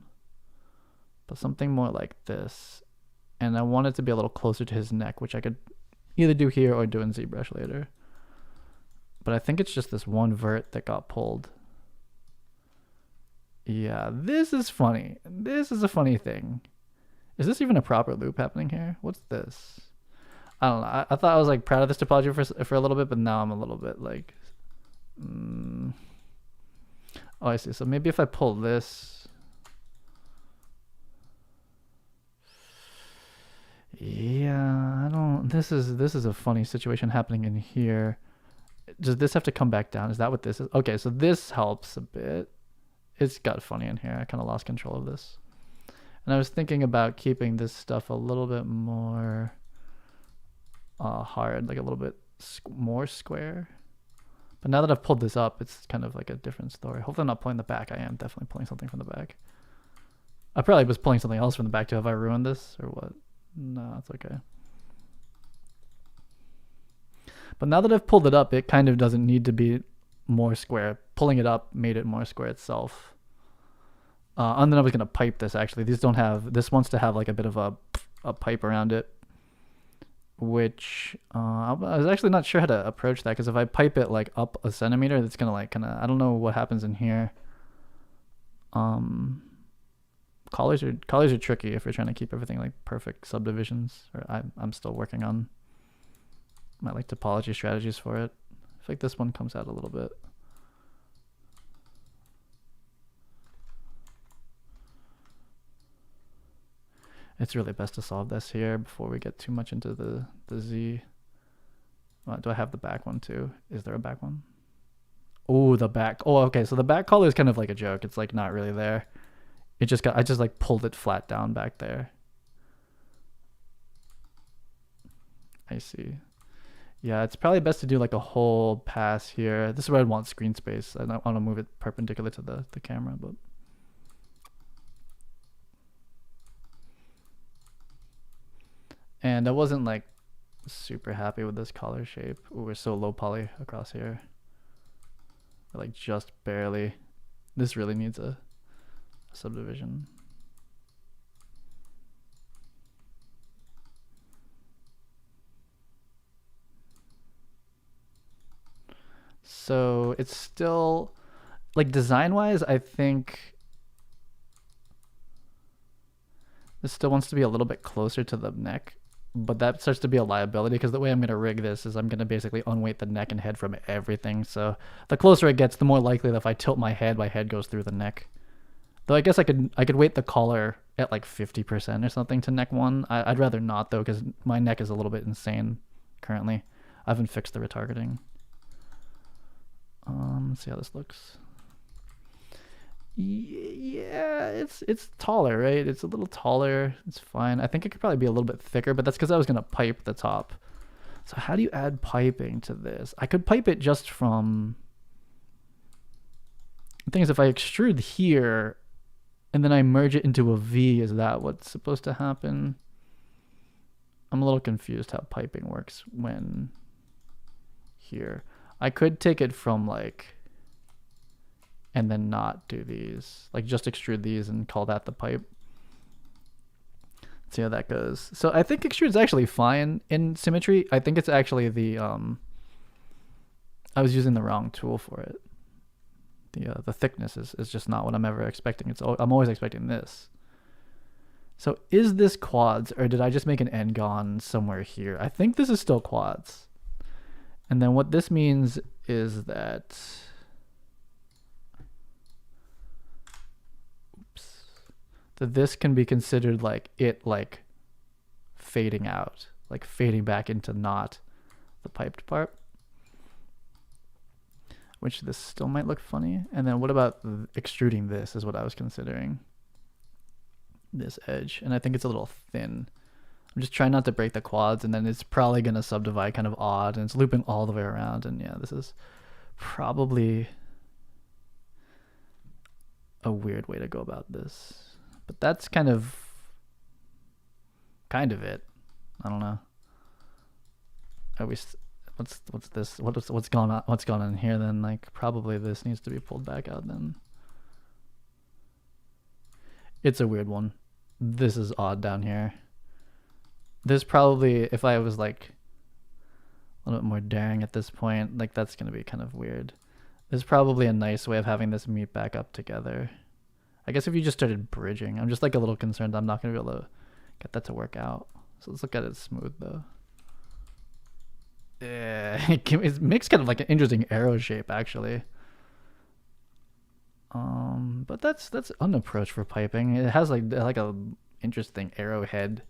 But something more like this. And I want it to be a little closer to his neck, which I could either do here or do in ZBrush later. But I think it's just this one vert that got pulled. Yeah, this is funny. This is a funny thing. Is this even a proper loop happening here? What's this? I don't know. I thought I was like proud of this topology for a little bit, but now I'm a little bit like... Oh, I see. So maybe if I pull this... Yeah, I don't... This is a funny situation happening in here. Does this have to come back down? Is that what this is? Okay, so this helps a bit. It's got funny in here. I kind of lost control of this. And I was thinking about keeping this stuff a little bit more hard, like a little bit more square. But now that I've pulled this up, it's kind of like a different story. Hopefully I'm not pulling the back. I am definitely pulling something from the back. I probably was pulling something else from the back too. Have I ruined this or what? No, it's okay. But now that I've pulled it up, it kind of doesn't need to be more square. Pulling it up made it more square itself. And then I was going to pipe this actually. These don't have, this wants to have like a bit of a pipe around it. Which I was actually not sure how to approach that, because if I pipe it like up a centimeter, that's gonna like kind of, I don't know what happens in here. Collars are tricky if you're trying to keep everything like perfect subdivisions. Or I'm still working on my like topology strategies for it. I feel like this one comes out a little bit. It's really best to solve this here before we get too much into the Z. Do I have the back one too? Is there a back one? Oh, the back. Oh, okay. So the back color is kind of like a joke. It's like not really there. I just like pulled it flat down back there. I see. Yeah, it's probably best to do like a whole pass here. This is where I'd want screen space. I don't want to move it perpendicular to the camera, but. And I wasn't like super happy with this color shape. Ooh, we're so low poly across here. Like just barely. This really needs a subdivision. So it's still like design wise, I think this still wants to be a little bit closer to the neck, but that starts to be a liability because the way I'm going to rig this is I'm going to basically unweight the neck and head from everything. So the closer it gets, the more likely that if I tilt my head goes through the neck. Though I guess I could weight the collar at like 50% or something to neck one. I'd rather not though, because my neck is a little bit insane currently. I haven't fixed the retargeting. Let's see how this looks. Yeah, it's taller, right? It's a little taller. It's fine. I think it could probably be a little bit thicker, but that's because I was gonna pipe the top. So how do you add piping to this? I could pipe it just from. The thing is, if I extrude here, and then I merge it into a V, is that what's supposed to happen? I'm a little confused how piping works when here. I could take it from like, and then not do these, like just extrude these and call that the pipe. See how that goes. So I think extrude's actually fine in symmetry. I think it's actually the, I was using the wrong tool for it. The thickness is just not what I'm ever expecting. I'm always expecting this. So is this quads or did I just make an n-gon somewhere here? I think this is still quads. And then what this means is that, that this can be considered like fading out, like fading back into not the piped part, which this still might look funny. And then what about extruding this is what I was considering, this edge. And I think it's a little thin. I'm just trying not to break the quads, and then it's probably going to subdivide kind of odd, and it's looping all the way around. And yeah, this is probably a weird way to go about this. But that's kind of it. I don't know. Are we what's this? What's going on? What's going on here then? Like probably this needs to be pulled back out then. It's a weird one. This is odd down here. This probably, if I was like a little bit more daring at this point, like that's going to be kind of weird. There's probably a nice way of having this meet back up together. I guess if you just started bridging, I'm just like a little concerned I'm not going to be able to get that to work out. So let's look at it smooth though. It makes kind of like an interesting arrow shape actually. But that's an approach for piping. It has like a interesting arrowhead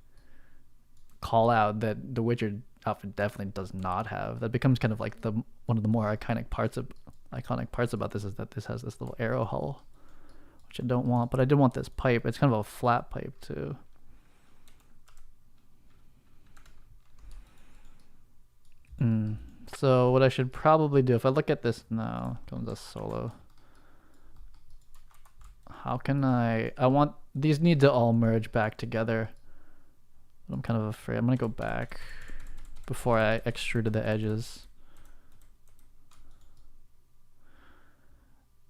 call out that the Witcher outfit definitely does not have. That becomes kind of like one of the more iconic parts about this is that this has this little arrow hull, which I don't want, but I do want this pipe. It's kind of a flat pipe too. So what I should probably do, if I look at this now, comes a solo. How can I want these need to all merge back together. But I'm kind of afraid. I'm gonna go back before I extruded the edges.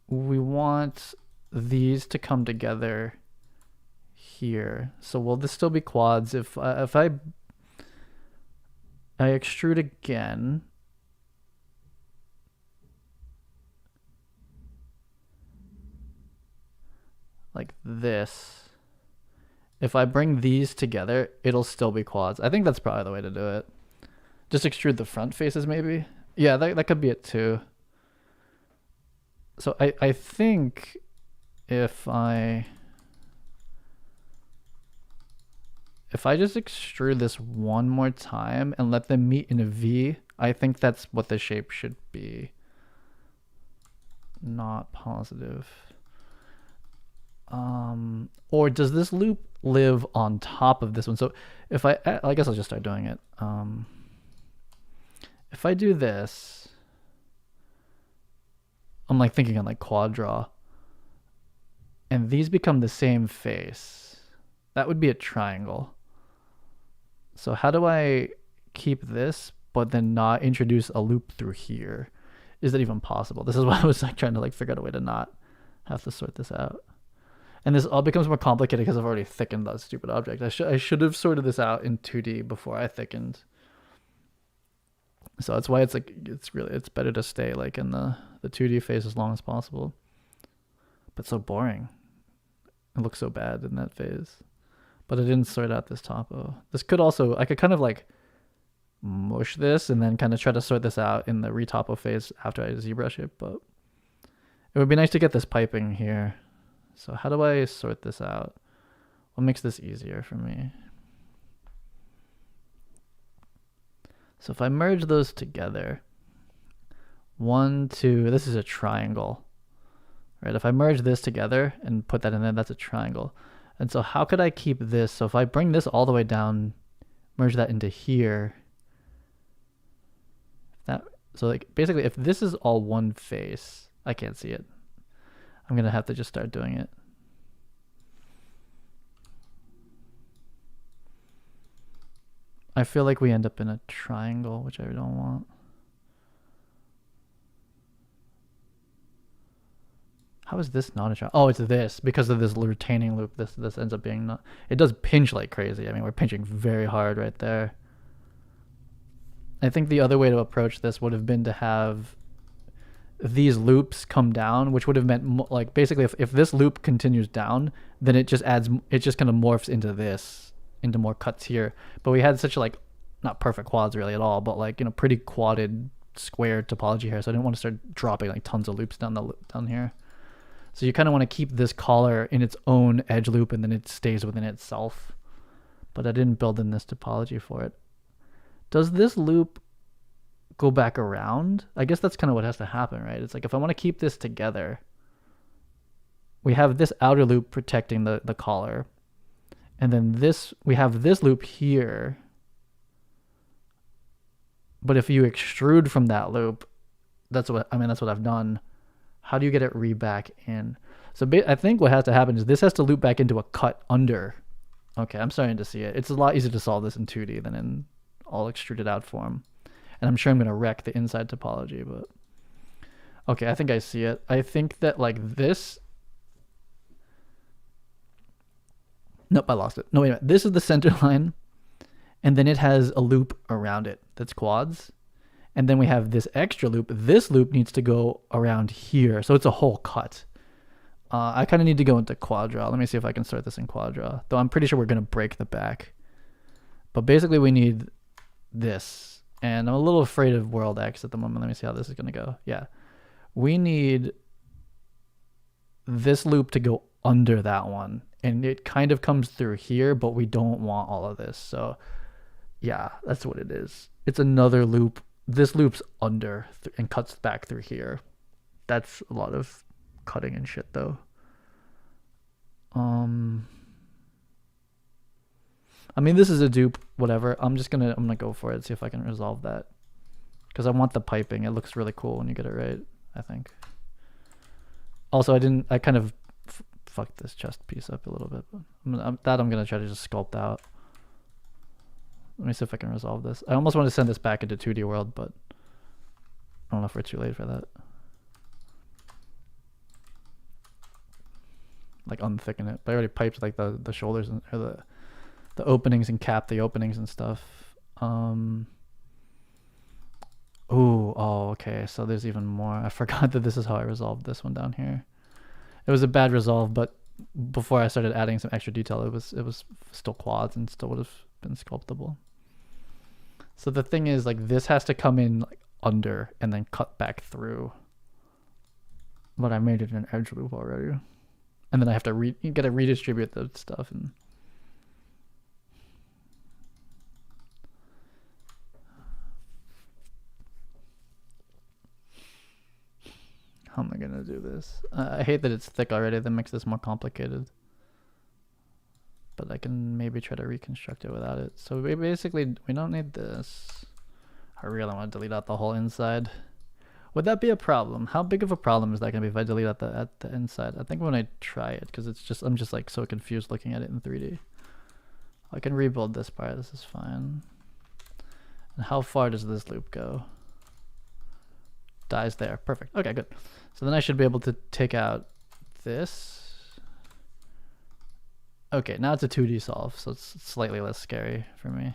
We want these to come together here. So will this still be quads if I extrude again? Like this. If I bring these together, it'll still be quads. I think that's probably the way to do it. Just extrude the front faces maybe. Yeah, that could be it too. So I think if I if I just extrude this one more time and let them meet in a V, I think that's what the shape should be. Not positive. Or does this loop live on top of this one? So if I guess I'll just start doing it. If I do this, I'm like thinking on like quad draw, and these become the same face. That would be a triangle. So how do I keep this but then not introduce a loop through here? Is that even possible? This is why I was like trying to like figure out a way to not have to sort this out. And this all becomes more complicated because I've already thickened that stupid object. I should have sorted this out in 2D before I thickened. So that's why it's like it's better to stay like in the 2D phase as long as possible. But so boring. It looks so bad in that phase. But I didn't sort out this topo. This could also, I could kind of like mush this and then kind of try to sort this out in the retopo phase after I ZBrush it, but it would be nice to get this piping here. So how do I sort this out? What makes this easier for me? So if I merge those together, 1, 2, this is a triangle, right? If I merge this together and put that in there, that's a triangle. And so how could I keep this? So if I bring this all the way down, merge that into here, so like basically if this is all one face, I can't see it. I'm gonna have to just start doing it. I feel like we end up in a triangle, which I don't want. How is this not a triangle? Oh, it's this because of this retaining loop. This ends up being not. It does pinch like crazy. I mean, we're pinching very hard right there. I think the other way to approach this would have been to have these loops come down, which would have meant like basically if this loop continues down, then it just kind of morphs into this, into more cuts here. But we had such like not perfect quads really at all, but like, you know, pretty quadded square topology here. So I didn't want to start dropping like tons of loops down here. So you kind of want to keep this collar in its own edge loop and then it stays within itself. But I didn't build in this topology for it. Does this loop go back around? I guess that's kind of what has to happen, right? It's like if I want to keep this together, we have this outer loop protecting the collar. And then we have this loop here. But if you extrude from that loop, that's what I've done. How do you get it back in? So I think what has to happen is this has to loop back into a cut under. Okay, I'm starting to see it. It's a lot easier to solve this in 2D than in all extruded out form. And I'm sure I'm going to wreck the inside topology, but okay, I think I see it. I think that like this. Nope, I lost it. No, wait a minute. This is the center line, and then it has a loop around it that's quads. And then we have this extra loop. This loop needs to go around here. So it's a whole cut. I kind of need to go into quad draw. Let me see if I can start this in quad draw. Though I'm pretty sure we're going to break the back. But basically we need this. And I'm a little afraid of world X at the moment. Let me see how this is going to go. Yeah. We need this loop to go under that one. And it kind of comes through here, but we don't want all of this. So yeah, that's what it is. It's another loop. This loop's under and cuts back through here. That's a lot of cutting and shit though. I mean, this is a dupe, whatever. I'm gonna go for it, see if I can resolve that. Because I want the piping. It looks really cool when you get it right, I think. Also, I kind of fucked this chest piece up a little bit, but I'm gonna try to just sculpt out. Let me see if I can resolve this. I almost want to send this back into 2D world, but I don't know if we're too late for that. Like unthicken it. But I already piped like the shoulders and or the openings and capped the openings and stuff. Okay. So there's even more. I forgot that this is how I resolved this one down here. It was a bad resolve, but before I started adding some extra detail, it was still quads and still would have been sculptable. So the thing is, like, this has to come in like under and then cut back through. But I made it an edge loop already. And then I have to redistribute the stuff. And How am I gonna do this? I hate that it's thick already. That makes this more complicated. But I can maybe try to reconstruct it without it. So we don't need this. I really want to delete out the whole inside. Would that be a problem? How big of a problem is that gonna be if I delete out the inside? I think when I try it, because I'm just like so confused looking at it in 3D. I can rebuild this part. This is fine. And how far does this loop go? Dies there. Perfect. Okay, good. So then I should be able to take out this. Okay, now it's a 2D solve, so it's slightly less scary for me.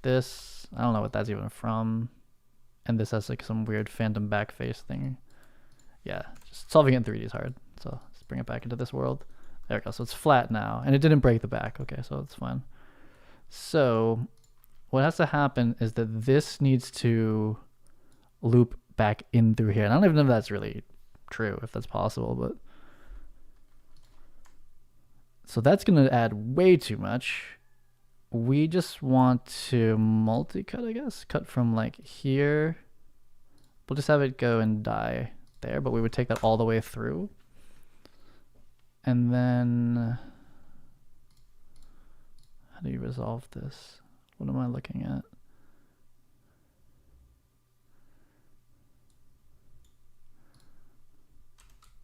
This, I don't know what that's even from. And this has like some weird phantom back face thing. Yeah, just solving it in 3D is hard. So let's bring it back into this world. There we go. So it's flat now, and it didn't break the back. Okay, so it's fine. So what has to happen is that this needs to loop back in through here. And I don't even know if that's really true, if that's possible, but so that's going to add way too much. We just want to multi-cut, I guess. Cut from like here. We'll just have it go and die there, but we would take that all the way through. And then how do you resolve this? What am I looking at?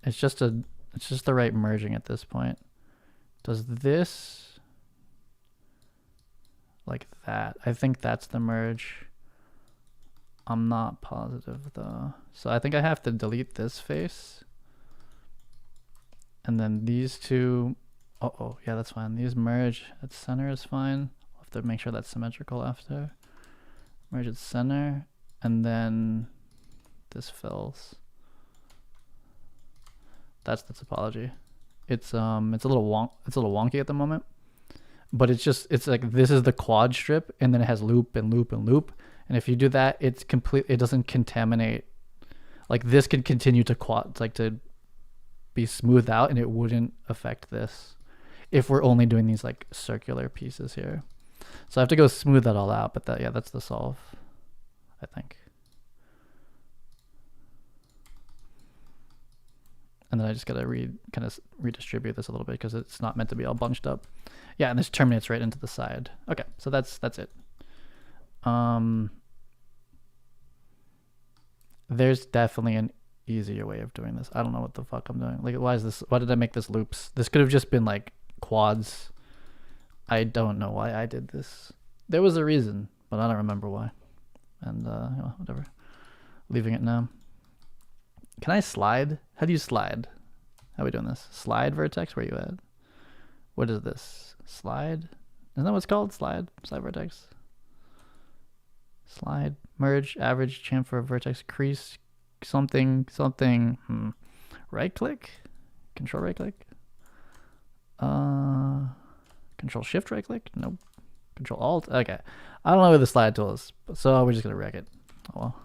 It's just the right merging at this point. Does this like that? I think that's the merge. I'm not positive though. So I think I have to delete this face. And then these two, oh yeah, that's fine. These merge at center is fine. I'll have to make sure that's symmetrical after. Merge at center, and then this fills. That's the topology. It's a little wonky at the moment, but it's like this is the quad strip, and then it has loop and loop and loop. And if you do that, it doesn't contaminate. Like this could continue to to be smoothed out, and it wouldn't affect this if we're only doing these like circular pieces here. So I have to go smooth that all out, but that's the solve, I think. And then I just gotta kind of redistribute this a little bit because it's not meant to be all bunched up. Yeah, and this terminates right into the side. Okay, so that's it. There's definitely an easier way of doing this. I don't know what the fuck I'm doing. Like, why did I make this loops? This could have just been like quads. I don't know why I did this. There was a reason, but I don't remember why. And whatever. Leaving it now. Can I slide? How do you slide? How are we doing this? Slide vertex? Where are you at? What is this? Slide? Isn't that what it's called? Slide? Slide vertex? Slide, merge, average, chamfer, vertex, crease, something. Right click? Control right click? Control shift right click? Nope. Control alt? Okay. I don't know where the slide tool is, so we're just gonna wreck it. Oh well.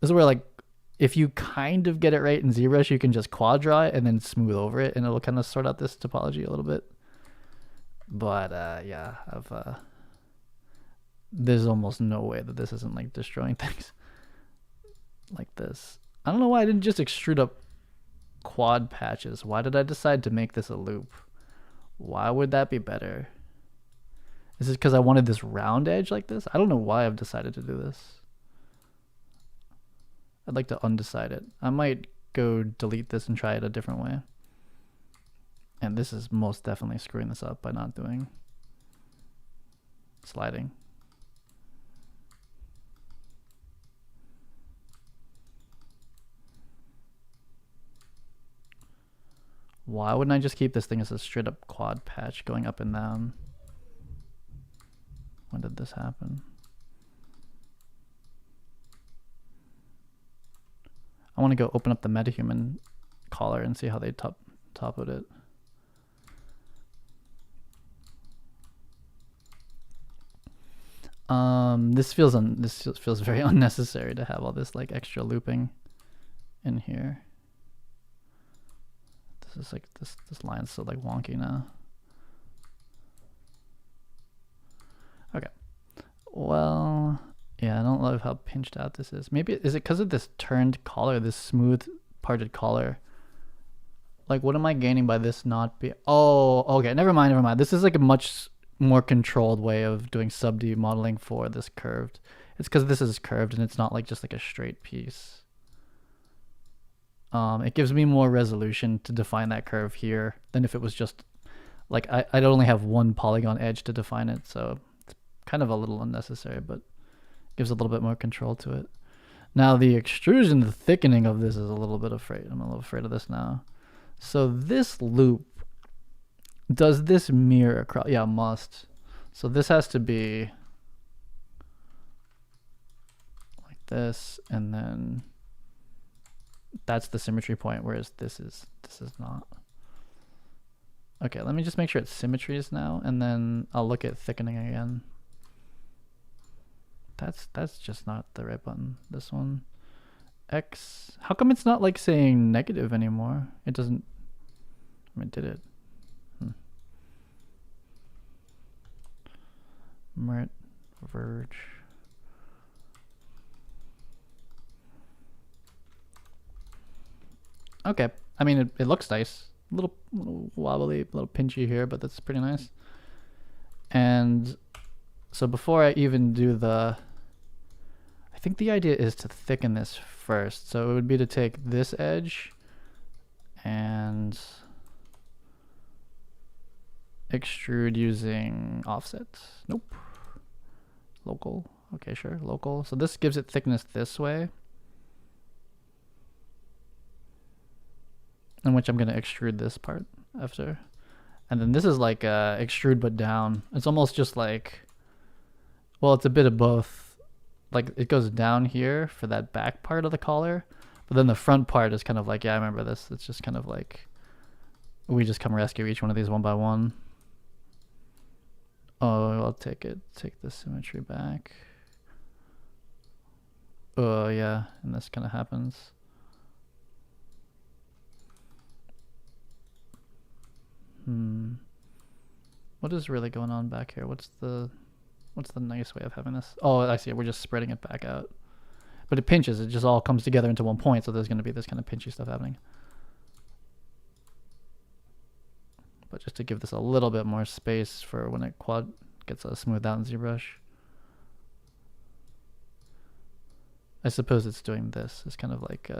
This is where like if you kind of get it right in ZBrush, you can just quad draw it and then smooth over it, and it'll kind of sort out this topology a little bit. But yeah, there's almost no way that this isn't like destroying things like this. I don't know why I didn't just extrude up quad patches. Why did I decide to make this a loop? Why would that be better? Is it because I wanted this round edge like this? I don't know why I've decided to do this. I'd like to undecide it. I might go delete this and try it a different way. And this is most definitely screwing this up by not doing sliding. Why wouldn't I just keep this thing as a straight up quad patch going up and down? When did this happen? I want to go open up the MetaHuman caller and see how they top-load it. This feels very unnecessary to have all this like extra looping in here. This is like this line's so like wonky now. Okay. Well, Yeah, I don't love how pinched out this is. Maybe, is it because of this turned collar, this smooth parted collar? Like, what am I gaining by this not be? Oh, okay. Never mind. Never mind. This is like a much more controlled way of doing sub D modeling for this curved. It's because this is curved and it's not like just like a straight piece. It gives me more resolution to define that curve here than if it was just like I'd only have one polygon edge to define it. So it's kind of a little unnecessary, but gives a little bit more control to it. Now the extrusion, the thickening of this is a little bit afraid. I'm a little afraid of this now. So this loop, does this mirror across? Yeah, must. So this has to be like this, and then that's the symmetry point, whereas this is not. Okay, let me just make sure it's symmetries now, and then I'll look at thickening again. That's just not the right button. This one. X. How come it's not like saying negative anymore? It doesn't. I mean, did it? Merit verge. Okay. I mean, it looks nice. A little wobbly, a little pinchy here, but that's pretty nice. And so before I even do the, I think the idea is to thicken this first. So it would be to take this edge and extrude using offset. Nope. Local. Okay, sure. Local. So this gives it thickness this way, in which I'm going to extrude this part after. And then this is like extrude but down. It's almost just like, well, it's a bit of both. Like it goes down here for that back part of the collar, but then the front part is kind of like, yeah, I remember this. It's just kind of like, we just come rescue each one of these one by one. Oh, I'll take the symmetry back. Oh yeah, and this kind of happens. What is really going on back here? What's the nice way of having this? Oh, I see it. We're just spreading it back out. But it pinches. It just all comes together into one point, so there's going to be this kind of pinchy stuff happening. But just to give this a little bit more space for when it quad gets smoothed out in ZBrush. I suppose it's doing this. It's kind of like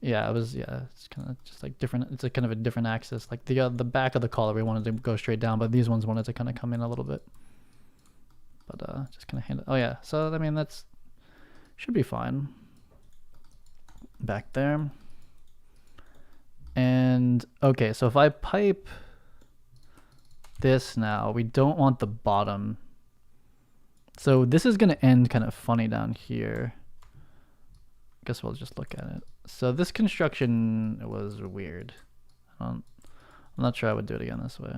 yeah, it's kind of just like different. It's a kind of a different axis. Like the back of the collar, we wanted to go straight down, but these ones wanted to kind of come in a little bit. But just kind of hand it. Oh yeah, so I mean that's should be fine. Back there. And okay, so if I pipe this now, we don't want the bottom. So this is gonna end kind of funny down here. Guess we'll just look at it. So this construction was weird. I'm not sure I would do it again this way,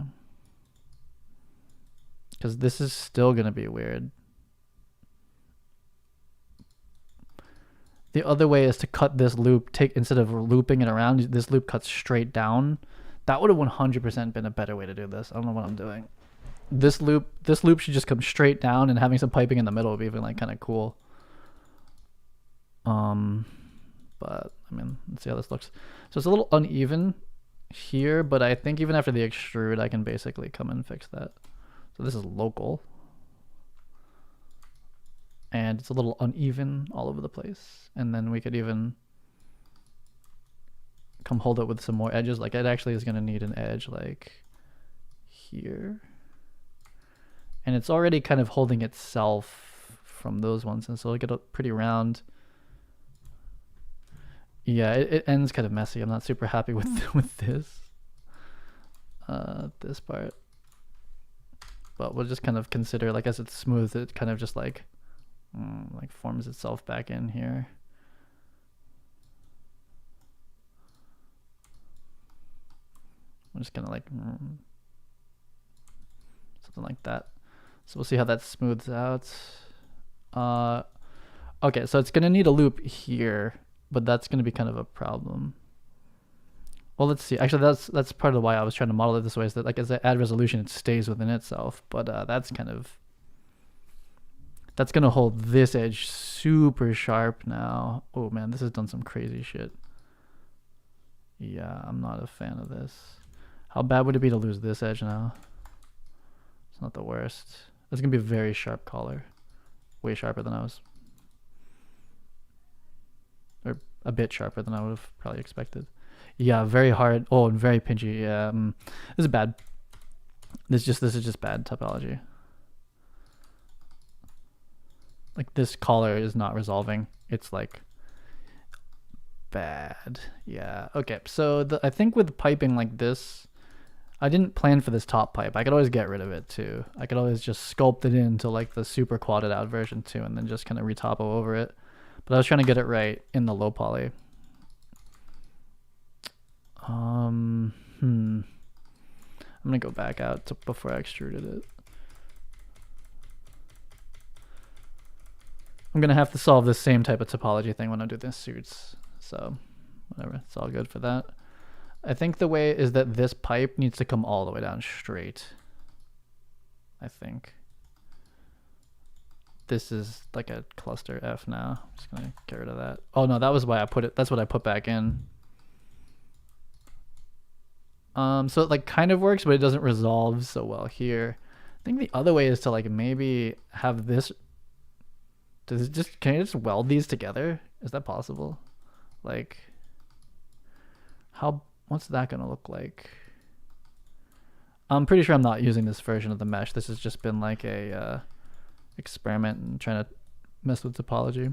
because this is still gonna be weird. The other way is to cut this loop, instead of looping it around, this loop cuts straight down. That would have 100% been a better way to do this. I don't know what I'm doing. This loop should just come straight down, and having some piping in the middle would be even like kind of cool. But I mean, let's see how this looks. So it's a little uneven here, but I think even after the extrude, I can basically come and fix that. So this is local. And it's a little uneven all over the place. And then we could even come hold it with some more edges. Like it actually is going to need an edge like here. And it's already kind of holding itself from those ones. And so it'll get pretty round. Yeah, it ends kind of messy. I'm not super happy with this. This part. But we'll just kind of consider, like as it's smooth, it kind of just like forms itself back in here. I'm just gonna like something like that. So we'll see how that smooths out. Okay, so it's gonna need a loop here, but that's gonna be kind of a problem. Well, let's see. Actually, that's part of why I was trying to model it this way, is that like as I add resolution, it stays within itself. But that's gonna hold this edge super sharp now. Oh man, this has done some crazy shit. Yeah, I'm not a fan of this. How bad would it be to lose this edge now? It's not the worst. It's gonna be a very sharp collar, way sharper than I was, or a bit sharper than I would have probably expected. Yeah, very hard. Oh, and very pinchy. Yeah, this is bad. This is just bad topology. Like this collar is not resolving. It's like bad. Yeah. Okay. So I think with piping like this, I didn't plan for this top pipe. I could always get rid of it too. I could always just sculpt it into like the super quadded out version too, and then just kind of retopo over it. But I was trying to get it right in the low poly. I'm gonna go back out to before I extruded it. I'm gonna have to solve this same type of topology thing when I do the suits. So whatever, it's all good for that. I think the way is that this pipe needs to come all the way down straight. I think. This is like a cluster F now. I'm just gonna get rid of that. Oh no, that was why I put it. That's what I put back in. So it like kind of works, but it doesn't resolve so well here. I think the other way is to like maybe have this. Can you just weld these together? Is that possible? Like, what's that gonna look like? I'm pretty sure I'm not using this version of the mesh. This has just been like a experiment and trying to mess with topology.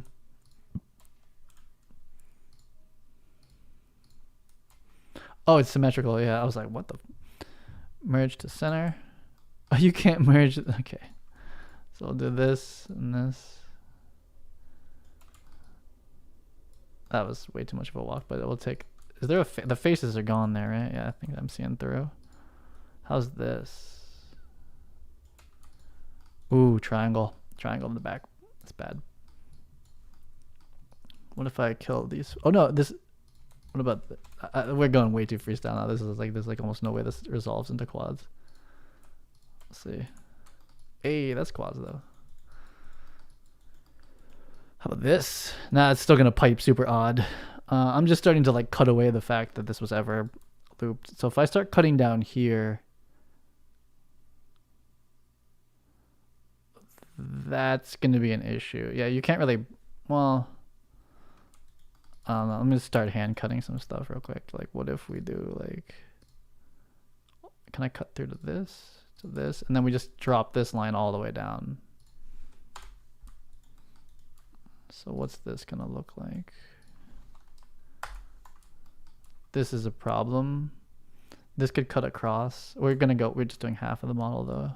Oh, it's symmetrical. Yeah, I was like, what the? Merge to center. Oh, you can't merge. Okay. So I'll do this and this. That was way too much of a walk, but it will take. Is there the faces are gone there, right? Yeah, I think I'm seeing through. How's this? Ooh, triangle. Triangle in the back. That's bad. What if I kill these? Oh no, this. What about? We're going way too freestyle now. There's like almost no way this resolves into quads. Let's see. Hey, that's quads though. How about this? Nah, it's still gonna pipe super odd. I'm just starting to like cut away the fact that this was ever looped. So if I start cutting down here, that's gonna be an issue. Yeah, you can't really. Well, I'm gonna start hand cutting some stuff real quick. Like, what if we do like? Can I cut through to this, and then we just drop this line all the way down? So what's this gonna look like? This is a problem. This could cut across. We're just doing half of the model though.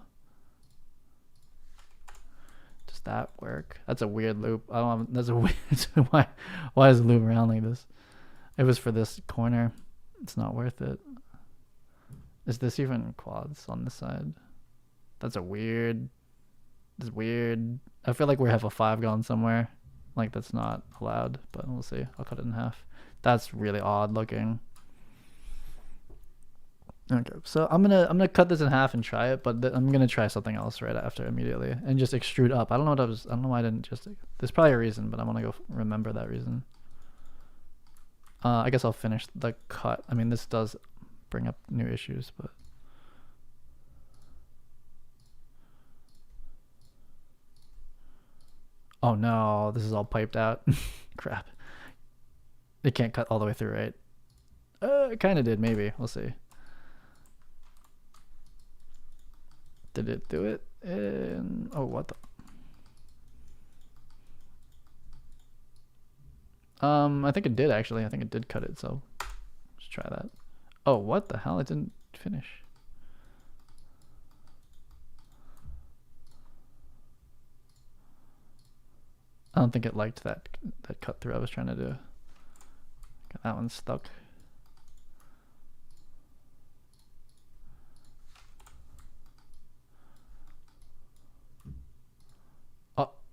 Does that work? That's a weird loop. I don't have, that's a weird, why is the loop around like this? It was for this corner. It's not worth it. Is this even quads on this side? That's weird. I feel like we have a 5 gone somewhere. Like that's not allowed, but we'll see. I'll cut it in half. That's really odd looking. Okay, so I'm gonna cut this in half and try it, but I'm gonna try something else right after immediately and just extrude up. I don't know why I didn't just. There's probably a reason, but I want to go remember that reason. I guess I'll finish the cut. I mean, this does bring up new issues, but. Oh no, this is all piped out. Crap. It can't cut all the way through, right? It kind of did, maybe. We'll see. Did it do it? Oh, what the? I think it did actually. I think it did cut it, so let's try that. Oh, what the hell? It didn't finish. I don't think it liked that cut through I was trying to do. Got that one stuck.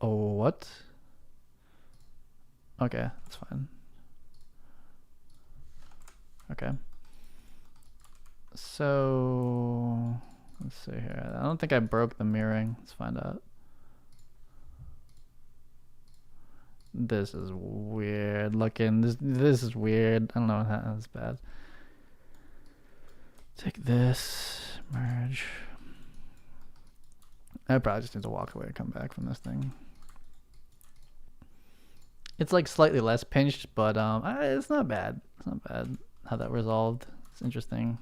Oh, what? Okay, that's fine. Okay. So let's see here. I don't think I broke the mirroring. Let's find out. This is weird looking. This is weird. I don't know. That's bad. Take this, merge. I probably just need to walk away and come back from this thing. It's like slightly less pinched, but it's not bad. It's not bad how that resolved. It's interesting.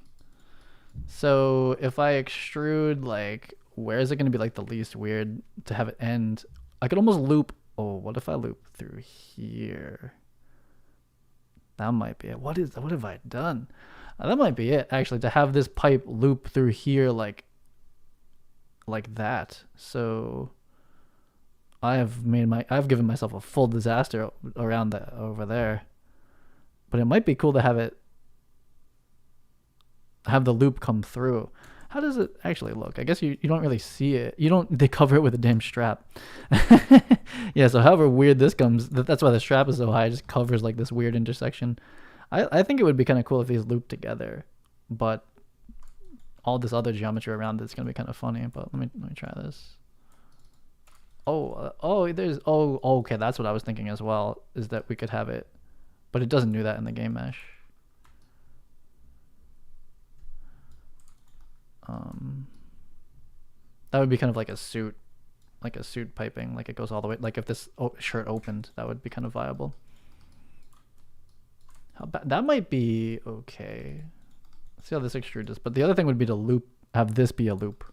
So if I extrude, like, where is it going to be like the least weird to have it end? I could almost loop. Oh, what if I loop through here? That might be it. What have I done? That might be it, actually, to have this pipe loop through here like that. So I've given myself a full disaster around that over there. But it might be cool to have the loop come through. How does it actually look? I guess you don't really see it. They cover it with a damn strap. Yeah, so however weird this comes, that's why the strap is so high. It just covers like this weird intersection. I think it would be kind of cool if these looped together, but all this other geometry around it's gonna be kind of funny. But let me try this. Okay, that's what I was thinking as well, is that we could have it, but it doesn't do that in the game mesh. That would be kind of like a suit piping, like it goes all the way, like if this shirt opened, that would be kind of viable. How bad that might be. Okay, let's see how this extrude is. But the other thing would be to have this be a loop,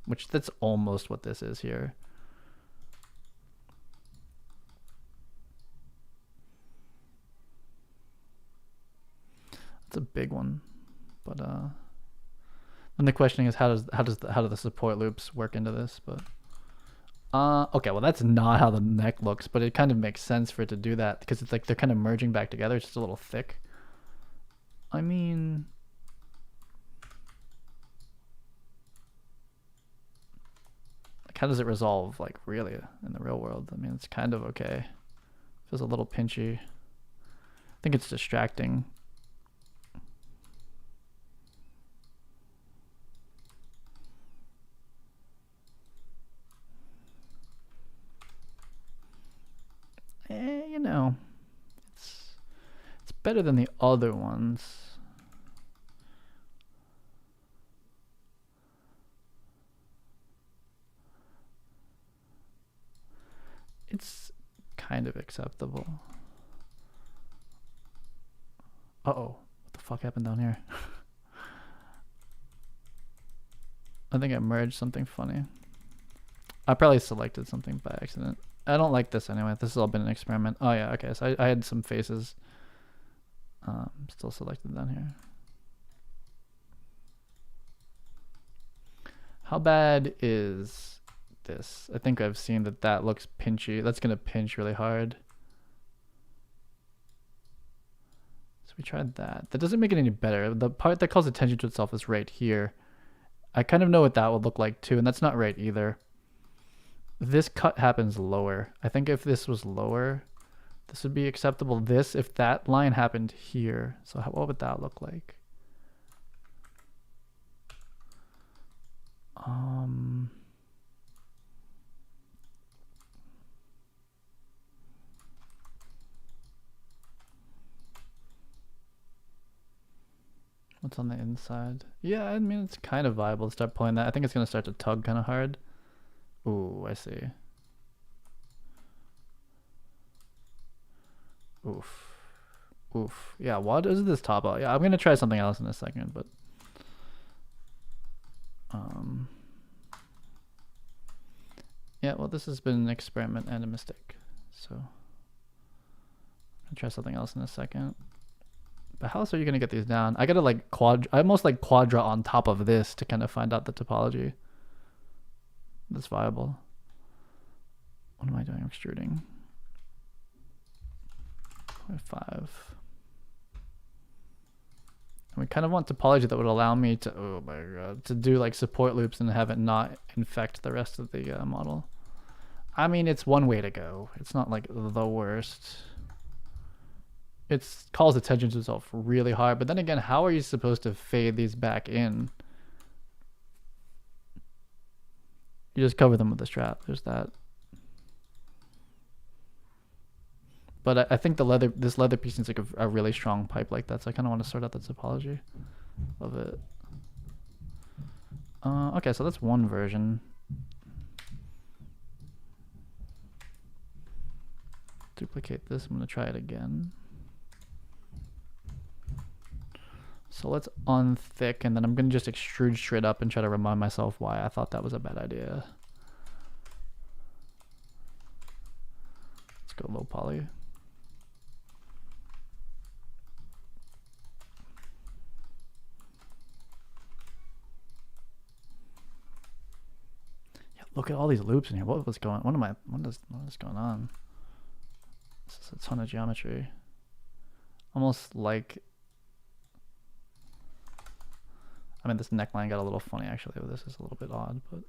which that's almost what this is here. It's a big one, but and the question is how do the support loops work into this? But okay, well that's not how the neck looks, but it kind of makes sense for it to do that because it's like they're kind of merging back together. It's just a little thick. I mean, like how does it resolve like really in the real world? I mean, it's kind of okay. Feels a little pinchy. I think it's distracting. You know, it's better than the other ones. It's kind of acceptable. Uh-oh, what the fuck happened down here? I think I merged something funny. I probably selected something by accident. I don't like this anyway. This has all been an experiment. Oh yeah, okay. So I had some faces still selected down here. How bad is this? I think I've seen that looks pinchy. That's gonna pinch really hard. So we tried that. That doesn't make it any better. The part that calls attention to itself is right here. I kind of know what that would look like too, and that's not right either. This cut happens lower. I think if this was lower, this would be acceptable. If that line happened here, so what would that look like? What's on the inside? Yeah, I mean, it's kind of viable to start pulling that. I think it's going to start to tug kind of hard. Ooh, I see. Oof. Oof. Yeah, what is this top out? Yeah, I'm going to try something else in a second, but yeah, well, this has been an experiment and a mistake. So I'll try something else in a second. But how else are you going to get these down? I got to like I almost like quadra on top of this to kind of find out the topology that's viable. What am I doing? Extruding. 0.5. And we kind of want topology that would allow me to, oh my god, to do like support loops and have it not infect the rest of the model. I mean, it's one way to go. It's not like the worst. it calls attention to itself really hard. But then again, how are you supposed to fade these back in? You just cover them with the strap. There's that. But I think this leather piece needs like a really strong pipe like that. So I kind of want to sort out the topology of it. Okay, so that's one version. Duplicate this. I'm going to try it again. So let's unthick, and then I'm going to just extrude straight up and try to remind myself why I thought that was a bad idea. Let's go low poly. Yeah, look at all these loops in here. What is going on? This is a ton of geometry. Almost like, I mean, this neckline got a little funny actually. This is a little bit odd, but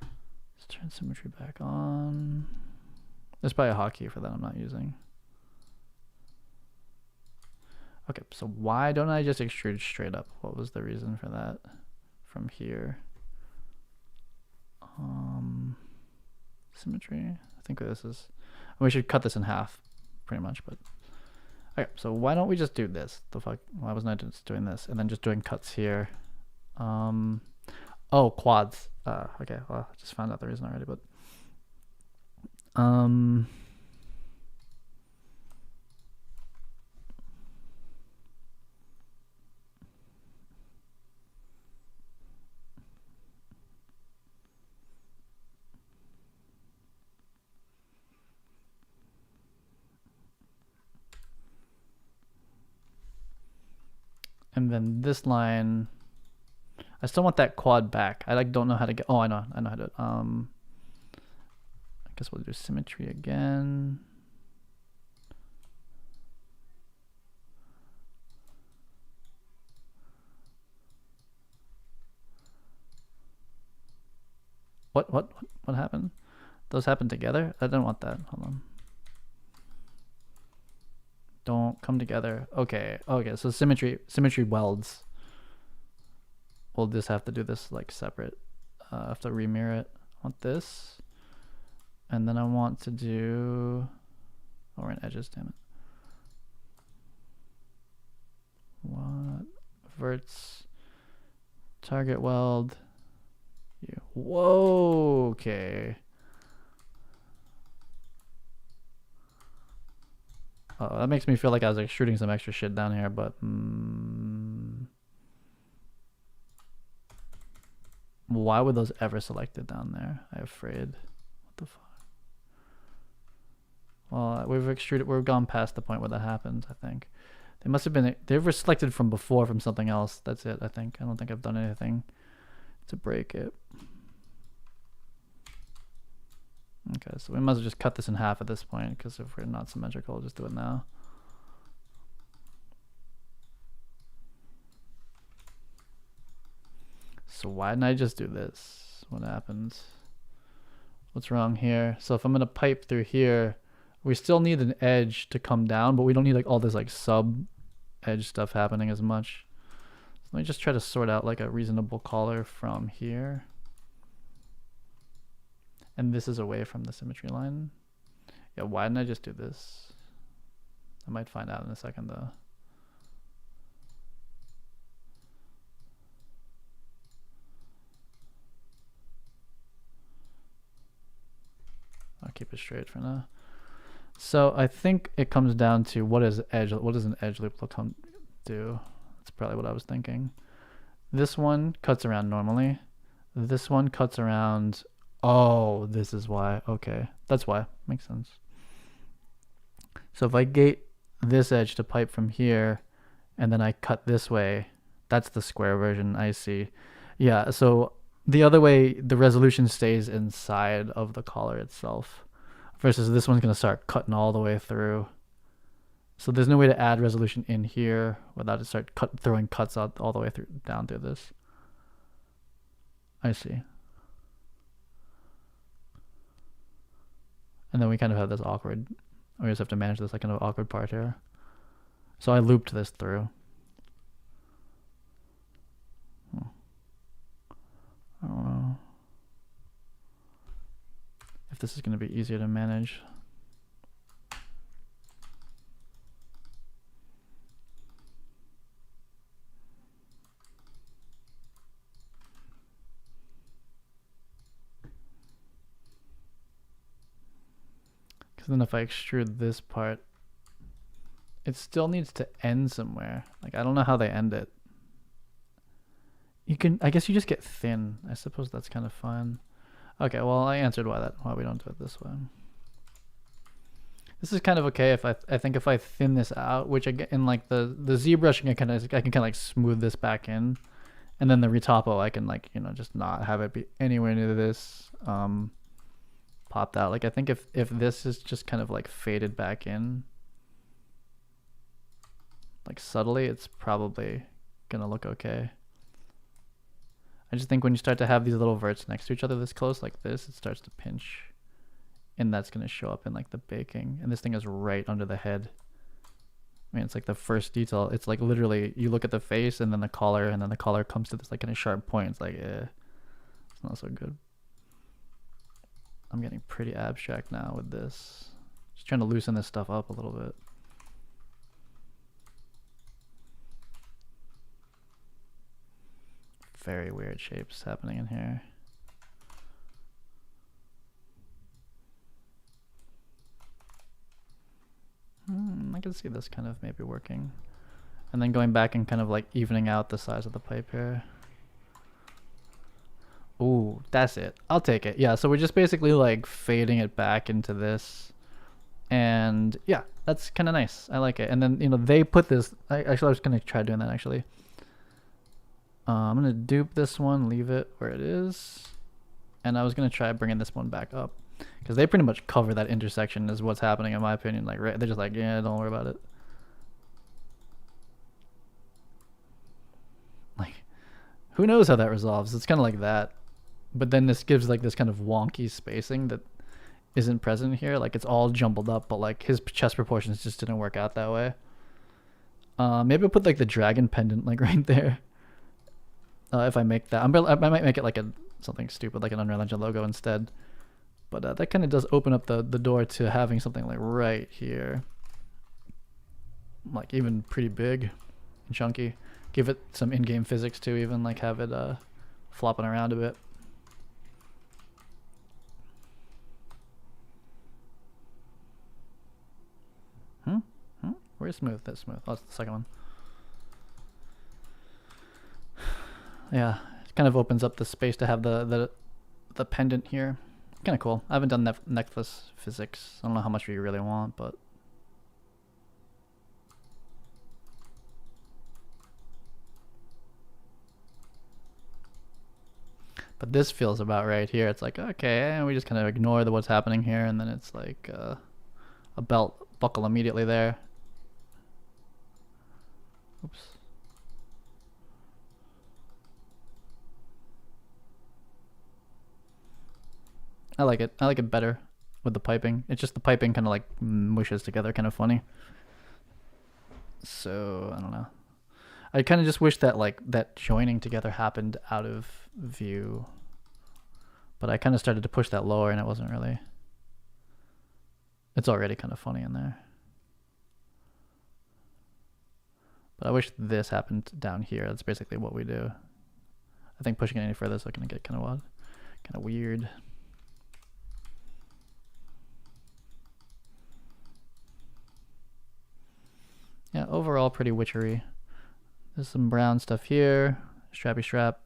let's turn symmetry back on. There's probably a hotkey for that I'm not using. Okay, so why don't I just extrude straight up? What was the reason for that from here? Symmetry. I think this is, we should cut this in half pretty much, but okay, so why don't we just do this? The fuck, why wasn't I just doing this and then just doing cuts here? Oh, quads. Okay, well, I just found out the reason already, but and then this line, I still want that quad back. I like don't know how to get, oh, I know how to do it. I guess we'll do symmetry again. What happened? Those happened together? I didn't want that. Hold on. Don't come together. Okay, so symmetry welds. We'll just have to do this like separate. I have to remirror it. I want this. And then I want to do, oh, we're in edges, damn it. What? Verts, target weld. You. Whoa, okay. Oh, that makes me feel like I was extruding some extra shit down here, but why would those ever selected down there? I'm afraid. What the fuck? Well, we've gone past the point where that happens, I think. They must have been, they were selected from before from something else. That's it, I think. I don't think I've done anything to break it. Okay, so we might as well just cut this in half at this point, because if we're not symmetrical, we'll just do it now. So why didn't I just do this? What happens? What's wrong here? So if I'm gonna pipe through here, we still need an edge to come down, but we don't need like all this like sub edge stuff happening as much. So let me just try to sort out like a reasonable color from here. And this is away from the symmetry line. Yeah, why didn't I just do this? I might find out in a second though. I'll keep it straight for now. So I think it comes down to what does an edge loop do? That's probably what I was thinking. This one cuts around normally. This one cuts around. Oh, this is why. Okay, that's why. Makes sense. So if I gate this edge to pipe from here, and then I cut this way, that's the square version. I see. Yeah, so the other way, the resolution stays inside of the collar itself, versus this one's going to start cutting all the way through. So there's no way to add resolution in here without it start throwing cuts out all the way through down through this. I see. And then we kind of have this awkward, we just have to manage this like kind of awkward part here. So I looped this through. I don't know if this is going to be easier to manage. Because then if I extrude this part, it still needs to end somewhere. Like, I don't know how they end it. You can, I guess you just get thin. I suppose that's kind of fun. Okay, well, I answered why we don't do it this way. This is kind of okay if I think if I thin this out, which I get in like the ZBrush, I can kind of like smooth this back in, and then the retopo I can like, you know, just not have it be anywhere near this popped out. Like I think if this is just kind of like faded back in, like subtly, it's probably gonna look okay. I just think when you start to have these little verts next to each other this close like this, it starts to pinch. And that's going to show up in like the baking. And this thing is right under the head. I mean, it's like the first detail. It's like literally you look at the face and then the collar, and then the collar comes to this like kind of sharp point. It's like, it's not so good. I'm getting pretty abstract now with this. Just trying to loosen this stuff up a little bit. Very weird shapes happening in here. I can see this kind of maybe working. And then going back and kind of like evening out the size of the pipe here. Ooh, that's it. I'll take it. Yeah, so we're just basically like fading it back into this. And yeah, that's kind of nice. I like it. And then, you know, they put this... I was going to try doing that actually. I'm going to dupe this one, leave it where it is. And I was going to try bringing this one back up. Because they pretty much cover that intersection is what's happening in my opinion. Like, right, they're just like, yeah, don't worry about it. Like, who knows how that resolves? It's kind of like that. But then this gives like this kind of wonky spacing that isn't present here. Like it's all jumbled up, but like his chest proportions just didn't work out that way. Maybe I'll put like the dragon pendant like right there. If I make that, I might make it like something stupid like an Unreal Engine logo instead. But that kind of does open up the door to having something like right here. Like even pretty big and chunky. Give it some in-game physics too, even like have it flopping around a bit. Where's smooth? That's smooth. Oh, that's the second one. Yeah, it kind of opens up the space to have the pendant here. Kind of cool. I haven't done necklace physics. I don't know how much you really want, but this feels about right here. It's like, okay, and we just kind of ignore what's happening here, and then it's like a belt buckle immediately there. Oops. I like it. I like it better with the piping. It's just the piping kind of like mushes together, kind of funny. So I don't know. I kind of just wish that like that joining together happened out of view. But I kind of started to push that lower and it wasn't really. It's already kind of funny in there. But I wish this happened down here. That's basically what we do. I think pushing it any further is going to get kind of odd. Kind of weird. Yeah, overall pretty witchery. There's some brown stuff here. Strappy strap.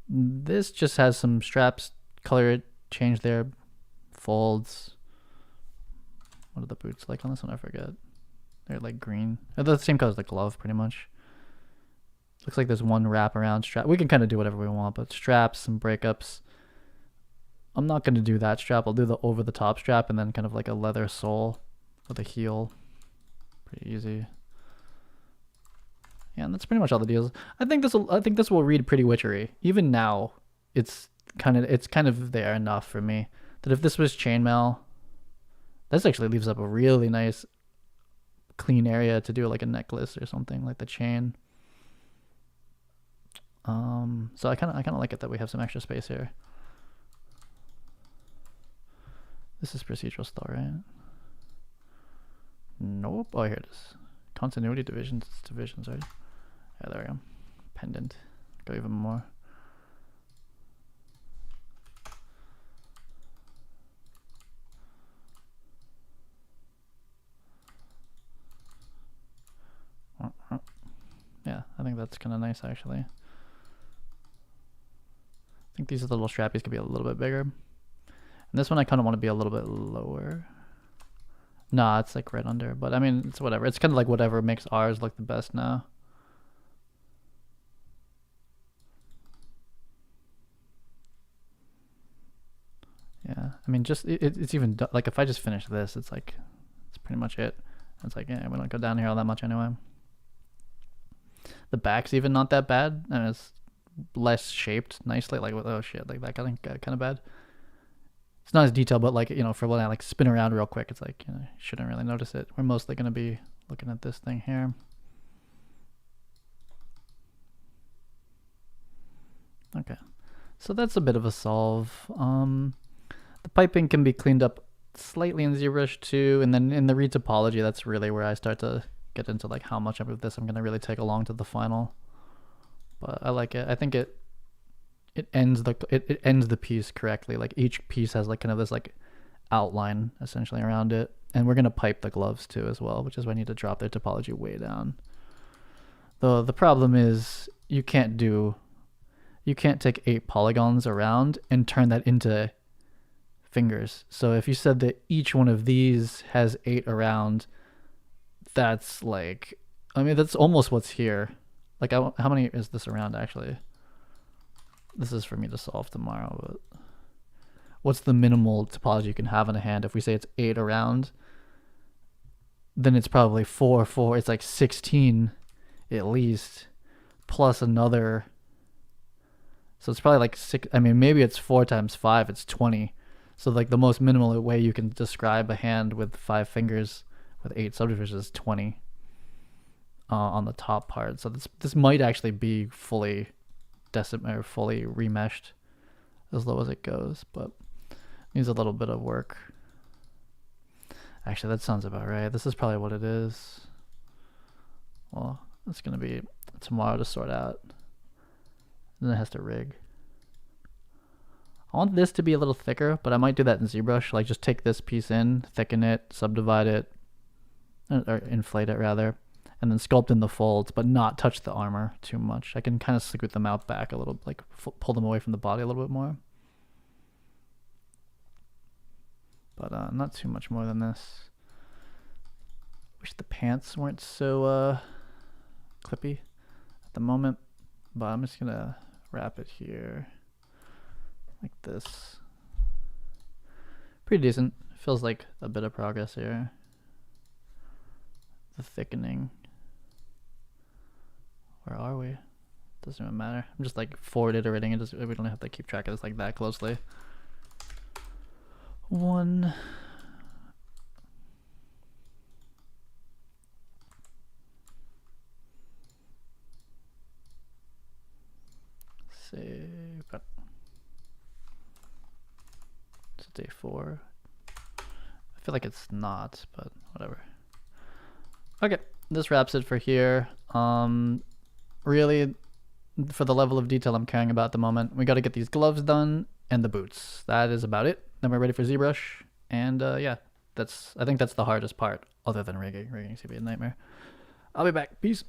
This just has some straps, color change there. Folds. What are the boots like on this one? I forget. They're like green. They're the same color as the glove, pretty much. Looks like there's one wrap around strap. We can kind of do whatever we want, but straps, some breakups. I'm not going to do that strap. I'll do the over the top strap and then kind of like a leather sole with a heel. Pretty easy. Yeah, and that's pretty much all the deals. I think this will read pretty witchery. Even now, it's kind of there enough for me that if this was chainmail, this actually leaves up a really nice clean area to do like a necklace or something, like the chain. So I kind of like it that we have some extra space here. This is procedural still, right? Nope. Oh, here it is. Continuity divisions. It's divisions, right? Yeah, there we go. Pendant. Go even more. Yeah, I think that's kind of nice actually. I think these little strappies could be a little bit bigger. And this one I kind of want to be a little bit lower. Nah, it's like right under, but I mean, it's whatever. It's kind of like whatever makes ours look the best now. Yeah, I mean, just it's even like if I just finish this, it's like it's pretty much it. It's like, yeah, we don't go down here all that much anyway. The back's even not that bad, and it's less shaped nicely. Like, oh shit, like that kind of bad. It's not as detailed, but like, you know, for when I like spin around real quick, it's like, you know, shouldn't really notice it. We're mostly gonna be looking at this thing here. Okay, so that's a bit of a solve. The piping can be cleaned up slightly in ZBrush too, and then in the retopology, that's really where I start to get into like how much of this I'm gonna really take along to the final. But I like it. I think it ends the piece correctly. Like each piece has like kind of this like outline essentially around it, and we're gonna pipe the gloves too as well, which is why I need to drop their topology way down. The problem is you can't take 8 polygons around and turn that into fingers. So if you said that each one of these has 8 around, that's like, I mean, that's almost what's here. Like, how many is this around actually? This is for me to solve tomorrow, but what's the minimal topology you can have in a hand? If we say it's 8 around, then it's probably 4, 4. It's like 16 at least, plus another. So it's probably like 6. I mean, maybe it's 4 times 5. It's 20. So like the most minimal way you can describe a hand with 5 fingers with 8 subdivisions is 20 on the top part. So this might actually be fully fully remeshed as low as it goes, but needs a little bit of work. Actually, that sounds about right. This is probably what it is. Well, it's gonna be tomorrow to sort out. Then it has to rig. I want this to be a little thicker, but I might do that in ZBrush. Like just take this piece in, thicken it, subdivide it, or inflate it rather, and then sculpt in the folds, but not touch the armor too much. I can kind of scoot them out back a little, like pull them away from the body a little bit more. But not too much more than this. Wish the pants weren't so clippy at the moment, but I'm just gonna wrap it here like this. Pretty decent. Feels like a bit of progress here. The thickening. Where are we? Doesn't even matter. I'm just like forward iterating it. We don't have to keep track of this like that closely. 1. Save. It's day 4. I feel like it's not, but whatever. Okay, this wraps it for here. Really, for the level of detail I'm caring about at the moment, we got to get these gloves done and the boots. That is about it. Then we're ready for ZBrush, and yeah, I think that's the hardest part, other than rigging. Rigging's gonna be a nightmare. I'll be back. Peace.